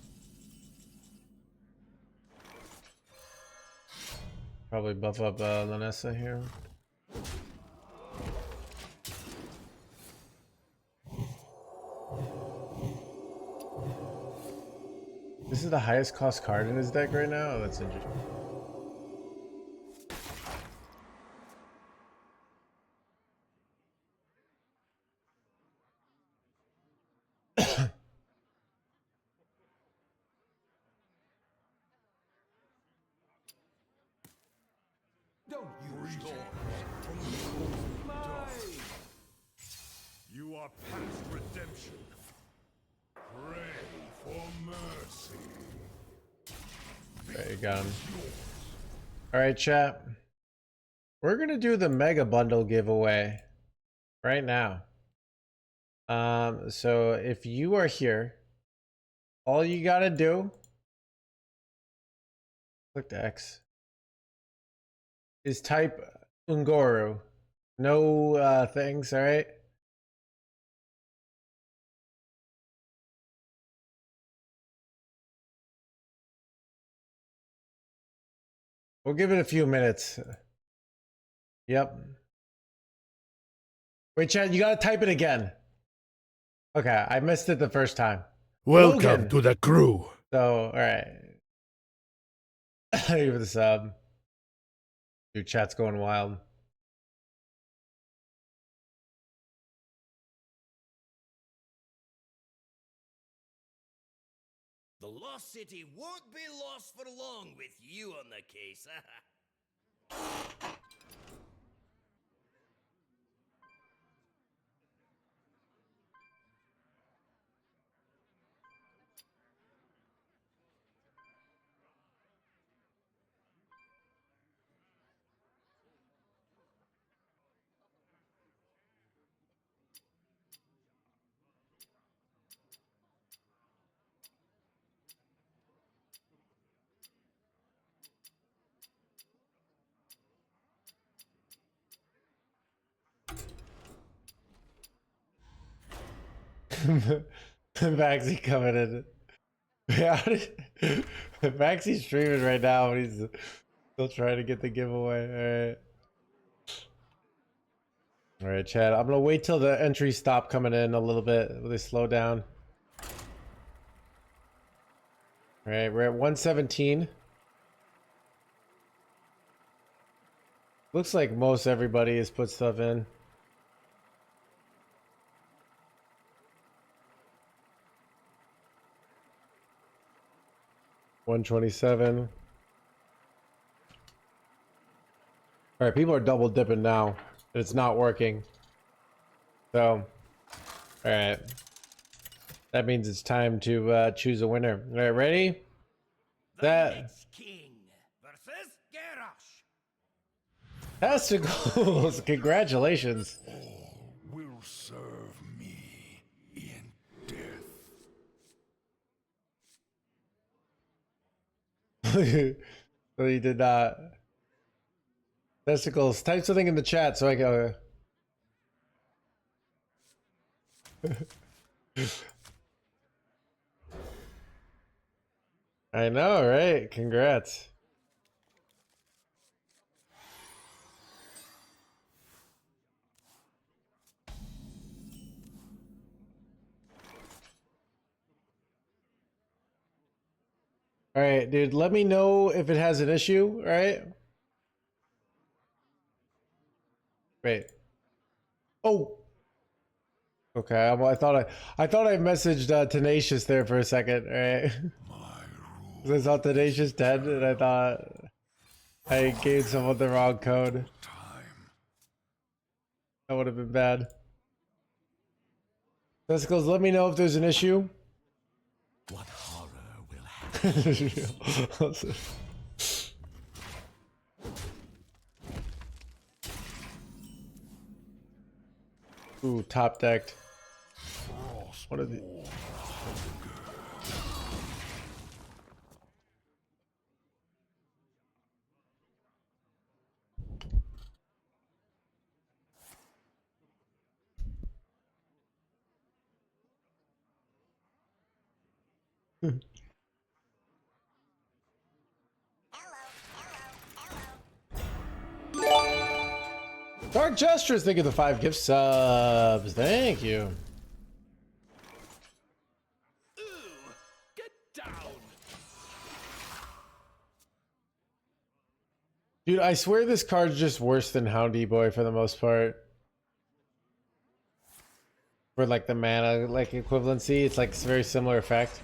Probably buff up Lanessa here. This is the highest cost card in his deck right now? Oh, that's interesting. Don't use yours. You are past redemption. Pray for mercy. There you go. Alright, chat. We're gonna do the mega bundle giveaway right now. So if you are here, all you gotta do, click the X, is type Ungoro. No things, alright? We'll give it a few minutes. Yep. Wait, Chad, you gotta type it again. Okay, I missed it the first time. Welcome Logan. to the crew. So, alright. Thank you for the sub. Dude, chat's going wild. The Lost City won't be lost for long with you on the case. Maxie coming in. Maxie's streaming right now, but he's still trying to get the giveaway. Alright, Chad. I'm gonna wait till the entries stop coming in a little bit. Will they slow down? Alright, we're at 117. Looks like most everybody has put stuff in. $127. Alright, people are double dipping now. And it's not working. So, alright. That means it's time to choose a winner. Alright, ready? Next king versus Garrosh. Testicles! Congratulations. All will serve me in death. So you did not. Testicles, type something in the chat so I can. I know, right? Congrats. All right, dude, let me know if it has an issue, all right? Wait. Oh. Okay, well, I thought I messaged Tenacious there for a second, all right? I saw Tenacious 10 and I thought I gave someone the wrong code. That would have been bad. Testicles, let me know if there's an issue. What horror will happen? Ooh, top decked. What are the... Dark Gestures, thank you for the 5 gift subs. Thank you. Ooh, get down. Dude, I swear this card's just worse than Houndy Boy for the most part. For like the mana like equivalency, it's like very similar effect.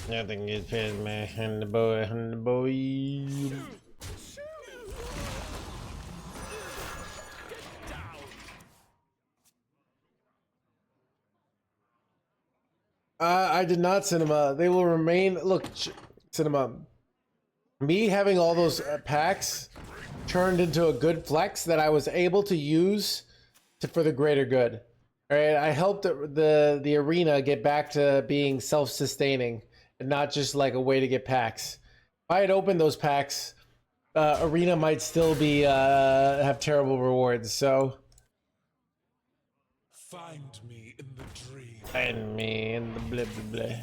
Nothing is past my hand boy, hand boy. I did not, Cinema. They will remain. Look, Cinema. Me having all those packs turned into a good flex that I was able to use for the greater good. All right, I helped the arena get back to being self-sustaining and not just like a way to get packs. If I had opened those packs, arena might still be have terrible rewards. So Find me in the dream. find me in the blah blah blah.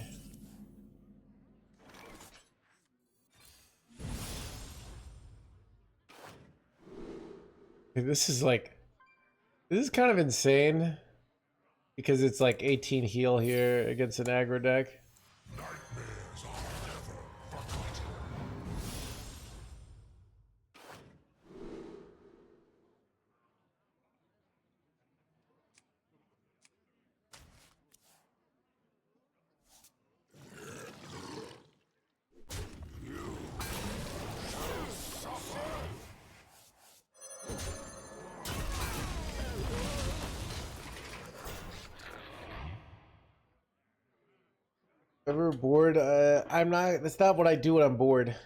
This is kind of insane because it's like 18 heal here against an aggro deck. Nightmares are never forgotten. Ever bored? I'm not. That's not what I do when I'm bored.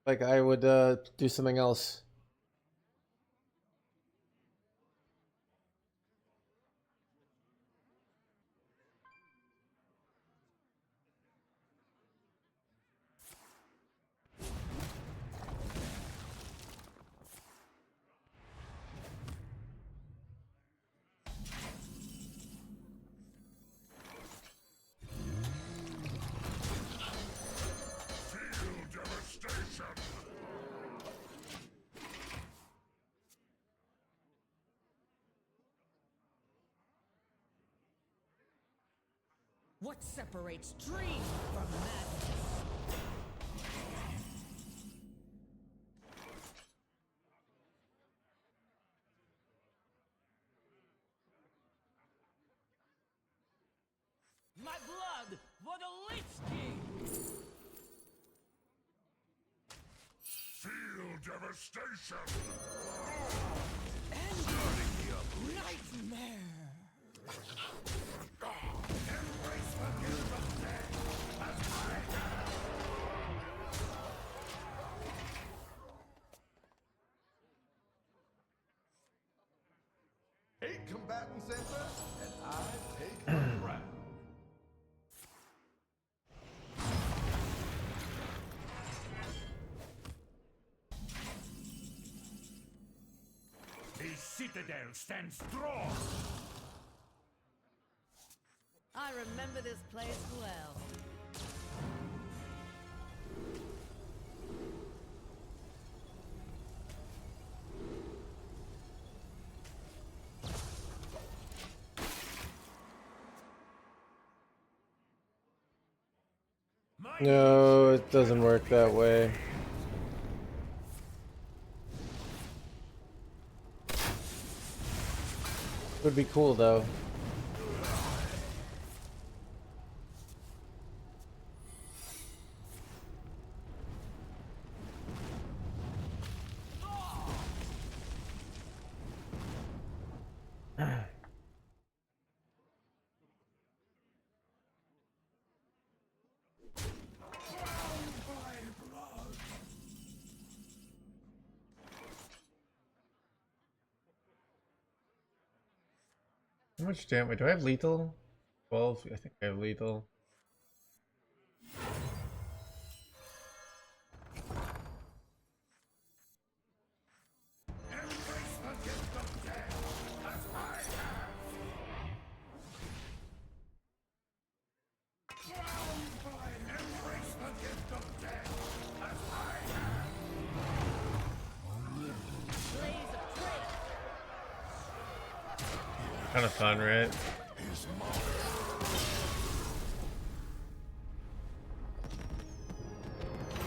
Like I would do something else. Feel devastation. What separates dream from madness? My blood for the Lich King! Feel devastation. Nightmare! Eight combatant center, and I take the crown. The citadel stands strong. I remember this place well. No, it doesn't work that way. Would be cool though. How much damage? Do I have lethal? 12? I think I have lethal. Kind of fun, right?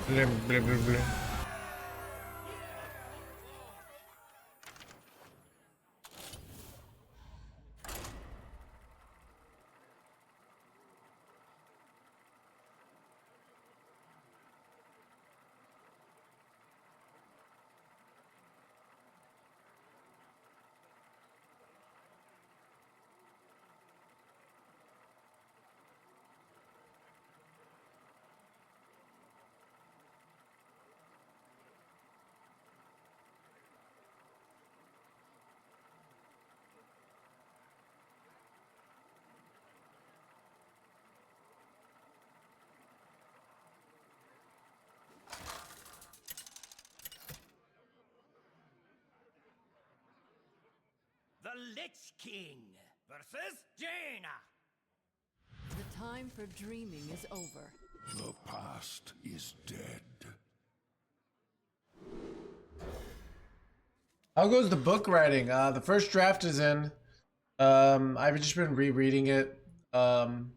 Blah, blah, blah, blah. The Lich King versus Jaina. The time for dreaming is over. The past is dead. How goes the book writing? The first draft is in. I've just been rereading it. I'm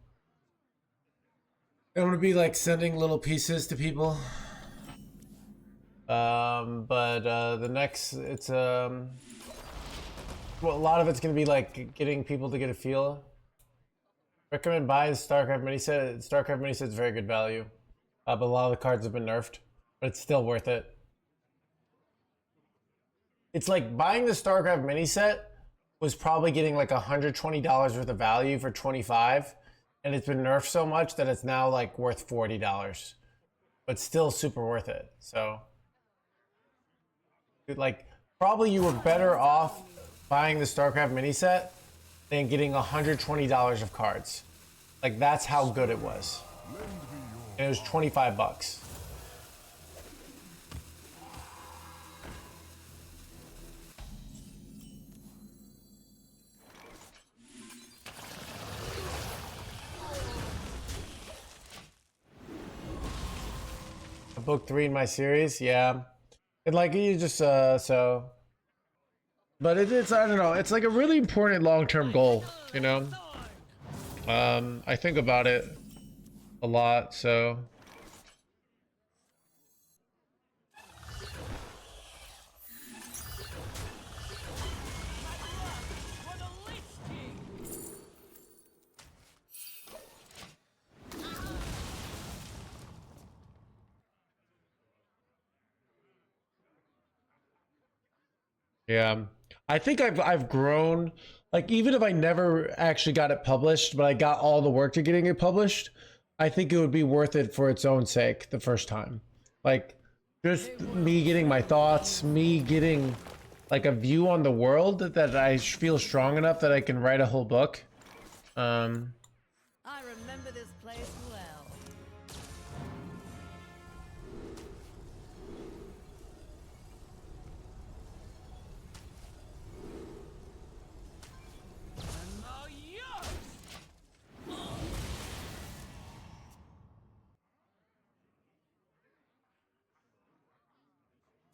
gonna be like sending little pieces to people. The next, it's well, a lot of it's gonna be like getting people to get a feel. Recommend buying the StarCraft mini set. StarCraft mini set is very good value, but a lot of the cards have been nerfed, but it's still worth it. It's like buying the StarCraft mini set was probably getting like $120 worth of value for $25, and it's been nerfed so much that it's now like worth $40, but still super worth it. So, like, probably you were better off buying the StarCraft mini set than getting $120 of cards. Like, that's how good it was. And it was 25 bucks. Book 3 in my series, yeah. And like you just so, but it's I don't know. It's like a really important long-term goal, you know. I think about it a lot, so. Yeah, I think I've grown. Like, even if I never actually got it published, but I got all the work to getting it published, I think it would be worth it for its own sake the first time. Like, just me getting my thoughts, me getting like a view on the world that I feel strong enough that I can write a whole book. I remember this place well.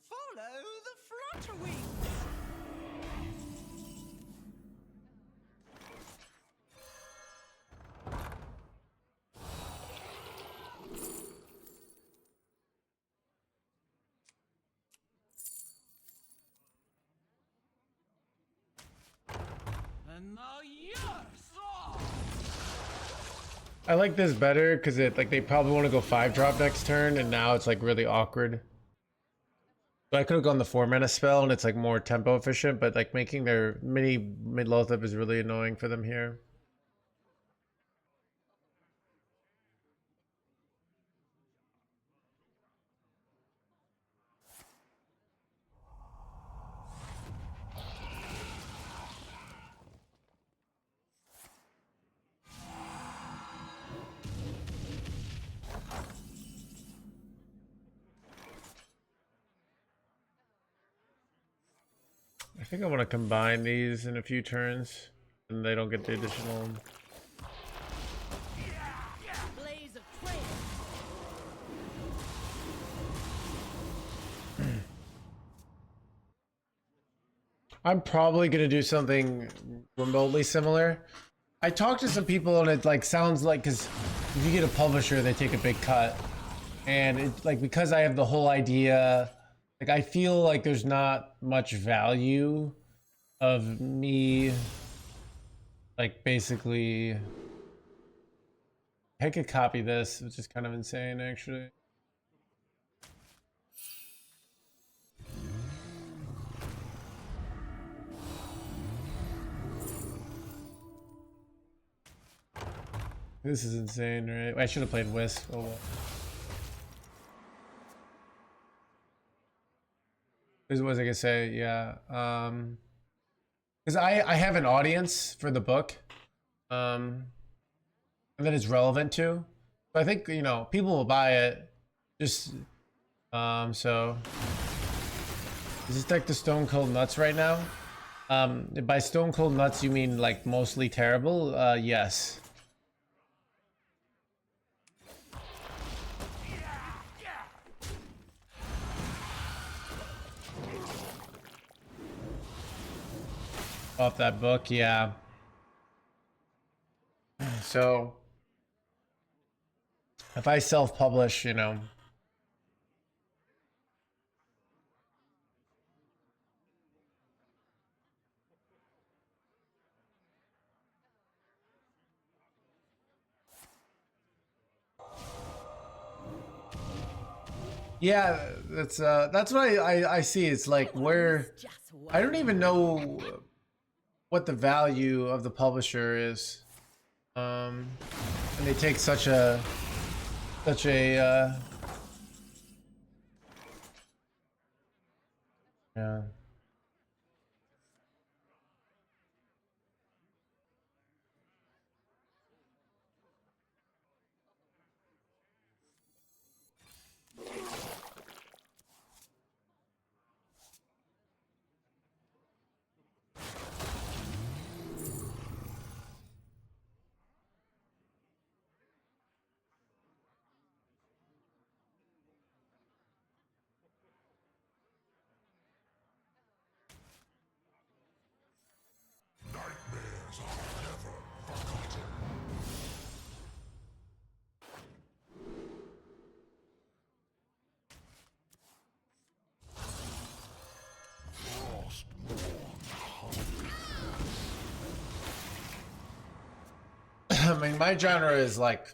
Follow the Flutterwings. And now yours. I like this better because it like they probably want to go 5-drop next turn, and now it's like really awkward. But I could have gone the 4-mana spell, and it's like more tempo efficient. But like making their mini mid Lothep is really annoying for them here. I think I want to combine these in a few turns, and they don't get the additional. Blaze of trail. I'm probably gonna do something remotely similar. I talked to some people, and it like sounds like because if you get a publisher, they take a big cut. And it's like, because I have the whole idea, like I feel like there's not much value of me, like basically, I could copy this, which is kind of insane actually. This is insane, right? I should have played Wisp. Oh well. What was I gonna say? Yeah. Because I have an audience for the book, and that is relevant to. So I think, you know, people will buy it. Just so is this like the Stone Cold Nuts right now? By Stone Cold Nuts you mean like mostly terrible? Yes. Off that book, yeah. So if I self-publish, you know, yeah, that's what I see. It's like where I don't even know what the value of the publisher is, and they take such a yeah. I mean, my genre is like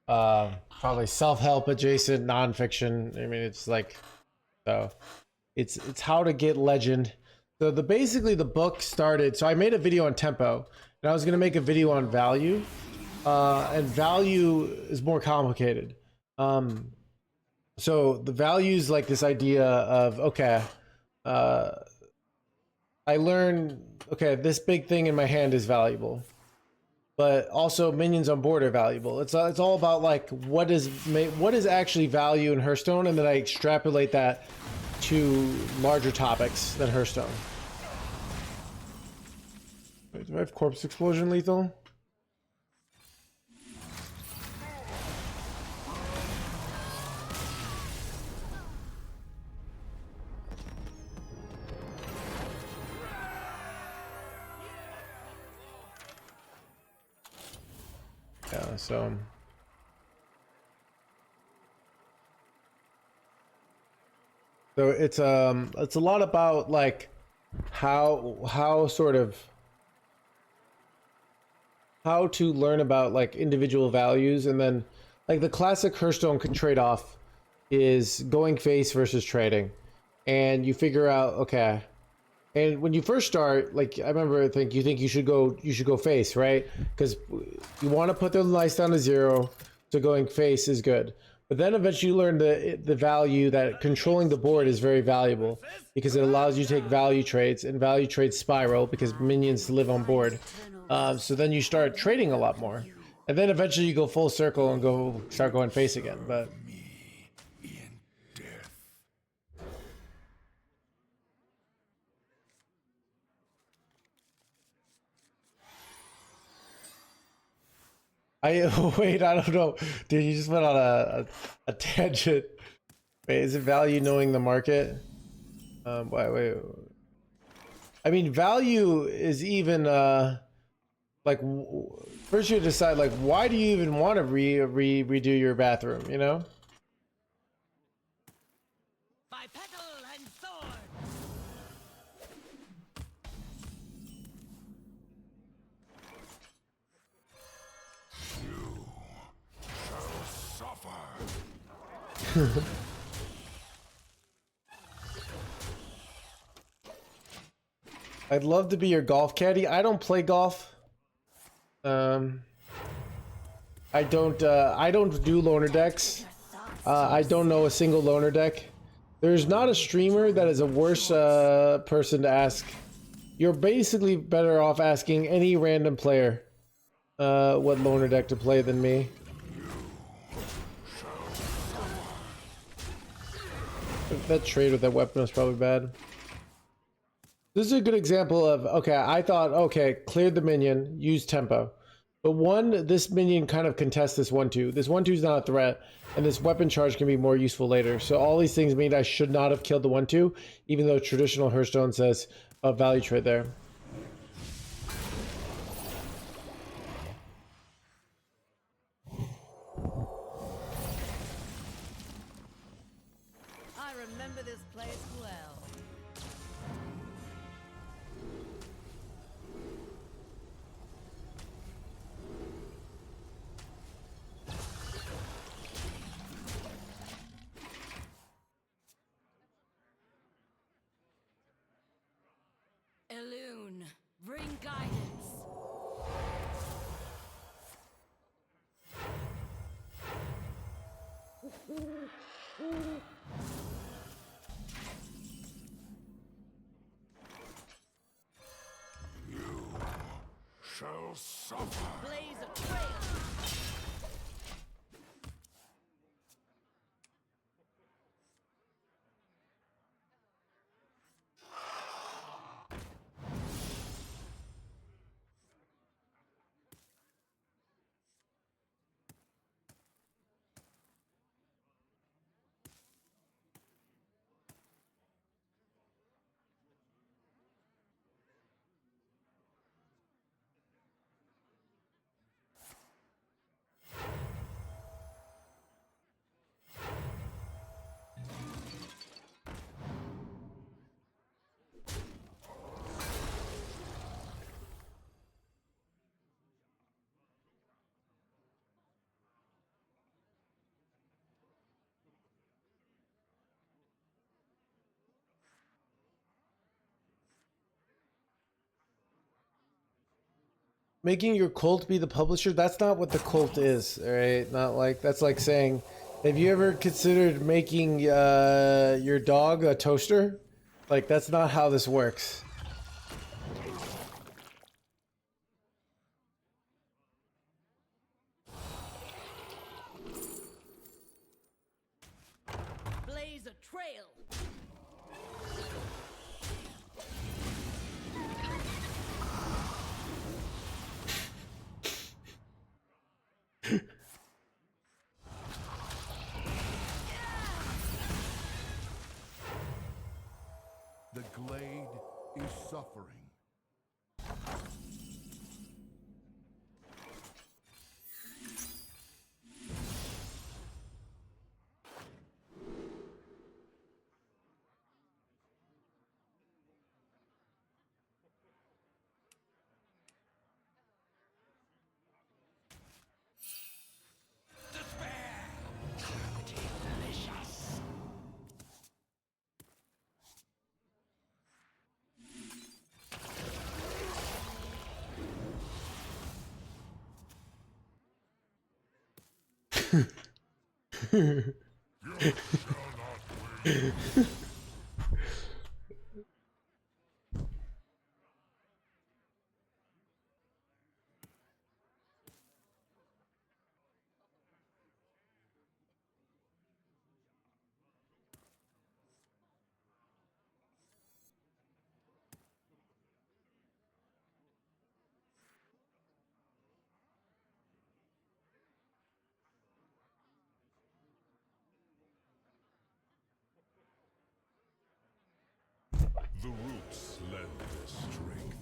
probably self-help adjacent nonfiction. I mean, it's like, so it's how to get legend. So basically the book started, so I made a video on tempo and I was gonna make a video on value, and value is more complicated. So the value is like this idea of, okay, I learned, okay, this big thing in my hand is valuable, but also minions on board are valuable. It's all about like what is actually value in Hearthstone, and then I extrapolate that to larger topics than Hearthstone. Wait, do I have corpse explosion lethal? Yeah, so it's a lot about like how sort of how to learn about like individual values, and then like the classic Hearthstone trade-off is going face versus trading, and you figure out, okay, and when you first start, like I remember, I think you should go face, right? Because you want to put the life down to 0, so going face is good. But then eventually you learn the value that controlling the board is very valuable, because it allows you to take value trades, and value trades spiral because minions live on board. So then you start trading a lot more, and then eventually you go full circle and start going face again. But wait, I don't know, dude. You just went on a tangent. Wait, is it value knowing the market? Wait. I mean, value is even like first you decide like why do you even want to redo your bathroom? You know, I'd love to be your golf caddy. I don't play golf. I don't do loner decks. I don't know a single loner deck. There's not a streamer that is a worse person to ask. You're basically better off asking any random player what loner deck to play than me. That trade with that weapon was probably bad. This is a good example of, okay, I thought, okay, cleared the minion, use tempo. But one, this minion kind of contests this 1-2. This 1-2 is not a threat, and this weapon charge can be more useful later. So all these things mean I should not have killed the 1-2, even though traditional Hearthstone says a value trade there. I remember this place well. Elune, bring guidance. Shall suffer. Blaze a trail. Making your cult be the publisher, that's not what the cult is, all right? Not like, that's like saying, have you ever considered making your dog a toaster? Like, that's not how this works. Blaze a trail. The glade is suffering. The roots lend their strength.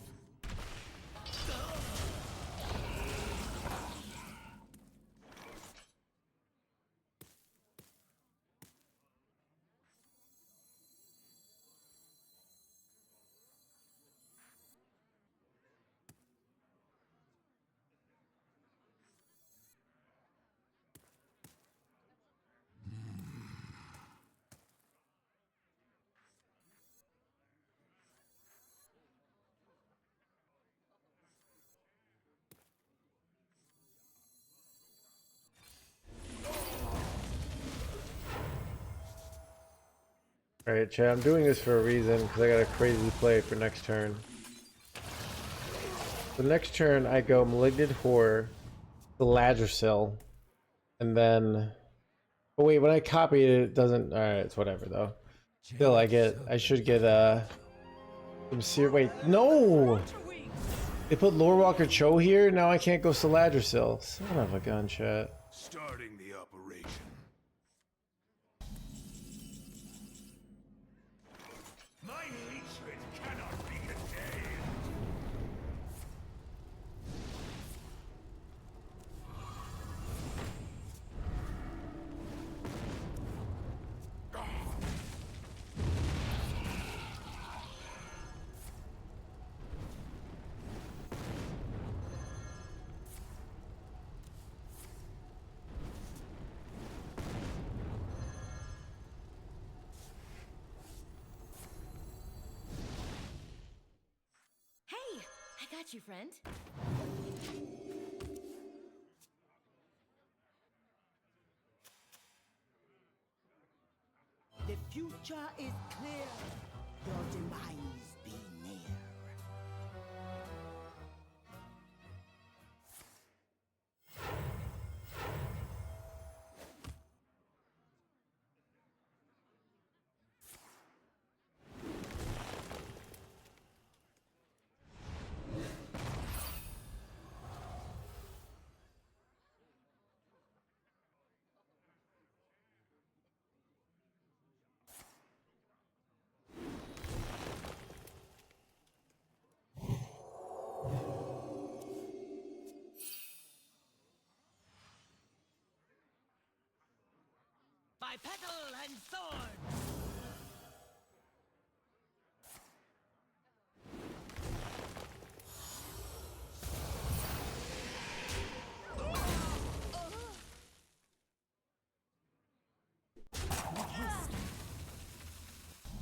Alright, chat, I'm doing this for a reason, because I got a crazy play for next turn. The next turn, I go Malignant Horror, the Laddersill, and then... Oh wait, when I copy it, it doesn't... Alright, it's whatever, though. Still, I should get, some wait, no! They put Lorewalker Cho here, now I can't go Saladrisil. Son of a gun, chat. Starting the operation. My hatred cannot be contained. Hey, I got you, friend. The future is clear. Your demise be near. By petal and sword!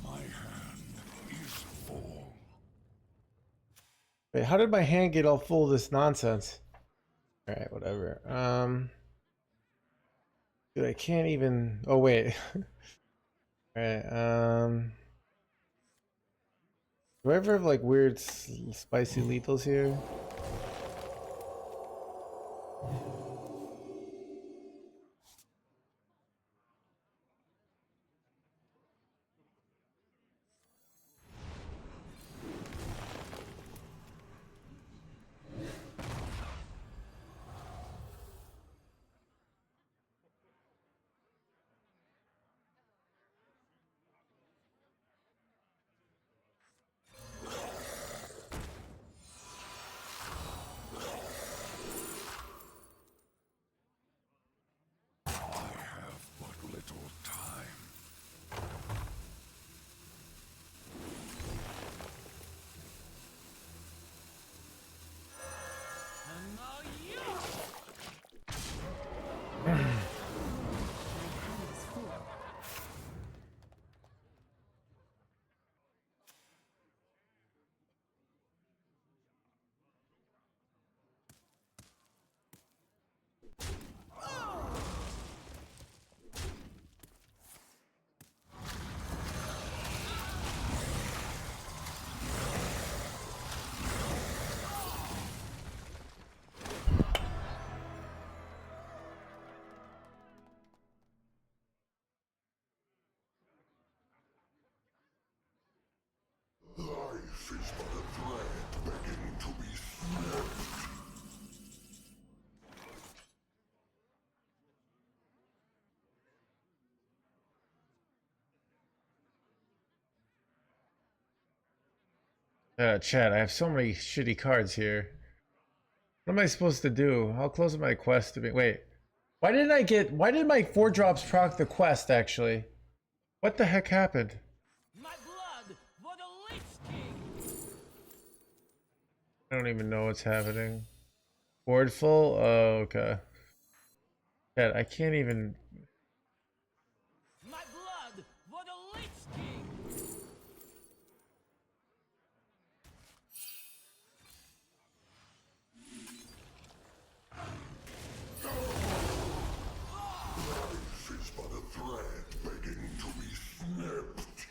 My hand is full. Wait, how did my hand get all full of this nonsense? Alright, whatever. Dude, I can't even... Oh, wait. Alright, do I ever have, like, weird spicy lethals here? Life is but a thread begging to be snipped. Chat, I have so many shitty cards here. What am I supposed to do? How close am my quest to be? Wait. Why did my 4 drops proc the quest, actually? What the heck happened? My blood for the Lich King! I don't even know what's happening. Board full? Oh, okay. Chat, I can't even... My blood for the Lich King! Life is but a thread begging to be snipped.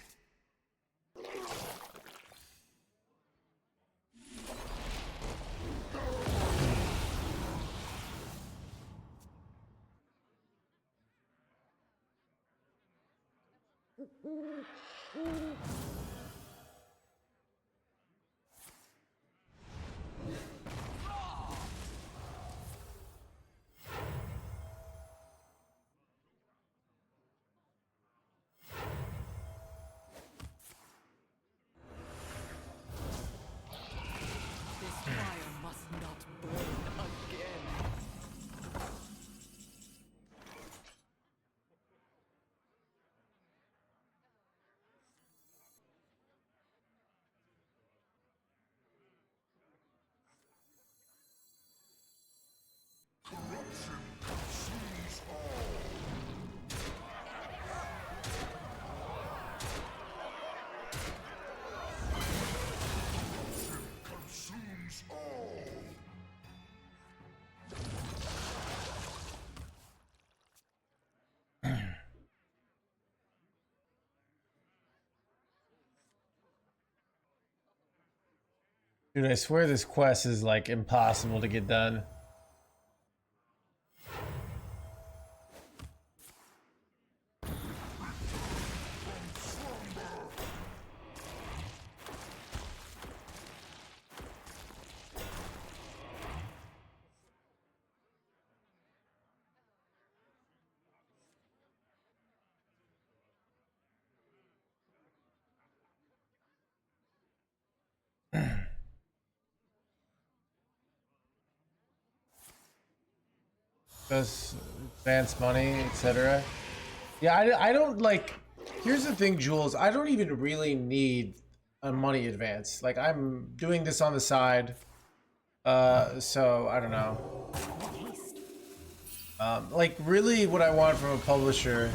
This fire must not burn again. Corruption consumes all. Corruption consumes all. Dude, I swear this quest is like impossible to get done. Does advance money, etc. Yeah, I don't like. Here's the thing, Jules. I don't even really need a money advance. Like I'm doing this on the side. So I don't know. Like really, what I want from a publisher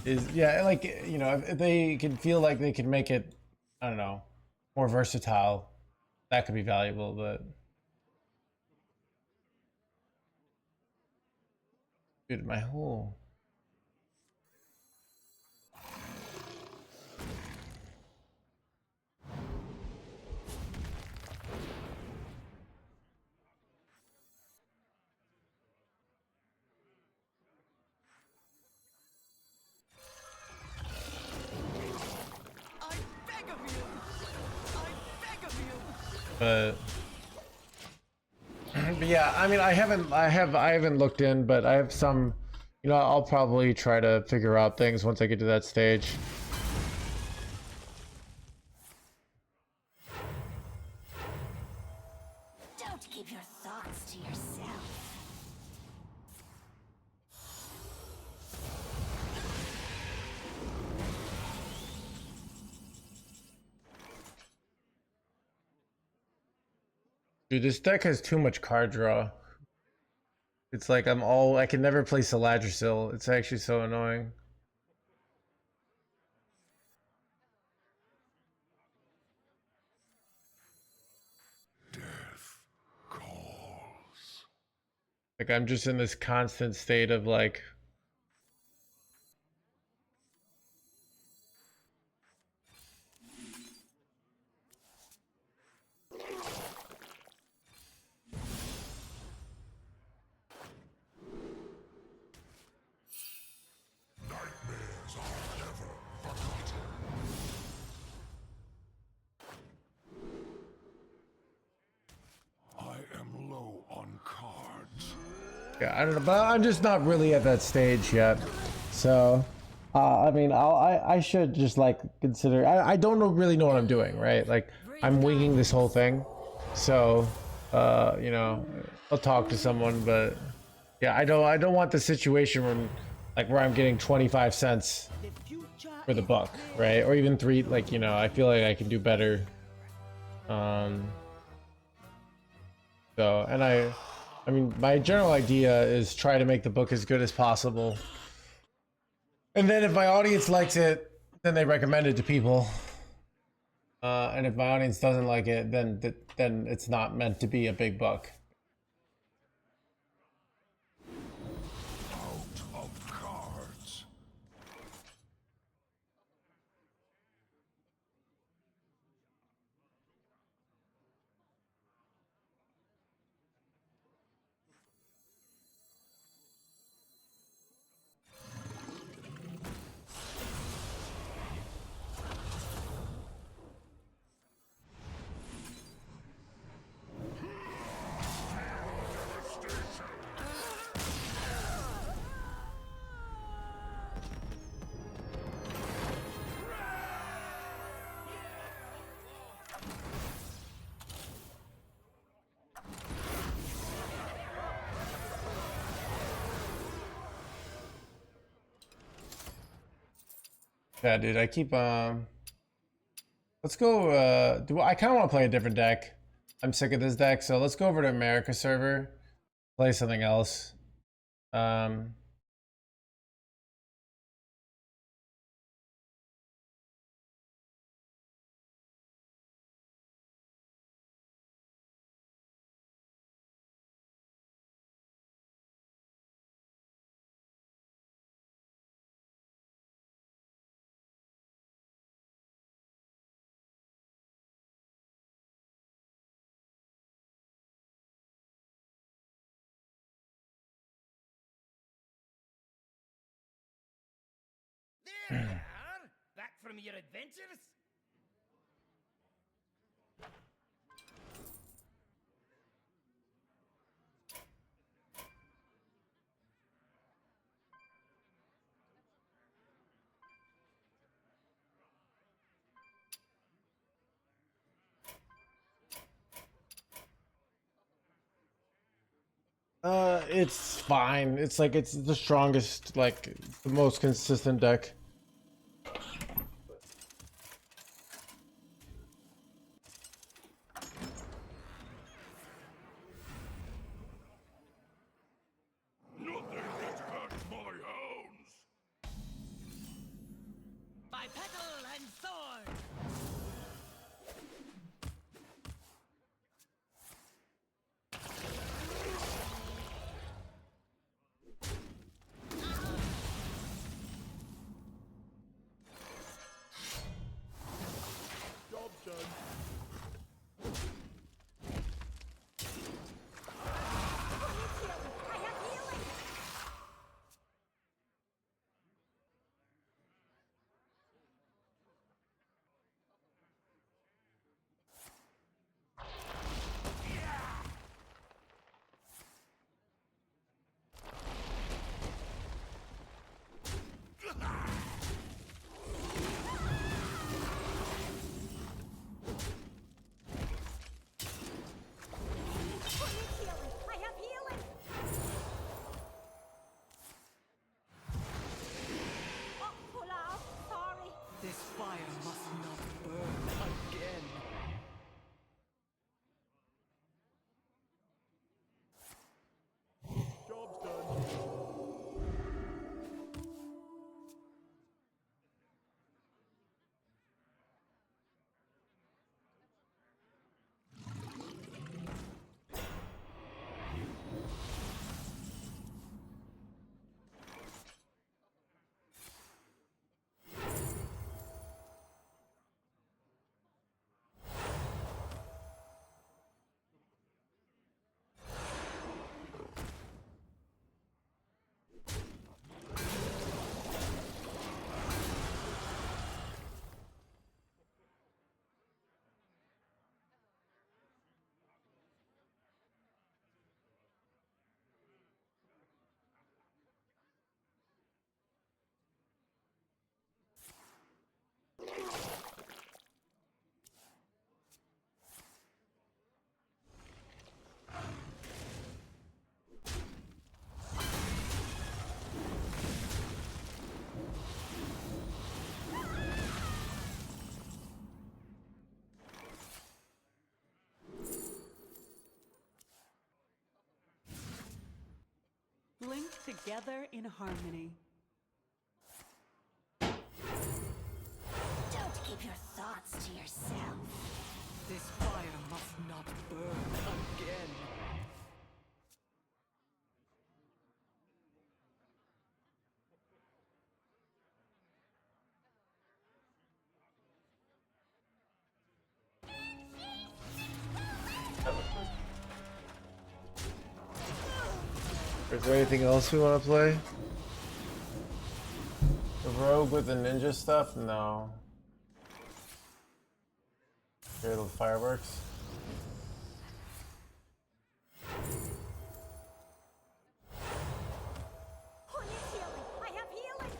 is, yeah, like, you know, if they can feel like they can make it, I don't know, more versatile, that could be valuable. But dude, my whole. I beg of you! I beg of you! But yeah, I mean, I haven't looked in, but I have some, you know, I'll probably try to figure out things once I get to that stage. Don't keep your thoughts to yourself. Dude, this deck has too much card draw. It's like I can never play Saladrisil. It's actually so annoying. Death calls. Like I'm just in this constant state of like, Nightmares are never forgotten. I am low on cards. yeah, I don't know, but I'm just not really at that stage yet. So, I mean, I should just like consider. I don't really know what I'm doing, right? Like I'm winging this whole thing. So, you know, I'll talk to someone, but yeah, I don't want the situation where I'm getting 25 cents The future for the buck, right? Or even 3. Like, you know, I feel like I can do better. So, and I mean, my general idea is try to make the book as good as possible. And then if my audience likes it, then they recommend it to people. And if my audience doesn't like it, then it's not meant to be a big buck. Out of cards. Yeah, dude, I keep let's go I kinda wanna play a different deck. I'm sick of this deck, so let's go over to America server, play something else. Um There you are! Back from your adventures? it's fine. It's like it's the strongest, like the most consistent deck. Nothing gets past my hounds. By petal and sword! Job done. I have healing. I have healing. Oh, pull out. Sorry. This fire must not burn again. Job's done. Linked together in harmony. Don't keep your thoughts to yourself. This fire must not burn again. Is there anything else we want to play? The rogue with the ninja stuff? No. Here, the fireworks. Who needs healing? I have healing.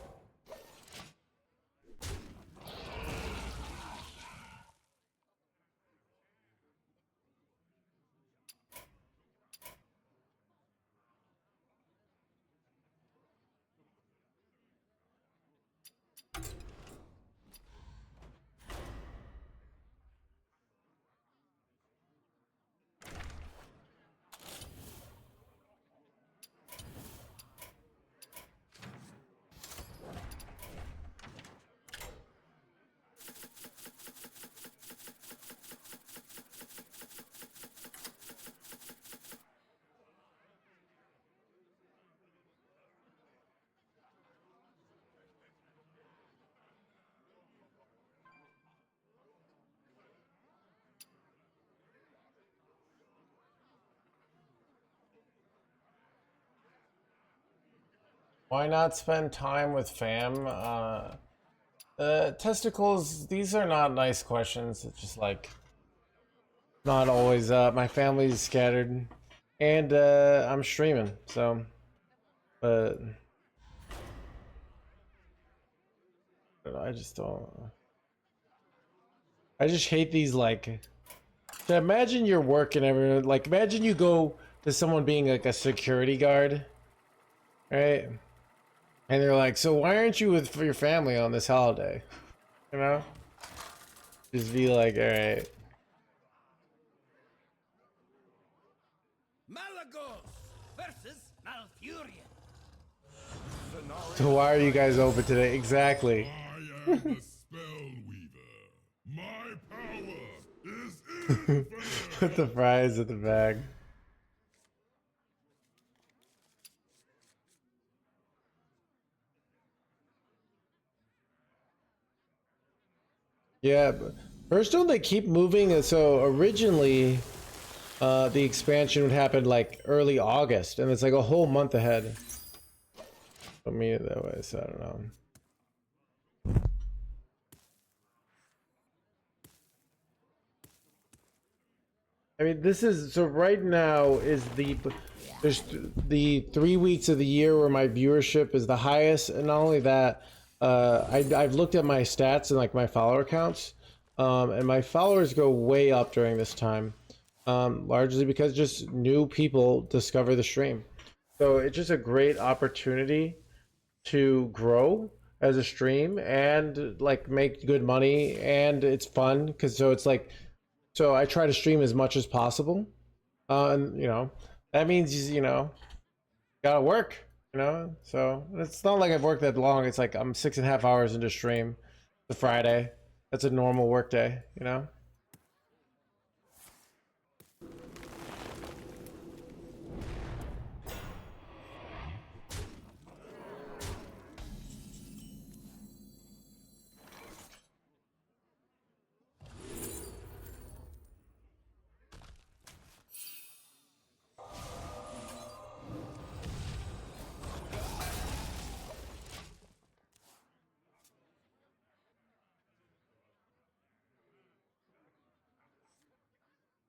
Why not spend time with fam? Testicles, these are not nice questions. It's just like, not always, my family's scattered. And, I'm streaming, so, but, I just don't, I just hate these, like, imagine you're working every, like, imagine you go to someone being like a security guard, right? And they're like, so why aren't you with your family on this holiday? You know? Just be like, alright. Malagos versus Malfurion. So why are you guys open today? Exactly. I am the spell weaver. My power is infinite. Put the fries at the bag. Yeah, but Hearthstone, they keep moving. So originally, the expansion would happen like early August, and it's like a whole month ahead. I mean it that way, so I don't know. I mean, this is so right now is there's the 3 weeks of the year where my viewership is the highest, and not only that, I've looked at my stats and like my follower counts, and my followers go way up during this time, largely because just new people discover the stream. So it's just a great opportunity to grow as a stream and like make good money, and it's fun because it's like, so I try to stream as much as possible, and you know that means gotta work, so it's not like I've worked that long. It's like I'm 6.5 hours into stream. It's a Friday. That's a normal work day.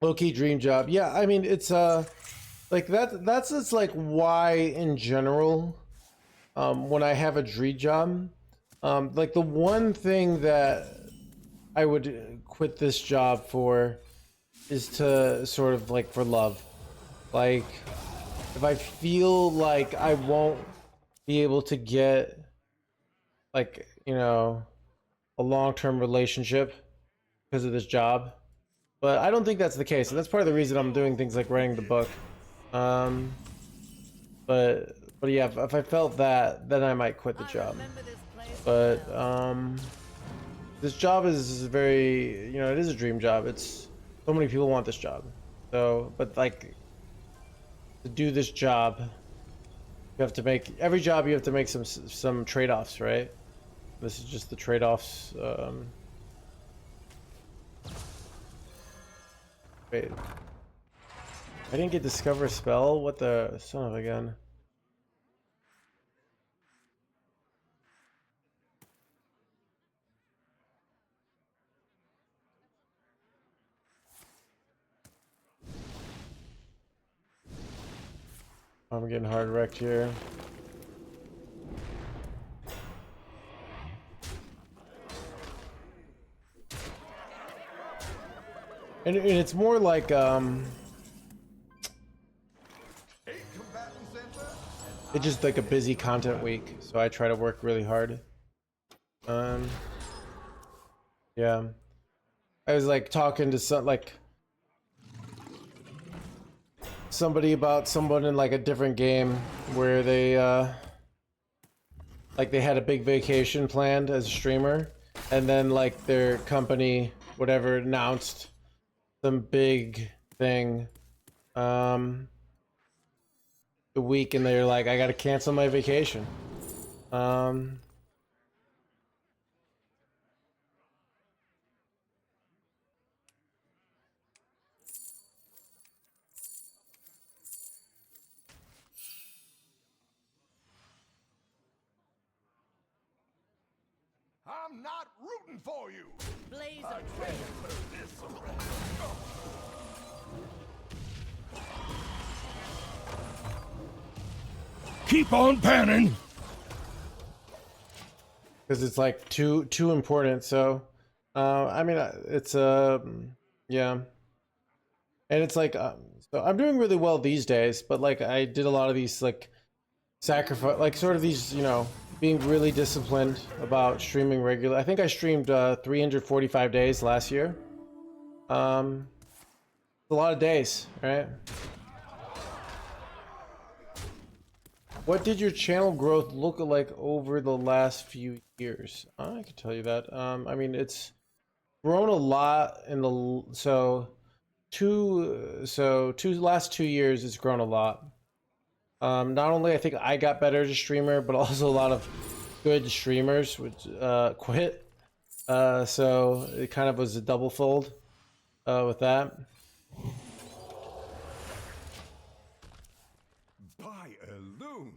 Low-key dream job. Yeah, I mean it's like that's just like why in general, when I have a dream job, like the one thing that I would quit this job for is to sort of like for love. Like if I feel like I won't be able to get like, a long-term relationship because of this job. But I don't think that's the case, and that's part of the reason I'm doing things like writing the book. Um, but yeah, if I felt that, then I might quit the job. But this job is very, it is a dream job. It's so many people want this job. So, but like to do this job, you have to make every job. You have to make some trade-offs, right? This is just the trade-offs. Wait. I didn't get discover spell? What the son of a gun? I'm getting hard wrecked here. And it's more like it's just like a busy content week, so I try to work really hard. Yeah, I was like talking to somebody about someone in like a different game where they like they had a big vacation planned as a streamer, and then like their company whatever announced some big thing the week, and they're like, I gotta cancel my vacation. I'm not rooting for you. Blaze a trail. Keep on panning. Because it's like too important. So, I mean, it's yeah, and it's like so I'm doing really well these days, but like I did a lot of these like sacrifice, like sort of these, you know, being really disciplined about streaming regular. I think I streamed 345 days last year. It's a lot of days, right? What did your channel growth look like over the last few years? I can tell you that. I mean, it's grown a lot in the last 2 years. It's grown a lot. Not only I think I got better as a streamer, but also a lot of good streamers would quit. So it kind of was a double fold with that. Buy a loon.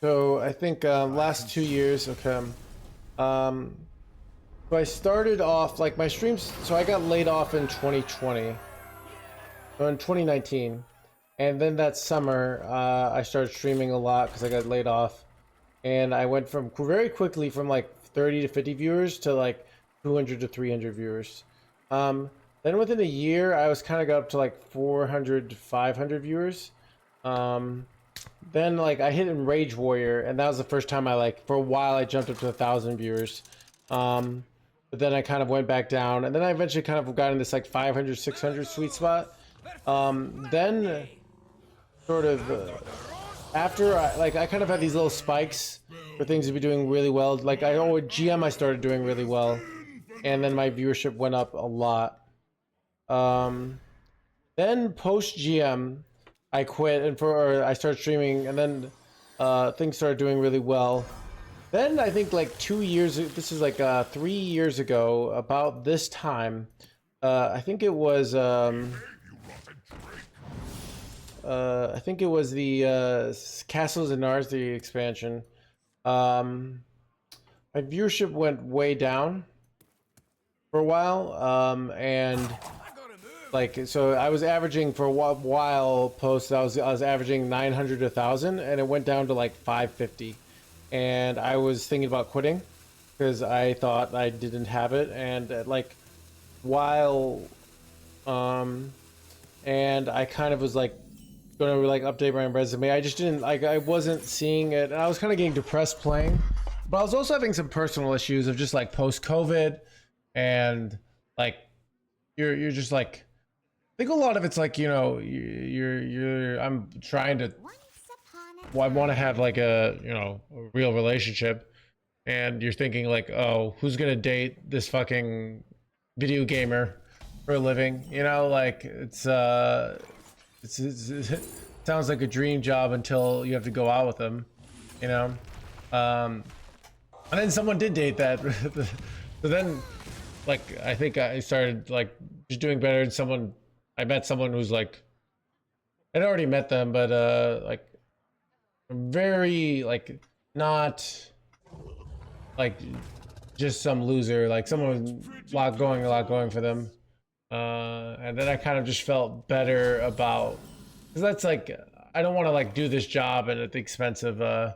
So I think last 2 years, okay. So I started off like my streams. So I got laid off in 2020, or in 2019, and then that summer I started streaming a lot because I got laid off, and I went from very quickly from like 30 to 50 viewers to like 200 to 300 viewers. Then within a year, I was kind of got up to like 400 to 500 viewers. Then like I hit in Rage Warrior, and that was the first time I like for a while I jumped up to 1,000 viewers. But then I kind of went back down, and then I eventually kind of got in this like 500, 600 sweet spot. Then sort of after I kind of had these little spikes for things to be doing really well. Like with GM I started doing really well, and then my viewership went up a lot. Then post GM I quit or I started streaming, and then things started doing really well. Then I think like 2 years, this is like 3 years ago, about this time, I think it was the Castles and Nars, the expansion. My viewership went way down for a while, and like so I was averaging for a while posts. I was averaging 900 to 1,000, and it went down to like 550. And I was thinking about quitting because I thought I didn't have it, and like while and I kind of was like going to like update my resume. I just didn't like, I wasn't seeing it, and I was kind of getting depressed playing, but I was also having some personal issues of just like post COVID, and like you're just like, I think a lot of it's like, you know, I'm trying to, well, I want to have like a, you know, a real relationship, and you're thinking like, oh, who's gonna date this fucking video gamer for a living? You know, like it sounds like a dream job until you have to go out with them, you know. And then someone did date that. So then, like, I think I started like just doing better. And I met someone who's like, I'd already met them, but like very like not like just some loser, like someone a lot going for them. And then I kind of just felt better about, because that's like, I don't want to like do this job and at the expense of I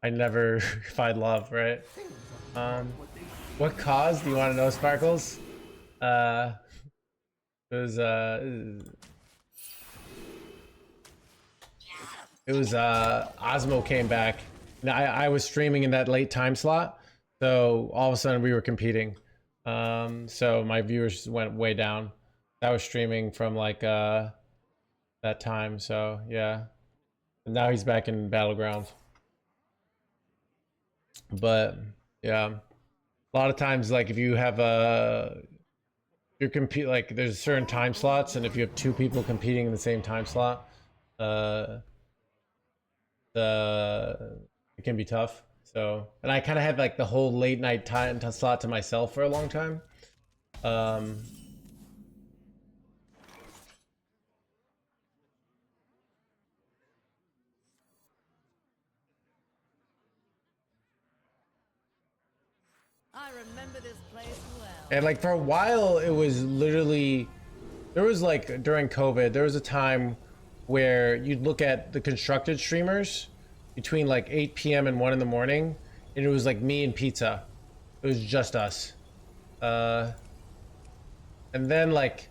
never find love, right? What cause do you want to know, Sparkles? It was Osmo came back. Now I was streaming in that late time slot, So all of a sudden we were competing. So my viewers went way down. I was streaming from like that time. So yeah. And now he's back in Battlegrounds. But yeah, a lot of times, like if you have you're compete like there's certain time slots, and if you have two people competing in the same time slot, it can be tough. So, and I kind of had like the whole late night time slot to myself for a long time. I remember this place well. And like for a while, it was literally, there was like during COVID, there was a time where you'd look at the constructed streamers between like 8 p.m. and 1 in the morning, and it was like me and Pizza. It was just us. And then like,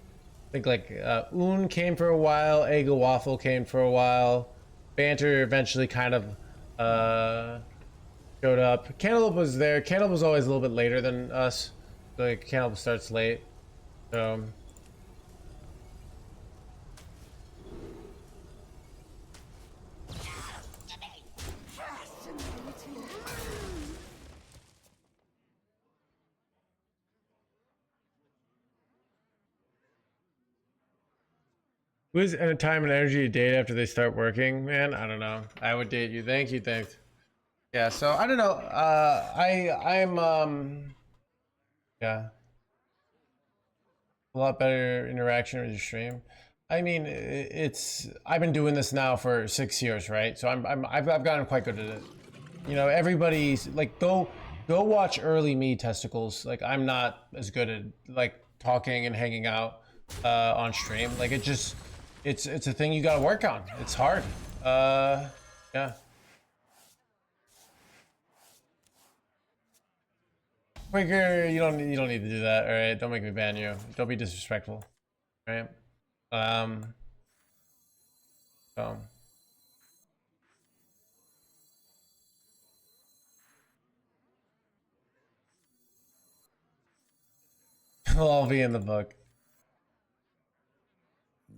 I think like Un came for a while, Eggo Waffle came for a while, Banter eventually kind of showed up. Cantaloupe was there. Cantaloupe was always a little bit later than us. Like Cantaloupe starts late. So lose time and energy to date after they start working, man. I don't know. I would date you. Thank you. Thanks. Yeah. So I don't know. I'm yeah, a lot better interaction with your stream. I mean, it's I've been doing this now for 6 years, right? So I've gotten quite good at it. You know, everybody's like go watch early me testicles. Like I'm not as good at like talking and hanging out on stream. Like it just it's a thing you got to work on. It's hard. Yeah. Quicker, you don't need to do that. All right, don't make me ban you. Don't be disrespectful. All right. So. It'll all be in the book.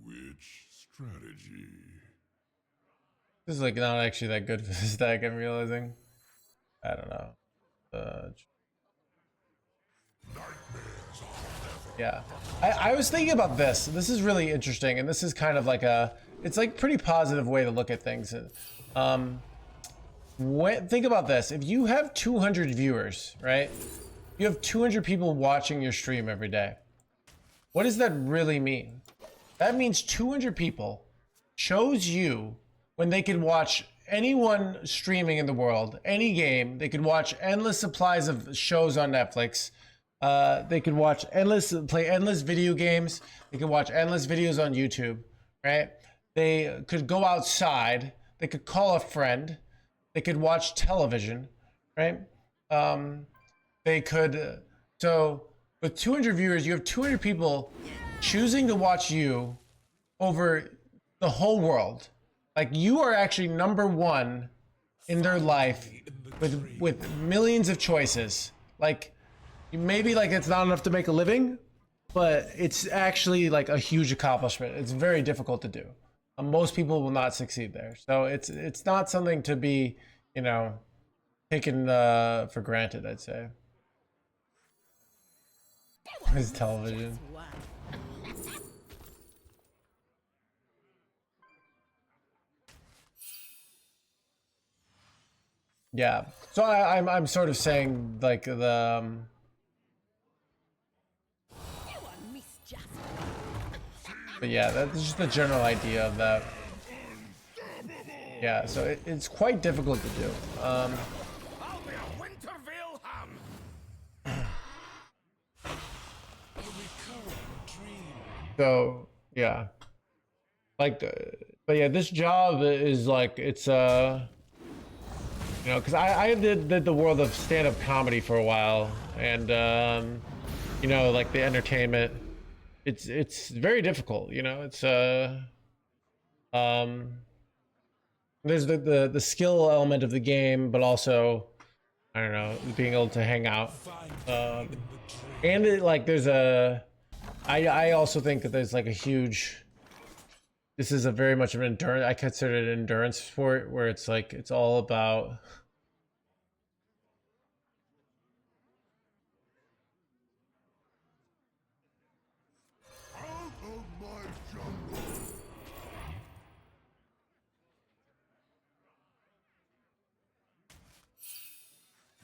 Which strategy? This is like not actually that good for the stack, I'm realizing. I don't know. Yeah. I was thinking about this. This is really interesting, and this is kind of like it's like pretty positive way to look at things. Think about this. If you have 200 viewers, right? You have 200 people watching your stream every day. What does that really mean? That means 200 people chose you when they could watch anyone streaming in the world, any game. They could watch endless supplies of shows on Netflix. They could play endless video games. They could watch endless videos on YouTube, right? They could go outside. They could call a friend. They could watch television, right? They could, so with 200 viewers, you have 200 people choosing to watch you over the whole world. Like you are actually number one in their life with millions of choices. Like maybe like it's not enough to make a living, but it's actually like a huge accomplishment. It's very difficult to do. Most people will not succeed there. So it's not something to be, you know, taken for granted, I'd say. His television. Yeah. So I'm sort of saying like the but yeah, that's just the general idea of that. Yeah, so it's quite difficult to do. So yeah, like, but yeah, this job is like it's you know, because I did the world of stand-up comedy for a while, and you know, like the entertainment, it's very difficult. You know, it's there's the skill element of the game, but also I don't know, being able to hang out. And it, like there's a, I also think that there's like a huge, this is a very much of an endurance, I consider it an endurance sport where it's like, it's all about Out of my jungle!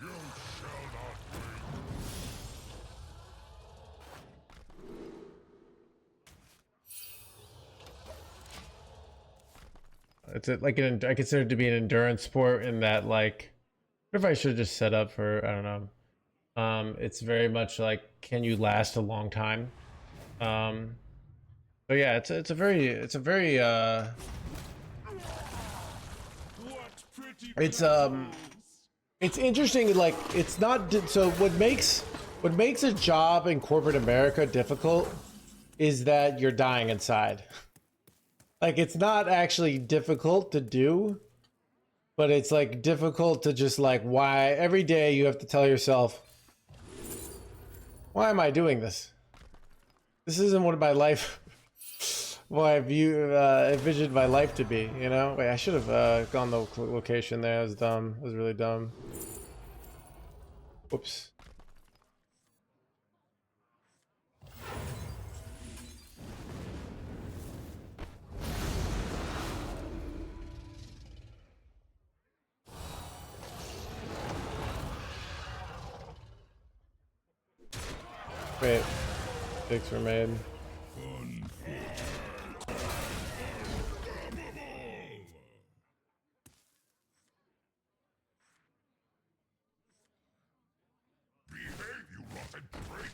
You shall not win. it's like an, I consider it to be an endurance sport in that like, what if I should just set up for, I don't know. It's very much like, can you last a long time? So yeah, it's a very it's interesting. Like it's not so. What makes a job in corporate America difficult is that you're dying inside. Like it's not actually difficult to do, but it's like difficult to just like why every day you have to tell yourself, why am I doing this? This isn't what my life, what I view, envisioned my life to be, you know? Wait, I should have gone the location there. It was dumb. It was really dumb. Whoops. Wait, mistakes were made. Behave, you rotten prick!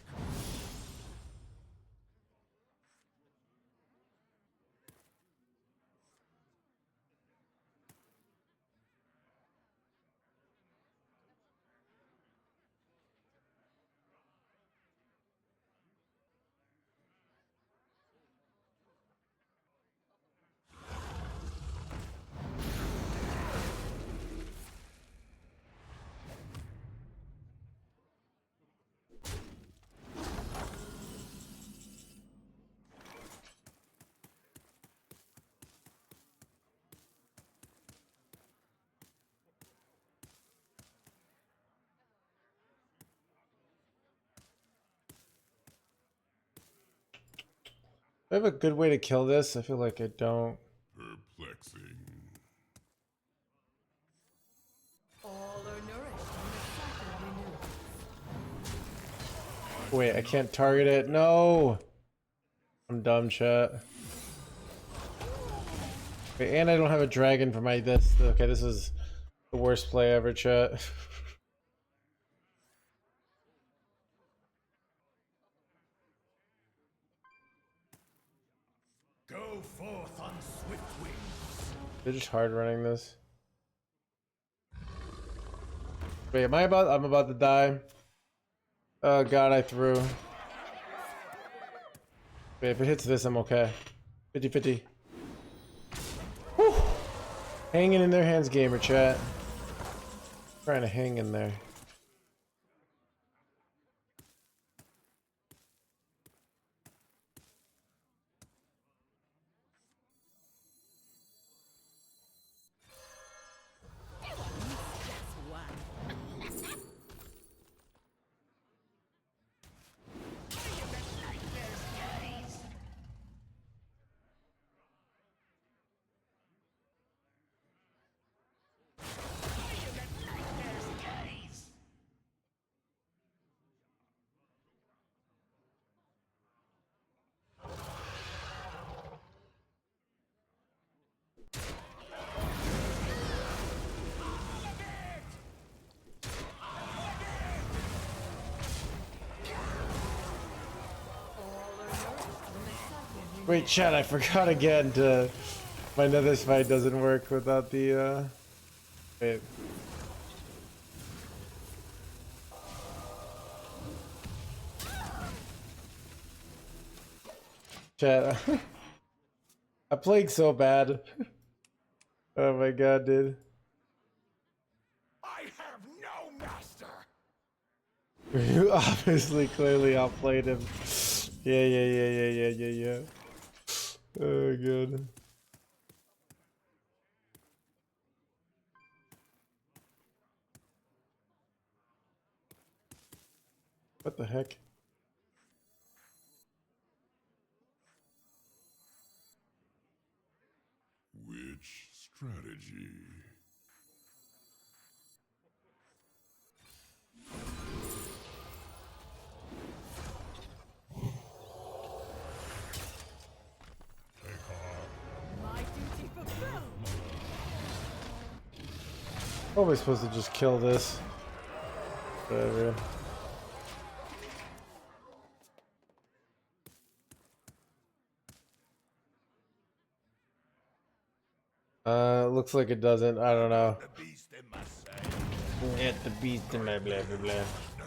I have a good way to kill this. I feel like I don't. Perplexing. All are nourished in the cycle renewed. Wait, I can't target it. No! I'm dumb, chat. Wait, and I don't have a dragon for my this. Okay, this is the worst play ever, chat. Go forth on swift wings. They're just hard running this. Wait, am I about? I'm about to die. Oh god, I threw. Wait, if it hits this, I'm okay. 50-50. Whew. Hanging in their hands, gamer chat. Trying to hang in there. Wait, chat, I forgot again to... My nether fight doesn't work without the, Wait. Chat, I'm playing so bad. Oh my god, dude. I have no master! You obviously clearly outplayed him. Yeah. Oh god. What the heck? Which strategy? My duty fulfilled. How am I supposed to just kill this? Whatever. Looks like it doesn't. I don't know. The beast in my sight. Get the beast in my blah blah blah. Never forgotten.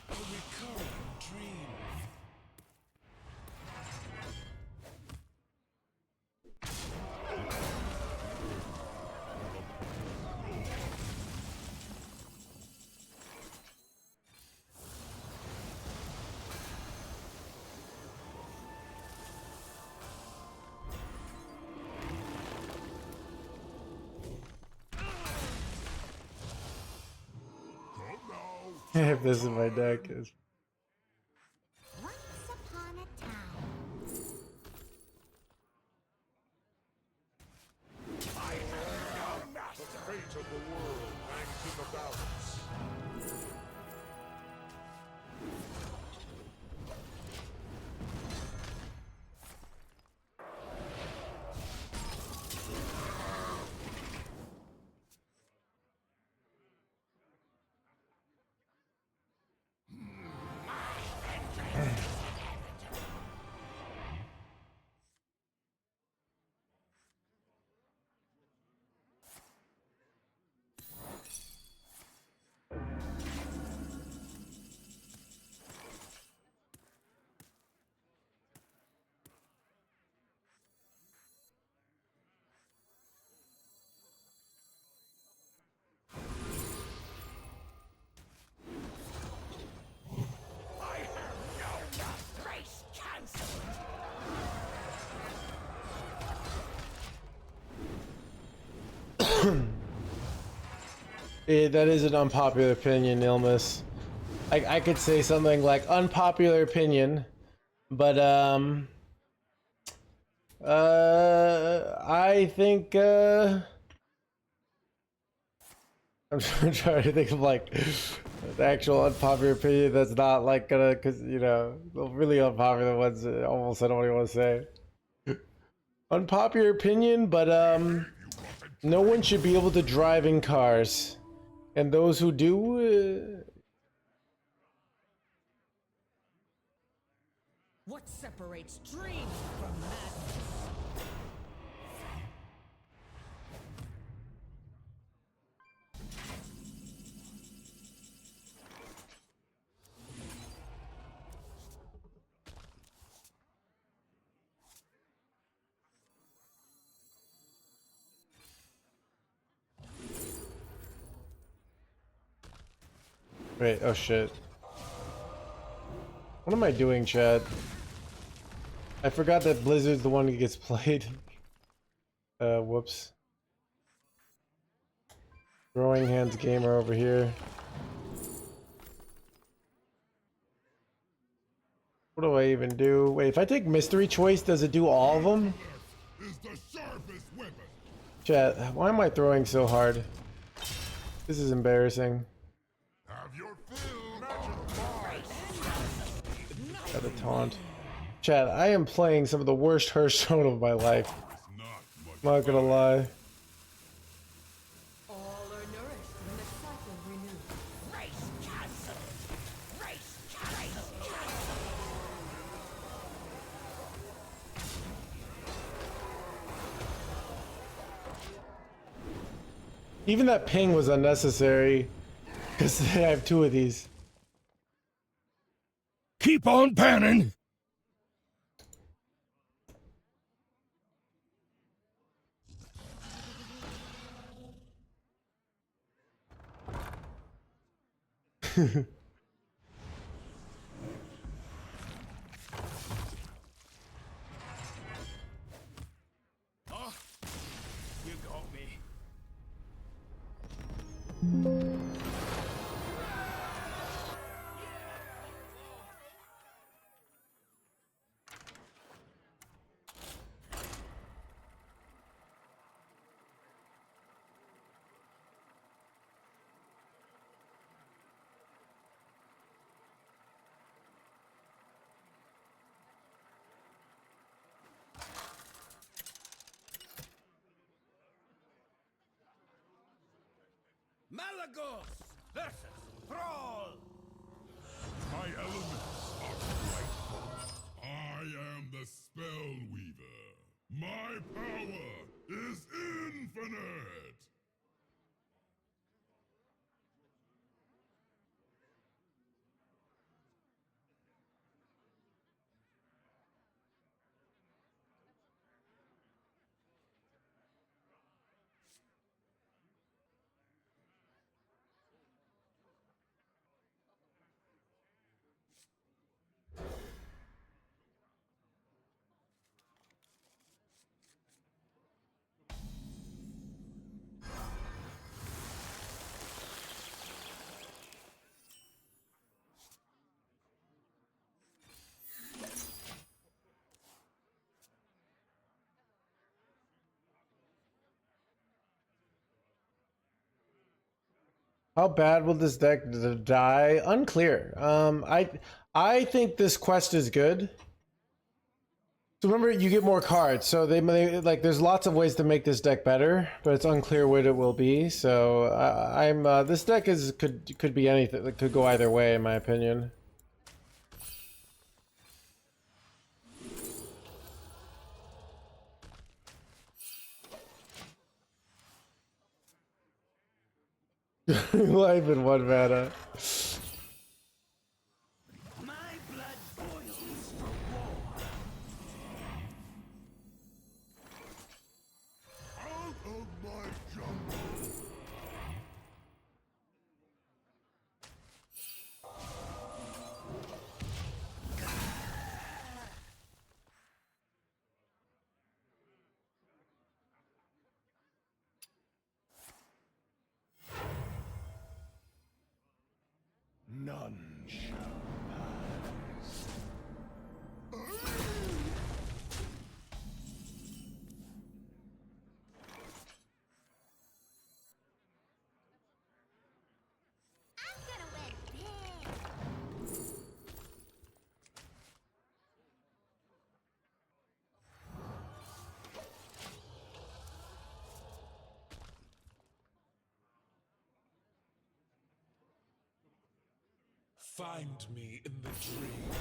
A recurring dream. I have this in my deck. Once upon a time. I am now master. The fate of the world hangs in the balance. Race cancelled. That is an unpopular opinion, Ilmus. I could say something like unpopular opinion, but I think I'm trying to think of like the actual unpopular opinion that's not like gonna, cause you know, the really unpopular ones almost I don't even want to say. Unpopular opinion, but no one should be able to drive in cars, and those who do. What separates dreams from madness? Wait, oh shit. What am I doing, Chad? I forgot that Blizzard's the one who gets played. Whoops. NoHandsGamer over here. What do I even do? Wait, if I take Mystery Choice, does it do all of them? Is the sharpest weapon. Chat, why am I throwing so hard? This is embarrassing. Have your fill. Magic Got a taunt. Chat, I am playing some of the worst Hearthstone of my life. I'm not gonna lie. All are nourished when the cycle renews. Race cancelled. Race cancelled. Even that ping was unnecessary because I have 2 of these. Keep on panning! Oh, you got me. Malagos versus Brawl. My elements are frightful. I am the Spell Weaver. My power is infinite! How bad will this deck die? Unclear. I think this quest is good. So remember, you get more cards, so they like. There's lots of ways to make this deck better, but it's unclear what it will be. So I'm this deck is could be anything. It could go either way, in my opinion. Life in 1 mana. My blood boils for war. Out of my jungle! None shall pass. I'm gonna win big. Find me in the dream.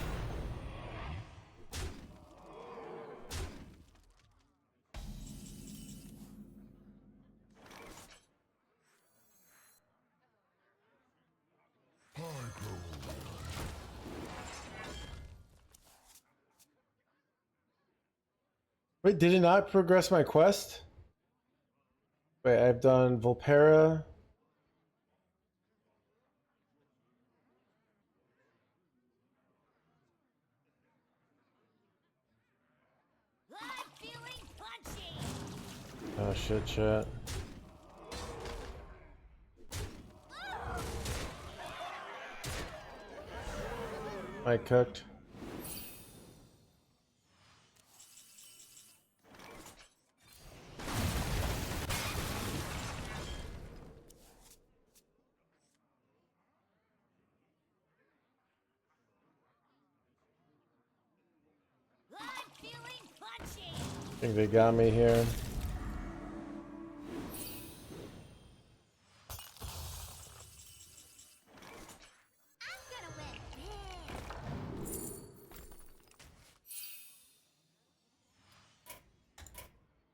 I grow weary. Wait, did it not progress my quest? Wait, I've done Volpera. I'm feeling punchy. Oh shit, chat. I cooked. I'm feeling punchy. I think they got me here. I'm gonna win big.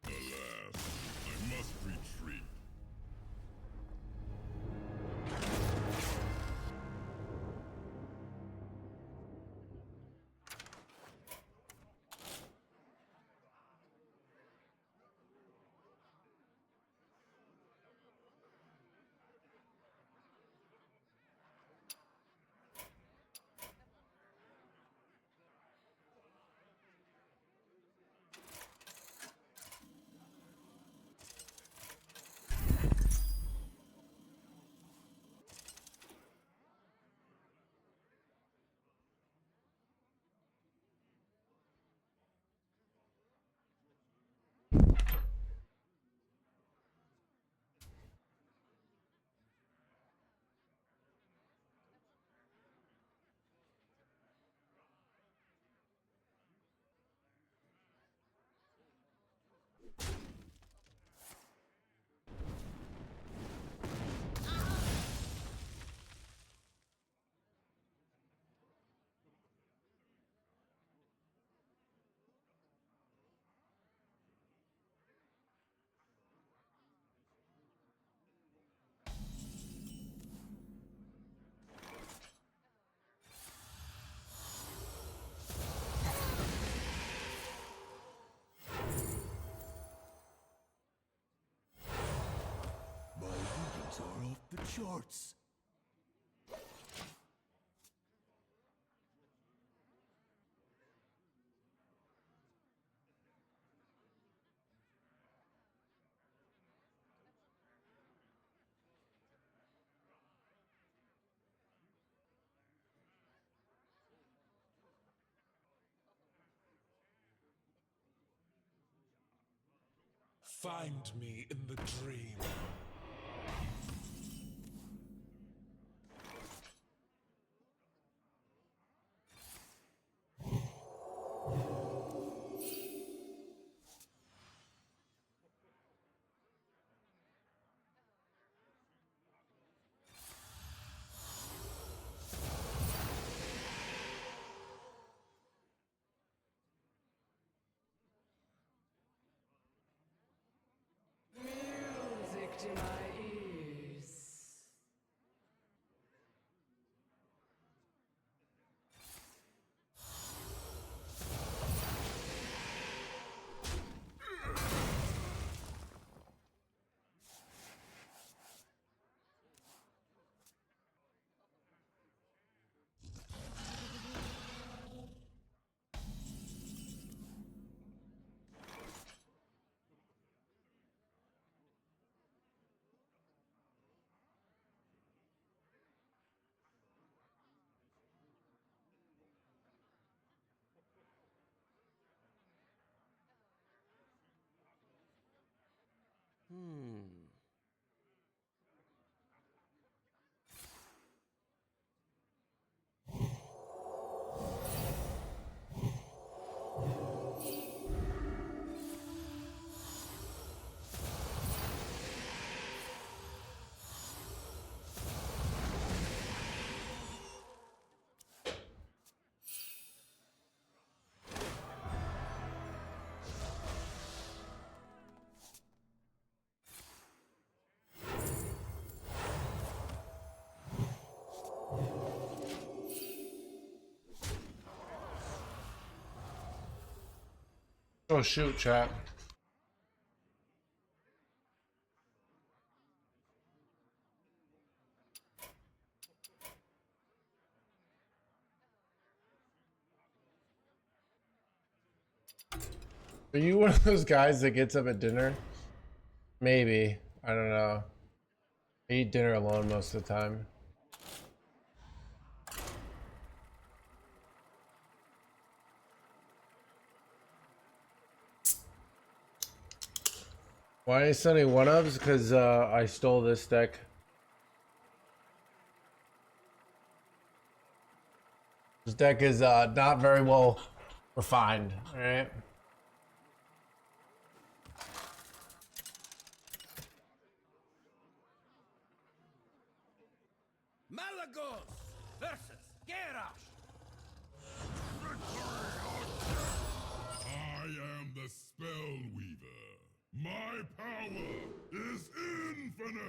Alas, I must retreat. shorts. Find me in the dream. Music to my ears. Oh shoot, chat. Are you one of those guys that gets up at dinner? Maybe. I don't know. I eat dinner alone most of the time. Why is Sunny one-ups? Because I stole this deck. This deck is not very well refined, alright? Malagos versus Garrosh. I am the Spell Weaver. My power is infinite.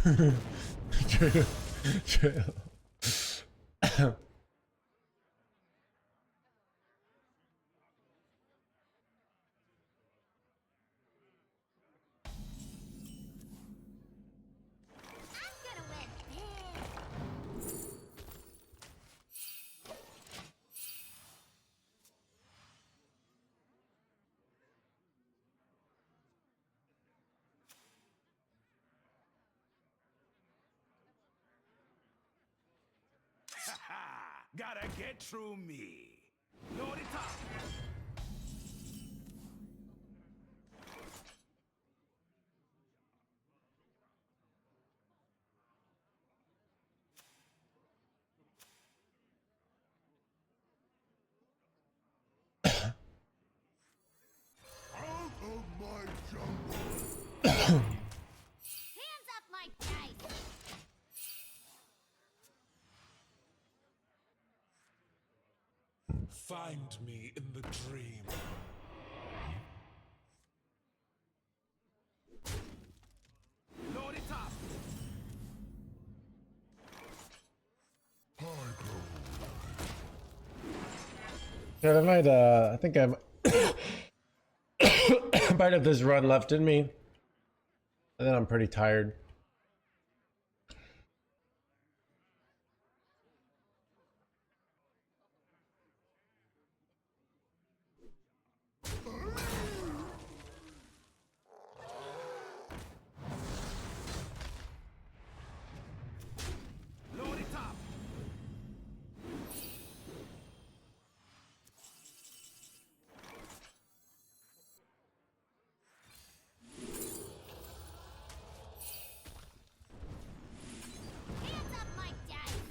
True. True. I'm gonna win big. Gotta get through me. Load it up. Out of my jungle. Hands up my dice. Find me in the dream. Load it up. Yeah, I might, I think I'm might have this run left in me. And then I'm pretty tired. Load it up. Hands up my dice.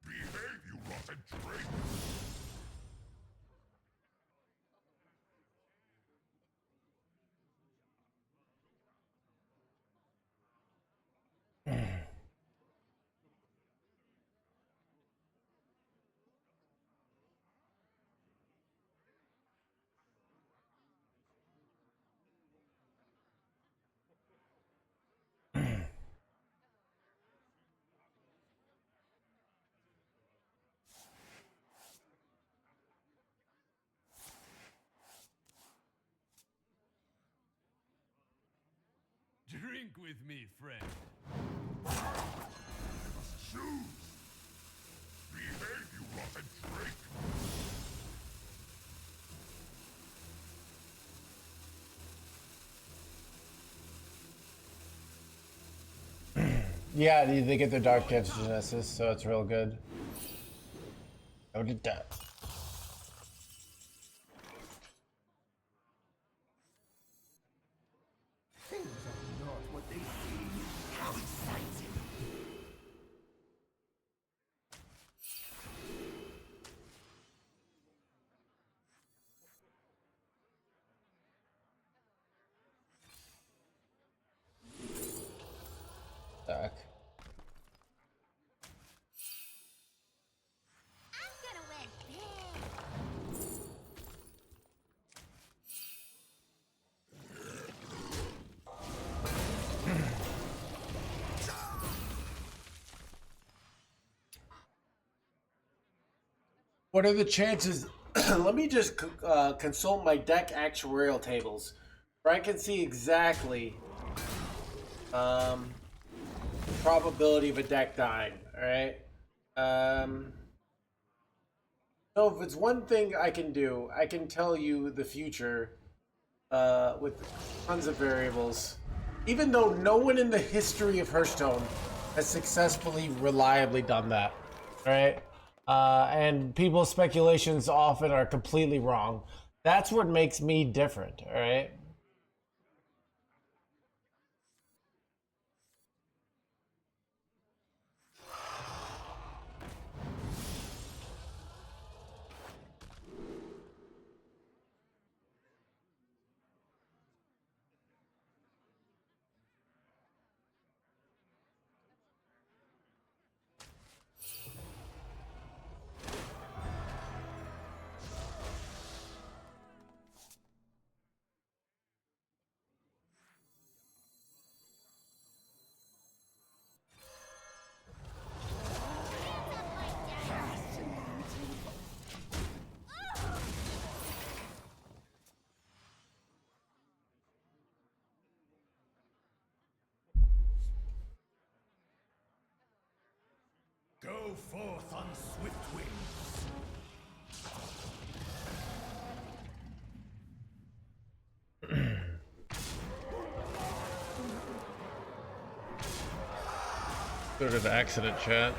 Behave, you rotten drink. Drink with me, friend. Choose. Behave, you rotten drink. Yeah, they get their Dark Dance Genesis, so it's real good. Oh, did that. Things are not what they seem. How exciting! Back. I'm gonna win big. What are the chances? Let me just consult my deck actuarial tables, where I can see exactly probability of a deck dying. All right. So if it's one thing I can do, I can tell you the future with tons of variables. Even though no one in the history of Hearthstone has successfully, reliably done that, right? And people's speculations often are completely wrong. That's what makes me different, all right? forth on swift wings. Sort of accident chat.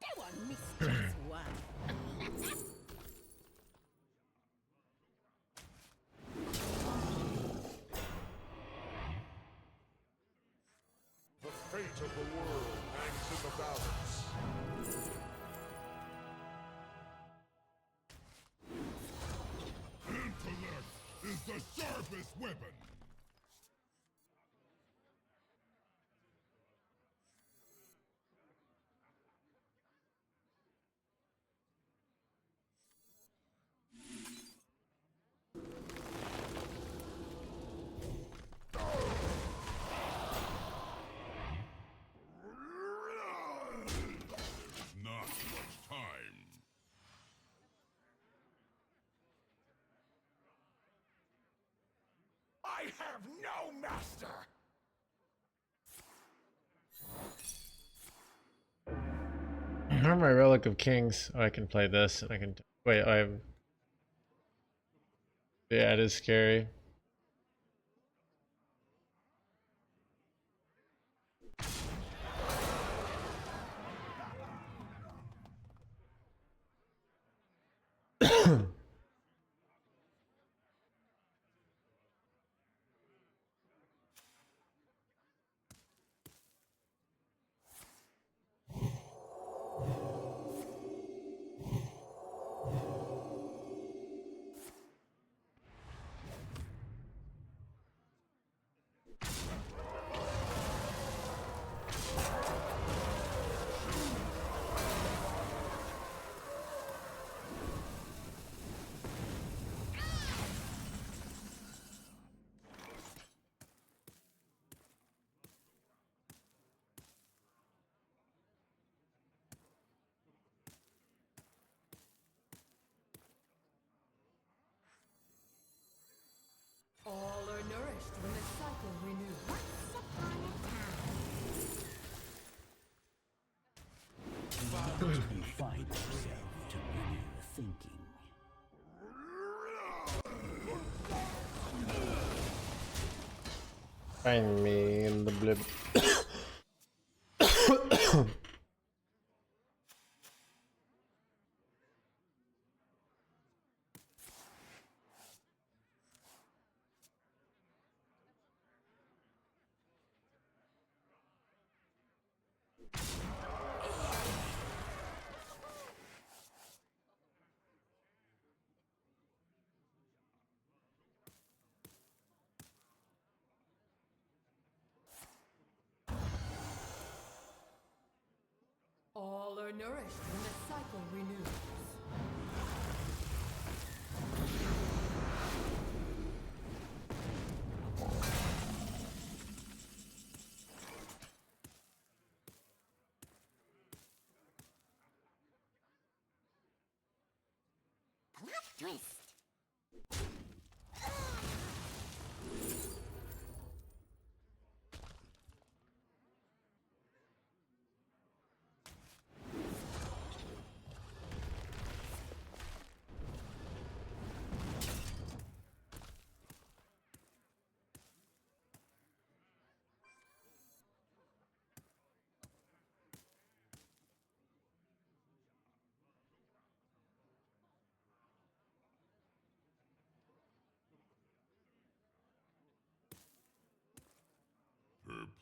Go on, Mistress One. The fate of the world hangs in the balance. Intellect is the sharpest weapon. Not much time. I have no master. I have my Relic of Kings. Oh, I can play this. And I can wait. I have. Yeah, it is scary. All are nourished when the cycle renews. Once upon a time. Confine yourself to linear thinking. Find me in the blib. All are nourished when the cycle renews. Plot twist.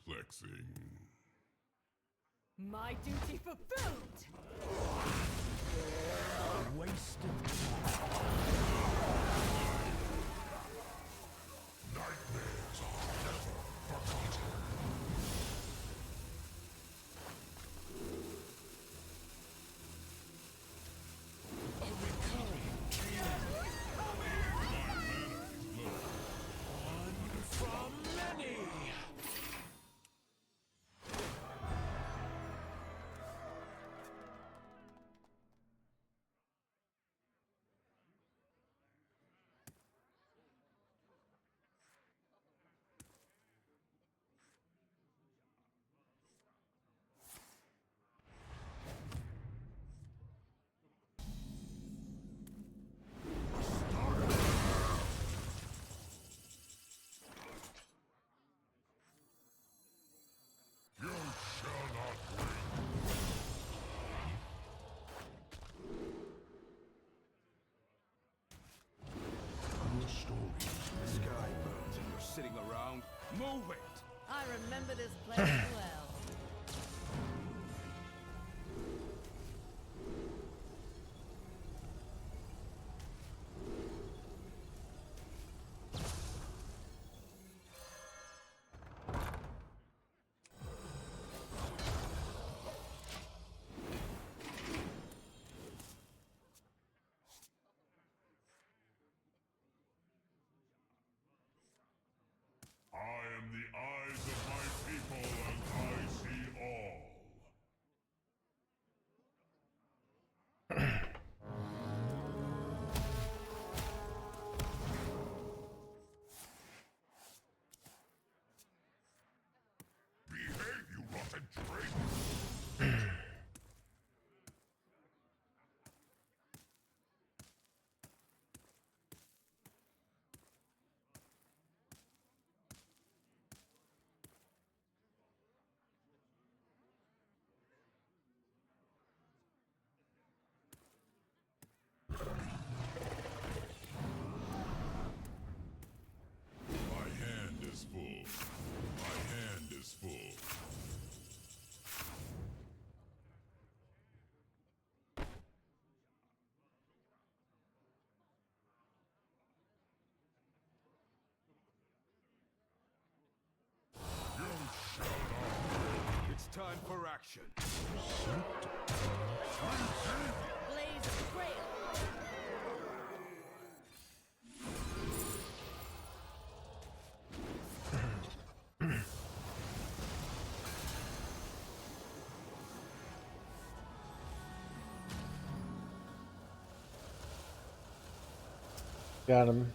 Perplexing. My duty fulfilled! A waste of time. Nightmares are never forgotten. A recurring theme. My mana is low. One from many. The sky burns and you're sitting around. Move it! I remember this place well. I am the eyes of my people, and I see all. Behave, you rotten traitor! My hand is full. My hand is full. You shall not. It's time for action. Blaze a trail. Got him.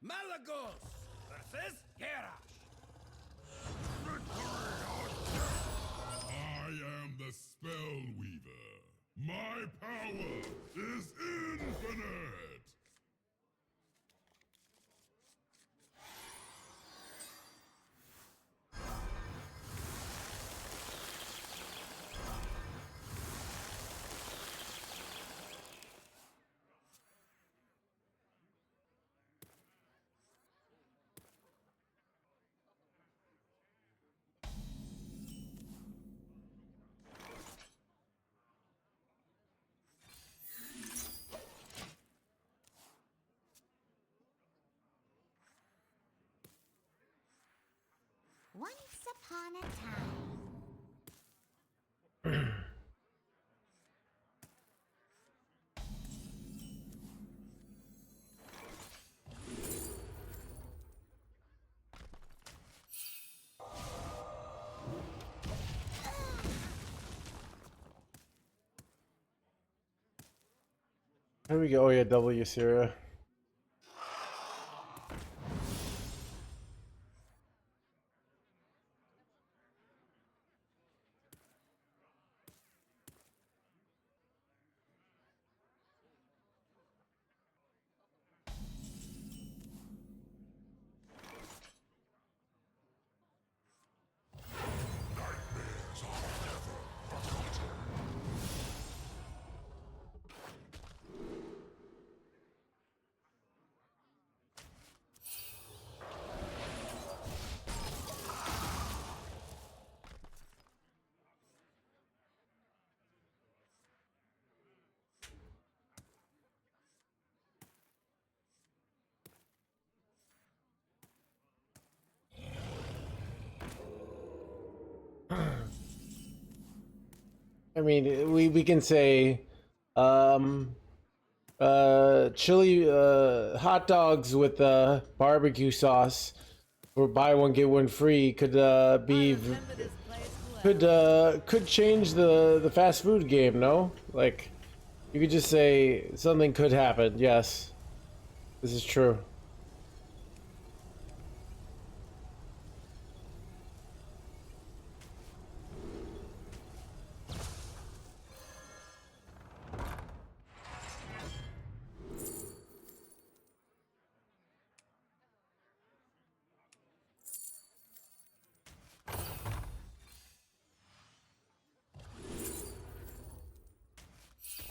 Malagos versus Garrosh. I am the Spell Weaver. My power is infinite. Once upon a time. Here we go. Oh yeah, W Sierra. I mean, we can say, chili hot dogs with barbecue sauce or buy one get one free could could change the fast food game. No, like you could just say something could happen. Yes, this is true.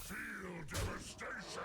Feel devastation.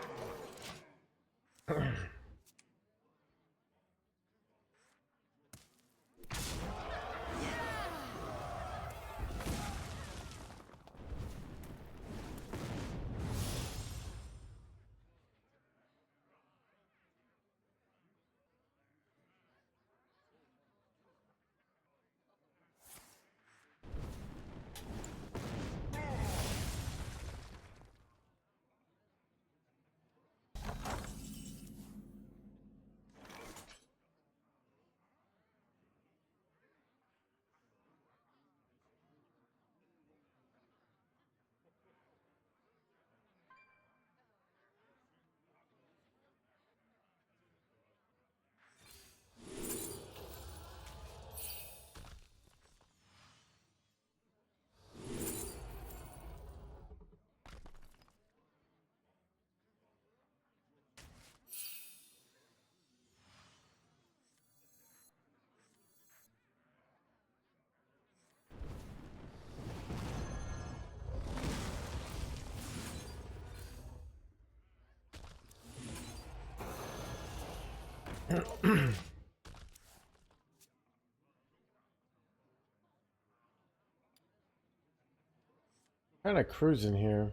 Kind of cruising here.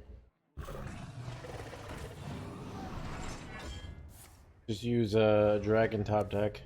Just use a dragon top deck.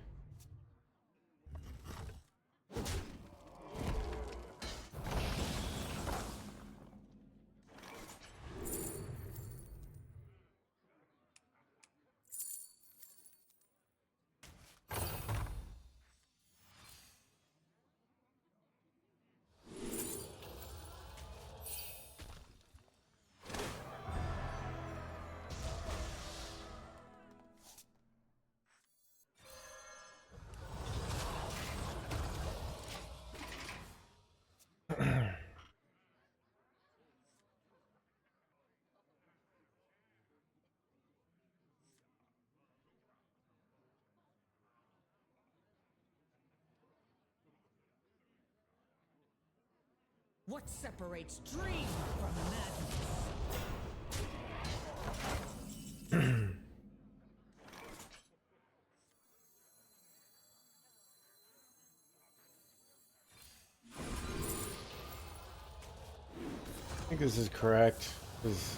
What separates dream from madness? I think this is correct. Because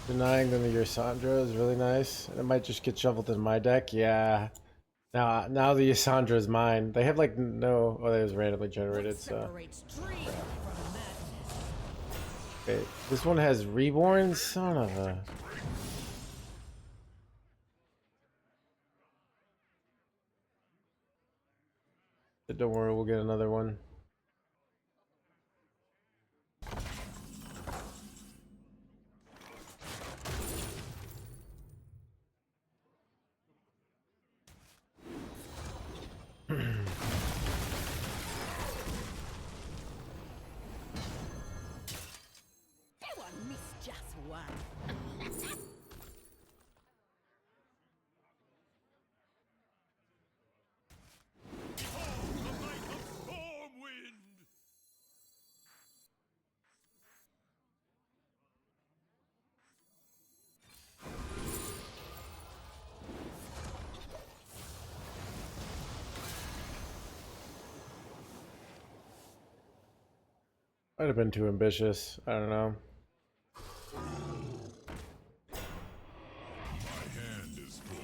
denying them the Yasandra is really nice. And it might just get shuffled in my deck. Yeah. Now the Yasandra is mine. They have like no. Oh, that was randomly generated. So. Okay, this one has Reborn. Son of a. But don't worry, we'll get another one. Might have been too ambitious. I don't know.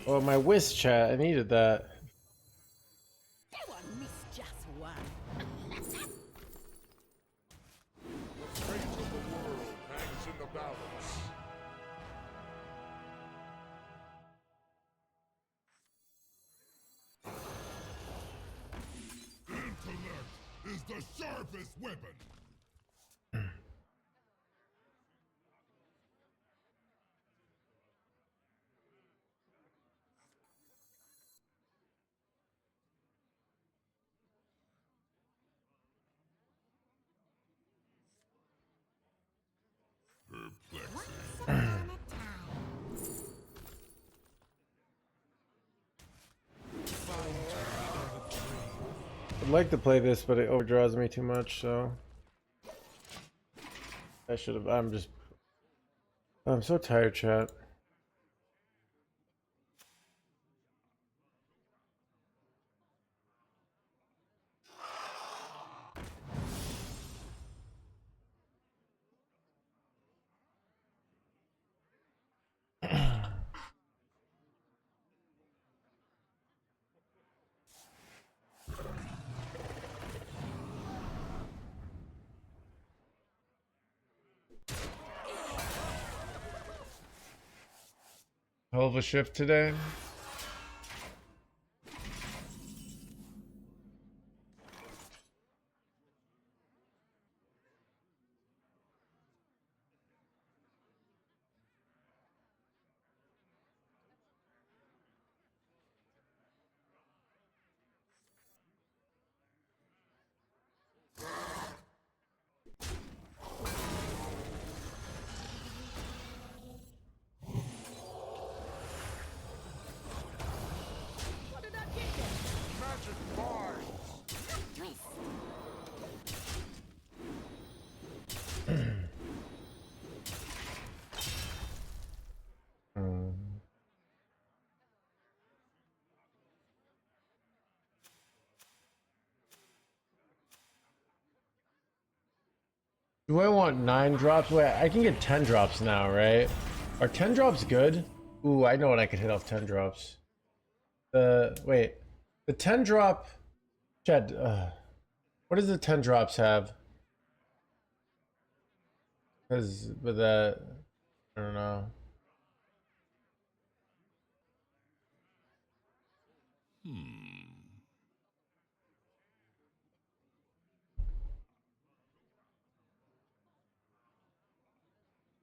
Oh, my whisk chat. I needed that. is the sharpest weapon. I'd like to play this, but it overdraws me too much, so I should have. I'm so tired, chat. Hell of a shift today. Do I want 9 drops? Wait, I can get 10 drops now, right? Are 10 drops good? Ooh, I know what I could hit off 10 drops. Wait. The 10 drop... Chad, what does the 10 drops have? Because with that... I don't know.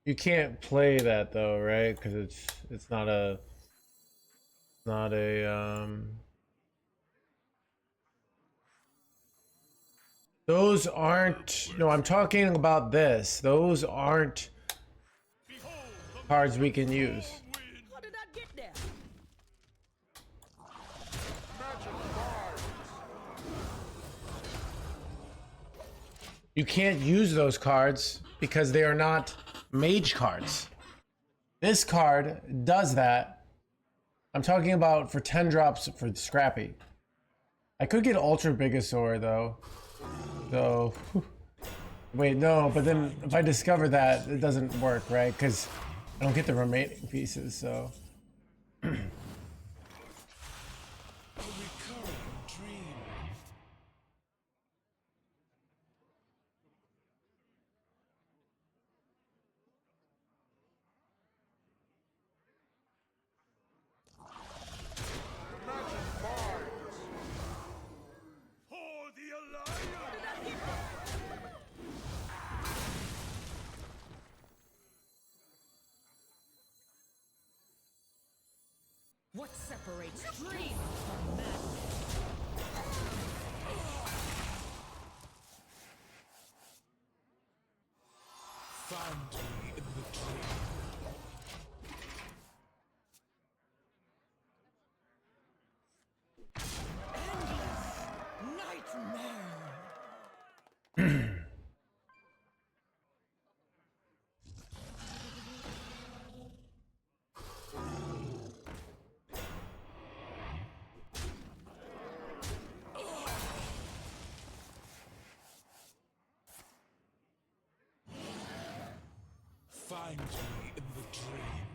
You can't play that though, right? Because it's not a those aren't, no, I'm talking about this. Those aren't cards we can use. How did I get there? You can't use those cards because they are not mage cards. This card does that. I'm talking about for 10 drops for Scrappy. I could get Ultra Bigosaur though. So, wait, no, but then if I discover that, it doesn't work, right? Because I don't get the remaining pieces, so. What separates dream from madness? Find me in the dream. Find me in the dream.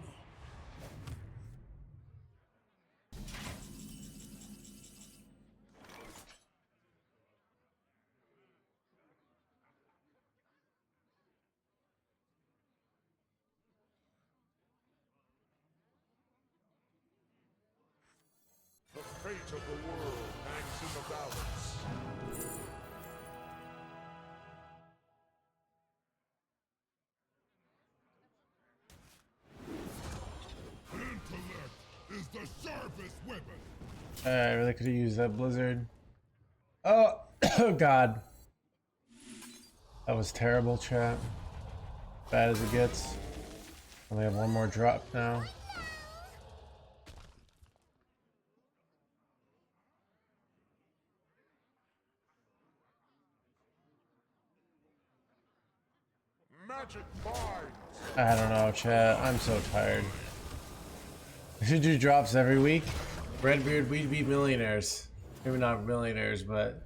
The fate of the world hangs in the balance. I really could have used that blizzard. Oh, oh god. That was terrible, chat. Bad as it gets. Only have one more drop now. Magic mind. I don't know, chat. I'm so tired. We should do drops every week. Redbeard, we'd be millionaires. Maybe not millionaires, but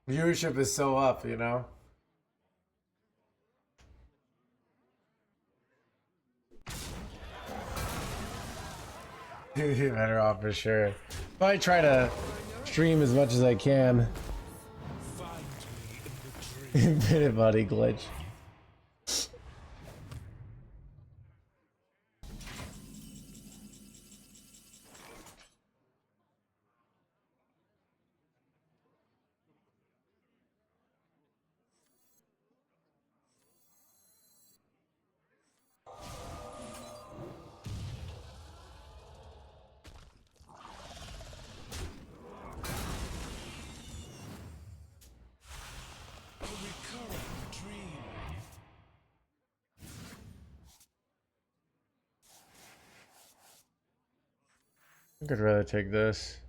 viewership is so up, you know? You'd be better off for sure. But I try to stream as much as I can. Minute buddy glitch. I think I'd rather take this.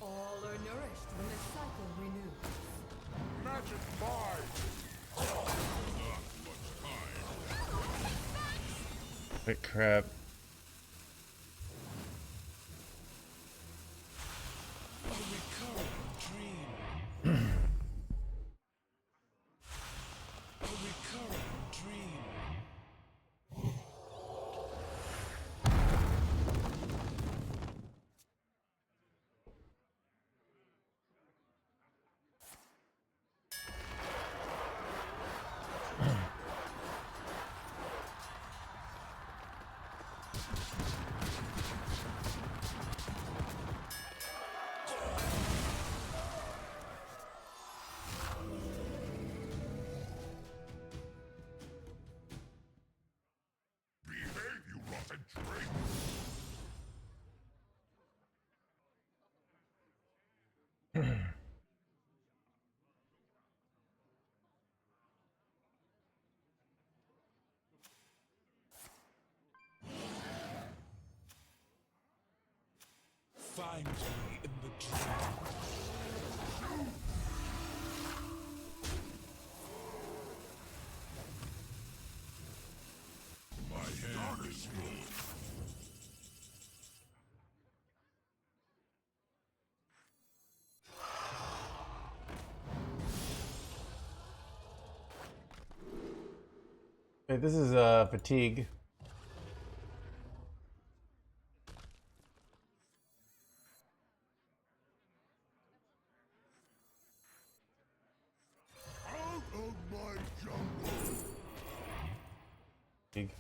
All are nourished when the cycle renews. Magic mind. Wait, crap. Behave, you rotten drink. Find me in the dream. My hand is full. Okay, this is fatigue. Out of my jungle. Fatigue.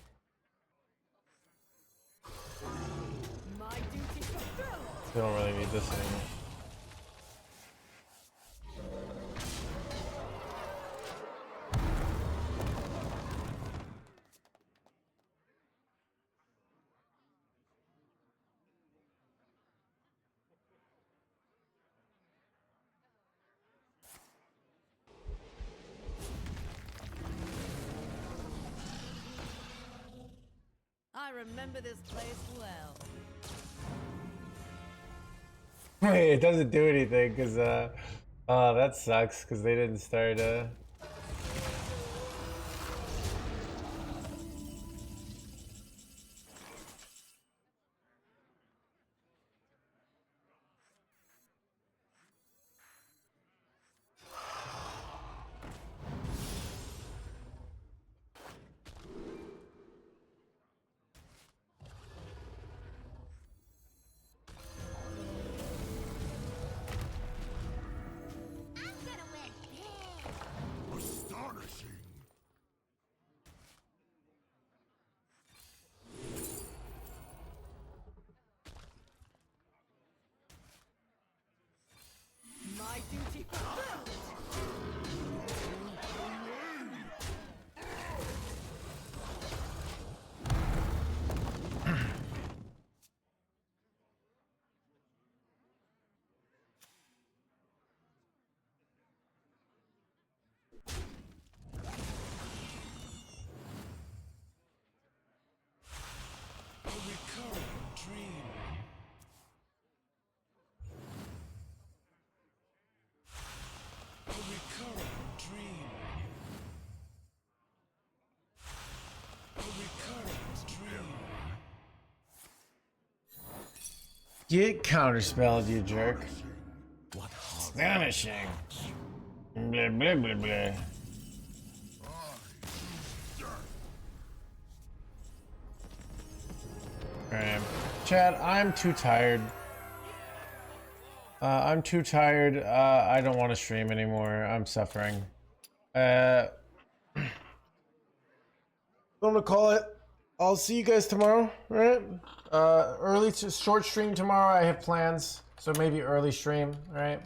My duty fulfilled. We don't really need this anymore. I remember this place well. Wait, it doesn't do anything because oh, that sucks because they didn't start I'm gonna win big. Get counterspelled, you jerk. Astonishing. Blah, blah, blah, blah. Alright. Chad, I'm too tired. I'm too tired. I don't want to stream anymore. I'm suffering. I'm gonna call it. I'll see you guys tomorrow, right? Short stream tomorrow. I have plans, so maybe early stream, right?